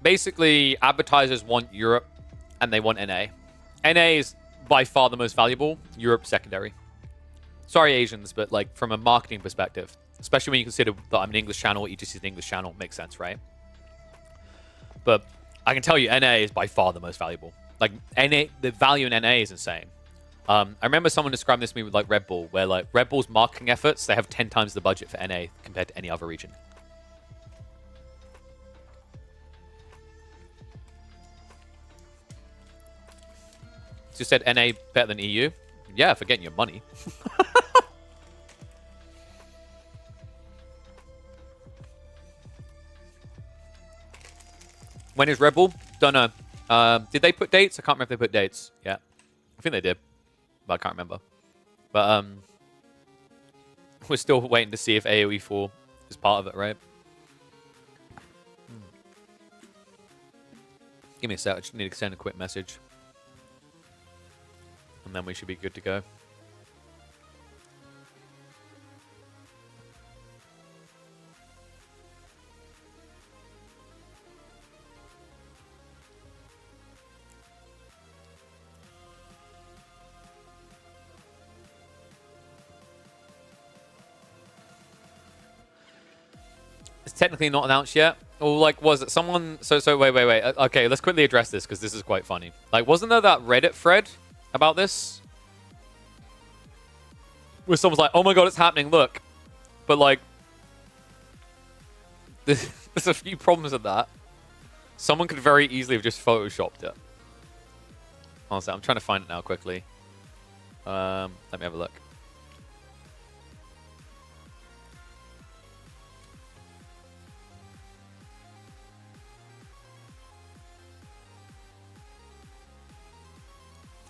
Basically, advertisers want Europe and they want NA. NA is by far the most valuable, Europe secondary. Sorry, Asians, but like from a marketing perspective, especially when you consider that I'm an English channel, EGC is an English channel, makes sense, right? But I can tell you, NA is by far the most valuable. Like, NA, the value in NA is insane. I remember someone describing this to me with like Red Bull, where like Red Bull's marketing efforts, they have 10 times the budget for NA compared to any other region. So you said NA better than EU? Yeah, for getting your money. When is Red Bull? Don't know. Did they put dates? I can't remember if they put dates. Yeah. I think they did. But I can't remember. But we're still waiting to see if AoE 4 is part of it, right? Give me a sec. I just need to send a quick message. And then we should be good to go. It's technically not announced yet. Or like, was it someone? So wait. Okay, let's quickly address this because this is quite funny. Like, wasn't there that Reddit thread about this? Where someone's like, "Oh my god, it's happening! Look," but like, there's a few problems with that. Someone could very easily have just photoshopped it. Honestly, I'm trying to find it now quickly. Let me have a look.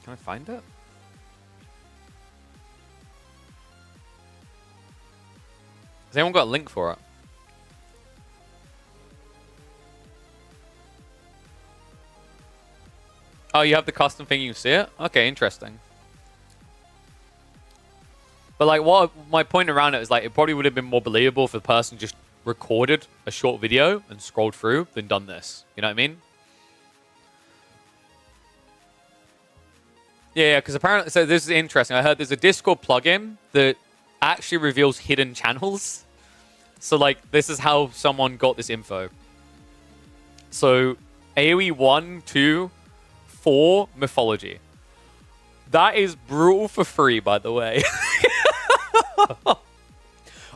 Can I find it? Has anyone got a link for it? Oh, you have the custom thing, you can see it? Okay, interesting. But like, what my point around it is like, it probably would have been more believable if the person just recorded a short video and scrolled through than done this. You know what I mean? Yeah, because apparently, so this is interesting. I heard there's a Discord plugin that actually reveals hidden channels. So, like, this is how someone got this info. So, AoE 1, 2, 4 mythology. That is brutal for free, by the way.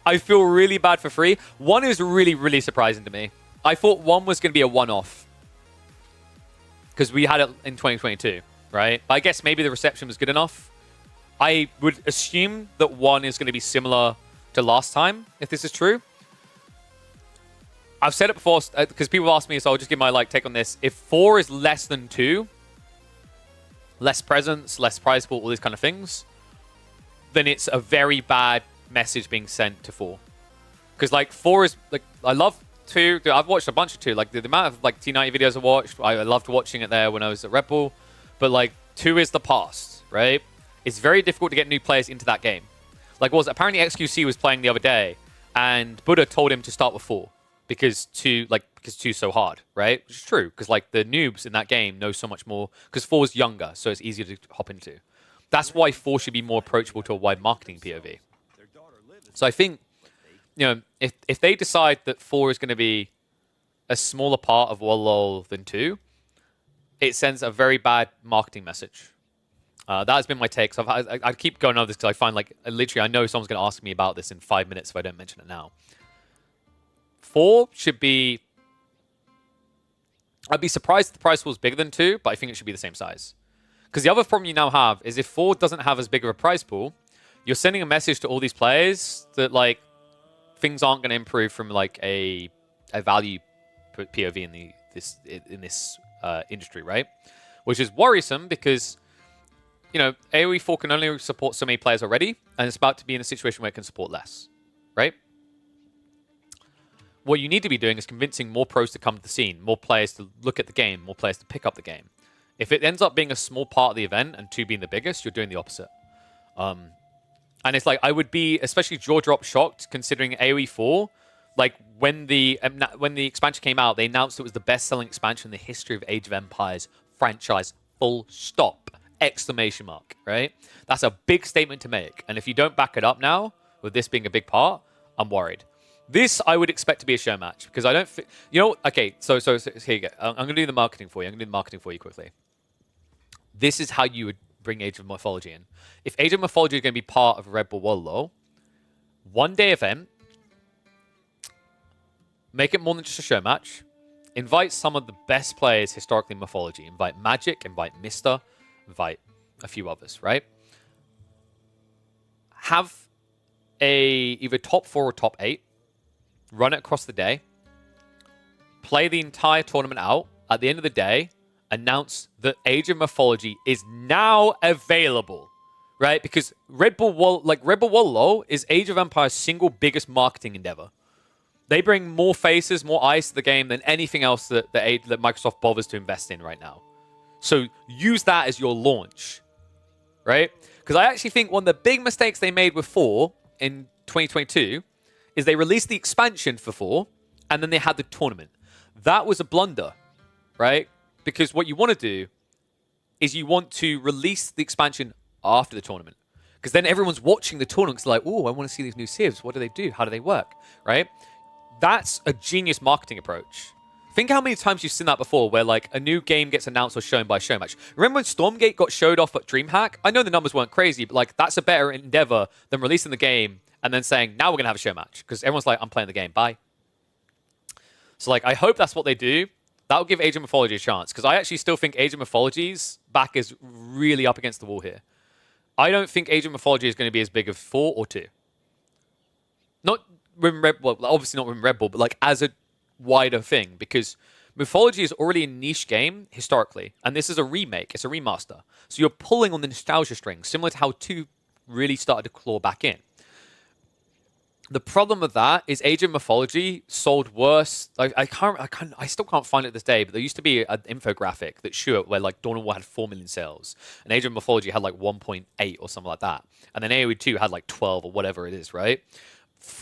I feel really bad for free. 1 is really, really surprising to me. I thought 1 was going to be a one-off. Because we had it in 2022, right? But I guess maybe the reception was good enough. I would assume that 1 is going to be similar to last time, if this is true. I've said it before, because people ask me, so I'll just give my take on this. If 4 is less than 2, less presence, less prize pool, all these kind of things, then it's a very bad message being sent to 4. Because 4 is I love 2. Dude, I've watched a bunch of 2. The amount of T90 videos I watched, I loved watching it there when I was at Red Bull. But 2 is the past, right? It's very difficult to get new players into that game. Apparently XQC was playing the other day, and Buddha told him to start with 4 because 2 is so hard, right? Which is true because the noobs in that game know so much more because 4 is younger, so it's easier to hop into. That's why 4 should be more approachable to a wide marketing POV. So I think, if they decide that 4 is going to be a smaller part of WoLOL than 2, it sends a very bad marketing message. That has been my take. So I keep going over this because I find literally I know someone's going to ask me about this in 5 minutes if I don't mention it now. 4 should be... I'd be surprised if the prize pool is bigger than 2, but I think it should be the same size. Because the other problem you now have is if 4 doesn't have as big of a prize pool, you're sending a message to all these players that things aren't going to improve from a value POV in this industry, right? Which is worrisome because AoE 4 can only support so many players already, and it's about to be in a situation where it can support less, right? What you need to be doing is convincing more pros to come to the scene, more players to look at the game, more players to pick up the game. If it ends up being a small part of the event and 2 being the biggest, you're doing the opposite. And it's I would be especially jaw drop shocked considering AoE 4. When the expansion came out, they announced it was the best-selling expansion in the history of Age of Empires franchise. Full stop! Exclamation mark! Right? That's a big statement to make. And if you don't back it up now, with this being a big part, I'm worried. This I would expect to be a show match because I don't. Okay. So here you go. I'm going to do the marketing for you. I'm going to do the marketing for you quickly. This is how you would bring Age of Mythology in. If Age of Mythology is going to be part of Red Bull WoLOL, 1-day event, make it more than just a show match. Invite some of the best players historically in Mythology. Invite Magic, invite Mister, invite a few others, right? Have either top 4 or top 8. Run it across the day. Play the entire tournament out. At the end of the day, announce that Age of Mythology is now available, right? Because Red Bull WoLOL is Age of Empires' single biggest marketing endeavor. They bring more faces, more eyes to the game than anything else that Microsoft bothers to invest in right now. So use that as your launch, right? Because I actually think one of the big mistakes they made with 4 in 2022 is they released the expansion for 4 and then they had the tournament. That was a blunder, right? Because what you want to do is you want to release the expansion after the tournament. Because then everyone's watching the tournament. It's oh, I want to see these new civs. What do they do? How do they work? Right? That's a genius marketing approach. Think how many times you've seen that before where a new game gets announced or shown by a show match. Remember when Stormgate got showed off at DreamHack? I know the numbers weren't crazy, but that's a better endeavor than releasing the game and then saying, now we're going to have a show match. Because everyone's I'm playing the game. Bye. So I hope that's what they do. That'll give Age of Mythology a chance. Because I actually still think Age of Mythology's back is really up against the wall here. I don't think Age of Mythology is going to be as big as 4 or 2. Not with Red Bull, obviously not with Red Bull, but as a wider thing. Because Mythology is already a niche game historically. And this is a remake. It's a remaster. So you're pulling on the nostalgia string, similar to how 2 really started to claw back in. The problem with that is Age of Mythology sold worse. I still can't find it this day, but there used to be an infographic that showed where Dawn of War had 4 million sales, and Age of Mythology had 1.8 or something like that, and then AoE 2 had 12 or whatever it is, right?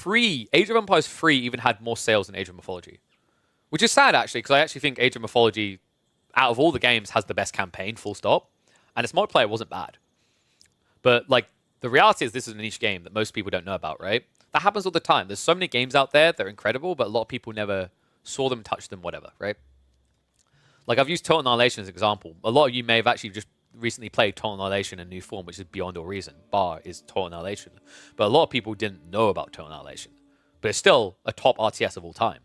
Age of Empires 3 even had more sales than Age of Mythology, which is sad actually, because I actually think Age of Mythology, out of all the games, has the best campaign, full stop, and its multiplayer wasn't bad. But the reality is this is a niche game that most people don't know about, right? that happens all the time. There's so many games out there that are incredible, but a lot of people never saw them, touched them, whatever, right? Like, I've used Total Annihilation as an example. A lot of you may have actually just recently played Total Annihilation in new form, which is beyond all reason. Bar is Total Annihilation. But a lot of people didn't know about Total Annihilation. But it's still a top RTS of all time.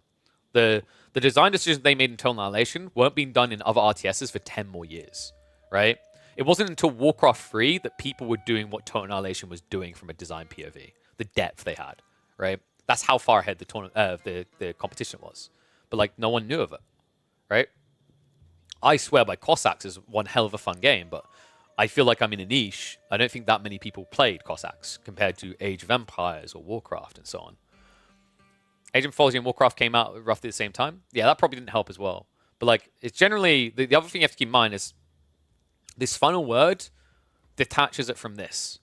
The design decisions they made in Total Annihilation weren't being done in other RTSs for 10 more years, right? It wasn't until Warcraft 3 that people were doing what Total Annihilation was doing from a design POV. The depth they had, right? That's how far ahead the competition was. But, like, no one knew of it, right? I swear by Cossacks is one hell of a fun game, but I feel like I'm in a niche. I don't think that many people played Cossacks compared to Age of Empires or Warcraft and so on. Age of Mythology and Warcraft came out roughly at the same time. Yeah, that probably didn't help as well. But, like, it's generally... The other thing you have to keep in mind is this final word detaches it from this.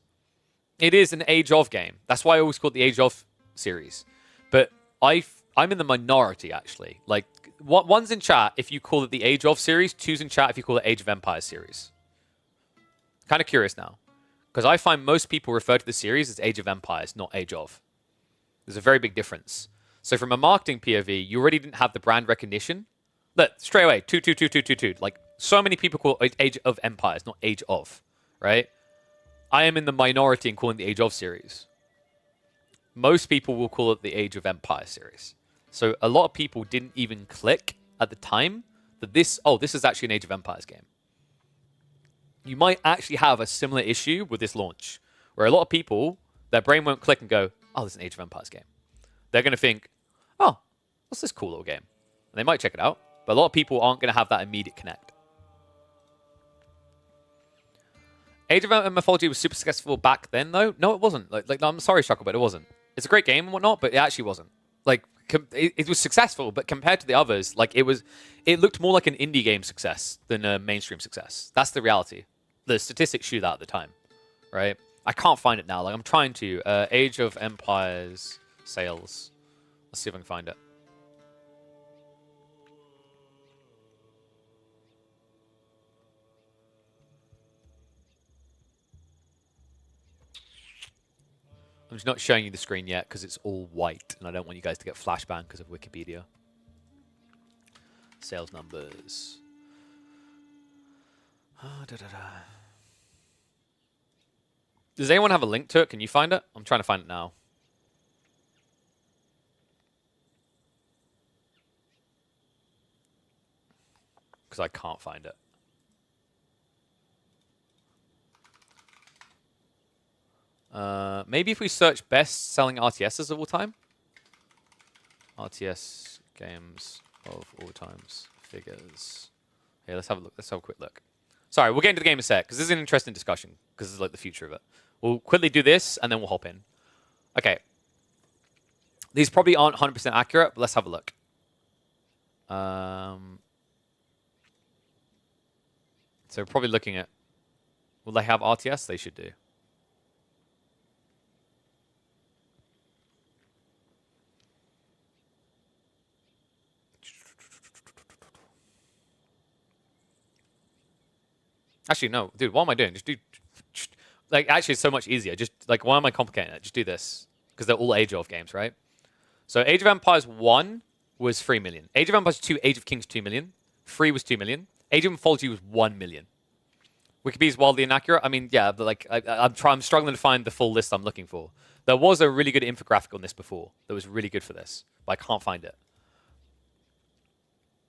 It is an Age of game. That's why I always call it the Age of series. But I'm in the minority, actually. Like, one's in chat if you call it the Age of series. Two's in chat if you call it Age of Empires series. Kind of curious now. Because I find most people refer to the series as Age of Empires, not Age of. There's a very big difference. So from a marketing POV, you already didn't have the brand recognition. Look, straight away, 2. Like, so many people call it Age of Empires, not Age of, right? I am in the minority in calling the Age of series. Most people will call it the Age of Empire series. So a lot of people didn't even click at the time that this is actually an Age of Empires game. You might actually have a similar issue with this launch, where a lot of people, their brain won't click and go, oh, this is an Age of Empires game. They're going to think, oh, what's this cool little game? And they might check it out, but a lot of people aren't going to have that immediate connect. Age of Mythology was super successful back then, though. No, it wasn't. Like I'm sorry, Shuckle, but it wasn't. It's a great game and whatnot, but it actually wasn't. Like, it was successful, but compared to the others, like, it looked more like an indie game success than a mainstream success. That's the reality. The statistics show that at the time, right? I can't find it now. Like, I'm trying to. Age of Empires sales. Let's see if I can find it. I'm just not showing you the screen yet because it's all white, and I don't want you guys to get flashbang because of Wikipedia. Sales numbers. Does anyone have a link to it? Can you find it? I'm trying to find it now. Because I can't find it. Maybe if we search best-selling RTSs of all time. RTS games of all times. Figures. Here, let's have a look. Let's have a quick look. Sorry, we'll get into the game in a sec, because this is an interesting discussion, because it's like the future of it. We'll quickly do this, and then we'll hop in. Okay. These probably aren't 100% accurate, but let's have a look. So we're probably looking at... Will they have RTS? They should do. Actually, no. Dude, what am I doing? Just do... Like, actually, it's so much easier. Just, like, why am I complicating it? Just do this. Because they're all Age of games, right? So Age of Empires 1 was 3 million. Age of Empires 2, Age of Kings 2 million. 3 was 2 million. Age of Mythology was 1 million. Wikipedia is wildly inaccurate. I mean, yeah, but like I'm struggling to find the full list I'm looking for. There was a really good infographic on this before that was really good for this, but I can't find it.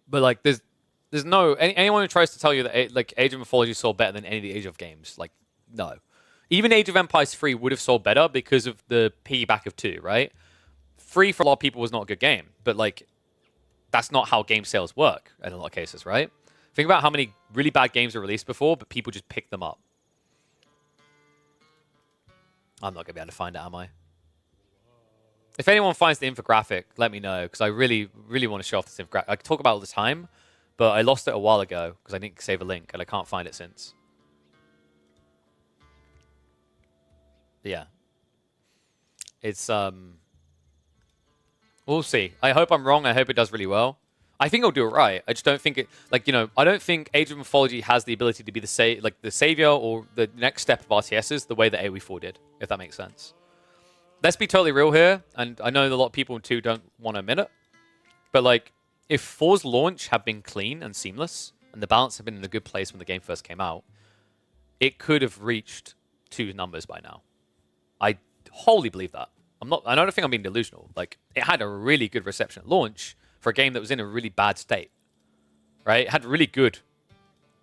But like, there's no anyone who tries to tell you that like Age of Mythology sold better than any of the Age of games. Like, no. Even Age of Empires 3 would have sold better because of the piggyback of 2, right? 3 for a lot of people was not a good game, but like, that's not how game sales work in a lot of cases, right? Think about how many really bad games were released before, but people just picked them up. I'm not going to be able to find it, am I? If anyone finds the infographic, let me know, because I really, really want to show off this infographic. I talk about it all the time, but I lost it a while ago because I didn't save a link, and I can't find it since. But yeah. It's, we'll see. I hope I'm wrong. I hope it does really well. I think it'll do it right. I just don't think it, like, you know, I don't think Age of Mythology has the ability to be the savior or the next step of RTSs the way that AoE4 did, if that makes sense. let's be totally real here, and I know a lot of people too don't want to admit it, but like, if 4's launch had been clean and seamless, and the balance had been in a good place when the game first came out, it could have reached 2 numbers by now. I wholly believe that. I don't think I'm being delusional. Like, it had a really good reception at launch for a game that was in a really bad state, right? It had really good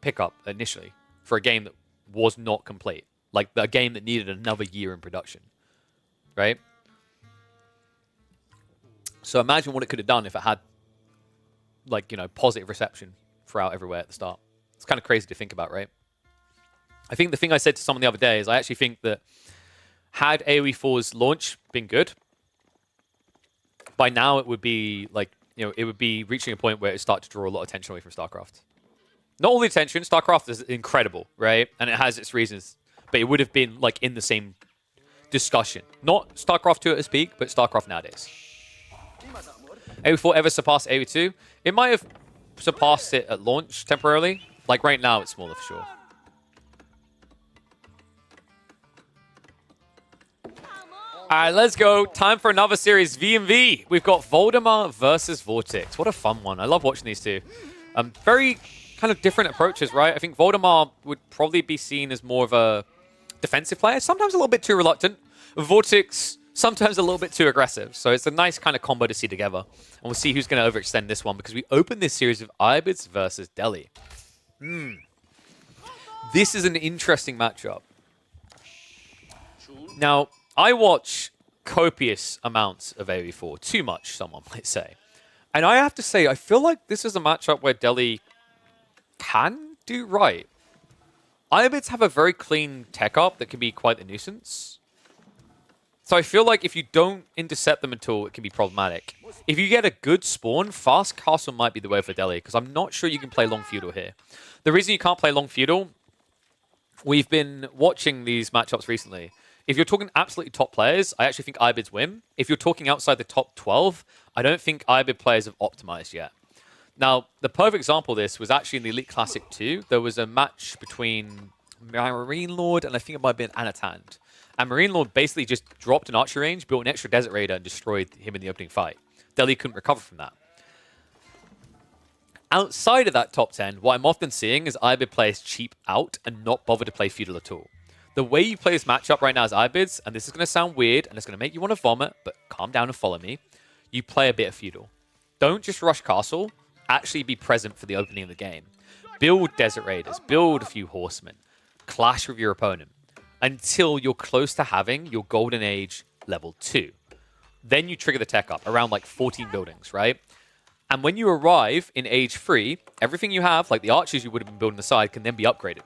pickup initially for a game that was not complete. Like, a game that needed another year in production, right? So imagine what it could have done if it had, like, you know, positive reception throughout everywhere at the start. It's kind of crazy to think about, right? I think the thing I said to someone the other day is I actually think that had AoE 4's launch been good, by now it would be like, you know, it would be reaching a point where it started to draw a lot of attention away from StarCraft. Not all the attention. StarCraft is incredible, right? And it has its reasons, but it would have been like in the same discussion. Not StarCraft 2 at its peak, but StarCraft nowadays. AoE 4 ever surpassed AoE 2? It might have surpassed it at launch temporarily. Like right now, it's smaller for sure. All right, let's go. Time for another series, V&V. We've got Voldemar versus Vortex. What a fun one. I love watching these two. Very kind of different approaches, right? I think Voldemar would probably be seen as more of a defensive player, sometimes a little bit too reluctant. Vortex, sometimes a little bit too aggressive. So it's a nice kind of combo to see together. And we'll see who's going to overextend this one because we open this series with Ibids versus Delhi. This is an interesting matchup. Now, I watch copious amounts of AoE 4. Too much, someone might say. And I have to say, I feel like this is a matchup where Delhi can do right. Ibids have a very clean tech up that can be quite a nuisance. So I feel like if you don't intercept them at all, it can be problematic. If you get a good spawn, Fast Castle might be the way for Delhi, because I'm not sure you can play Long Feudal here. The reason you can't play Long Feudal, we've been watching these matchups recently. If you're talking absolutely top players, I actually think Ibids win. If you're talking outside the top 12, I don't think Ibid players have optimized yet. Now, the perfect example of this was actually in the Elite Classic 2. There was a match between Marine Lord and I think it might have been Anatand. And Marine Lord basically just dropped an archery range, built an extra Desert Raider, and destroyed him in the opening fight. Delhi couldn't recover from that. Outside of that top 10, what I'm often seeing is Ibid players cheap out and not bother to play Feudal at all. The way you play this matchup right now is Ibids, and this is going to sound weird, and it's going to make you want to vomit, but calm down and follow me. You play a bit of Feudal. Don't just rush Castle. Actually be present for the opening of the game. Build Desert Raiders. Build a few Horsemen. Clash with your opponent until you're close to having your Golden Age level 2. Then you trigger the tech up around like 14 buildings, right? And when you arrive in Age 3, everything you have, like the archers you would have been building aside, can then be upgraded.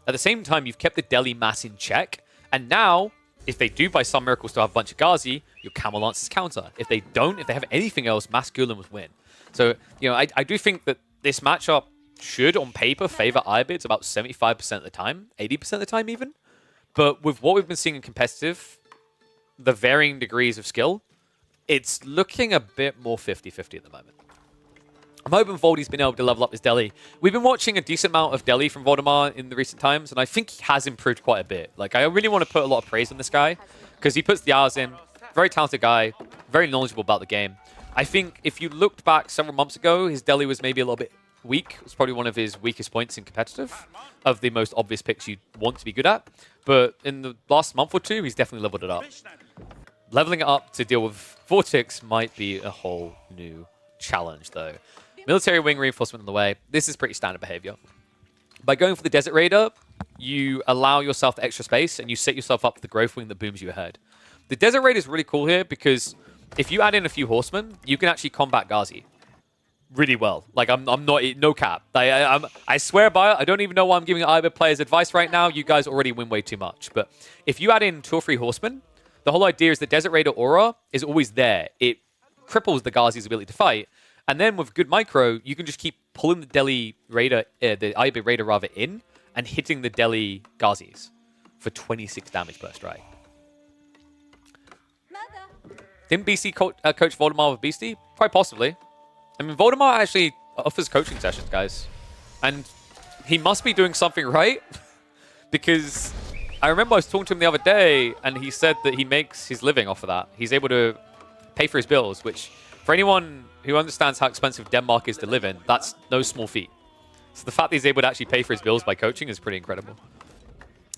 At the same time, you've kept the Delhi mass in check, and now, if they do by some miracle still have a bunch of Ghazi, your Camel Lancers counter. If they don't, if they have anything else, Mass Ghulams win. So, you know, I do think that this matchup should, on paper, favor Ibids about 75% of the time, 80% of the time even. But with what we've been seeing in competitive, the varying degrees of skill, it's looking a bit more 50-50 at the moment. I'm hoping Voldy's been able to level up his Delhi. We've been watching a decent amount of Delhi from Voldemar in the recent times, and I think he has improved quite a bit. Like, I really want to put a lot of praise on this guy, because he puts the hours in. Very talented guy, very knowledgeable about the game. I think if you looked back several months ago, his Delhi was maybe a little bit weak. It was probably one of his weakest points in competitive, of the most obvious picks you'd want to be good at. But in the last month or two, he's definitely leveled it up. Leveling it up to deal with Vortex might be a whole new challenge, though. Military wing reinforcement on the way. This is pretty standard behavior. By going for the Desert Raider, you allow yourself the extra space and you set yourself up for the growth wing that booms you ahead. The Desert Raider is really cool here because if you add in a few horsemen, you can actually combat Ghazi really well. Like, I'm not, no cap. I swear by it. I don't even know why I'm giving Ibid players advice right now. You guys already win way too much. But if you add in 2 or 3 horsemen, the whole idea is the Desert Raider aura is always there. It cripples the Ghazi's ability to fight. And then with good micro, you can just keep pulling the Delhi Raider, the Ibid Raider rather in, and hitting the Delhi Ghazis for 26 damage per strike. Didn't BC coach Voldemar with Beastie? Quite possibly. I mean, Voldemar actually offers coaching sessions, guys. And he must be doing something right, because I remember I was talking to him the other day, and he said that he makes his living off of that. He's able to pay for his bills, which, for anyone who understands how expensive Denmark is to live in, that's no small feat. So the fact that he's able to actually pay for his bills by coaching is pretty incredible.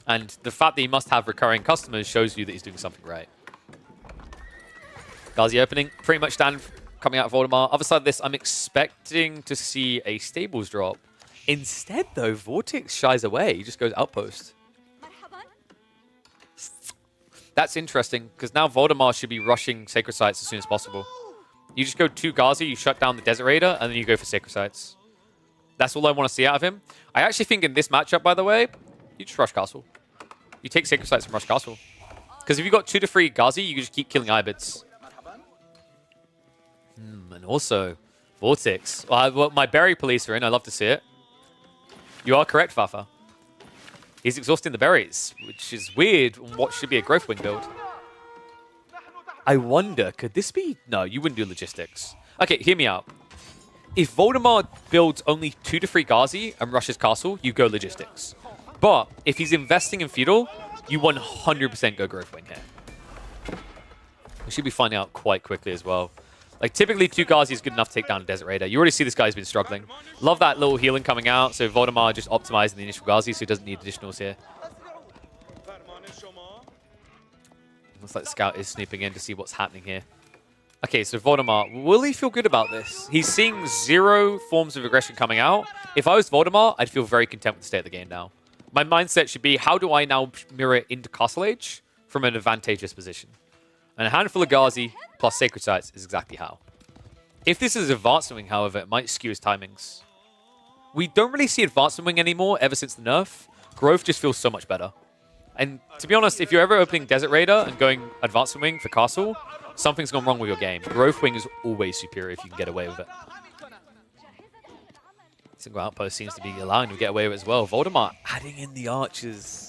And the fact that he must have recurring customers shows you that he's doing something right. Ghazi opening, pretty much stand coming out of Voldemar. Other side of this, I'm expecting to see a stables drop. Instead, though, Vortex shies away. He just goes outpost. That's interesting, because now Voldemar should be rushing Sacred Sites as soon as possible. You just go 2 Ghazi, you shut down the Desert Raider, and then you go for Sacred Sites. That's all I want to see out of him. I actually think in this matchup, by the way, you just rush Castle. You take Sacred Sites and rush Castle. Because if you've got 2 to 3 Ghazi, you can just keep killing Ibids. And also, Vortex. Well, my Berry Police are in. I love to see it. You are correct, Vafa. He's exhausting the berries, which is weird on what should be a Growth Wing build. I wonder, could this be... No, you wouldn't do logistics. Okay, hear me out. If Voldemar builds only 2 to 3 Ghazi and rushes Castle, you go logistics. But if he's investing in Feudal, you 100% go Growth Wing here. We should be finding out quite quickly as well. Like, typically 2 Ghazi is good enough to take down a Desert Raider. You already see this guy's been struggling. Love that little healing coming out. So Voldemar just optimizing the initial Ghazi, so he doesn't need additionals here. Looks like the Scout is snooping in to see what's happening here. Okay, so Voldemar, will he feel good about this? He's seeing 0 forms of aggression coming out. If I was Voldemar, I'd feel very content with the state of the game now. My mindset should be, how do I now mirror into Castle Age from an advantageous position? And a handful of Ghazi plus Sacred Sites is exactly how. If this is Advanced Wing, however, it might skew his timings. We don't really see Advanced Wing anymore ever since the nerf. Growth just feels so much better. And to be honest, if you're ever opening Desert Raider and going Advanced Wing for Castle, something's gone wrong with your game. Growth Wing is always superior if you can get away with it. Single Outpost seems to be allowing him to get away with it as well. Voldemar adding in the archers.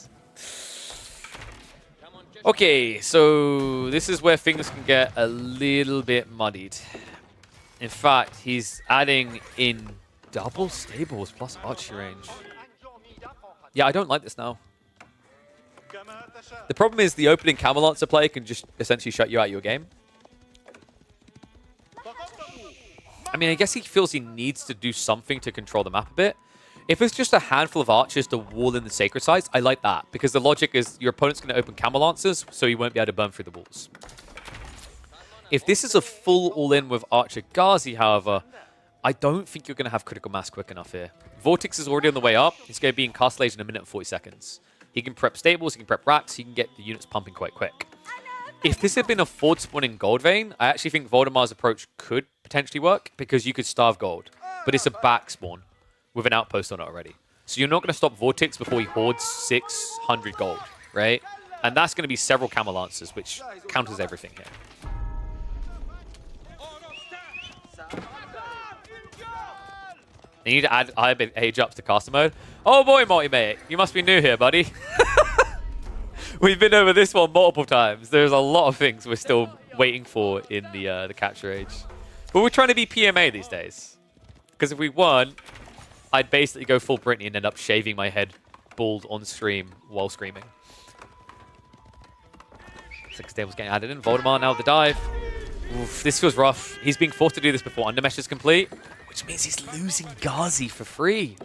Okay, so this is where things can get a little bit muddied. In fact, he's adding in double stables plus archery range. Yeah, I don't like this now. The problem is the opening Camelot's play can just essentially shut you out of your game. I mean, I guess he feels he needs to do something to control the map a bit. If it's just a handful of archers to wall in the Sacred Sites, I like that. Because the logic is your opponent's going to open Camelances, so he won't be able to burn through the walls. If this is a full all-in with Archer Ghazi, however, I don't think you're going to have critical mass quick enough here. Vortex is already on the way up. He's going to be in Castle Age in 1 minute and 40 seconds. He can prep stables, he can prep racks, he can get the units pumping quite quick. If this had been a forward spawning gold vein, I actually think Voldemar's approach could potentially work, because you could starve gold. But it's a back spawn with an outpost on it already. So you're not going to stop Vortex before he hoards 600 gold, right? And that's going to be several Camelances, which counters everything here. You need to add Ibid age ups to caster mode. Oh boy, Multimate, you must be new here, buddy. We've been over this one multiple times. There's a lot of things we're still waiting for in the capture age. But we're trying to be PMA these days. Because if we weren't, I'd basically go full Britney and end up shaving my head bald on stream while screaming. 6 tables getting added in. Voldemar now with the dive. Oof, this feels rough. He's being forced to do this before Undermesh is complete, which means he's losing Ghazi for free.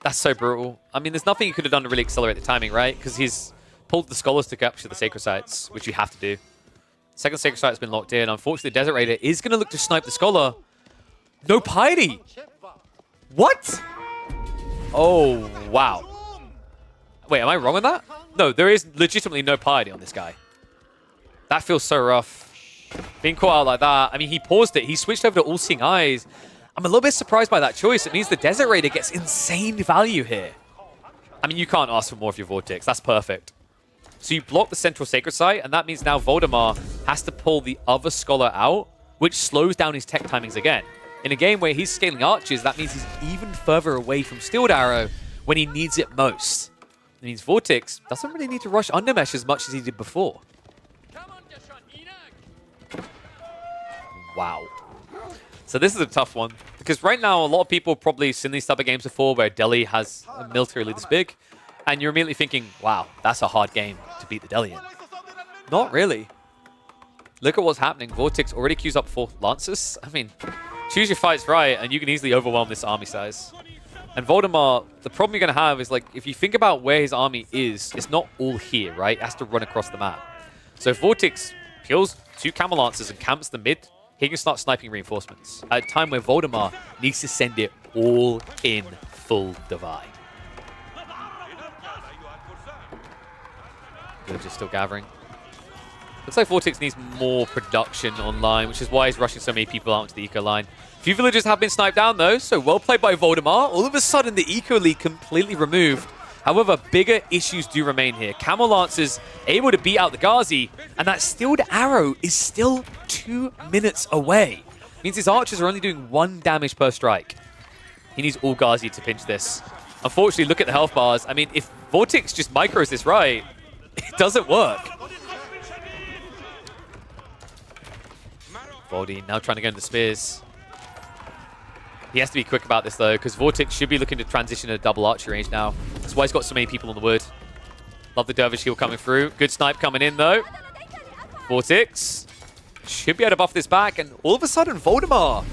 That's so brutal. I mean, there's nothing he could have done to really accelerate the timing, right? Because he's pulled the Scholars to capture the Sacred Sites, which you have to do. Second Sacred Site has been locked in. Unfortunately, Desert Raider is going to look to snipe the Scholar. No piety! What? Oh, wow. Wait, am I wrong on that? No, there is legitimately no piety on this guy. That feels so rough. Being caught out like that. I mean, he paused it. He switched over to All-Seeing Eyes. I'm a little bit surprised by that choice. It means the Desert Raider gets insane value here. I mean, you can't ask for more of your Vortex. That's perfect. So you block the central Sacred Site, and that means now Voldemar has to pull the other Scholar out, which slows down his tech timings again. In a game where he's scaling archers, that means he's even further away from Steeled Arrow when he needs it most. It means Vortex doesn't really need to rush Undermesh as much as he did before. Wow. So this is a tough one, because right now a lot of people have probably seen these type of games before where Delhi has a military lead this big, And you're immediately thinking, wow, that's a hard game to beat the Delian. Not really. Look at what's happening. Vortex already queues up 4 Lancers. I mean, choose your fights right, and you can easily overwhelm this army size. And Voldemort, the problem you're going to have is, like, if you think about where his army is, it's not all here, right? It has to run across the map. So if Vortex kills 2 Camel Lancers and camps the mid, he can start sniping reinforcements at a time where Voldemort needs to send it all in full divide. Villagers still gathering. Looks like Vortex needs more production online, which is why he's rushing so many people out into the eco line. A few villagers have been sniped down, though, so well played by Voldemort. All of a sudden, the eco league completely removed. However, bigger issues do remain here. Camel Lancers able to beat out the Ghazi, and that Steeled Arrow is still 2 minutes away. Means his archers are only doing 1 damage per strike. He needs all Ghazi to pinch this. Unfortunately, look at the health bars. I mean, if Vortex just micros this right, it doesn't work. Voldy now trying to go into spears. He has to be quick about this, though, because Vortex should be looking to transition to double archery range now. That's why he's got so many people on the wood. Love the Dervish heal coming through. Good snipe coming in, though. Vortex should be able to buff this back, and all of a sudden, Voldemort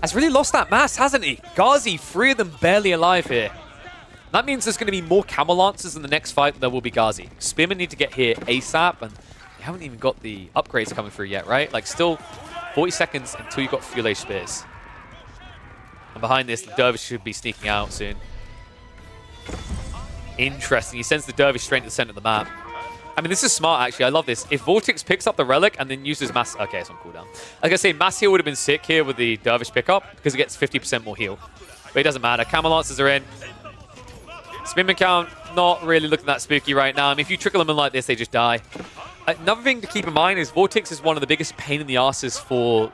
has really lost that mass, hasn't he? Ghazi, 3 of them barely alive here. That means there's going to be more Camel Lancers in the next fight than there will be Ghazi. Spearmen need to get here ASAP, and you haven't even got the upgrades coming through yet, right? Like, still 40 seconds until you've got Fuel Age Spears. And behind this, the Dervish should be sneaking out soon. Interesting. He sends the Dervish straight to the center of the map. I mean, this is smart, actually. I love this. If Vortex picks up the Relic and then uses Mass... Okay, it's on cooldown. Like I say, Mass Heal would have been sick here with the Dervish pickup because it gets 50% more heal. But it doesn't matter. Camel Lancers are in. Spearman count, not really looking that spooky right now. I mean, if you trickle them in like this, they just die. Another thing to keep in mind is Vortex is one of the biggest pain in the asses for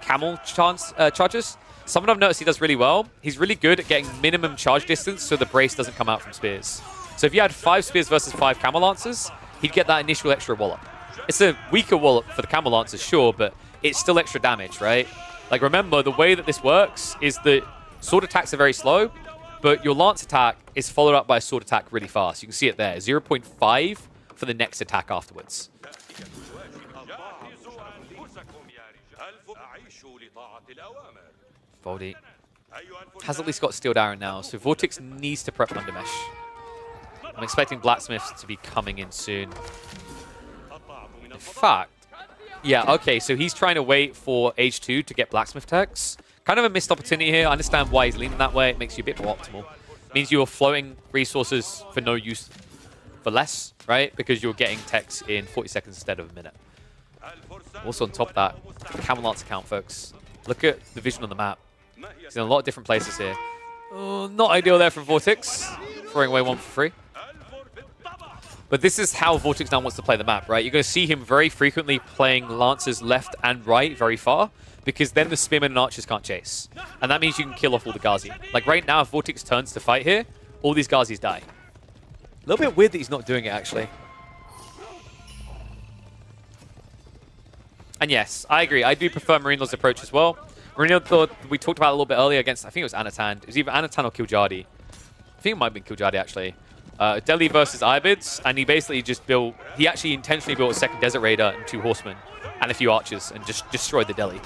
Camel charges. Someone I've noticed he does really well. He's really good at getting minimum charge distance so the brace doesn't come out from spears. So if you had 5 spears versus 5 Camel Lancers, he'd get that initial extra wallop. It's a weaker wallop for the Camel Lancers, sure, but it's still extra damage, right? Like, remember, the way that this works is that sword attacks are very slow, but your lance attack is followed up by a sword attack really fast. You can see it there, 0.5 for the next attack afterwards. Voldy has at least got Steeled Arrow now, so Vortex needs to prep Undermesh. I'm expecting Blacksmiths to be coming in soon. In fact, yeah, okay, so he's trying to wait for Age 2 to get Blacksmith techs. Kind of a missed opportunity here. I understand why he's leaning that way. It makes you a bit more optimal. It means you are floating resources for no use for less, right? Because you're getting techs in 40 seconds instead of a minute. Also on top of that, Camel Lance account, folks. Look at the vision on the map. He's in a lot of different places here. Not ideal there from Vortex. Throwing away 1 for free. But this is how Vortex now wants to play the map, right? You're going to see him very frequently playing Lancers left and right very far, because then the Spearmen and Archers can't chase. And that means you can kill off all the Ghazi. Like right now, if Vortex turns to fight here, all these Ghazis die. A little bit weird that he's not doing it, actually. And yes, I agree. I do prefer Marine approach as well. Marine thought we talked about it a little bit earlier against, I think it was Anatan. It was either Anatan or Kiljardi. I think it might have been Kiljardi, actually. Delhi versus Ibids, and he basically just built... He actually intentionally built a second Desert Raider and 2 Horsemen and a few Archers and just destroyed the Delhi.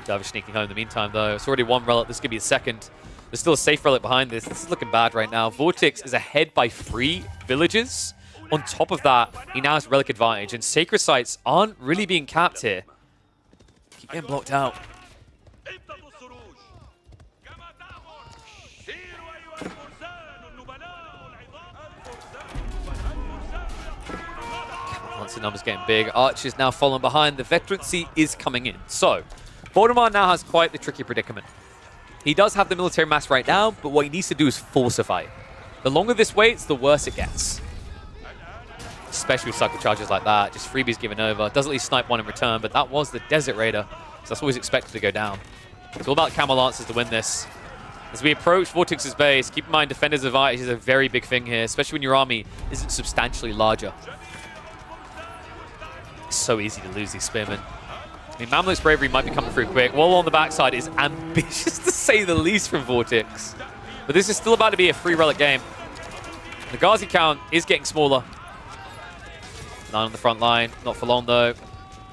Dervish sneaking home in the meantime, though. It's already 1 relic. This could be a second. There's still a safe relic behind this. This is looking bad right now. Vortex is ahead by 3 villages. On top of that, he now has relic advantage, and Sacred Sites aren't really being capped here. Keep getting blocked out. Once the numbers getting big, Archer's now falling behind. The veterancy is coming in. So, Voldemort now has quite the tricky predicament. He does have the military mass right now, but what he needs to do is force a fight. The longer this waits, the worse it gets. Especially with cycle charges like that. Just freebies given over. Doesn't at least snipe 1 in return, but that was the Desert Raider. So that's always expected to go down. It's all about Camel Lancers to win this. As we approach Vortex's base, keep in mind Defender's Advantage is a very big thing here, especially when your army isn't substantially larger. It's so easy to lose these Spearmen. I mean, Mamluk's Bravery might be coming through quick. Wall on the backside is ambitious to say the least from Vortex. But this is still about to be a free relic game. The Ghazi count is getting smaller. 9 on the front line. Not for long, though.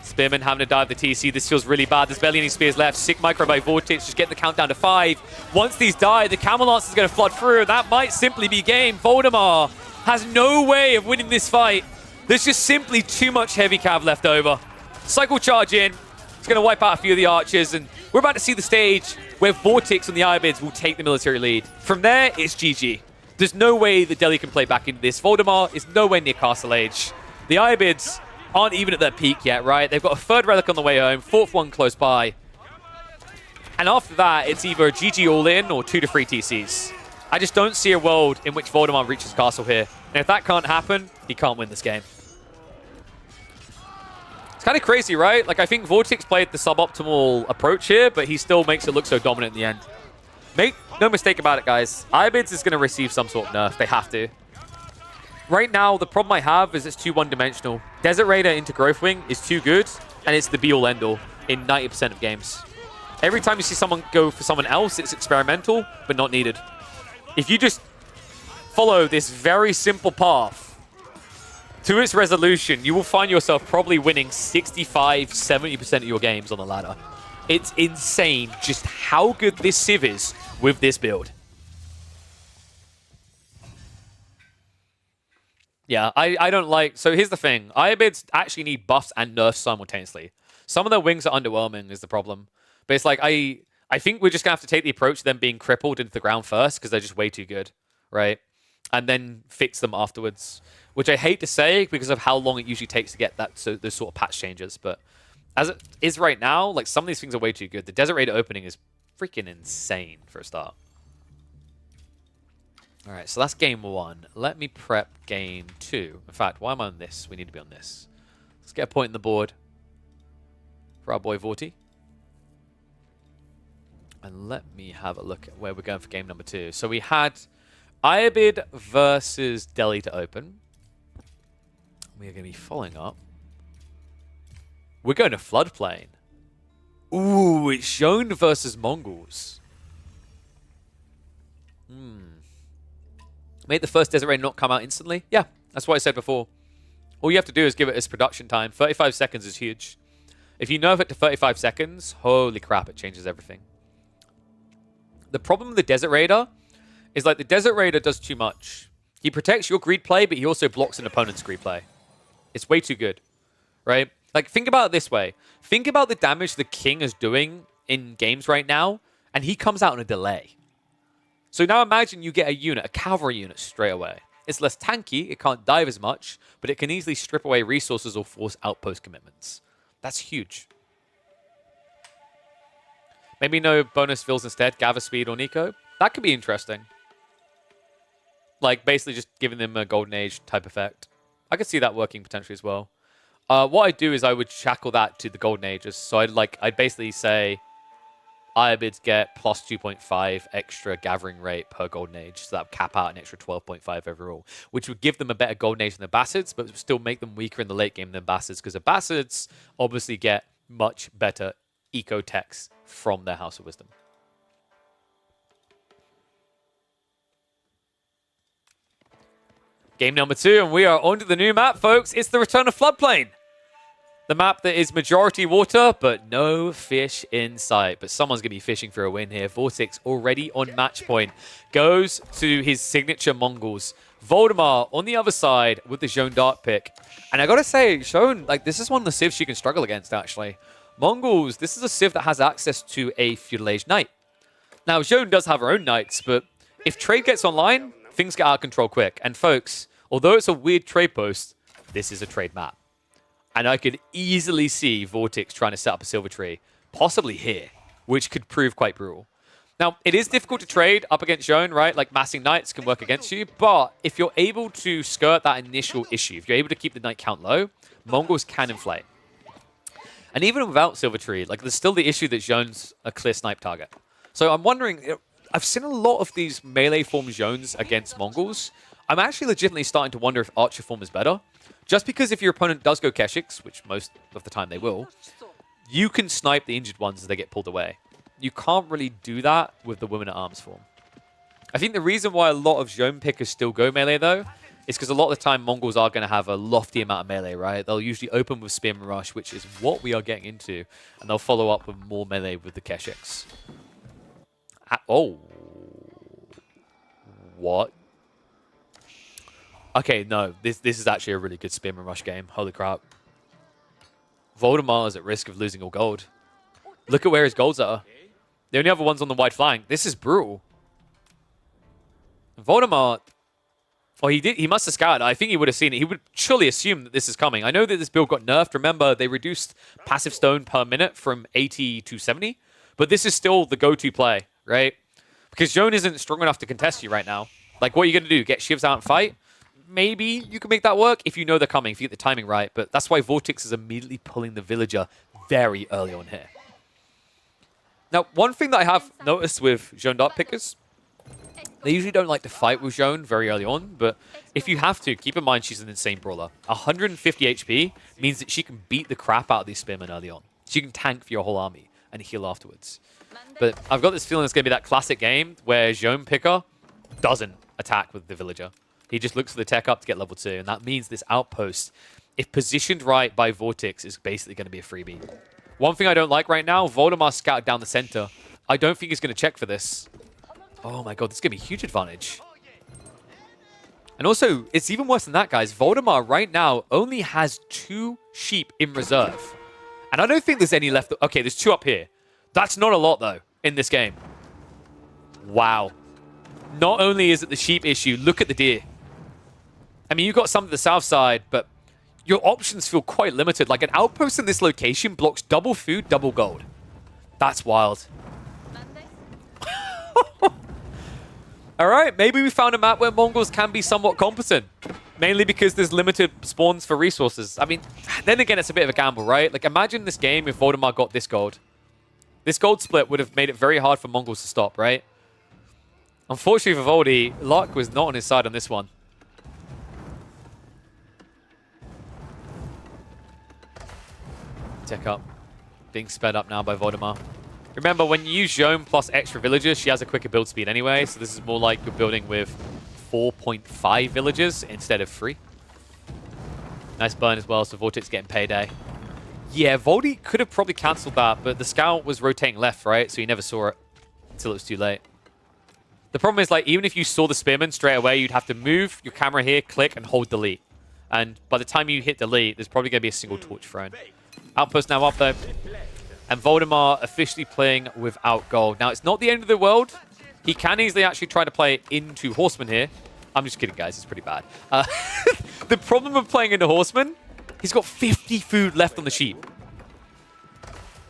Spearman having to dive the TC. This feels really bad. There's barely any spears left. Sick micro by Vortex, just getting the count down to 5. Once these die, the Camel Lance is going to flood through. That might simply be game. Voldemar has no way of winning this fight. There's just simply too much heavy cav left over. Cycle charge in. It's going to wipe out a few of the archers, and we're about to see the stage where Vortex and the Irobids will take the military lead. From there, it's GG. There's no way that Delhi can play back into this. Voldemar is nowhere near Castle Age. The Irobids aren't even at their peak yet, right? They've got a 3rd relic on the way home, 4th one close by. And after that, it's either a GG all-in or 2 to 3 TCs. I just don't see a world in which Voldemar reaches Castle here. And if that can't happen, he can't win this game. It's kind of crazy, right? Like, I think Vortex played the suboptimal approach here, but he still makes it look so dominant in the end. Make no mistake about it, guys. Irobids is going to receive some sort of nerf. They have to. Right now, the problem I have is it's too one-dimensional. Desert Raider into Growth Wing is too good, and it's the be-all, end-all in 90% of games. Every time you see someone go for someone else, it's experimental, but not needed. If you just follow this very simple path to its resolution, you will find yourself probably winning 65-70% of your games on the ladder. It's insane just how good this Civ is with this build. Yeah, I don't like... So here's the thing. Irobids actually need buffs and nerfs simultaneously. Some of their wings are underwhelming is the problem. But it's like, I think we're just going to have to take the approach of them being crippled into the ground first because they're just way too good, right? And then fix them afterwards. Which I hate to say because of how long it usually takes to get that those sort of patch changes. But as it is right now, like some of these things are way too good. The Desert Raider opening is freaking insane for a start. All right, so that's game 1. Let me prep game 2. In fact, why am I on this? We need to be on this. Let's get a point in the board for our boy Vorti. And let me have a look at where we're going for game number 2. So we had Irbid versus Delhi to open. We are going to be following up. We're going to Floodplain. Ooh, it's Zhone versus Mongols. Made the first Desert Rain not come out instantly? Yeah, that's what I said before. All you have to do is give it its production time. 35 seconds is huge. If you nerf it to 35 seconds, holy crap, it changes everything. The problem with the Desert Raider is like the Desert Raider does too much. He protects your greed play, but he also blocks an opponent's greed play. It's way too good, right? Like, think about it this way. Think about the damage the King is doing in games right now, and he comes out in a delay. So now imagine you get a unit, a cavalry unit, straight away. It's less tanky, it can't dive as much, but it can easily strip away resources or force outpost commitments. That's huge. Maybe no bonus fills instead, Gather Speed or Nico. That could be interesting. Like, basically just giving them a Golden Age type effect. I could see that working potentially as well. What I'd do is I would shackle that to the Golden Ages. So I'd basically say Irobids get plus 2.5 extra gathering rate per Golden Age. So that would cap out an extra 12.5 overall, which would give them a better Golden Age than the Bastards, but still make them weaker in the late game than Bastards, because the Bastards obviously get much better eco-techs from their House of Wisdom. Game number 2, and we are on to the new map, folks. It's the Return of Floodplain. The map that is majority water, but no fish in sight. But someone's going to be fishing for a win here. Vortex already on match point. Goes to his signature Mongols. Voldemar on the other side with the Zhone Dark pick. And I got to say, Zhone, like, this is one of the civs she can struggle against, actually. Mongols, this is a civ that has access to a Feudal Age Knight. Now, Zhone does have her own knights, but if trade gets online, things get out of control quick. And folks, although it's a weird trade post, this is a trade map. And I could easily see Vortex trying to set up a Silver Tree, possibly here, which could prove quite brutal. Now, it is difficult to trade up against Zhone, right? Like, massing knights can work against you, but if you're able to skirt that initial issue, if you're able to keep the knight count low, Mongols can inflate. And even without Silver Tree, like, there's still the issue that Zhone's a clear snipe target. So I'm wondering, I've seen a lot of these melee form Zhones against Mongols. I'm actually legitimately starting to wonder if Archer form is better. Just because if your opponent does go Keshiks, which most of the time they will, you can snipe the injured ones as they get pulled away. You can't really do that with the Women at Arms form. I think the reason why a lot of zone pickers still go melee, though, is because a lot of the time Mongols are going to have a lofty amount of melee, right? They'll usually open with Spearman Rush, which is what we are getting into, and they'll follow up with more melee with the Keshiks. Oh. What? Okay, no. This is actually a really good Spearman Rush game. Holy crap. Voldemar is at risk of losing all gold. Look at where his golds are. The only other one's on the wide flank. This is brutal. Voldemar... Oh, he must have scouted. I think he would have seen it. He would surely assume that this is coming. I know that this build got nerfed. Remember, they reduced passive stone per minute from 80 to 70. But this is still the go-to play, right? Because Joan isn't strong enough to contest you right now. Like, what are you going to do? Get Shivs out and fight? Maybe you can make that work if you know they're coming, if you get the timing right. But that's why Vortex is immediately pulling the Villager very early on here. Now, one thing that I have noticed with Joan Dart pickers, they usually don't like to fight with Joan very early on, but if you have to, keep in mind she's an insane brawler. 150 HP means that she can beat the crap out of these spearmen early on. She can tank for your whole army and heal afterwards. But I've got this feeling it's going to be that classic game where Joan picker doesn't attack with the Villager. He just looks for the tech up to get level 2, and that means this outpost, if positioned right by Vortex, is basically going to be a freebie. One thing I don't like right now, Voldemar scouted down the center. I don't think he's going to check for this. Oh my god, this is going to be a huge advantage. And also, it's even worse than that, guys. Voldemar right now only has 2 sheep in reserve. And I don't think there's any left. Okay, there's 2 up here. That's not a lot, though, in this game. Wow. Not only is it the sheep issue, look at the deer. I mean, you've got some to the south side, but your options feel quite limited. Like, an outpost in this location blocks double food, double gold. That's wild. All right, maybe we found a map where Mongols can be somewhat competent. Mainly because there's limited spawns for resources. I mean, then again, it's a bit of a gamble, right? Like, imagine this game if Voldemar got this gold. This gold split would have made it very hard for Mongols to stop, right? Unfortunately for Voldy, luck was not on his side on this one. Tech up. Being sped up now by Voldemar. Remember, when you use Joan plus extra villagers, she has a quicker build speed anyway, so this is more like you're building with 4.5 villagers instead of 3. Nice burn as well, so Vortex getting payday. Yeah, Voldy could have probably cancelled that, but the scout was rotating left, right? So he never saw it until it was too late. The problem is, like, even if you saw the spearman straight away, you'd have to move your camera here, click, and hold delete. And by the time you hit delete, there's probably going to be a single torch thrown. Outpost now up, though. And Voldemar officially playing without gold. Now, it's not the end of the world. He can easily actually try to play into Horseman here. I'm just kidding, guys. It's pretty bad. The problem with playing into Horseman, he's got 50 food left on the sheep.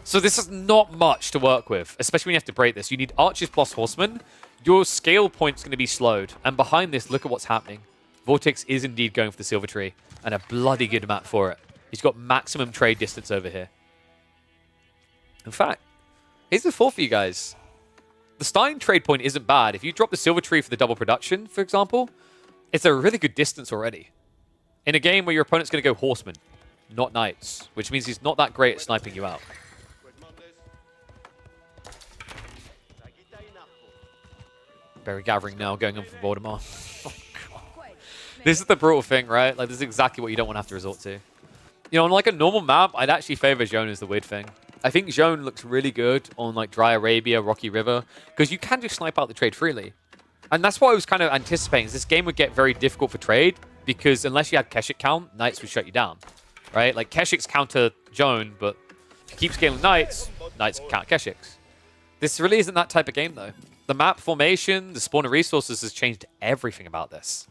So this is not much to work with, especially when you have to break this. You need Archers plus Horseman. Your scale point's going to be slowed. And behind this, look at what's happening. Vortex is indeed going for the Silver Tree, and a bloody good map for it. He's got maximum trade distance over here. In fact, here's the thought for you guys. The starting trade point isn't bad. If you drop the Silver Tree for the double production, for example, it's a really good distance already. In a game where your opponent's going to go Horsemen, not Knights, which means he's not that great at sniping you out. Berry Gathering now going on for Voldemar. This is the brutal thing, right? Like, this is exactly what you don't want to have to resort to. You know, on like a normal map, I'd actually favor Joan as the weird thing. I think Joan looks really good on like Dry Arabia, Rocky River, because you can just snipe out the trade freely. And that's what I was kind of anticipating, is this game would get very difficult for trade, because unless you had Keshik count, Knights would shut you down, right? Like, Keshik's counter Joan, but if you keep scaling Knights, Knights count Keshiks. This really isn't that type of game, though. The map formation, the spawn of resources has changed everything about this.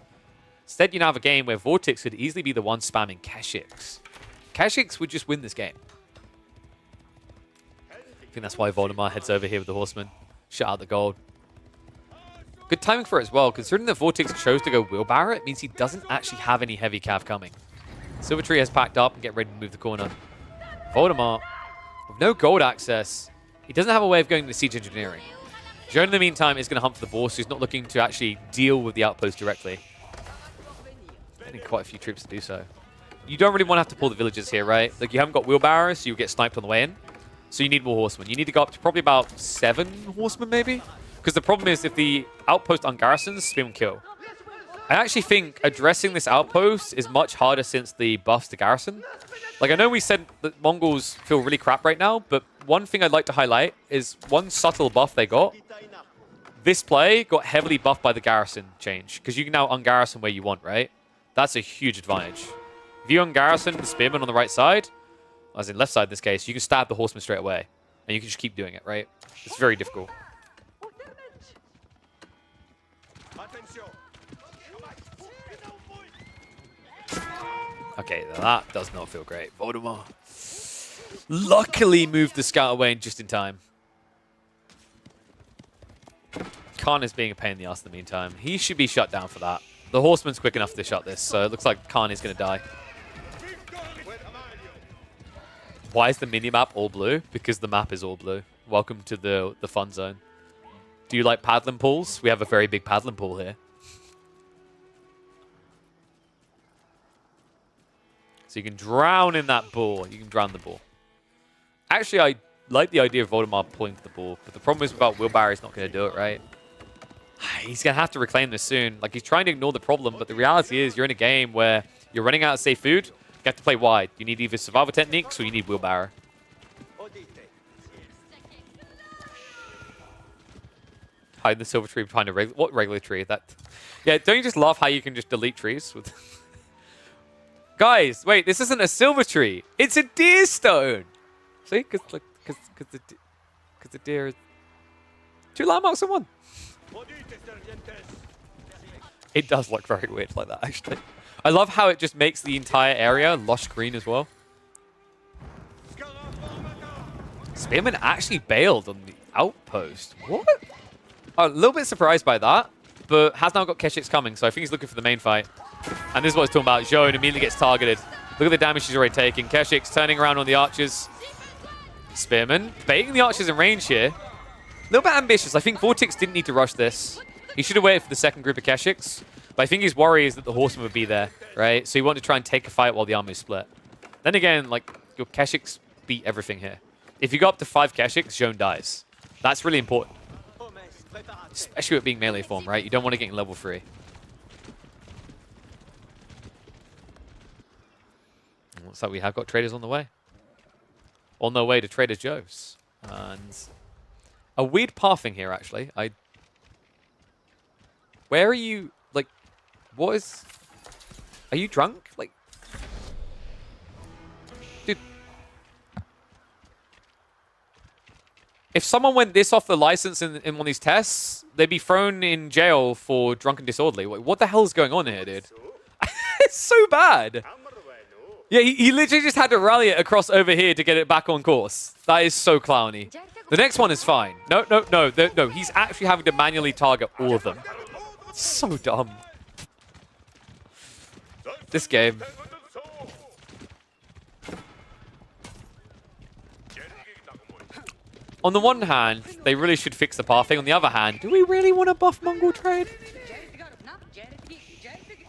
Instead, you now have a game where Vortex could easily be the one spamming Keshiks. Keshiks would just win this game. I think that's why Voldemar heads over here with the Horseman. Shut out the gold. Good timing for it as well, considering that Vortex chose to go Wheelbarrow, it means he doesn't actually have any heavy cav coming. Silver Tree has packed up and get ready to move the corner. Voldemar, with no gold access, he doesn't have a way of going to Siege Engineering. Joan, in the meantime, is going to hunt for the boss, so he's not looking to actually deal with the outpost directly. I need quite a few troops to do so. You don't really want to have to pull the villagers here, right? Like, you haven't got Wheelbarrows, so you get sniped on the way in. So you need more horsemen. You need to go up to probably about 7 horsemen, maybe? Because the problem is if the outpost ungarrisons, Spearman kill. I actually think addressing this outpost is much harder since the buffs to garrison. Like, I know we said that Mongols feel really crap right now, but one thing I'd like to highlight is one subtle buff they got. This play got heavily buffed by the garrison change, because you can now ungarrison where you want, right? That's a huge advantage. If you ungarrison the spearman on the right side, as in left side in this case, you can stab the horseman straight away. And you can just keep doing it, right? It's very difficult. Okay, that does not feel great. Voldemort luckily moved the scout away just in time. Khan is being a pain in the ass in the meantime. He should be shut down for that. The horseman's quick enough to shut this, so it looks like Khan is going to die. Why is the minimap all blue? Because the map is all blue. Welcome to the fun zone. Do you like paddling pools? We have a very big paddling pool here. So you can drown in that ball. You can drown the ball. Actually, I like the idea of Voldemort pulling to the ball, but the problem is about wheelbarrow, he's not going to do it, right? He's going to have to reclaim this soon. Like, he's trying to ignore the problem, but the reality is you're in a game where you're running out of safe food. You have to play wide. You need either survival techniques or you need wheelbarrow. Hide the silver tree behind a regular... What regular tree? That... Yeah, don't you just love how you can just delete trees? With Guys, wait, this isn't a silver tree. It's a deer stone. See? Because the deer is... 2 landmarks in one. It does look very weird like that, actually. I love how it just makes the entire area lush green as well. Spearman actually bailed on the outpost. What? Oh, a little bit surprised by that, but has now got Keshix coming, so I think he's looking for the main fight. And this is what I was talking about. Zhone immediately gets targeted. Look at the damage she's already taking. Keshix turning around on the archers. Spearman baiting the archers in range here. A little bit ambitious. I think Vortex didn't need to rush this. He should have waited for the second group of Keshix. But I think his worry is that the horseman would be there, right? So he wanted to try and take a fight while the army is split. Then again, like, your Keshix beat everything here. If you go up to 5 Keshix, Zhone dies. That's really important. Especially with being melee form, right? You don't want to get in level 3. Looks like we have got traders on the way. On their way to Trader Joe's. And a weird pathing here, actually. Where are you? Like, what is... Are you drunk? Like... Dude. If someone went this off the license in one of these tests, they'd be thrown in jail for drunken disorderly. What the hell is going on here, dude? It's so bad. Yeah, he literally just had to rally it across over here to get it back on course. That is so clowny. The next one is fine. No. He's actually having to manually target all of them. So dumb. This game. On the one hand, they really should fix the pathing. On the other hand, do we really want to buff Mongol trade?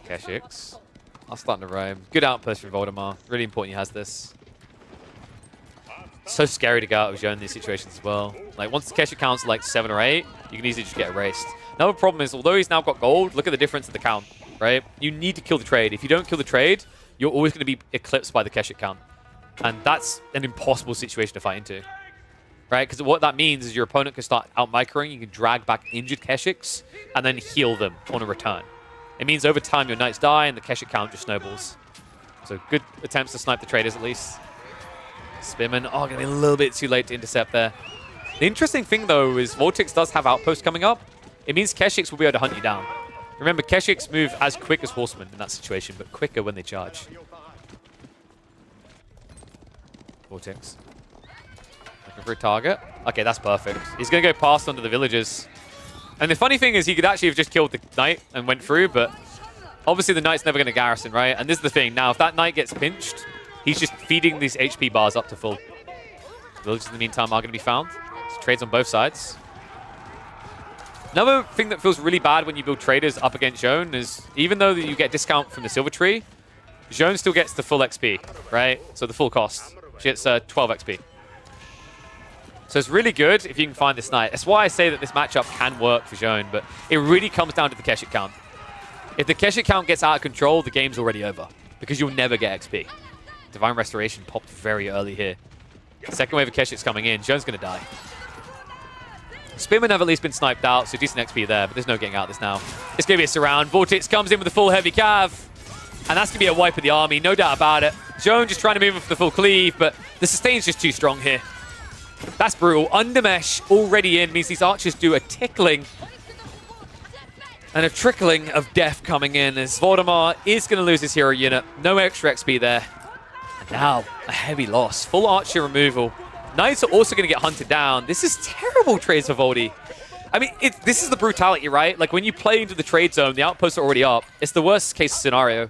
Keshix. I'm starting to roam. Good outpost from Voldemar. Really important he has this. So scary to go out with Zhone in these situations as well. Like, once the Keshix counts like 7 or 8, you can easily just get erased. Another problem is, although he's now got gold, look at the difference in the count, right? You need to kill the trade. If you don't kill the trade, you're always going to be eclipsed by the Keshix count. And that's an impossible situation to fight into. Right? Because what that means is your opponent can start out-microing, you can drag back injured Keshix, and then heal them on a return. It means over time your knights die and the Keshix count just snowballs. So good attempts to snipe the traders at least. Spearman, oh, getting a little bit too late to intercept there. The interesting thing, though, is Vortex does have outposts coming up. It means Keshix will be able to hunt you down. Remember, Keshix move as quick as horsemen in that situation, but quicker when they charge. Vortex. Looking for a target. Okay, that's perfect. He's going to go past under the villagers. And the funny thing is he could actually have just killed the knight and went through, but obviously the knight's never going to garrison, right? And this is the thing. Now, if that knight gets pinched, he's just feeding these HP bars up to full. Villagers in the meantime are going to be found. So trades on both sides. Another thing that feels really bad when you build traders up against Zhone is even though you get discount from the silver tree, Zhone still gets the full XP, right? So the full cost. She gets 12 XP. So it's really good if you can find this Knight. That's why I say that this matchup can work for Zhone, but it really comes down to the Keshet count. If the Keshet count gets out of control, the game's already over, because you'll never get XP. Divine Restoration popped very early here. Second wave of Keshet's coming in. Zhone's going to die. Spearmen have at least been sniped out, so decent XP there, but there's no getting out of this now. It's going to be a surround. Vortex comes in with a full heavy cav, and that's going to be a wipe of the army, no doubt about it. Zhone just trying to move in for the full cleave, but the sustain's just too strong here. That's brutal. Undermesh already in means these archers do a tickling and a trickling of death coming in, as Voldemar is going to lose his hero unit. No extra XP there. And now, a heavy loss. Full archer removal. Knights are also going to get hunted down. This is terrible trades for Voldy. I mean, this is the brutality, right? Like, when you play into the trade zone, the outposts are already up. It's the worst case scenario.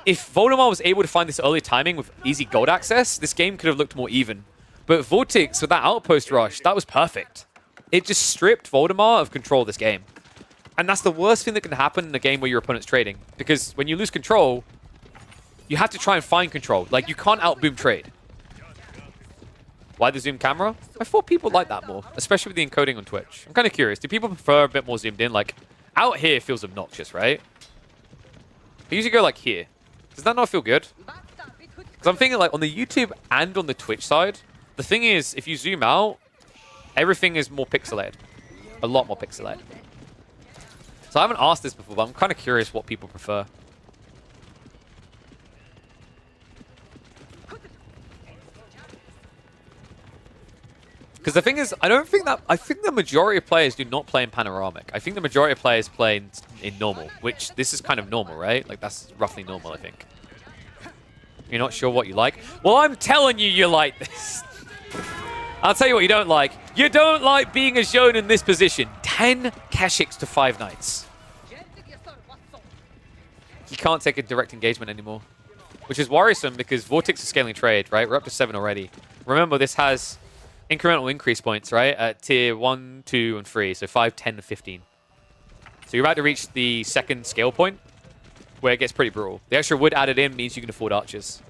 If Voldemar was able to find this early timing with easy gold access, this game could have looked more even. But Vortex, with that outpost rush, that was perfect. It just stripped Voldemar of control of this game. And that's the worst thing that can happen in a game where your opponent's trading. Because when you lose control, you have to try and find control. Like, you can't outboom trade. Why the zoom camera? I thought people like that more, especially with the encoding on Twitch. I'm kind of curious. Do people prefer a bit more zoomed in? Like, out here feels obnoxious, right? I usually go like here. Does that not feel good? Because I'm thinking like on the YouTube and on the Twitch side, the thing is, if you zoom out, everything is more pixelated. A lot more pixelated. So I haven't asked this before, but I'm kind of curious what people prefer. Because the thing is, I think the majority of players do not play in panoramic. I think the majority of players play in normal, which this is kind of normal, right? Like, that's roughly normal, I think. You're not sure what you like? Well, I'm telling you, you like this. I'll tell you what you don't like. You don't like being a Zhone in this position. 10 Keshiks to 5 Knights. You can't take a direct engagement anymore, which is worrisome because Vortex is scaling trade, right? We're up to 7 already. Remember, this has incremental increase points, right? At tier 1, 2, and 3. So 5, 10, and 15. So you're about to reach the second scale point where it gets pretty brutal. The extra wood added in means you can afford archers.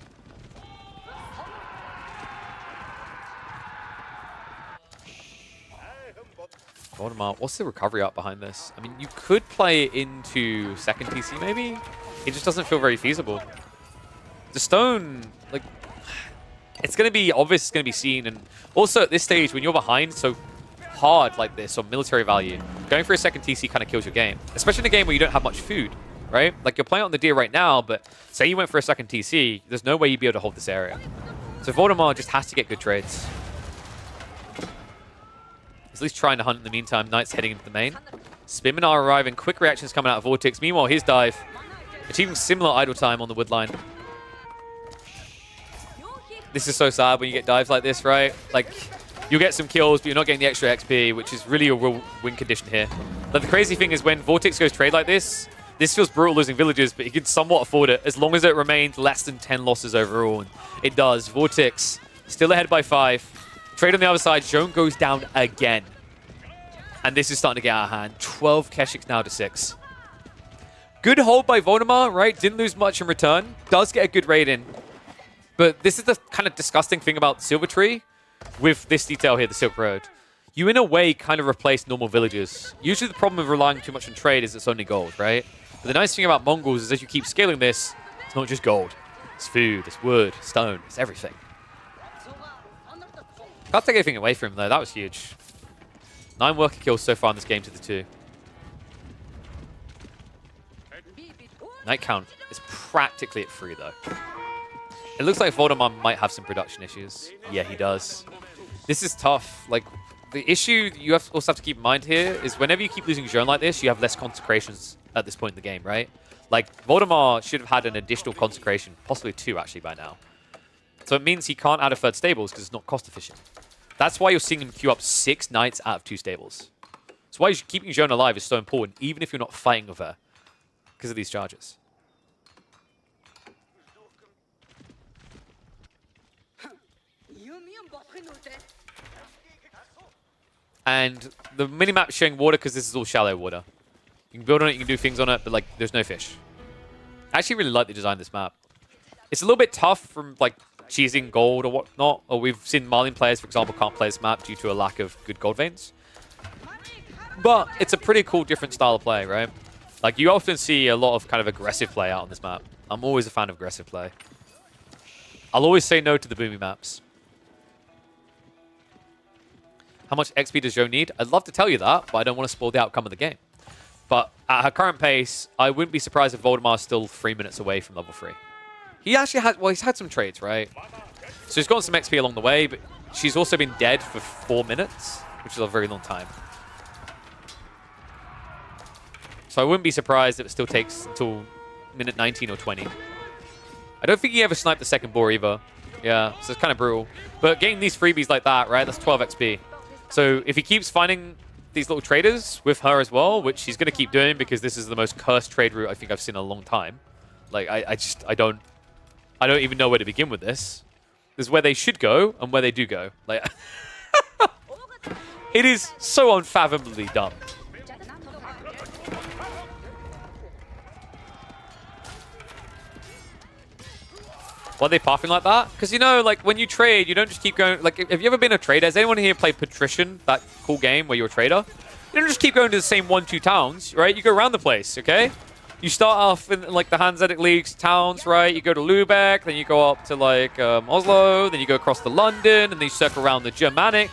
Voldemar, what's the recovery art behind this? I mean, you could play it into second TC maybe? It just doesn't feel very feasible. The stone, like, it's going to be obvious, it's going to be seen. And also at this stage, when you're behind so hard like this on military value, going for a second TC kind of kills your game. Especially in a game where you don't have much food, right? Like, you're playing on the deer right now, but say you went for a second TC, there's no way you'd be able to hold this area. So Voldemar just has to get good trades. He's at least trying to hunt in the meantime. Knights heading into the main. Spearmen are arriving. Quick reactions coming out of Vortex. Meanwhile, his dive, achieving similar idle time on the wood line. This is so sad when you get dives like this, right? Like, you'll get some kills, but you're not getting the extra XP, which is really a real win condition here. But the crazy thing is when Vortex goes trade like this feels brutal losing villages, but he can somewhat afford it as long as it remains less than 10 losses overall. And it does. Vortex still ahead by 5. Trade on the other side. Zhone goes down again. And this is starting to get out of hand. 12 Keshiks now to 6. Good hold by Voldemar, right? Didn't lose much in return. Does get a good raid in. But this is the kind of disgusting thing about Silver Tree with this detail here, the Silk Road. You, in a way, kind of replace normal villages. Usually the problem with relying too much on trade is it's only gold, right? But the nice thing about Mongols is as you keep scaling this, it's not just gold. It's food, it's wood, stone, it's everything. Can't take anything away from him, though. That was huge. 9 worker kills so far in this game to the 2. Knight count is practically at 3, though. It looks like Voldemar might have some production issues. Yeah, he does. This is tough. Like, the issue you also have to keep in mind here is whenever you keep losing Zhone like this, you have less consecrations at this point in the game, right? Like, Voldemar should have had an additional consecration, possibly 2, actually, by now. So it means he can't add a 3rd stables because it's not cost efficient. That's why you're seeing him queue up 6 Knights out of 2 stables. That's why keeping Zhone alive is so important, even if you're not fighting with her, because of these charges. And the minimap showing water because this is all shallow water. You can build on it, you can do things on it, but like, there's no fish. I actually really like the design of this map. It's a little bit tough from like cheesing gold or whatnot. Or we've seen Marlin players, for example, can't play this map due to a lack of good gold veins. But it's a pretty cool, different style of play, right? Like, you often see a lot of kind of aggressive play out on this map. I'm always a fan of aggressive play. I'll always say no to the boomy maps. How much XP does Zhou need? I'd love to tell you that, but I don't want to spoil the outcome of the game. But at her current pace, I wouldn't be surprised if Voldemar's still 3 minutes away from level 3. He actually had, well, he's had some trades, right? So he's gotten some XP along the way, but she's also been dead for 4 minutes, which is a very long time. So I wouldn't be surprised if it still takes until minute 19 or 20. I don't think he ever sniped the second boar either. Yeah, so it's kind of brutal. But getting these freebies like that, right, that's 12 XP. So if he keeps finding these little traders with her as well, which he's going to keep doing because this is the most cursed trade route I think I've seen in a long time. Like, I don't even know where to begin with this. This is where they should go and where they do go. Like, it is so unfathomably dumb. Why are they pathing like that? Because, you know, like, when you trade, you don't just keep going... Like, have you ever been a trader? Has anyone here played Patrician, that cool game where you're a trader? You don't just keep going to the same 1-2 towns, right? You go around the place, okay? You start off in, like, the Hanseatic League's towns, right? You go to Lubeck, then you go up to, like, Oslo, then you go across to London, and then you circle around the Germanic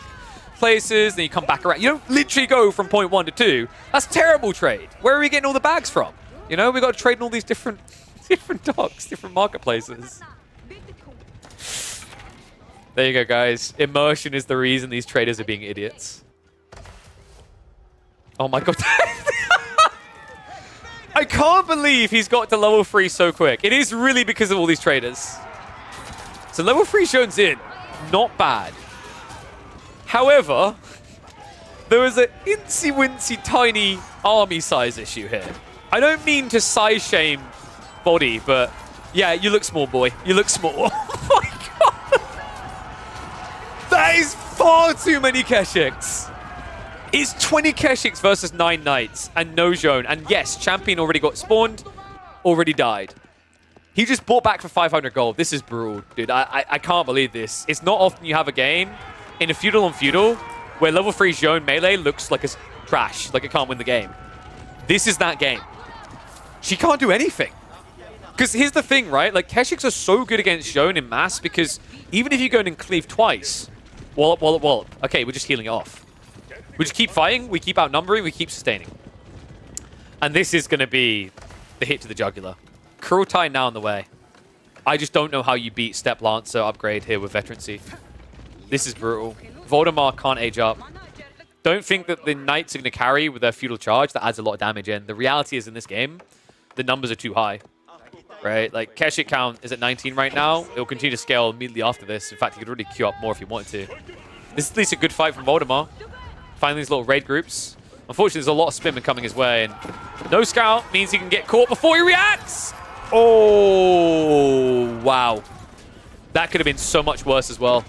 places, then you come back around. You don't literally go from point 1 to 2. That's terrible trade. Where are we getting all the bags from? You know, we got to trade in all these different docks, different marketplaces. There you go, guys. Immersion is the reason these traders are being idiots. Oh my god. I can't believe he's got to level 3 so quick. It is really because of all these traders. So level 3 Zhou's in. Not bad. However, there was an incy-wincy tiny army size issue here. I don't mean to size shame Body, but yeah, you look small, boy. You look small. Oh my god. That is far too many Keshiks. It's 20 Keshiks versus 9 Knights and no Zhou. And yes, Champion already got spawned, already died. He just bought back for 500 gold. This is brutal, dude. I can't believe this. It's not often you have a game in a Feudal on Feudal where level 3 Zhou melee looks like it's trash, like it can't win the game. This is that game. She can't do anything. Because here's the thing, right? Like, Keshiks are so good against Zhou in mass because even if you go in and cleave twice, wallop, wallop, wallop. Okay, we're just healing it off. We just keep fighting, we keep outnumbering, we keep sustaining. And this is going to be the hit to the jugular. Kurultai now on the way. I just don't know how you beat Step Lancer upgrade here with Veterancy. This is brutal. Voldemar can't age up. Don't think that the Knights are going to carry with their Feudal Charge. That adds a lot of damage in. The reality is in this game, the numbers are too high. Right? Like, Keshik count is at 19 right now. It will continue to scale immediately after this. In fact, he could really queue up more if he wanted to. This is at least a good fight from Voldemar. Finding these little raid groups. Unfortunately, there's a lot of spinning coming his way, and no scout means he can get caught before he reacts. Oh, wow. That could have been so much worse as well.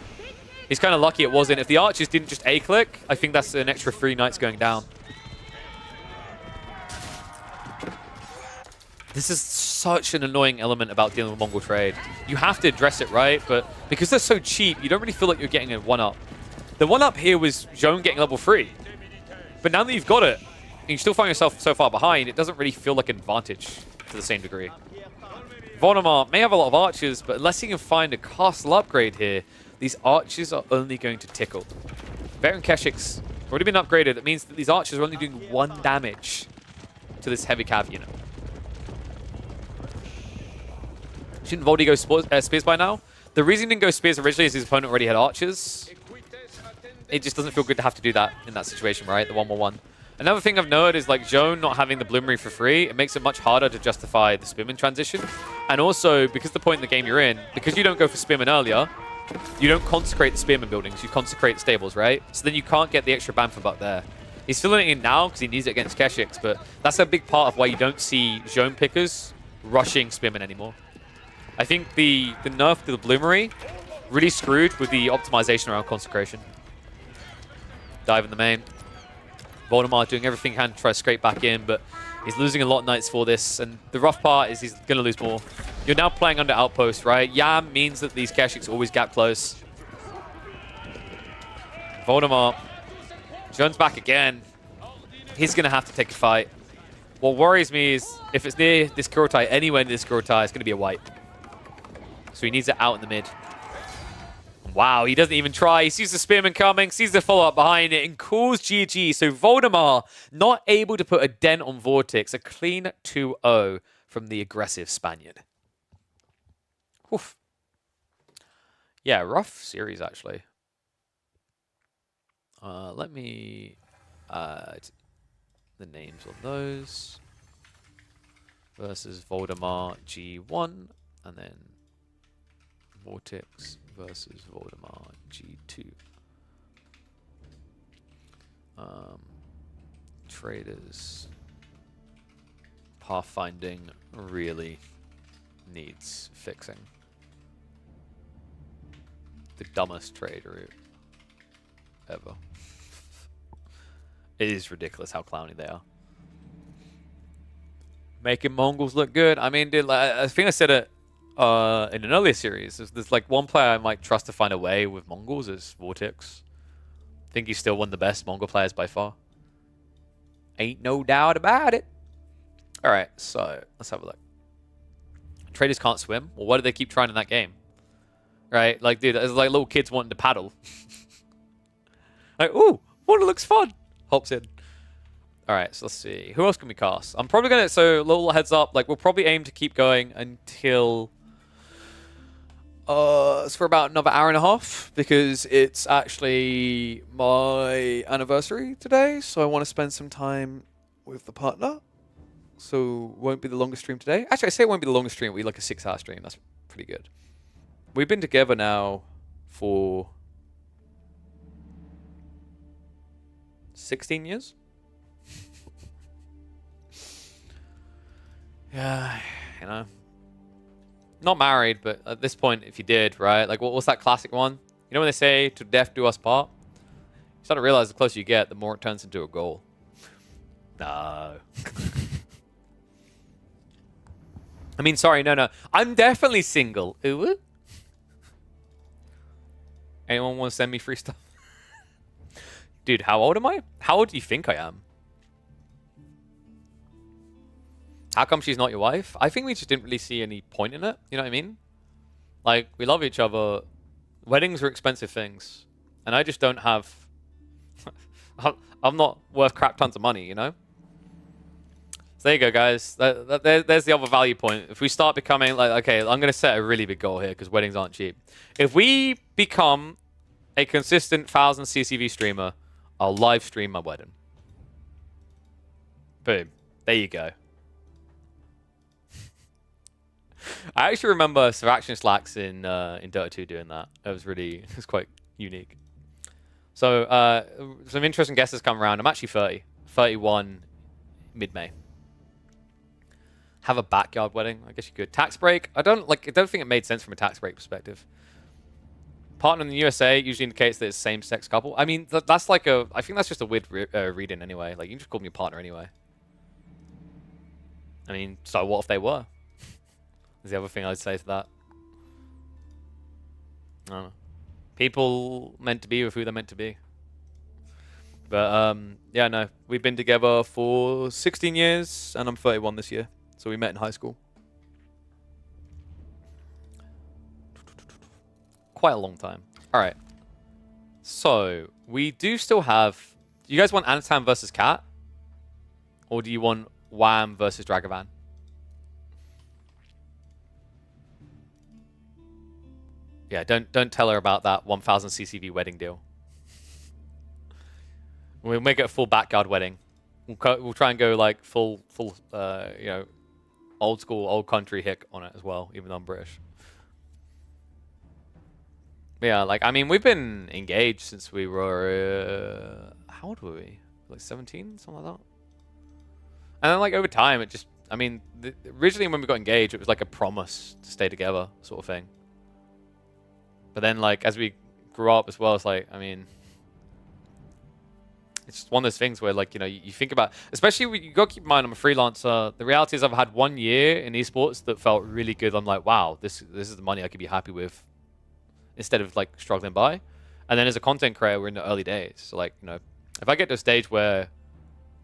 He's kind of lucky it wasn't. If the archers didn't just A-click, I think that's an extra 3 Knights going down. This is such an annoying element about dealing with Mongol trade. You have to address it, right? But because they're so cheap, you don't really feel like you're getting a 1-up. The 1-up here was Zhou getting level 3. But now that you've got it, and you still find yourself so far behind, it doesn't really feel like an advantage to the same degree. Voldemar may have a lot of archers, but unless he can find a castle upgrade here, these archers are only going to tickle. Veteran Keshik's already been upgraded. That means that these archers are only doing 1 damage to this heavy cav unit. Shouldn't Voldy go spears by now? The reason he didn't go spears originally is his opponent already had archers. It just doesn't feel good to have to do that in that situation, right? The 1-1-1. Another thing I've noted is, like, Zhou not having the Bloomery for free, it makes it much harder to justify the Spearman transition. And also, because the point in the game you're in, because you don't go for Spearman earlier, you don't consecrate the Spearman buildings, you consecrate the stables, right? So then you can't get the extra Bamford buck there. He's filling it in now because he needs it against Keshiks, but that's a big part of why you don't see Zhou pickers rushing Spearman anymore. I think the nerf to the Bloomery really screwed with the optimization around consecration. Dive in the main. Voldemar doing everything he can to try to scrape back in, but he's losing a lot of Knights for this, and the rough part is he's going to lose more. You're now playing under Outpost, right? Yam means that these Keshiks always gap close. Voldemort. Jones back again. He's going to have to take a fight. What worries me is if it's near this Kurotai, anywhere near this Kurotai, it's going to be a wipe. So he needs it out in the mid. Wow, he doesn't even try. He sees the Spearman coming, sees the follow-up behind it, and calls GG. So Voldemar not able to put a dent on Vortex. A clean 2-0 from the aggressive Spaniard. Oof. Yeah, rough series, actually. Let me add the names on those. Versus Voldemar G1, and then Vortex versus Voldemar G2. Traders. Pathfinding really needs fixing. The dumbest trade route ever. It is ridiculous how clowny they are. Making Mongols look good. I mean, dude, I think I said it in an earlier series. There's like one player I might trust to find a way with Mongols is Vortex. I think he's still one of the best Mongol players by far. Ain't no doubt about it. All right, so let's have a look. Traders can't swim. Well, why do they keep trying in that game? Right? Like, dude, it's like little kids wanting to paddle. Like, ooh, water looks fun. Hops in. All right, so let's see. Who else can we cast? I'm probably going to... So, little heads up. Like, we'll probably aim to keep going until... it's for about another hour and a half. Because it's actually my anniversary today. So, I want to spend some time with the partner. So, won't be the longest stream today. Actually, I say it won't be the longest stream. It'll be like a 6-hour stream. That's pretty good. We've been together now for... 16 years? Yeah, you know. Not married, but at this point, if you did, right? Like, what was that classic one? You know when they say, to death do us part? You start to realize the closer you get, the more it turns into a goal. No. I mean, sorry, no. I'm definitely single. Ooh. Anyone want to send me free stuff? Dude, how old am I? How old do you think I am? How come she's not your wife? I think we just didn't really see any point in it. You know what I mean? Like, we love each other. Weddings are expensive things. And I just don't have... I'm not worth crap tons of money, you know? So there you go, guys. There's the other value point. If we start becoming like, okay, I'm going to set a really big goal here because weddings aren't cheap. If we become a consistent 1,000 CCV streamer, I'll live stream my wedding. Boom. There you go. I actually remember Seraction Slacks in Dota 2 doing that. It was quite unique. So some interesting guesses come around. I'm actually 30. 31 mid-May. Have a backyard wedding. I guess you could. Tax break. I don't think it made sense from a tax break perspective. Partner in the USA usually indicates that it's same-sex couple. I mean, that's like a... I think that's just a weird reading anyway. Like, you can just call me a partner anyway. I mean, so what if they were? Is the other thing I'd say to that. I don't know. People meant to be with who they're meant to be. But, yeah, no. We've been together for 16 years, and I'm 31 this year. So we met in high school. Quite a long time. All right. So, we do still have... Do you guys want Anatan versus Cat? Or do you want Wham versus Dragavan? Yeah, don't tell her about that 1,000 CCV wedding deal. We'll make it a full backyard wedding. We'll try and go like full you know, old school, old country hick on it as well, even though I'm British. But yeah, like, I mean, we've been engaged since we were... how old were we? Like 17? Something like that? And then, like, over time, it just... I mean, originally when we got engaged, it was like a promise to stay together sort of thing. But then, like, as we grew up as well, it's like, I mean... it's just one of those things where, like, you know, you think about, especially when you got to keep in mind I'm a freelancer. The reality is I've had 1 year in esports that felt really good. I'm like, wow, this is the money I could be happy with instead of like struggling by. And then as a content creator, we're in the early days. So like, you know, if I get to a stage where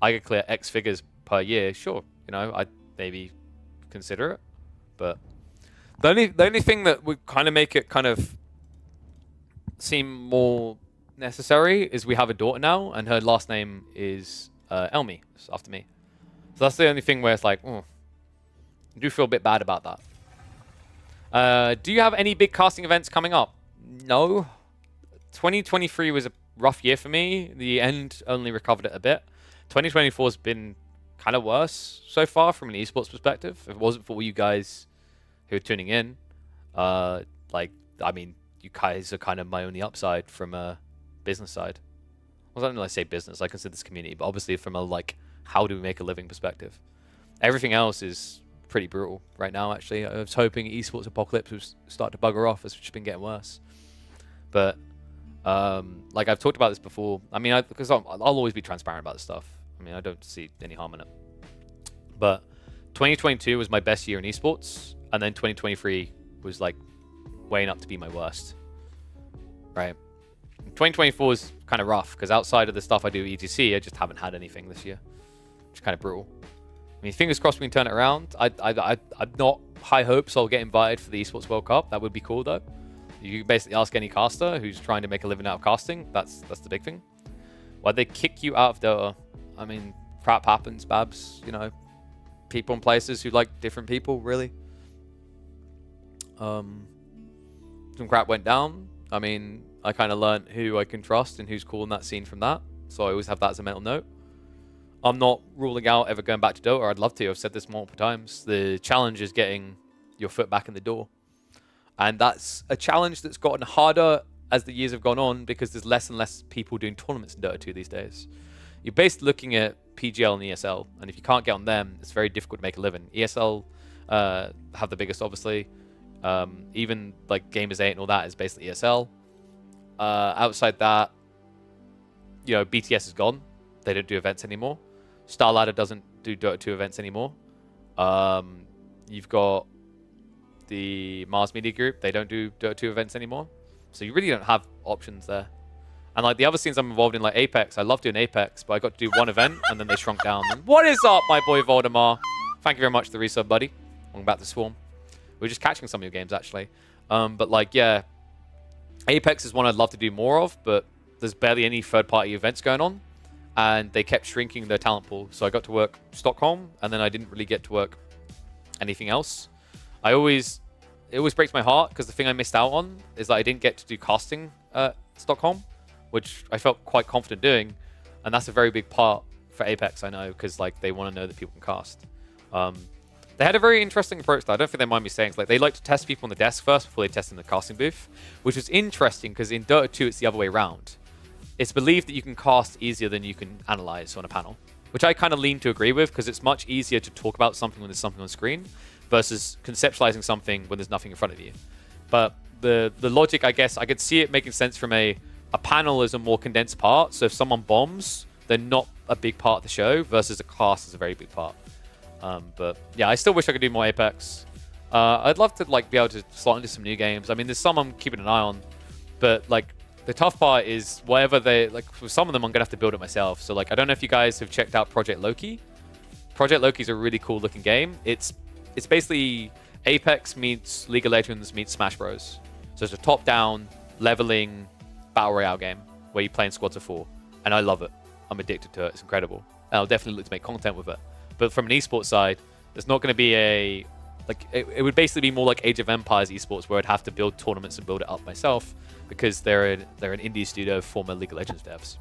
I could clear X figures per year, sure, you know, I'd maybe consider it. But the only thing that would kind of make it kind of seem more necessary is we have a daughter now, and her last name is Elmi, it's after me. So that's the only thing where it's like, I do feel a bit bad about that. Do you have any big casting events coming up? No. 2023 was a rough year for me. The end only recovered it a bit. 2024 has been kind of worse so far from an esports perspective. If it wasn't for all you guys who are tuning in, like, I mean, you guys are kind of my only upside from a business side. Well, I don't know, I say business, I consider this community, but obviously from a, like, how do we make a living perspective. Everything else is pretty brutal right now, actually. I was hoping esports apocalypse would start to bugger off. It's just been getting worse. But, like, I've talked about this before. I mean, because I'll always be transparent about this stuff. I mean, I don't see any harm in it. But 2022 was my best year in esports, and then 2023 was, like, weighing up to be my worst. Right? 2024 is kind of rough, because outside of the stuff I do at ETC, I just haven't had anything this year. Which is kind of brutal. I mean, fingers crossed we can turn it around. I'm not high hopes I'll get invited for the Esports World Cup. That would be cool, though. You can basically ask any caster who's trying to make a living out of casting. That's the big thing. Why'd they kick you out of Dota? I mean, crap happens, Babs. You know, people in places who like different people, really. Some crap went down. I mean, I kind of learned who I can trust and who's cool in that scene from that. So I always have that as a mental note. I'm not ruling out ever going back to Dota. I'd love to. I've said this multiple times. The challenge is getting your foot back in the door. And that's a challenge that's gotten harder as the years have gone on because there's less and less people doing tournaments in Dota 2 these days. You're basically looking at PGL and ESL. And if you can't get on them, it's very difficult to make a living. ESL have the biggest, obviously. Even like Gamers 8 and all that is basically ESL. Outside that, you know, BTS is gone. They don't do events anymore. StarLadder doesn't do Dota 2 events anymore. You've got the Mars Media Group. They don't do Dota 2 events anymore. So you really don't have options there. And like the other scenes I'm involved in, like Apex, I love doing Apex, but I got to do one event and then they shrunk down. And what is up, my boy Voldemar? Thank you very much for the resub, buddy. Welcome back to Swarm. We're just catching some of your games, actually. But like, yeah, Apex is one I'd love to do more of, but there's barely any third-party events going on. And they kept shrinking their talent pool. So I got to work Stockholm, and then I didn't really get to work anything else. It always breaks my heart, because the thing I missed out on is that I didn't get to do casting at Stockholm, which I felt quite confident doing. And that's a very big part for Apex, I know, because like they want to know that people can cast. They had a very interesting approach, though. I don't think they mind me saying. It's like they like to test people on the desk first before they test in the casting booth, which was interesting, because in Dota 2, it's the other way around. It's believed that you can cast easier than you can analyze on a panel, which I kind of lean to agree with, because it's much easier to talk about something when there's something on screen versus conceptualizing something when there's nothing in front of you. But the logic, I guess, I could see it making sense from a panel is a more condensed part. So if someone bombs, they're not a big part of the show versus a cast is a very big part. But yeah, I still wish I could do more Apex. I'd love to like be able to slot into some new games. I mean, there's some I'm keeping an eye on, but like the tough part is whatever they like. For some of them, I'm gonna have to build it myself. So like, I don't know if you guys have checked out Project Loki. Project Loki is a really cool looking game. It's basically Apex meets League of Legends meets Smash Bros. So it's a top-down leveling battle royale game where you play in squads of 4, and I love it. I'm addicted to it. It's incredible. And I'll definitely look to make content with it. But from an esports side, there's not going to be a like it would basically be more like Age of Empires esports, where I'd have to build tournaments and build it up myself, because they're an indie studio of former League of Legends devs.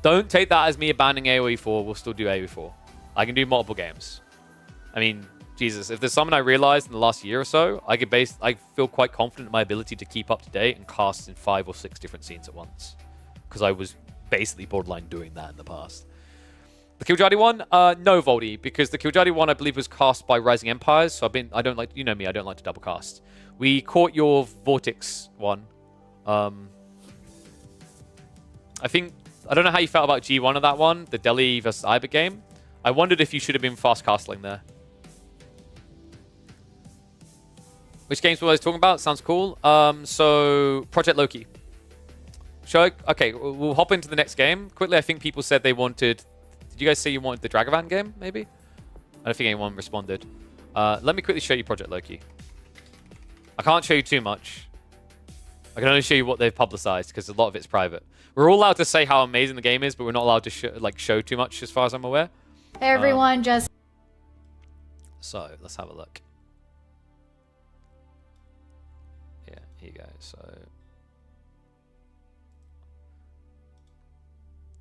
Don't take that as me abandoning AoE 4. We'll still do AoE 4. I can do multiple games. I mean, Jesus, if there's something I realized in the last year or so, I feel quite confident in my ability to keep up to date and cast in 5 or 6 different scenes at once, because I was basically borderline doing that in the past. The Killjoy one? No, Voldy, because the Killjoy one I believe was cast by Rising Empires, so I don't like, you know me, I don't like to double cast. We caught your Vortex one. I think I don't know how you felt about G1 of that one, the Delhi versus Iber game. I wondered if you should have been fast castling there. Which games were I talking about? Sounds cool. So Project Loki. Okay, we'll hop into the next game. Quickly, I think people said they wanted... Did you guys say you wanted the Dragavan game, maybe? I don't think anyone responded. Let me quickly show you Project Loki. I can't show you too much. I can only show you what they've publicized, because a lot of it's private. We're all allowed to say how amazing the game is, but we're not allowed to show too much, as far as I'm aware. Everyone just... So, let's have a look. Yeah, here you go. So...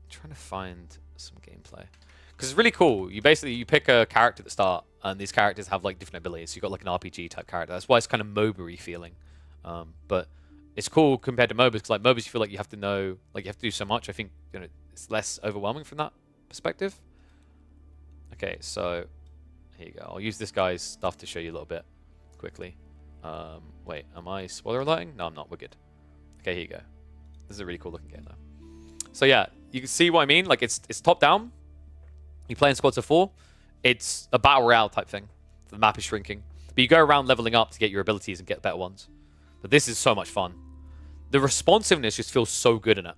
trying to find some gameplay because it's really cool. You pick a character at the start, and these characters have like different abilities. So you got like an RPG type character. That's why it's kind of MOBA-y feeling. But it's cool compared to MOBAs because like MOBAs, you feel like you have to know, like you have to do so much. I think it's less overwhelming from that perspective. Okay, so here you go. I'll use this guy's stuff to show you a little bit quickly. Wait, am I spoiler alerting? No, I'm not. We're good. Okay, here you go. This is a really cool looking game though. So yeah, you can see what I mean. Like it's top down. You play in squads of 4. It's a battle royale type thing. The map is shrinking, but you go around leveling up to get your abilities and get better ones. But this is so much fun. The responsiveness just feels so good in it.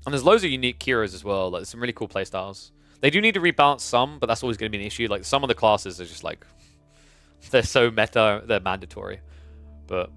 And there's loads of unique Kiras as well. Like there's some really cool playstyles. They do need to rebalance some, but that's always going to be an issue. Like some of the classes are just like they're so meta, they're mandatory. But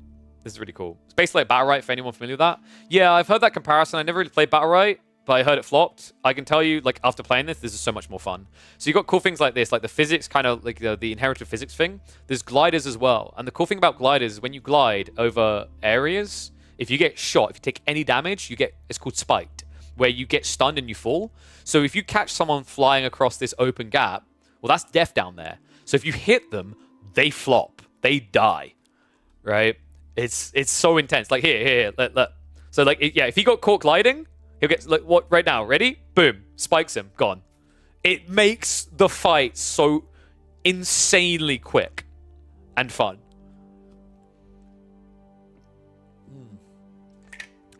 this is really cool. It's basically like Battlerite for anyone familiar with that. Yeah, I've heard that comparison. I never really played Battlerite, but I heard it flopped. I can tell you, like, after playing this is so much more fun. So you got cool things like this, like the physics, kind of like the inherited physics thing. There's gliders as well. And the cool thing about gliders is when you glide over areas, if you get shot, if you take any damage, it's called spiked, where you get stunned and you fall. So if you catch someone flying across this open gap, well, that's death down there. So if you hit them, they flop. They die, right? It's so intense. Like here. Look. So like yeah, if he got caught gliding, he'll get like what right now. Ready? Boom, spikes him, gone. It makes the fight so insanely quick and fun.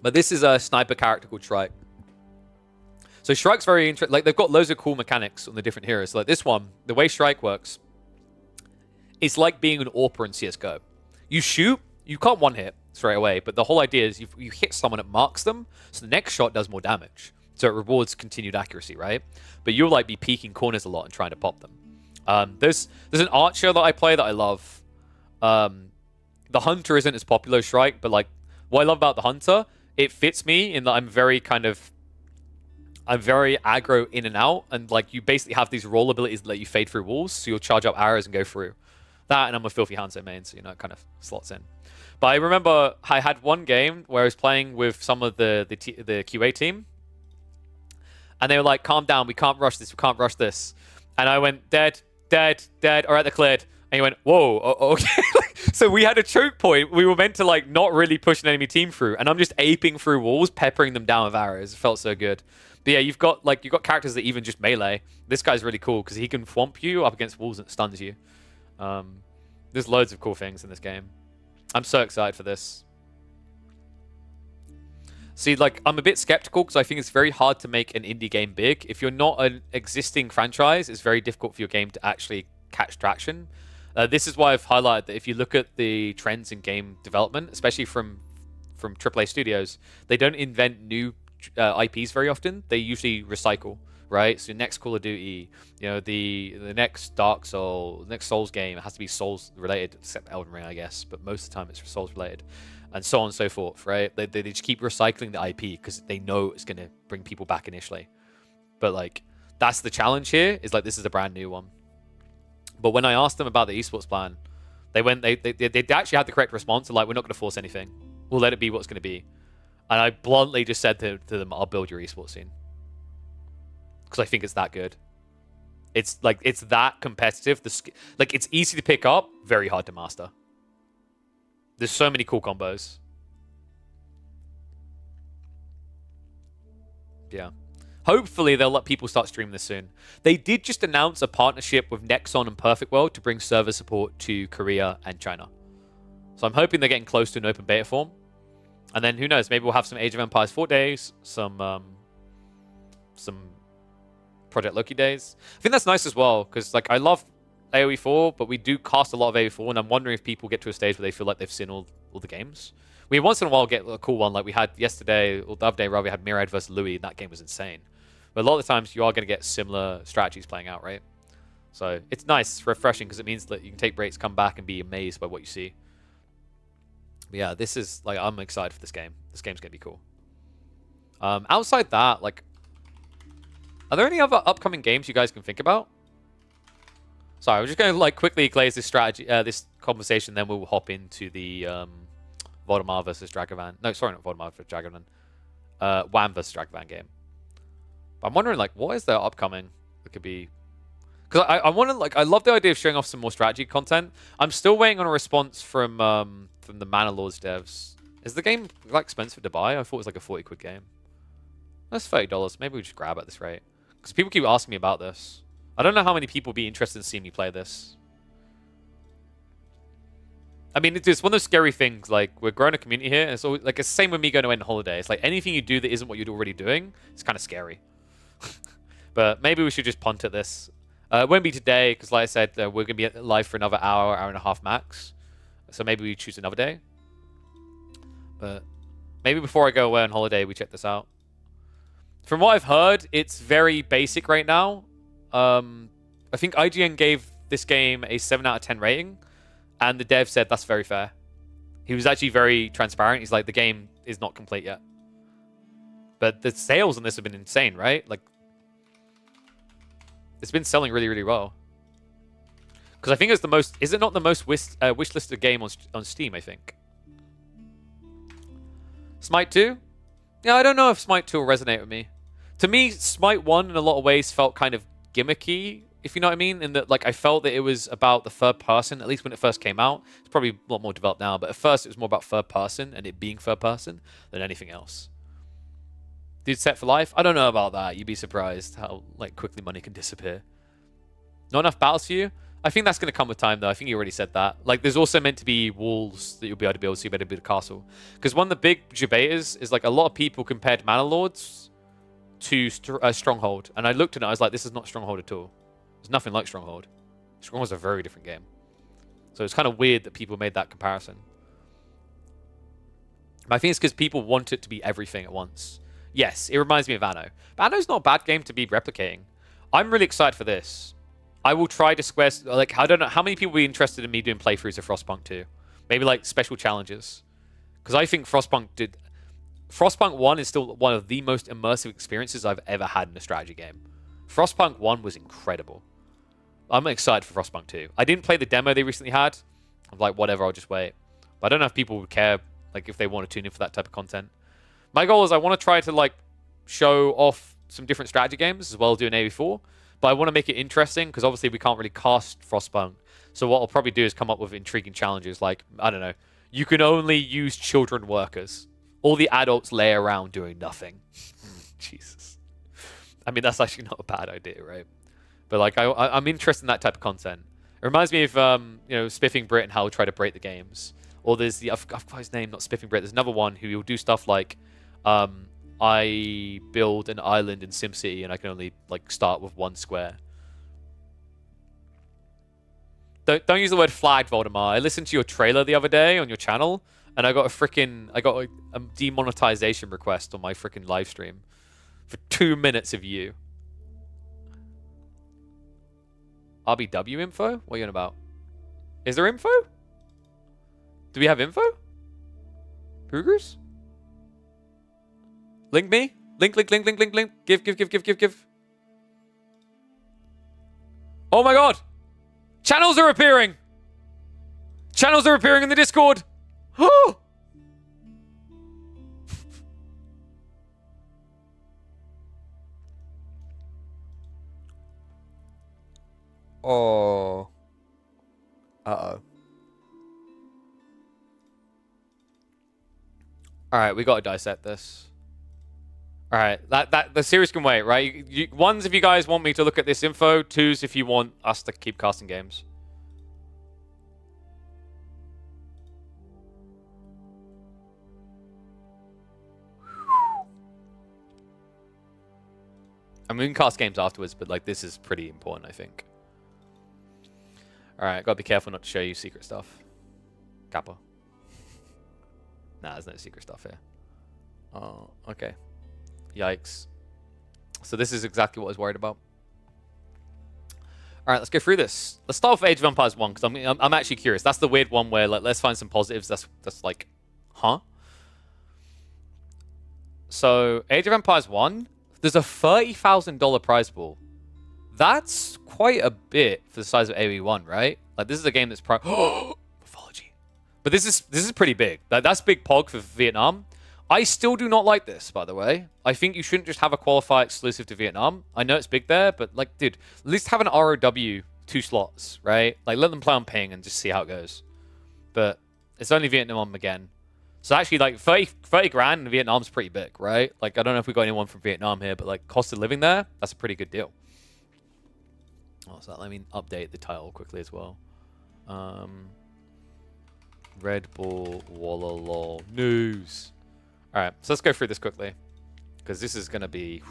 But this is a sniper character called Shrike. So Shrike's very interesting. Like they've got loads of cool mechanics on the different heroes. So, like this one, the way Shrike works, it's like being an AWPer in CS:GO. You shoot. You can't one hit straight away, but the whole idea is you hit someone, it marks them, so the next shot does more damage. So it rewards continued accuracy, right? But you'll like be peeking corners a lot and trying to pop them. There's an archer that I play that I love. The hunter isn't as popular as Shrike, but like what I love about the hunter, it fits me in that I'm very aggro in and out, and like you basically have these roll abilities that let you fade through walls, so you'll charge up arrows and go through. That, and I'm a Filthy Hanzo main, so, it kind of slots in. But I remember I had one game where I was playing with some of the QA team, and they were like, calm down, we can't rush this. And I went, dead, all right, they're cleared. And he went, whoa, okay. So we had a choke point. We were meant to like not really push an enemy team through, and I'm just aping through walls, peppering them down with arrows. It felt so good. But yeah, you've got characters that even just melee. This guy's really cool because he can thwomp you up against walls and stuns you. There's loads of cool things in this game. I'm so excited for this. See, like, I'm a bit skeptical because I think it's very hard to make an indie game big. If you're not an existing franchise, it's very difficult for your game to actually catch traction. This is why I've highlighted that if you look at the trends in game development, especially from AAA studios, they don't invent new IPs very often. They usually recycle. Right, so next Call of Duty, the next Dark Souls, next Souls game, it has to be Souls related, except Elden Ring, I guess. But most of the time, it's Souls related, and so on and so forth. Right, they just keep recycling the IP because they know it's gonna bring people back initially. But like, that's the challenge here. Is like this is a brand new one. But when I asked them about the esports plan, they actually had the correct response. And like, we're not gonna force anything. We'll let it be what's gonna be. And I bluntly just said to them, I'll build your esports scene. Because I think it's that good. It's that competitive. Like it's easy to pick up, very hard to master. There's so many cool combos. Yeah. Hopefully they'll let people start streaming this soon. They did just announce a partnership with Nexon and Perfect World to bring server support to Korea and China. So I'm hoping they're getting close to an open beta form. And then who knows? Maybe we'll have some Age of Empires 4 days, some Project Loki days. I think that's nice as well because like I love AoE 4, but we do cast a lot of AoE 4, and I'm wondering if people get to a stage where they feel like they've seen all the games. We once in a while get a cool one like we had yesterday or the other day. Rather, we had Mirad versus Louis, and that game was insane. But a lot of the times you are going to get similar strategies playing out, right? So it's nice, it's refreshing because it means that you can take breaks, come back, and be amazed by what you see. But yeah, this is like I'm excited for this game. This game's gonna be cool. Outside that, like, are there any other upcoming games you guys can think about? Sorry, I'm just gonna like quickly glaze this strategy, this conversation, then we'll hop into the Voldemar versus Dragovan. No, sorry, not Voldemar versus Dragovan. Wham versus Dragovan game. But I'm wondering, like, what is there upcoming that could be? Because I want to, like, I love the idea of showing off some more strategy content. I'm still waiting on a response from the Mana Lords devs. Is the game like expensive to buy? I thought it was like a 40 quid game. That's $30. Maybe we just grab at this rate. Because people keep asking me about this. I don't know how many people would be interested in seeing me play this. I mean, it's one of those scary things. Like, we're growing a community here, and so like it's the same with me going away on holiday. It's like anything you do that isn't what you're already doing, it's kind of scary. But maybe we should just punt at this. It won't be today, because like I said, we're going to be live for another hour and a half max. So maybe we choose another day. But maybe before I go away on holiday, we check this out. From what I've heard, it's very basic right now. I think IGN gave this game a 7 out of 10 rating. And the dev said that's very fair. He was actually very transparent. He's like, the game is not complete yet. But the sales on this have been insane, right? Like, it's been selling really, really well. Because I think it's the most... Is it not the most wishlisted game on Steam, I think? Smite 2? Yeah, I don't know if Smite 2 will resonate with me. To me, Smite 1 in a lot of ways felt kind of gimmicky, if you know what I mean. In that, like, I felt that it was about the third person, at least when it first came out. It's probably a lot more developed now, but at first it was more about third person and it being third person than anything else. Dude, set for life? I don't know about that. You'd be surprised how like quickly money can disappear. Not enough battles for you? I think that's going to come with time, though. I think you already said that. Like, there's also meant to be walls that you'll be able to build, so you better build a castle. Because one of the big debates is, like, a lot of people compared Mana Lords to Stronghold. And I looked at it, I was like, this is not Stronghold at all. There's nothing like Stronghold. Stronghold's a very different game. So it's kind of weird that people made that comparison. But I think it's because people want it to be everything at once. Yes, it reminds me of Anno. But Anno's not a bad game to be replicating. I'm really excited for this. I will try to square... Like, I don't know. How many people would be interested in me doing playthroughs of Frostpunk 2? Maybe, like, special challenges. Because I think Frostpunk 1 is still one of the most immersive experiences I've ever had in a strategy game. Frostpunk 1 was incredible. I'm excited for Frostpunk 2. I didn't play the demo they recently had. I'm like, whatever, I'll just wait. But I don't know if people would care, like, if they want to tune in for that type of content. My goal is I want to try to, like, show off some different strategy games as well as doing AV4. But I want to make it interesting because obviously we can't really cast Frostpunk. So what I'll probably do is come up with intriguing challenges like, I don't know, you can only use children workers. All the adults lay around doing nothing. Jesus. I mean, that's actually not a bad idea, right? But like, I'm interested in that type of content. It reminds me of, you know, Spiffing Brit and how he'll try to break the games. Or there's the, I've got his name, not Spiffing Brit. There's another one who will do stuff like, I build an island in SimCity and I can only like start with one square. Don't use the word flagged, Voldemar. I listened to your trailer the other day on your channel and I got a demonetization request on my freaking live stream for 2 minutes of you. RBW info? What are you on about? Is there info? Do we have info? Poogers? Link me? Link. Give. Oh my god! Channels are appearing! Channels are appearing in the Discord! Oh! Oh. Uh-oh. Alright, we gotta dissect this. Alright, the series can wait, right? Ones if you guys want me to look at this info, twos if you want us to keep casting games. I mean, we can cast games afterwards, but like this is pretty important, I think. All right, gotta be careful not to show you secret stuff. Kappa. Nah, there's no secret stuff here. Oh, okay. Yikes. So this is exactly what I was worried about. All right, let's go through this. Let's start with Age of Empires 1 because I'm actually curious. That's the weird one where like let's find some positives. That's like, huh? So Age of Empires 1, there's a $30,000 prize pool. That's quite a bit for the size of AoE1, right? Like this is a game that's mythology. But this is pretty big. That's big pog for Vietnam. I still do not like this, by the way. I think you shouldn't just have a qualifier exclusive to Vietnam. I know it's big there, but like, dude, at least have an ROW 2 slots, right? Like, let them play on ping and just see how it goes. But it's only Vietnam again. So actually, like, 30 grand in Vietnam's pretty big, right? Like, I don't know if we got anyone from Vietnam here, but like, cost of living there, that's a pretty good deal. Oh, so let me update the title quickly as well. Red Bull Wololo news. All right, so let's go through this quickly because this is going to be...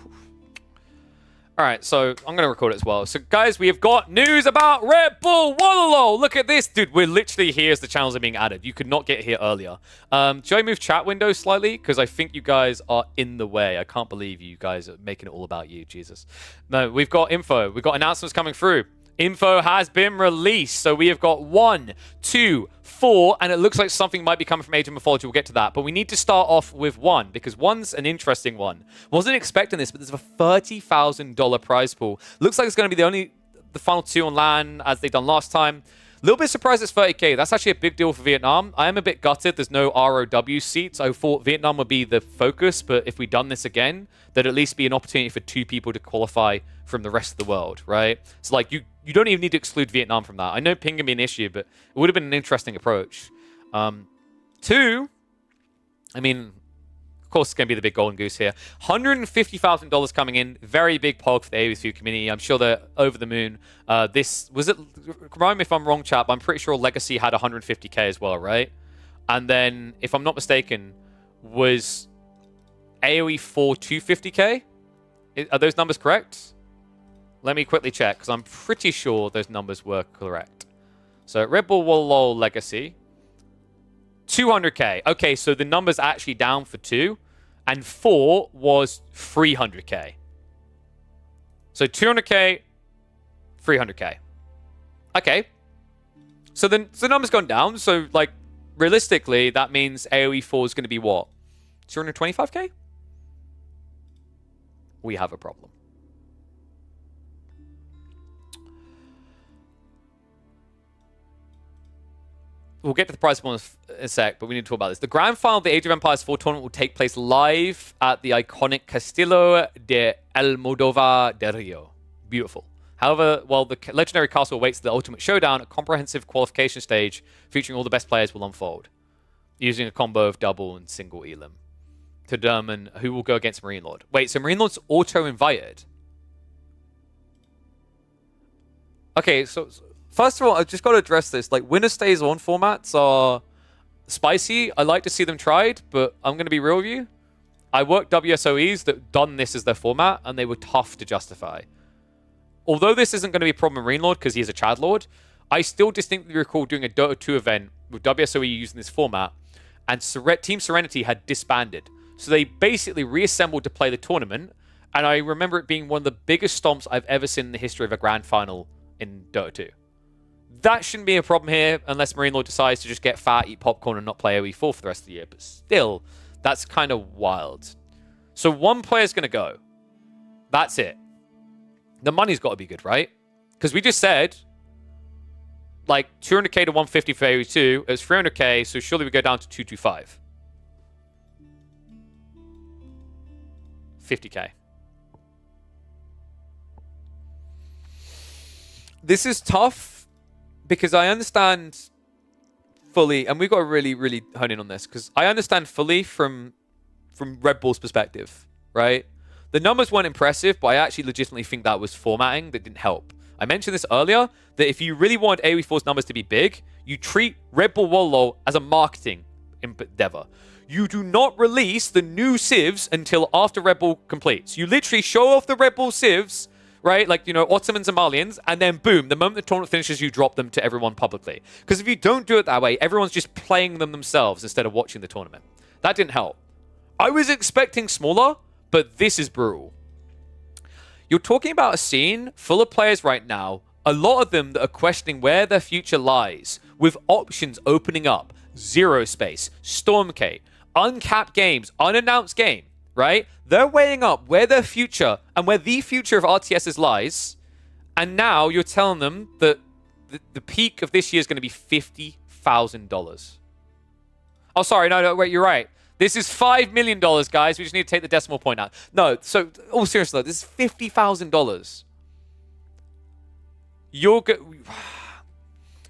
All right, so I'm going to record it as well. So, guys, we have got news about Red Bull Wololo. Look at this. Dude, we're literally here as the channels are being added. You could not get here earlier. Should I move chat window slightly? Because I think you guys are in the way. I can't believe you guys are making it all about you, Jesus. No, we've got info. We've got announcements coming through. Info has been released. So we have got 1, 2, 4, and it looks like something might be coming from Age of Mythology. We'll get to that. But we need to start off with 1, because 1's an interesting one. Wasn't expecting this, but there's a $30,000 prize pool. Looks like it's going to be the final 2 on LAN, as they've done last time. A little bit surprised it's 30k. That's actually a big deal for Vietnam. I am a bit gutted there's no ROW seats. I thought Vietnam would be the focus, but if we'd done this again, there'd at least be an opportunity for 2 people to qualify from the rest of the world, right? So like you don't even need to exclude Vietnam from that. I know ping can be an issue, but it would have been an interesting approach. 2, I mean, of course, it's going to be the big golden goose here. $150,000 coming in. Very big pog for the AoE community. I'm sure they're over the moon. Remind me if I'm wrong, chap. I'm pretty sure Legacy had 150k as well, right? And then, if I'm not mistaken, was AoE 4 250k? Are those numbers correct? Let me quickly check, because I'm pretty sure those numbers were correct. So, Red Bull Wololo Legacy. 200k. Okay, so the number's actually down for 2. And 4 was 300k. So 200k, 300k. Okay. So the number's gone down. So, like, realistically, that means AoE 4 is going to be what? 225k? We have a problem. We'll get to the prize pool in a sec, but we need to talk about this. The grand final of the Age of Empires 4 tournament will take place live at the iconic Castillo de Almodóvar del Rio. Beautiful. However, while the legendary castle awaits the ultimate showdown, a comprehensive qualification stage featuring all the best players will unfold, using a combo of double and single Elim to determine who will go against Marine Lord. Wait, so Marine Lord's auto-invited? Okay, so first of all, I've just got to address this. Like, winner stays on formats are spicy. I like to see them tried, but I'm going to be real with you. I worked WSOEs that done this as their format, and they were tough to justify. Although this isn't going to be a problem with Marine Lord because he is a Chad Lord, I still distinctly recall doing a Dota 2 event with WSOE using this format, and Team Serenity had disbanded. So they basically reassembled to play the tournament, and I remember it being one of the biggest stomps I've ever seen in the history of a grand final in Dota 2. That shouldn't be a problem here unless Marine Lord decides to just get fat, eat popcorn, and not play AoE4 for the rest of the year. But still, that's kind of wild. So 1 player's going to go. That's it. The money's got to be good, right? Because we just said, like, 200k to 150 for AoE2. It was 300k, so surely we go down to 225. 50k. This is tough because I understand fully, and we've got to really, really hone in on this, because I understand fully from Red Bull's perspective, right? The numbers weren't impressive, but I actually legitimately think that was formatting that didn't help. I mentioned this earlier, that if you really want AoE4's numbers to be big, you treat Red Bull Wololo as a marketing endeavor. you do not release the new civs until after Red Bull completes. You literally show off the Red Bull civs, right? Like, you know, Ottomans and Malians, and then boom, the moment the tournament finishes, you drop them to everyone publicly. Because if you don't do it that way, everyone's just playing them themselves instead of watching the tournament. That didn't help. I was expecting smaller, but this is brutal. You're talking about a scene full of players right now, a lot of them that are questioning where their future lies, with options opening up. Zero Space, Stormcade, uncapped games, unannounced game, right? They're weighing up where their future and where the future of RTSs lies, and now you're telling them that the peak of this year is going to be $50,000. Oh, sorry, no, wait, you're right. This is $5 million, guys. We just need to take the decimal point out. No, so, all seriously, this is $50,000.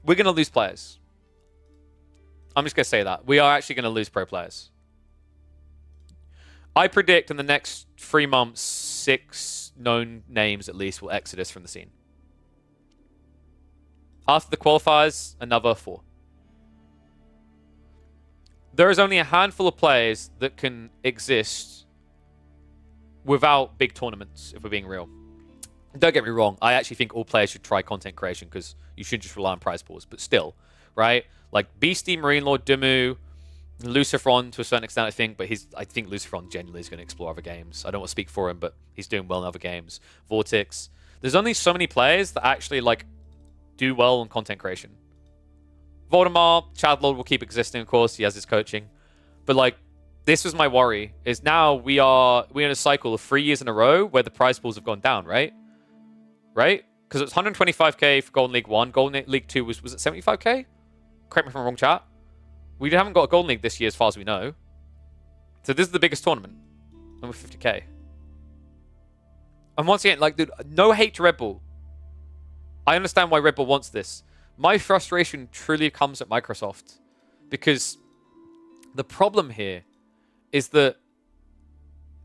We're going to lose players. I'm just going to say that. We are actually going to lose pro players. I predict in the next 3 months, 6 known names at least will exodus from the scene. After the qualifiers, another 4. There is only a handful of players that can exist without big tournaments, if we're being real. Don't get me wrong. I actually think all players should try content creation because you shouldn't just rely on prize pools. But still, right? Like Beastie, Marine Lord, Dumu, Lucifron to a certain extent, I think. But I think Lucifron genuinely is going to explore other games. I don't want to speak for him, but he's doing well in other games. Vortex. There's only so many players that actually like do well on content creation. Voldemar, Chadlord will keep existing, of course. He has his coaching. But like, this was my worry, is now we're in a cycle of 3 years in a row where the prize pools have gone down, right? Right? Because it was 125k for Golden League 1. Golden League 2 was it 75k? Correct me if I'm wrong, chat. We haven't got a Golden League this year as far as we know. So this is the biggest tournament. And with 50k. And once again, like, dude, no hate to Red Bull. I understand why Red Bull wants this. My frustration truly comes at Microsoft. Because the problem here is that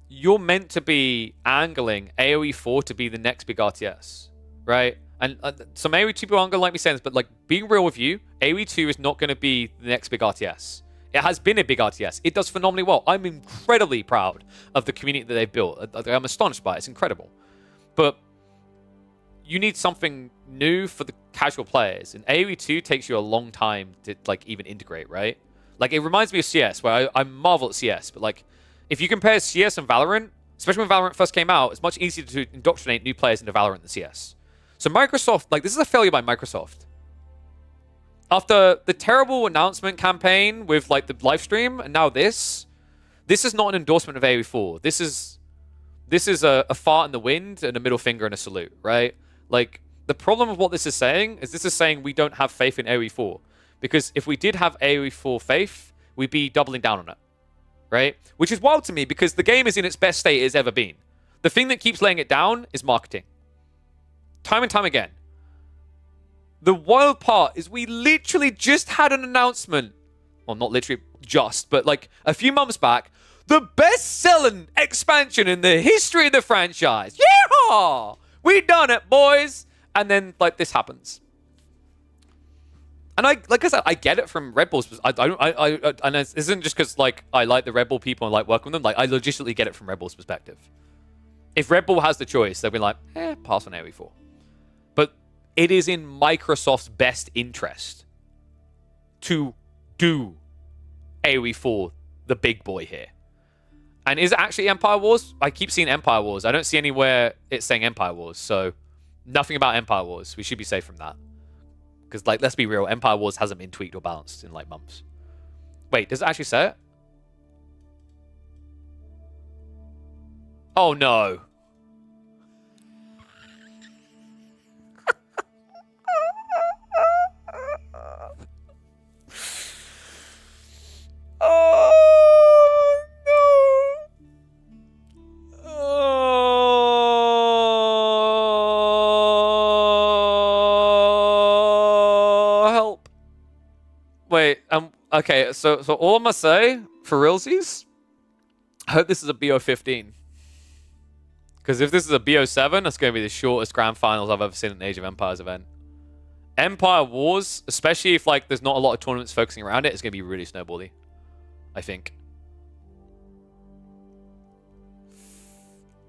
you're meant to be angling AoE 4 to be the next big RTS, right? And some AoE 2 people aren't going to like me saying this, but like, being real with you, AoE 2 is not going to be the next big RTS. It has been a big RTS. It does phenomenally well. I'm incredibly proud of the community that they've built. I'm astonished by it. It's incredible. But you need something new for the casual players. And AoE 2 takes you a long time to like even integrate, right? Like, it reminds me of CS, where I marvel at CS, but like, if you compare CS and Valorant, especially when Valorant first came out, it's much easier to indoctrinate new players into Valorant than CS. So Microsoft, like, this is a failure by Microsoft. After the terrible announcement campaign with like the live stream, and now this is not an endorsement of AoE 4. This is a fart in the wind and a middle finger and a salute, right? Like, the problem of what this is saying we don't have faith in AoE 4. Because if we did have AoE 4 faith, we'd be doubling down on it, right? Which is wild to me because the game is in its best state it's ever been. The thing that keeps laying it down is marketing. Time and time again. The wild part is we literally just had an announcement. Well, not literally just, but like a few months back. The best-selling expansion in the history of the franchise. Yeehaw! We done it, boys! And then, like, this happens. And like I said, I get it from Red Bull's. And it isn't just because like I like the Red Bull people and like working with them. Like, I legitimately get it from Red Bull's perspective. If Red Bull has the choice, they'll be like, pass on AoE 4. But it is in Microsoft's best interest to do AoE 4 the big boy here. And is it actually Empire Wars? I keep seeing Empire Wars. I don't see anywhere it's saying Empire Wars. So nothing about Empire Wars. We should be safe from that. Because, like, let's be real, Empire Wars hasn't been tweaked or balanced in, like, months. Wait, does it actually say it? Oh, no. Oh, no. Oh, help. Wait, okay, so all I'm gonna say, for realsies, I hope this is a BO15. Because if this is a BO7, it's going to be the shortest grand finals I've ever seen at an Age of Empires event. Empire Wars, especially if like there's not a lot of tournaments focusing around it, it's going to be really snowbally, I think.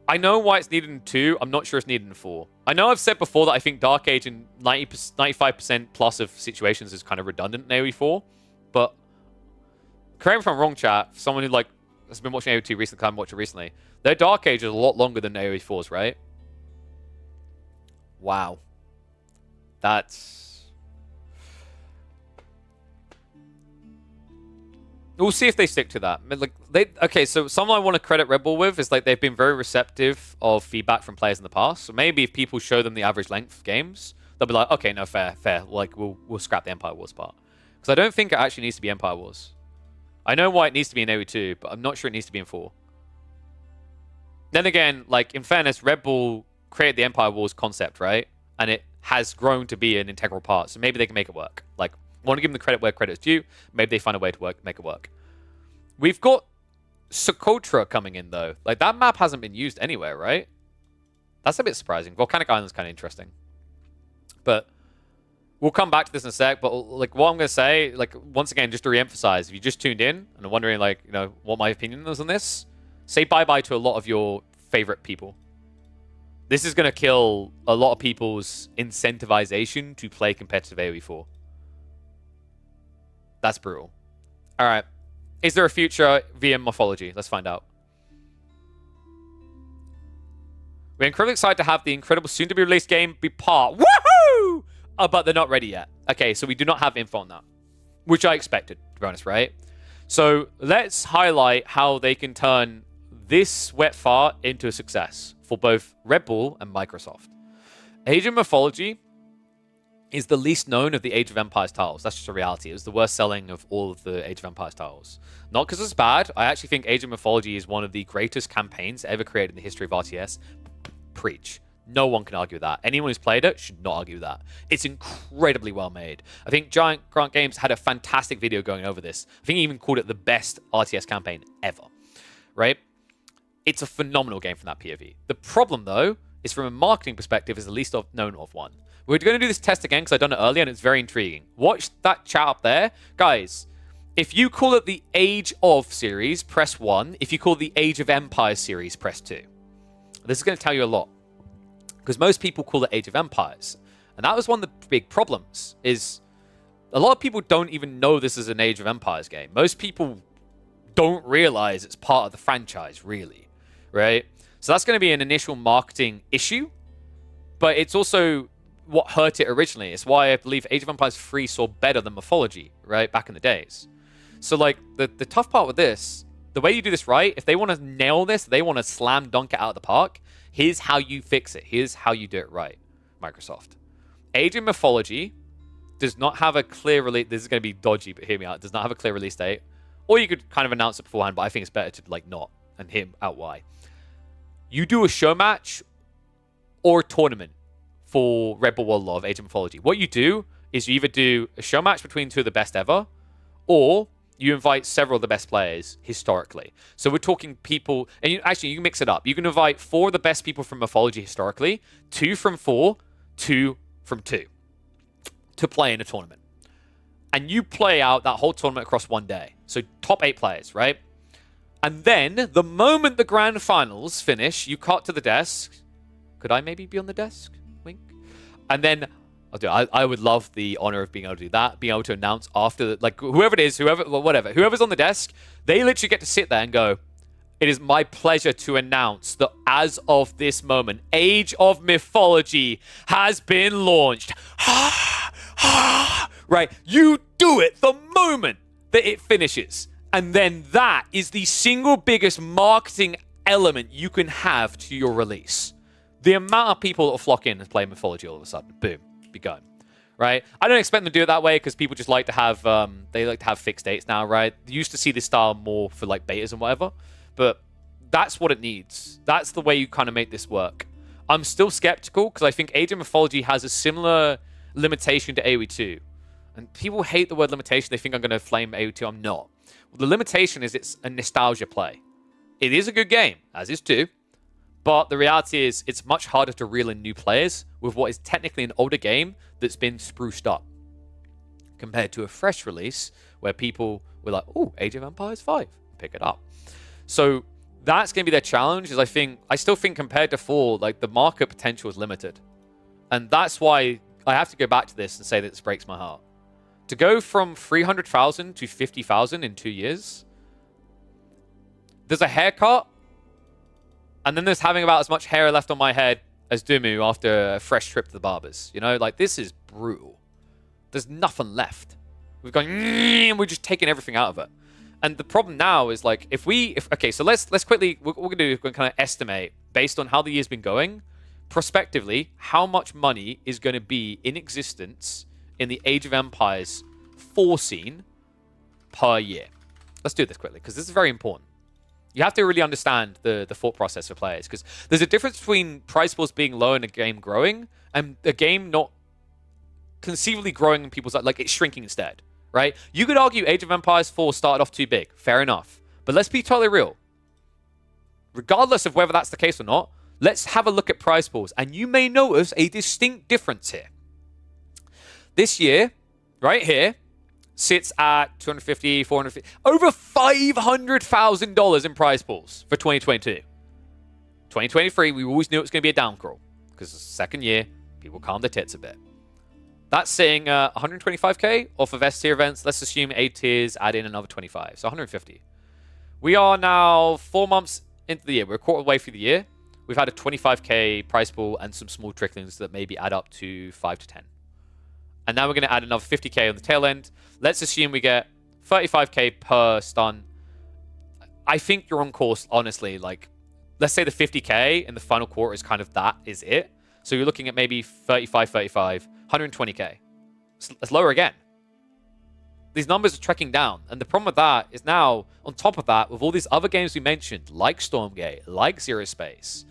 I know why it's needed in 2. I'm not sure it's needed in 4. I know I've said before that I think Dark Age in 95% plus of situations is kind of redundant in AoE 4, but correct me if I'm wrong, chat. For someone who like has been watching AoE 2 recently, can't watch it recently. Their Dark Age is a lot longer than AoE 4's, right? Wow. That's... We'll see if they stick to that. Like okay, so something I want to credit Red Bull with is like they've been very receptive of feedback from players in the past. So maybe if people show them the average length of games, they'll be like, okay, no, fair. Like we'll scrap the Empire Wars part. Because I don't think it actually needs to be Empire Wars. I know why it needs to be in AoE 2, but I'm not sure it needs to be in 4. Then again, like in fairness, Red Bull created the Empire Wars concept, right? And it has grown to be an integral part. So maybe they can make it work. Like, I want to give them the credit where credit's due. Maybe they find a way to make it work. We've got Socotra coming in, though. Like, that map hasn't been used anywhere, right? That's a bit surprising. Volcanic Island's kind of interesting. But we'll come back to this in a sec. But, like, what I'm going to say, like, once again, just to re-emphasize, if you just tuned in and are wondering, like, you know, what my opinion is on this, say bye-bye to a lot of your favorite people. This is going to kill a lot of people's incentivization to play competitive AoE 4. That's brutal. All right. Is there a future VM Morphology? Let's find out. We're incredibly excited to have the incredible soon-to-be released game be part. Woohoo! But they're not ready yet. Okay, so we do not have info on that. Which I expected, to be honest, right? So let's highlight how they can turn this wet fart into a success for both Red Bull and Microsoft. Age of Mythology is the least known of the Age of Empires titles. That's just a reality. It was the worst selling of all of the Age of Empires titles. Not because it's bad. I actually think Age of Mythology is one of the greatest campaigns ever created in the history of RTS. Preach. No one can argue with that. Anyone who's played it should not argue with that. It's incredibly well made. I think Giant Grant Games had a fantastic video going over this. I think he even called it the best RTS campaign ever. Right? It's a phenomenal game from that POV. The problem, though, is from a marketing perspective, is the least known of one. We're going to do this test again because I've done it earlier and it's very intriguing. Watch that chat up there. Guys, if you call it the Age of series, press 1. If you call it the Age of Empires series, press 2. This is going to tell you a lot. Because most people call it Age of Empires. And that was one of the big problems, is a lot of people don't even know this is an Age of Empires game. Most people don't realize it's part of the franchise, really. Right? So that's going to be an initial marketing issue. But it's also what hurt it originally. It's why I believe Age of Empires 3 saw better than Mythology, right? Back in the days. So, like, the tough part with this, the way you do this right, if they want to nail this, they want to slam dunk it out of the park, here's how you fix it. Here's how you do it right, Microsoft. Age of Mythology does not have a clear release. This is going to be dodgy, but hear me out. It does not have a clear release date. Or you could kind of announce it beforehand, but I think it's better to, like, not, and hear out why. You do a show match or a tournament for Red Bull World Law of Age of Mythology. What you do is you either do a show match between two of the best ever, or you invite several of the best players historically. So we're talking people, and you can mix it up. You can invite 4 of the best people from Mythology historically, 2 from 4, 2 from 2, to play in a tournament. And you play out that whole tournament across one day. So top 8 players, right? And then, the moment the grand finals finish, you cut to the desk. Could I maybe be on the desk? Wink. And then, I would love the honor of being able to do that, being able to announce after, like, whoever it is, whoever's on the desk, they literally get to sit there and go, it is my pleasure to announce that as of this moment, Age of Mythology has been launched. Right? You do it the moment that it finishes. And then that is the single biggest marketing element you can have to your release. The amount of people that will flock in and play Mythology all of a sudden, boom, be going, right? I don't expect them to do it that way because people just like to have, they like to have fixed dates now, right? They used to see this style more for like betas and whatever, but that's what it needs. That's the way you kind of make this work. I'm still skeptical because I think Age of Mythology has a similar limitation to AoE 2. And people hate the word limitation. They think I'm going to flame AoE 2. I'm not. Well, the limitation is it's a nostalgia play. It is a good game, as is 2. But the reality is it's much harder to reel in new players with what is technically an older game that's been spruced up. Compared to a fresh release where people were like, oh, Age of Empires 5. Pick it up. So that's going to be their challenge. Is I still think compared to 4, like the market potential is limited, and that's why I have to go back to this and say that this breaks my heart. To go from 300,000 to 50,000 in 2 years, there's a haircut, and then there's having about as much hair left on my head as Dumu after a fresh trip to the barbers. You know, like this is brutal. There's nothing left. We've gone, and we're just taking everything out of it. And the problem now is like, okay, so let's quickly, what we're going to do is we're going to kind of estimate based on how the year's been going, prospectively, how much money is going to be in existence in the Age of Empires 4 scene per year. Let's do this quickly, because this is very important. You have to really understand the thought process for players, because there's a difference between prize pools being low and a game growing, and a game not conceivably growing in people's like it's shrinking instead, right? You could argue Age of Empires 4 started off too big. Fair enough. But let's be totally real. Regardless of whether that's the case or not, let's have a look at prize pools, and you may notice a distinct difference here. This year, right here, sits at 250, 450, over $500,000 in prize pools for 2022. 2023, we always knew it was going to be a down crawl because the second year, people calmed their tits a bit. That's saying 125k off of S tier events. Let's assume 8 tiers, add in another 25, so 150. We are now 4 months into the year. We're a quarter way through the year. We've had a 25k prize pool and some small tricklings that maybe add up to 5 to 10. And now we're going to add another 50k on the tail end. Let's assume we get 35k per stun. I think you're on course, honestly. Like, let's say the 50k in the final quarter is kind of that is it. So you're looking at maybe 35, 120k. It's lower again. These numbers are trekking down. And the problem with that is now, on top of that, with all these other games we mentioned, like Stormgate, like Zero Space,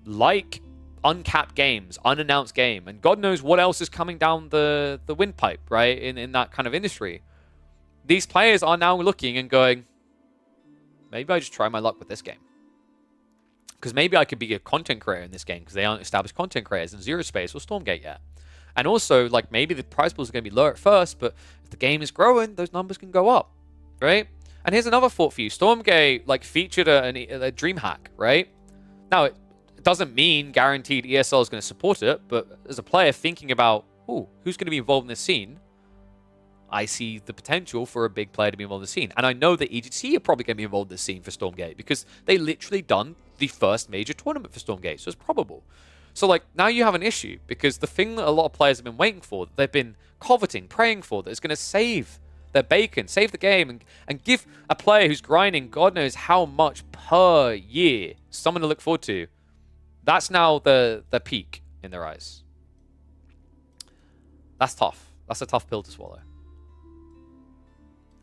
like uncapped games, unannounced game, and God knows what else is coming down the windpipe, right, in that kind of industry. These players are now looking and going, maybe I just try my luck with this game. Because maybe I could be a content creator in this game because they aren't established content creators in Zero Space or Stormgate yet. And also, like, maybe the prize pools are going to be lower at first, but if the game is growing, those numbers can go up, right? And here's another thought for you. Stormgate, like, featured a dream hack, right? Now, it doesn't mean guaranteed ESL is going to support it, but as a player thinking about, ooh, who's going to be involved in this scene, I see the potential for a big player to be involved in the scene. And I know that EGC are probably going to be involved in this scene for Stormgate because they literally done the first major tournament for Stormgate, so it's probable. So, like, now you have an issue because the thing that a lot of players have been waiting for, that they've been coveting, praying for, that is going to save their bacon, save the game, and give a player who's grinding God knows how much per year someone to look forward to. That's now the peak in their eyes. That's tough. That's a tough pill to swallow.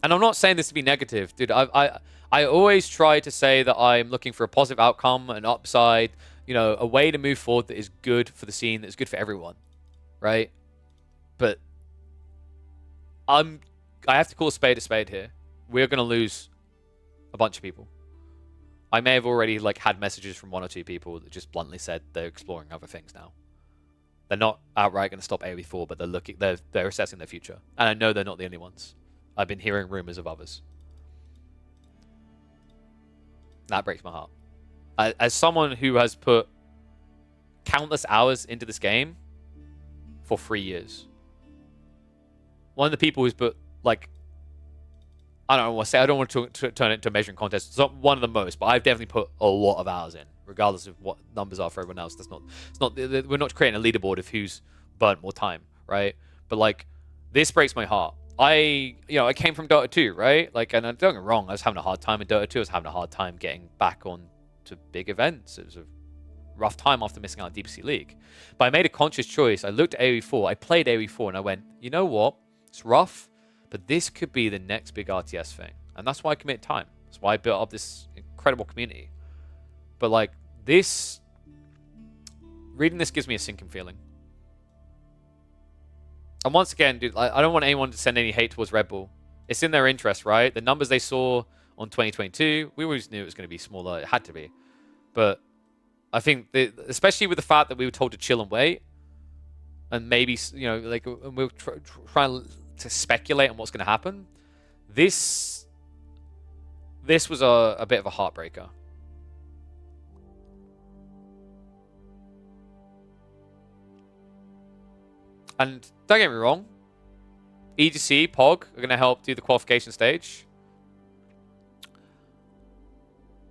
And I'm not saying this to be negative, dude. I always try to say that I'm looking for a positive outcome, an upside, you know, a way to move forward that is good for the scene, that is good for everyone, right? But I have to call a spade here. We're going to lose a bunch of people. I may have already like had messages from 1 or 2 people that just bluntly said they're exploring other things now. They're not outright going to stop AoE4, but they're assessing their future. And I know they're not the only ones. I've been hearing rumors of others. That breaks my heart. As someone who has put countless hours into this game for 3 years, one of the people who's put like, I don't want to say, I don't want to turn it into a measuring contest. It's not one of the most, but I've definitely put a lot of hours in, regardless of what numbers are for everyone else. We're not creating a leaderboard of who's burnt more time, right? But like, this breaks my heart. I came from Dota 2, right? Like, and don't get me wrong, I was having a hard time in Dota 2. I was having a hard time getting back on to big events. It was a rough time after missing out on DPC League. But I made a conscious choice. I looked at AoE4. I played AoE4, and I went, you know what? It's rough, but this could be the next big RTS thing. And that's why I committed time. That's why I built up this incredible community. But like, reading this gives me a sinking feeling. And once again, dude, I don't want anyone to send any hate towards Red Bull. It's in their interest, right? The numbers they saw on 2022, we always knew it was going to be smaller. It had to be. But I think, especially with the fact that we were told to chill and wait, and maybe, you know, like, we were trying to speculate on what's going to happen, this was a bit of a heartbreaker. And don't get me wrong, EGC, POG are going to help do the qualification stage.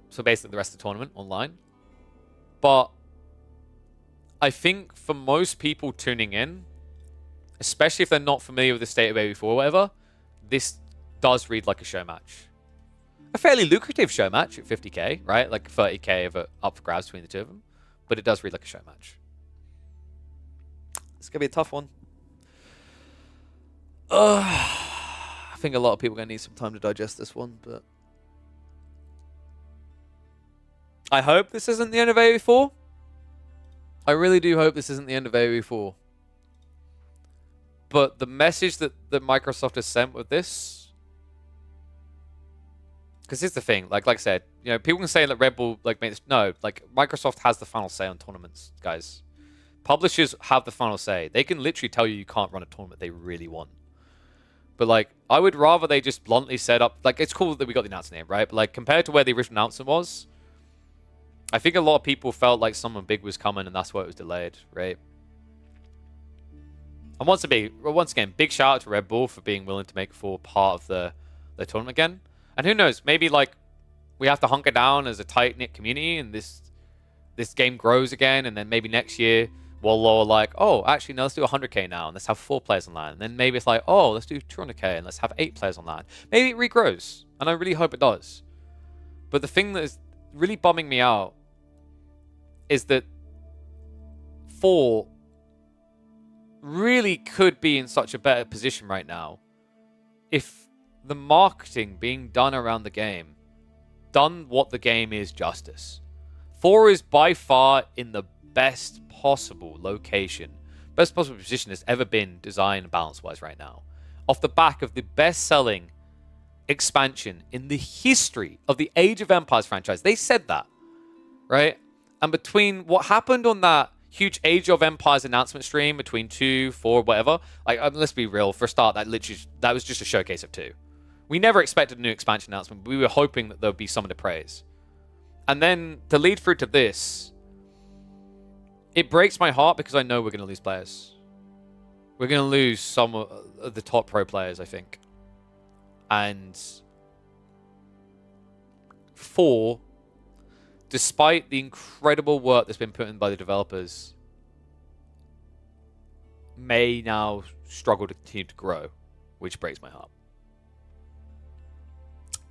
So basically the rest of the tournament online. But I think for most people tuning in, especially if they're not familiar with the state of AoE4 or whatever, this does read like a show match. A fairly lucrative show match at 50k, right? Like 30k of it up for grabs between the two of them. But it does read like a show match. It's going to be a tough one. I think a lot of people are going to need some time to digest this one, but I hope this isn't the end of AoE4. I really do hope this isn't the end of AoE4. But the message that Microsoft has sent with this, because here's the thing, like I said, you know, people can say that Red Bull like made this. No, like Microsoft has the final say on tournaments, guys. Publishers have the final say. They can literally tell you can't run a tournament they really want. But like, I would rather they just bluntly set up, like, it's cool that we got the announcement name, right? But like, compared to where the original announcement was, I think a lot of people felt like someone big was coming, and that's why it was delayed, right? And once again, big shout out to Red Bull for being willing to make for part of the tournament again. And who knows, maybe like we have to hunker down as a tight-knit community, and this game grows again, and then maybe next year we'll lower like, oh, actually, no, let's do 100k now, and let's have 4 players online. And then maybe it's like, oh, let's do 200k, and let's have 8 players online. Maybe it regrows, and I really hope it does. But the thing that is really bumming me out is that 4 really could be in such a better position right now if the marketing being done around the game done what the game is justice. 4 is by far in the best possible location, best possible position it's ever been design and balance wise right now, off the back of the best selling expansion in the history of the Age of Empires franchise. They said that, right? And between what happened on that huge Age of Empires announcement stream between 2, 4, whatever, like, let's be real, for a start, that was just a showcase of 2. We never expected a new expansion announcement, but we were hoping that there would be someone to praise. And then to lead through to this, it breaks my heart because I know we're going to lose players. We're going to lose some of the top pro players, I think. And 4, despite the incredible work that's been put in by the developers, may now struggle to continue to grow, which breaks my heart.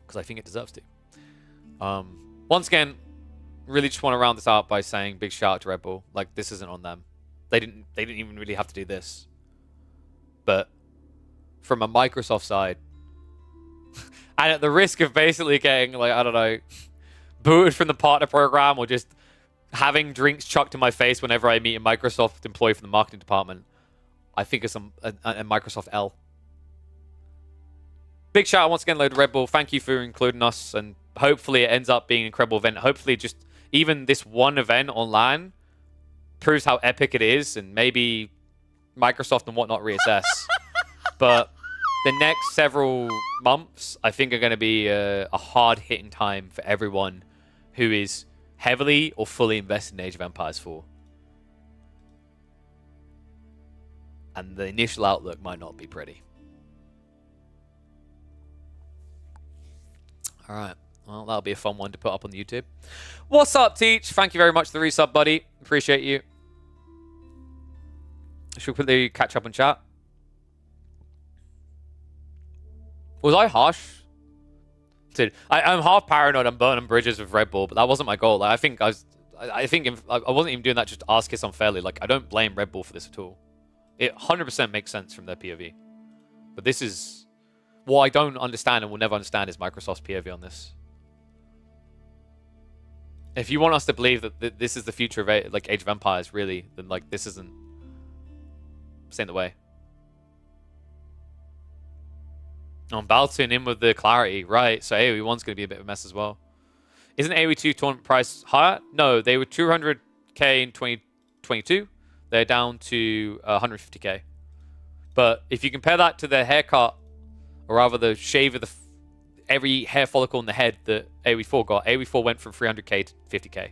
Because I think it deserves to. Once again, really just want to round this out by saying big shout out to Red Bull. Like, this isn't on them. They didn't even really have to do this. But from a Microsoft side, and at the risk of basically getting, like, I don't know, booted from the partner program or just having drinks chucked in my face whenever I meet a Microsoft employee from the marketing department, I think it's a Microsoft L. Big shout out once again, load Red Bull. Thank you for including us, and hopefully it ends up being an incredible event. Hopefully just even this one event online proves how epic it is, and maybe Microsoft and whatnot reassess. But the next several months, I think, are going to be a hard-hitting time for everyone who is heavily or fully invested in Age of Empires 4. And the initial outlook might not be pretty. All right. Well, that'll be a fun one to put up on the YouTube. What's up, Teach? Thank you very much for the resub, buddy. Appreciate you. Should we quickly catch up on chat? Was I harsh? Dude, I'm half paranoid I'm burning bridges with Red Bull, but that wasn't my goal. Like, I wasn't even doing that just to ask us unfairly. Like, I don't blame Red Bull for this at all. It 100% makes sense from their POV. But this is... what I don't understand and will never understand is Microsoft's POV on this. If you want us to believe that this is the future of Age of Empires, really, then like this isn't the way. On Baltoon in with the clarity, right? So AoE 1's going to be a bit of a mess as well. Isn't AoE 2 tournament price higher? No, they were 200k in 2022. They're down to 150k. But if you compare that to the haircut, or rather the shave of every hair follicle in the head that AoE4 got, AoE4 went from 300k to 50k.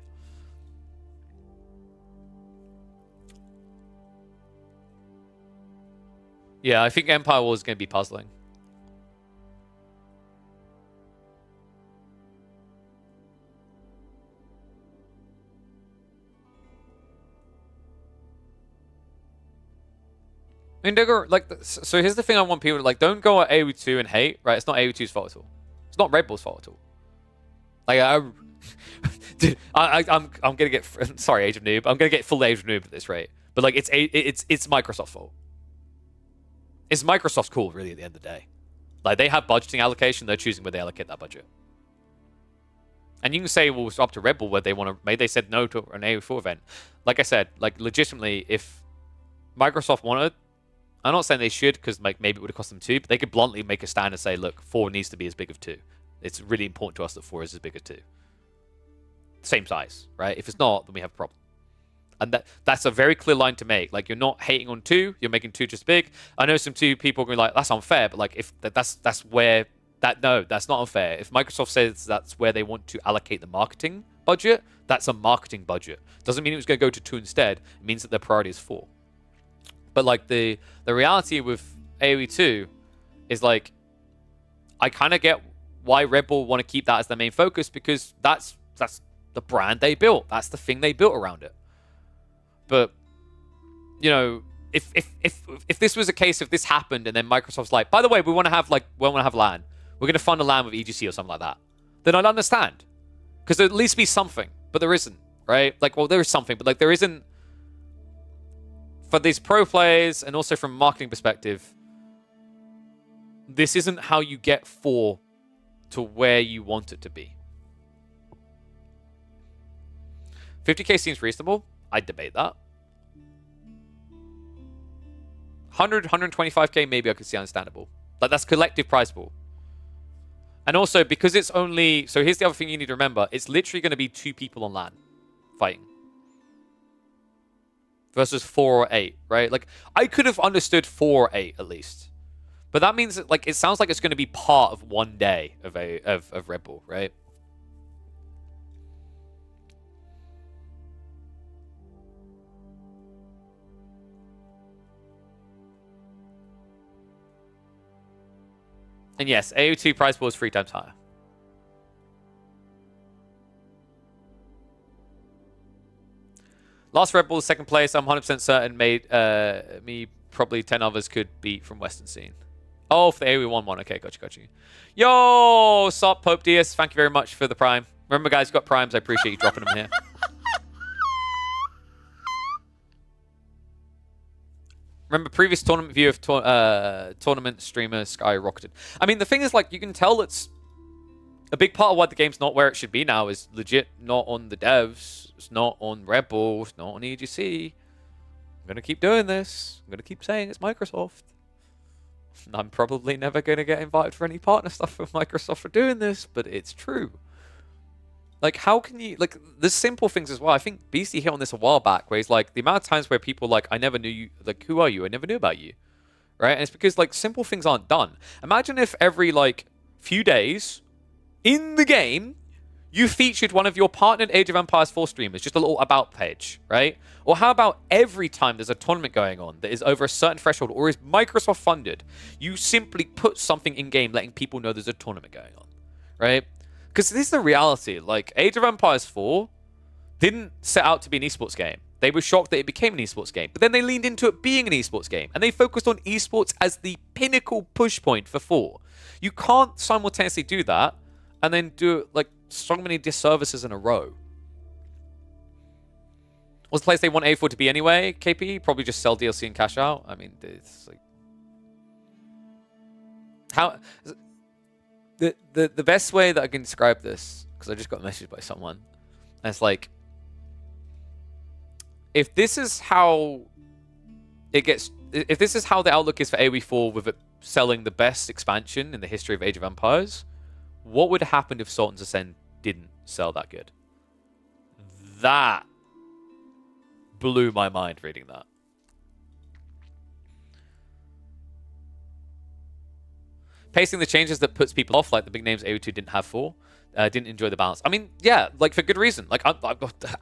Yeah, I think Empire Wars is going to be puzzling. I mean, don't go, like, so here's the thing I want people to, like, don't go at AoE2 and hate, right? It's not AoE2's fault at all. It's not Red Bull's fault at all. Like, dude, I'm gonna get, sorry, Age of Noob. I'm gonna get full Age of Noob at this rate. But, like, it's Microsoft's fault. It's Microsoft's call, really, at the end of the day. Like, they have budgeting allocation. They're choosing where they allocate that budget. And you can say, well, it's up to Red Bull where they want to, maybe they said no to an AoE4 event. Like I said, like, legitimately, if Microsoft wanted, I'm not saying they should, because like maybe it would have cost them 2, but they could bluntly make a stand and say, look, 4 needs to be as big as 2. It's really important to us that 4 is as big as 2. Same size, right? If it's not, then we have a problem. And that's a very clear line to make. Like, you're not hating on 2, you're making 2 just big. I know some 2 people are going like, that's unfair, but like, if that's where no, that's not unfair. If Microsoft says that's where they want to allocate the marketing budget, that's a marketing budget. Doesn't mean it was going to go to 2 instead. It means that their priority is 4. But like the reality with AoE 2 is like, I kind of get why Red Bull want to keep that as their main focus, because that's the brand they built. That's the thing they built around it. But you know, if this was a case, if this happened and then Microsoft's like, by the way, we want to have LAN. We're going to fund a LAN with EGC or something like that. Then I'd understand, because there'd at least be something. But there isn't, right? Like, well, there is something, but like there isn't. For these pro players, and also from a marketing perspective, this isn't how you get 4 to where you want it to be. 50k seems reasonable. I'd debate that. 100, 125k, maybe I could see understandable. Like, that's collective prize pool. And also, because it's only... So here's the other thing you need to remember. It's literally going to be 2 people on LAN fighting. Versus 4 or 8, right? Like, I could have understood 4 or 8 at least, but that means that, like, it sounds like it's going to be part of one day of Red Bull, right? And yes, AO2 prize pool is 3 times higher. Last Red Bull, 2nd place, I'm 100% certain, made me probably 10 others could beat from Western Scene. Oh, for the AoE 1-1. Okay, got you. Yo, Sop, Pope Diaz, thank you very much for the Prime. Remember, guys, got Primes. I appreciate you dropping them here. Remember, previous tournament view of tournament streamer skyrocketed. I mean, the thing is, like, you can tell it's a big part of why the game's not where it should be now is legit not on the devs. It's not on Red Bull. It's not on EGC. I'm going to keep doing this. I'm going to keep saying it's Microsoft. I'm probably never going to get invited for any partner stuff from Microsoft for doing this, but it's true. Like, how can you... Like, there's simple things as well. I think Beastie hit on this a while back, where he's like, the amount of times where people like, I never knew you... Like, who are you? I never knew about you. Right? And it's because, like, simple things aren't done. Imagine if every, like, few days in the game, you featured one of your partnered Age of Empires 4 streamers, just a little about page, right? Or how about every time there's a tournament going on that is over a certain threshold or is Microsoft funded, you simply put something in-game letting people know there's a tournament going on, right? Because this is the reality. Like, Age of Empires 4 didn't set out to be an esports game. They were shocked that it became an esports game. But then they leaned into it being an esports game. And they focused on esports as the pinnacle push point for 4. You can't simultaneously do that and then do, like, so many disservices in a row. What's the place they want A4 to be anyway, KP? Probably just sell DLC and cash out. I mean, it's like... How... The best way that I can describe this, because I just got messaged by someone, and it's like, if this is how it gets... If this is how the outlook is for AoE4 with it selling the best expansion in the history of Age of Empires, what would happen if Sultan's Ascend didn't sell that good? That blew my mind reading that. Pacing the changes that puts people off, like the big names AO2 didn't have 4, didn't enjoy the balance. I mean, yeah, like for good reason. Like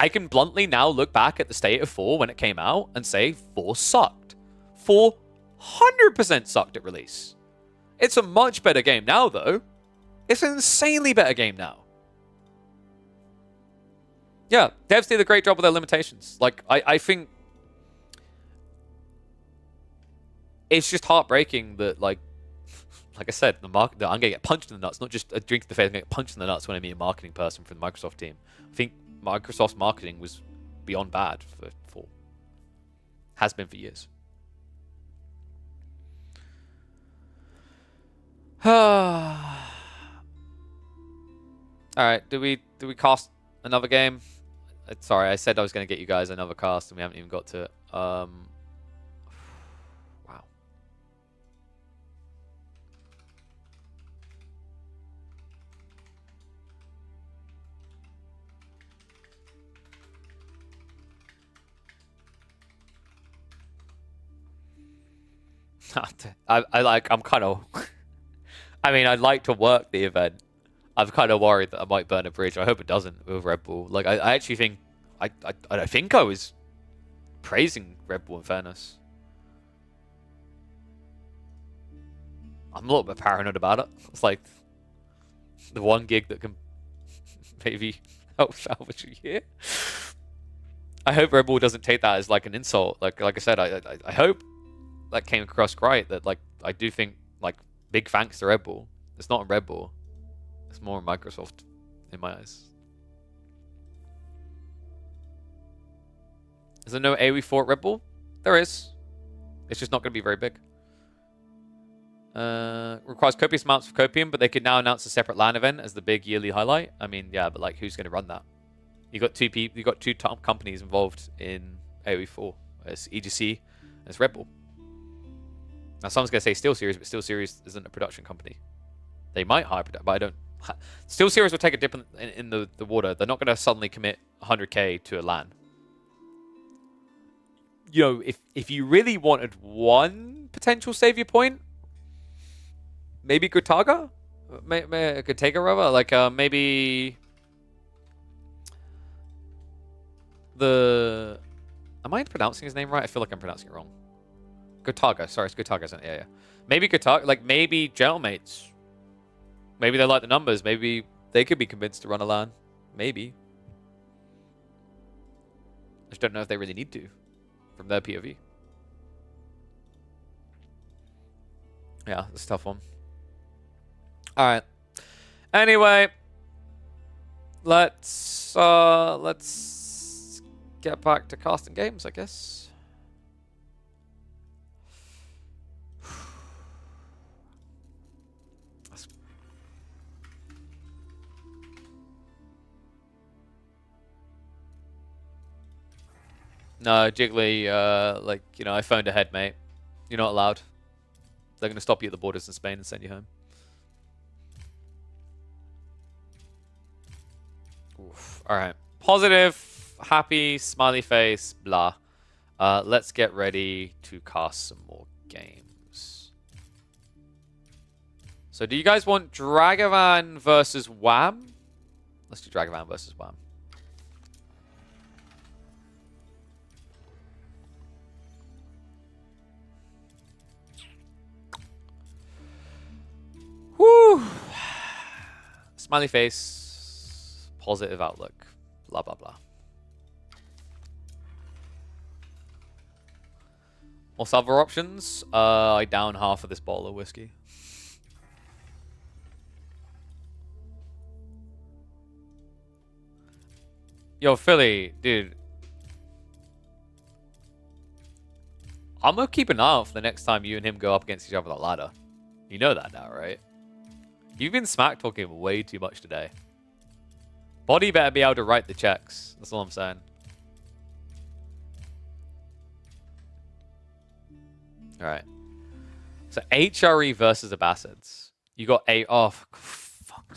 I can bluntly now look back at the state of 4 when it came out and say 4 sucked. 4 100% sucked at release. It's a much better game now, though. It's an insanely better game now. Yeah, devs did a great job with their limitations. Like, I think it's just heartbreaking that, like I said, I'm going to get punched in the nuts. Not just a drink to the face, I'm going to get punched in the nuts when I meet a marketing person from the Microsoft team. I think Microsoft's marketing was beyond bad for has been for years. All right, do we cast another game? Sorry, I said I was going to get you guys another cast, and we haven't even got to it. Wow. I'm kind of. I mean, I'd like to work the event. I'm kind of worried that I might burn a bridge. I hope it doesn't with Red Bull. Like, I actually think I think I was praising Red Bull in fairness. I'm a little bit paranoid about it. It's like the one gig that can maybe help salvage a year. I hope Red Bull doesn't take that as like an insult. Like I said, I hope that came across right. That like I do think like big thanks to Red Bull. It's not a Red Bull. It's more Microsoft in my eyes. Is there no AoE 4 at Red Bull? There is. It's just not going to be very big. Requires copious amounts of copium, but they could now announce a separate LAN event as the big yearly highlight. I mean, yeah, but like, who's going to run that? You got two people. You got two top companies involved in AoE 4. It's EGC and it's Red Bull. Now, someone's going to say SteelSeries, but SteelSeries isn't a production company. They might hire production, but I don't. SteelSeries will take a dip in the water. They're not going to suddenly commit 100k to a LAN. You know, if you really wanted one potential savior point, maybe Gotaga? Gotaga, rather? Like, maybe the... Am I pronouncing his name right? I feel like I'm pronouncing it wrong. Gotaga. Sorry, it's Gotaga, isn't it? Yeah. Maybe Gotaga, like, maybe Gentlemaids. Maybe they like the numbers. Maybe they could be convinced to run a LAN. Maybe. I just don't know if they really need to from their POV. Yeah, it's a tough one. All right. Anyway, let's get back to casting games, I guess. No, Jiggly, like, you know, I phoned ahead, mate. You're not allowed. They're going to stop you at the borders in Spain and send you home. Oof. All right. Positive, happy, smiley face, blah. Let's get ready to cast some more games. So do you guys want Dragavan versus Wham? Let's do Dragavan versus Wham. Woo! Smiley face, positive outlook, blah, blah, blah. What's other options? I down half of this bottle of whiskey. Yo, Philly, dude. I'm gonna keep an eye out for the next time you and him go up against each other on that ladder. You know that now, right? You've been smack talking way too much today. Body better be able to write the checks. That's all I'm saying. Alright. So HRE versus Abbasids. You got a... Oh, fuck.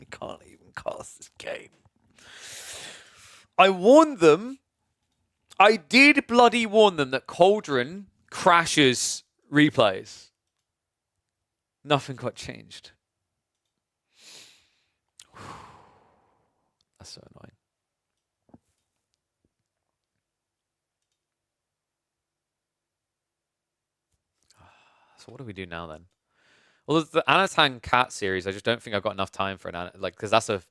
I can't even cast this game. I warned them. I did bloody warn them that Cauldron crashes replays. Nothing got changed. That's so annoying. So what do we do now then? Well, there's the Anatan Cat series. I just don't think I've got enough time for an like because that's a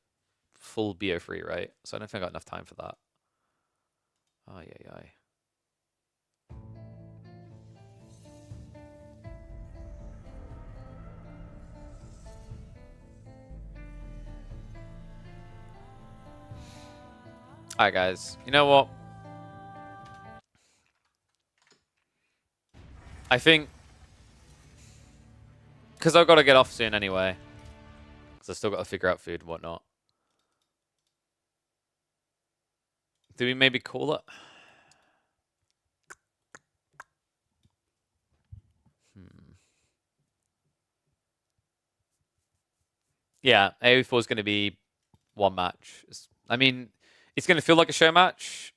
full BO3, right? So I don't think I got enough time for that. Oh yeah. Alright guys, you know what? I think because I've got to get off soon anyway. Because I've still got to figure out food and whatnot. Do we maybe call it? Yeah, AoE4 is going to be one match. I mean, it's going to feel like a show match.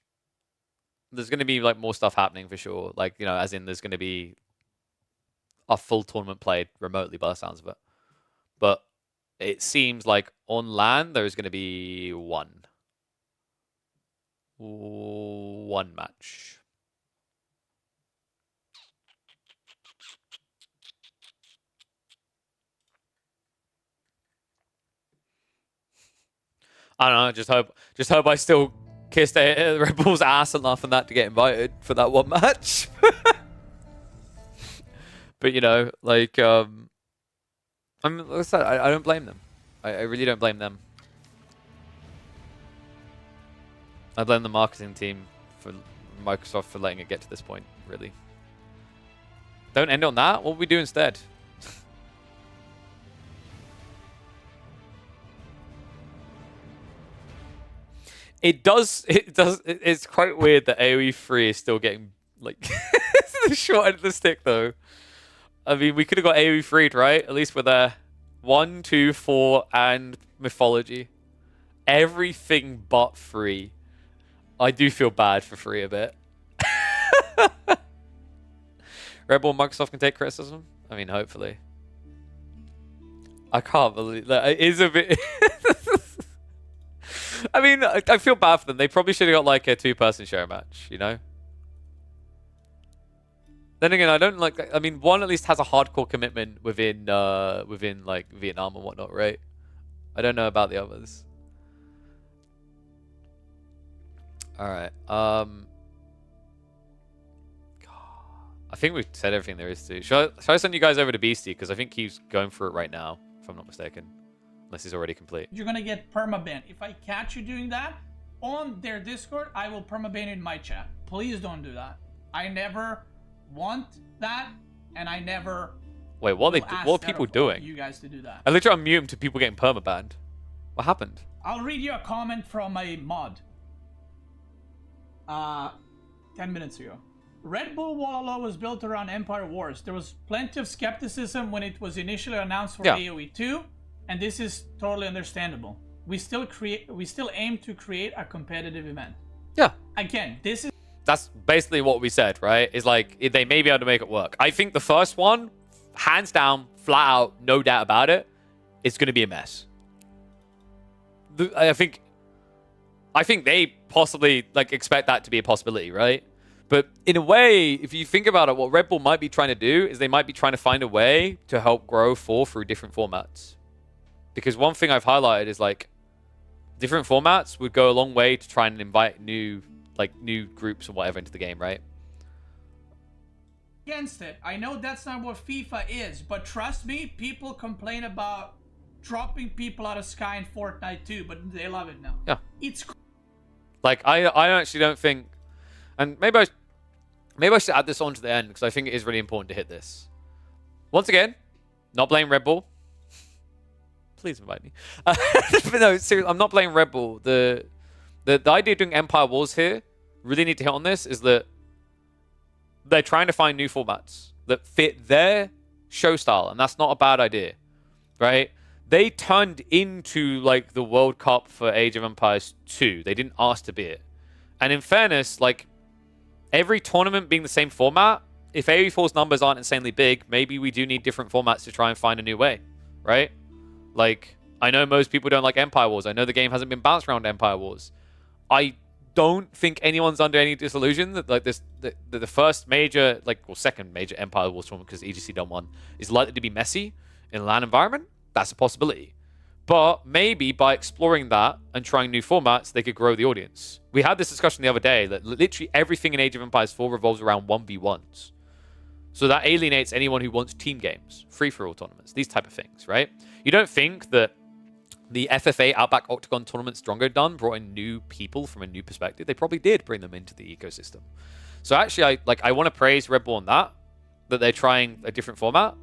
There's going to be like more stuff happening for sure. Like, you know, as in there's going to be a full tournament played remotely by the sounds of it. But it seems like on LAN there's going to be one match. I don't know. Just hope I still kissed Red Bull's ass enough and that to get invited for that one match. But you know, like, I mean, like I said, I don't blame them. I really don't blame them. I blame the marketing team for Microsoft for letting it get to this point. Really. Don't end on that. What would we do instead? It's quite weird that AoE3 is still getting, like, the short end of the stick, though. I mean, we could have got AoE3'd, right? At least with a 1, 2, 4, and Mythology. Everything but 3. I do feel bad for 3 a bit. Red Bull Microsoft can take criticism? I mean, hopefully. I can't believe that. It is a bit... I mean, I feel bad for them. They probably should have got like a 2-person show match, you know? Then again, I don't like... I mean, one at least has a hardcore commitment within like Vietnam and whatnot, right? I don't know about the others. Alright, I think we've said everything there is to. Should I send you guys over to Beastie? Because I think he's going for it right now, if I'm not mistaken. Unless he's already complete. You're gonna get permabanned. If I catch you doing that on their Discord, I will permaban in my chat. Please don't do that. I never want that, and I never. Wait, what are people doing? You guys to do that. I literally unmute him to people getting permabanned. What happened? I'll read you a comment from a mod. 10 minutes ago. Red Bull Walhalla was built around Empire Wars. There was plenty of skepticism when it was initially announced for AoE 2, and this is totally understandable. We still aim to create a competitive event. Yeah. Again, that's basically what we said, right? Is like they may be able to make it work. I think the first one, hands down, flat out, no doubt about it, it's going to be a mess. I think they possibly like expect that to be a possibility, right? But in a way, if you think about it, what Red Bull might be trying to do is they might be trying to find a way to help grow 4 through different formats. Because one thing I've highlighted is like different formats would go a long way to try and invite new groups or whatever into the game, right? Against it. I know that's not what FIFA is, but trust me, people complain about dropping people out of Sky in Fortnite too, but they love it now. Yeah. It's like I actually don't think, and maybe I should add this on to the end because I think it is really important to hit this. Once again, not blame Red Bull. Please invite me. But no, seriously, I'm not blaming Red Bull. The idea of doing Empire Wars here, really need to hit on this, is that they're trying to find new formats that fit their show style, and that's not a bad idea, right? They turned into like the World Cup for Age of Empires 2. They didn't ask to be it. And in fairness, like every tournament being the same format, if AoE4's numbers aren't insanely big, maybe we do need different formats to try and find a new way, right? Like, I know most people don't like Empire Wars. I know the game hasn't been bounced around Empire Wars. I don't think anyone's under any disillusion that like the first major, second major Empire Wars tournament, because EGC done one, is likely to be messy in a LAN environment. That's a possibility. But maybe by exploring that and trying new formats, they could grow the audience. We had this discussion the other day that literally everything in Age of Empires 4 revolves around 1v1s. So that alienates anyone who wants team games, free-for-all tournaments, these type of things, right? You don't think that the FFA Outback Octagon tournament Strongo done brought in new people from a new perspective? They probably did bring them into the ecosystem. So actually, I want to praise Red Bull on that they're trying a different format.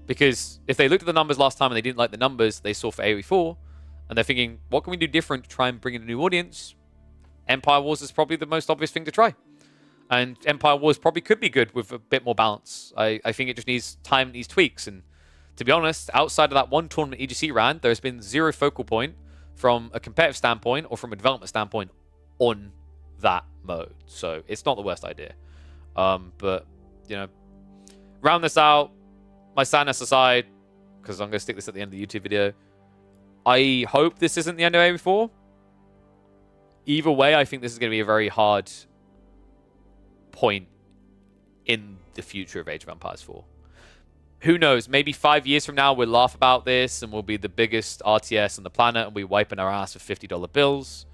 Because if they looked at the numbers last time and they didn't like the numbers they saw for AoE4, and they're thinking, what can we do different to try and bring in a new audience? Empire Wars is probably the most obvious thing to try. And Empire Wars probably could be good with a bit more balance. I think it just needs time and needs tweaks. And to be honest, outside of that one tournament EGC ran, there's been zero focal point from a competitive standpoint or from a development standpoint on that mode. So it's not the worst idea. But, you know, round this out, my sadness aside, because I'm going to stick this at the end of the YouTube video, I hope this isn't the end of AoE4. Either way, I think this is going to be a very hard point in the future of Age of Empires 4. Who knows? Maybe 5 years from now, we'll laugh about this and we'll be the biggest RTS on the planet and we're wiping our ass with $50 bills.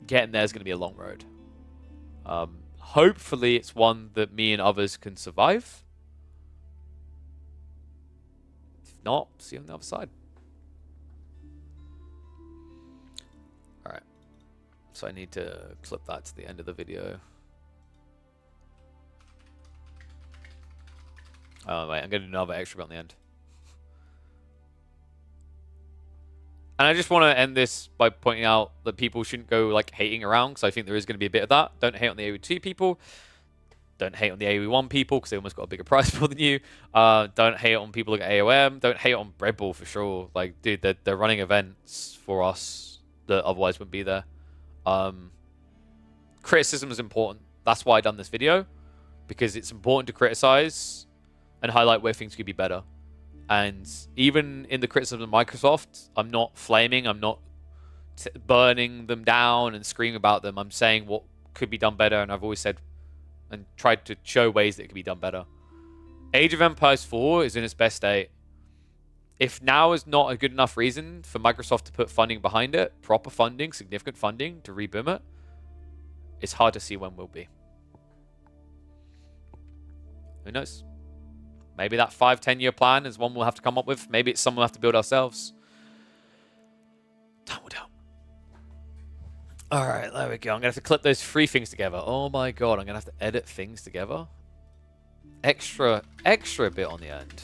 Getting there is going to be a long road. Hopefully, it's one that me and others can survive. Not, see you on the other side. Alright. So I need to clip that to the end of the video. Oh, wait, I'm going to do another extra bit on the end. And I just want to end this by pointing out that people shouldn't go, like, hating around, because I think there is going to be a bit of that. Don't hate on the AoE2 people. Don't hate on the AoE1 people because they almost got a bigger prize pool than you. Don't hate on people like AOM. Don't hate on Red Bull for sure. Like, dude, they're running events for us that otherwise wouldn't be there. Criticism is important. That's why I done this video, because it's important to criticize and highlight where things could be better. And even in the criticism of Microsoft, I'm not flaming. I'm not burning them down and screaming about them. I'm saying what could be done better, and I've always said and tried to show ways that it could be done better. Age of Empires 4 is in its best state. If now is not a good enough reason for Microsoft to put funding behind it, proper funding, significant funding to reboom it, it's hard to see when will be. Who knows? Maybe that 5-10 year plan is one we'll have to come up with. Maybe it's something we'll have to build ourselves. Time will tell. Alright, there we go. I'm going to have to clip those three things together. Oh my god, I'm going to have to edit things together. Extra bit on the end.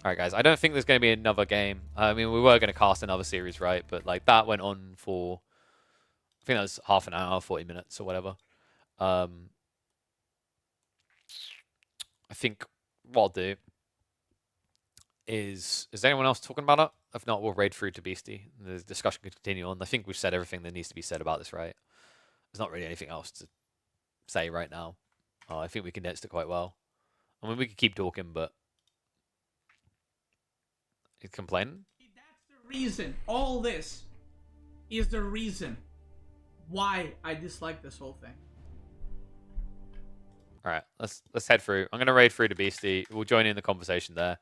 Alright guys, I don't think there's going to be another game. I mean, we were going to cast another series, right? But like that went on for, I think that was half an hour, 40 minutes or whatever. I think what I'll do is anyone else talking about it? If not, we'll raid through to Beastie. The discussion can continue on. I think we've said everything that needs to be said about this, right? There's not really anything else to say right now. I think we condensed it quite well. I mean, we could keep talking, but he's complaining. That's the reason. All this is the reason why I dislike this whole thing. All right, let's head through. I'm gonna raid through to Beastie. We'll join in the conversation there.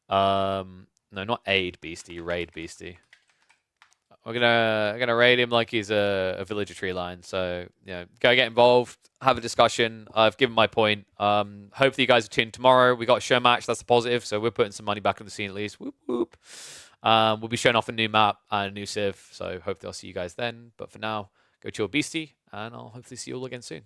No, not aid Beastie, raid Beastie. We're gonna raid him like he's a villager tree line. So you know, go get involved, have a discussion. I've given my point. Hopefully you guys are tuned tomorrow. We got a show match. That's a positive. So we're putting some money back on the scene at least. Whoop whoop. We'll be showing off a new map and a new civ. So hopefully I'll see you guys then. But for now, go chill Beastie, and I'll hopefully see you all again soon.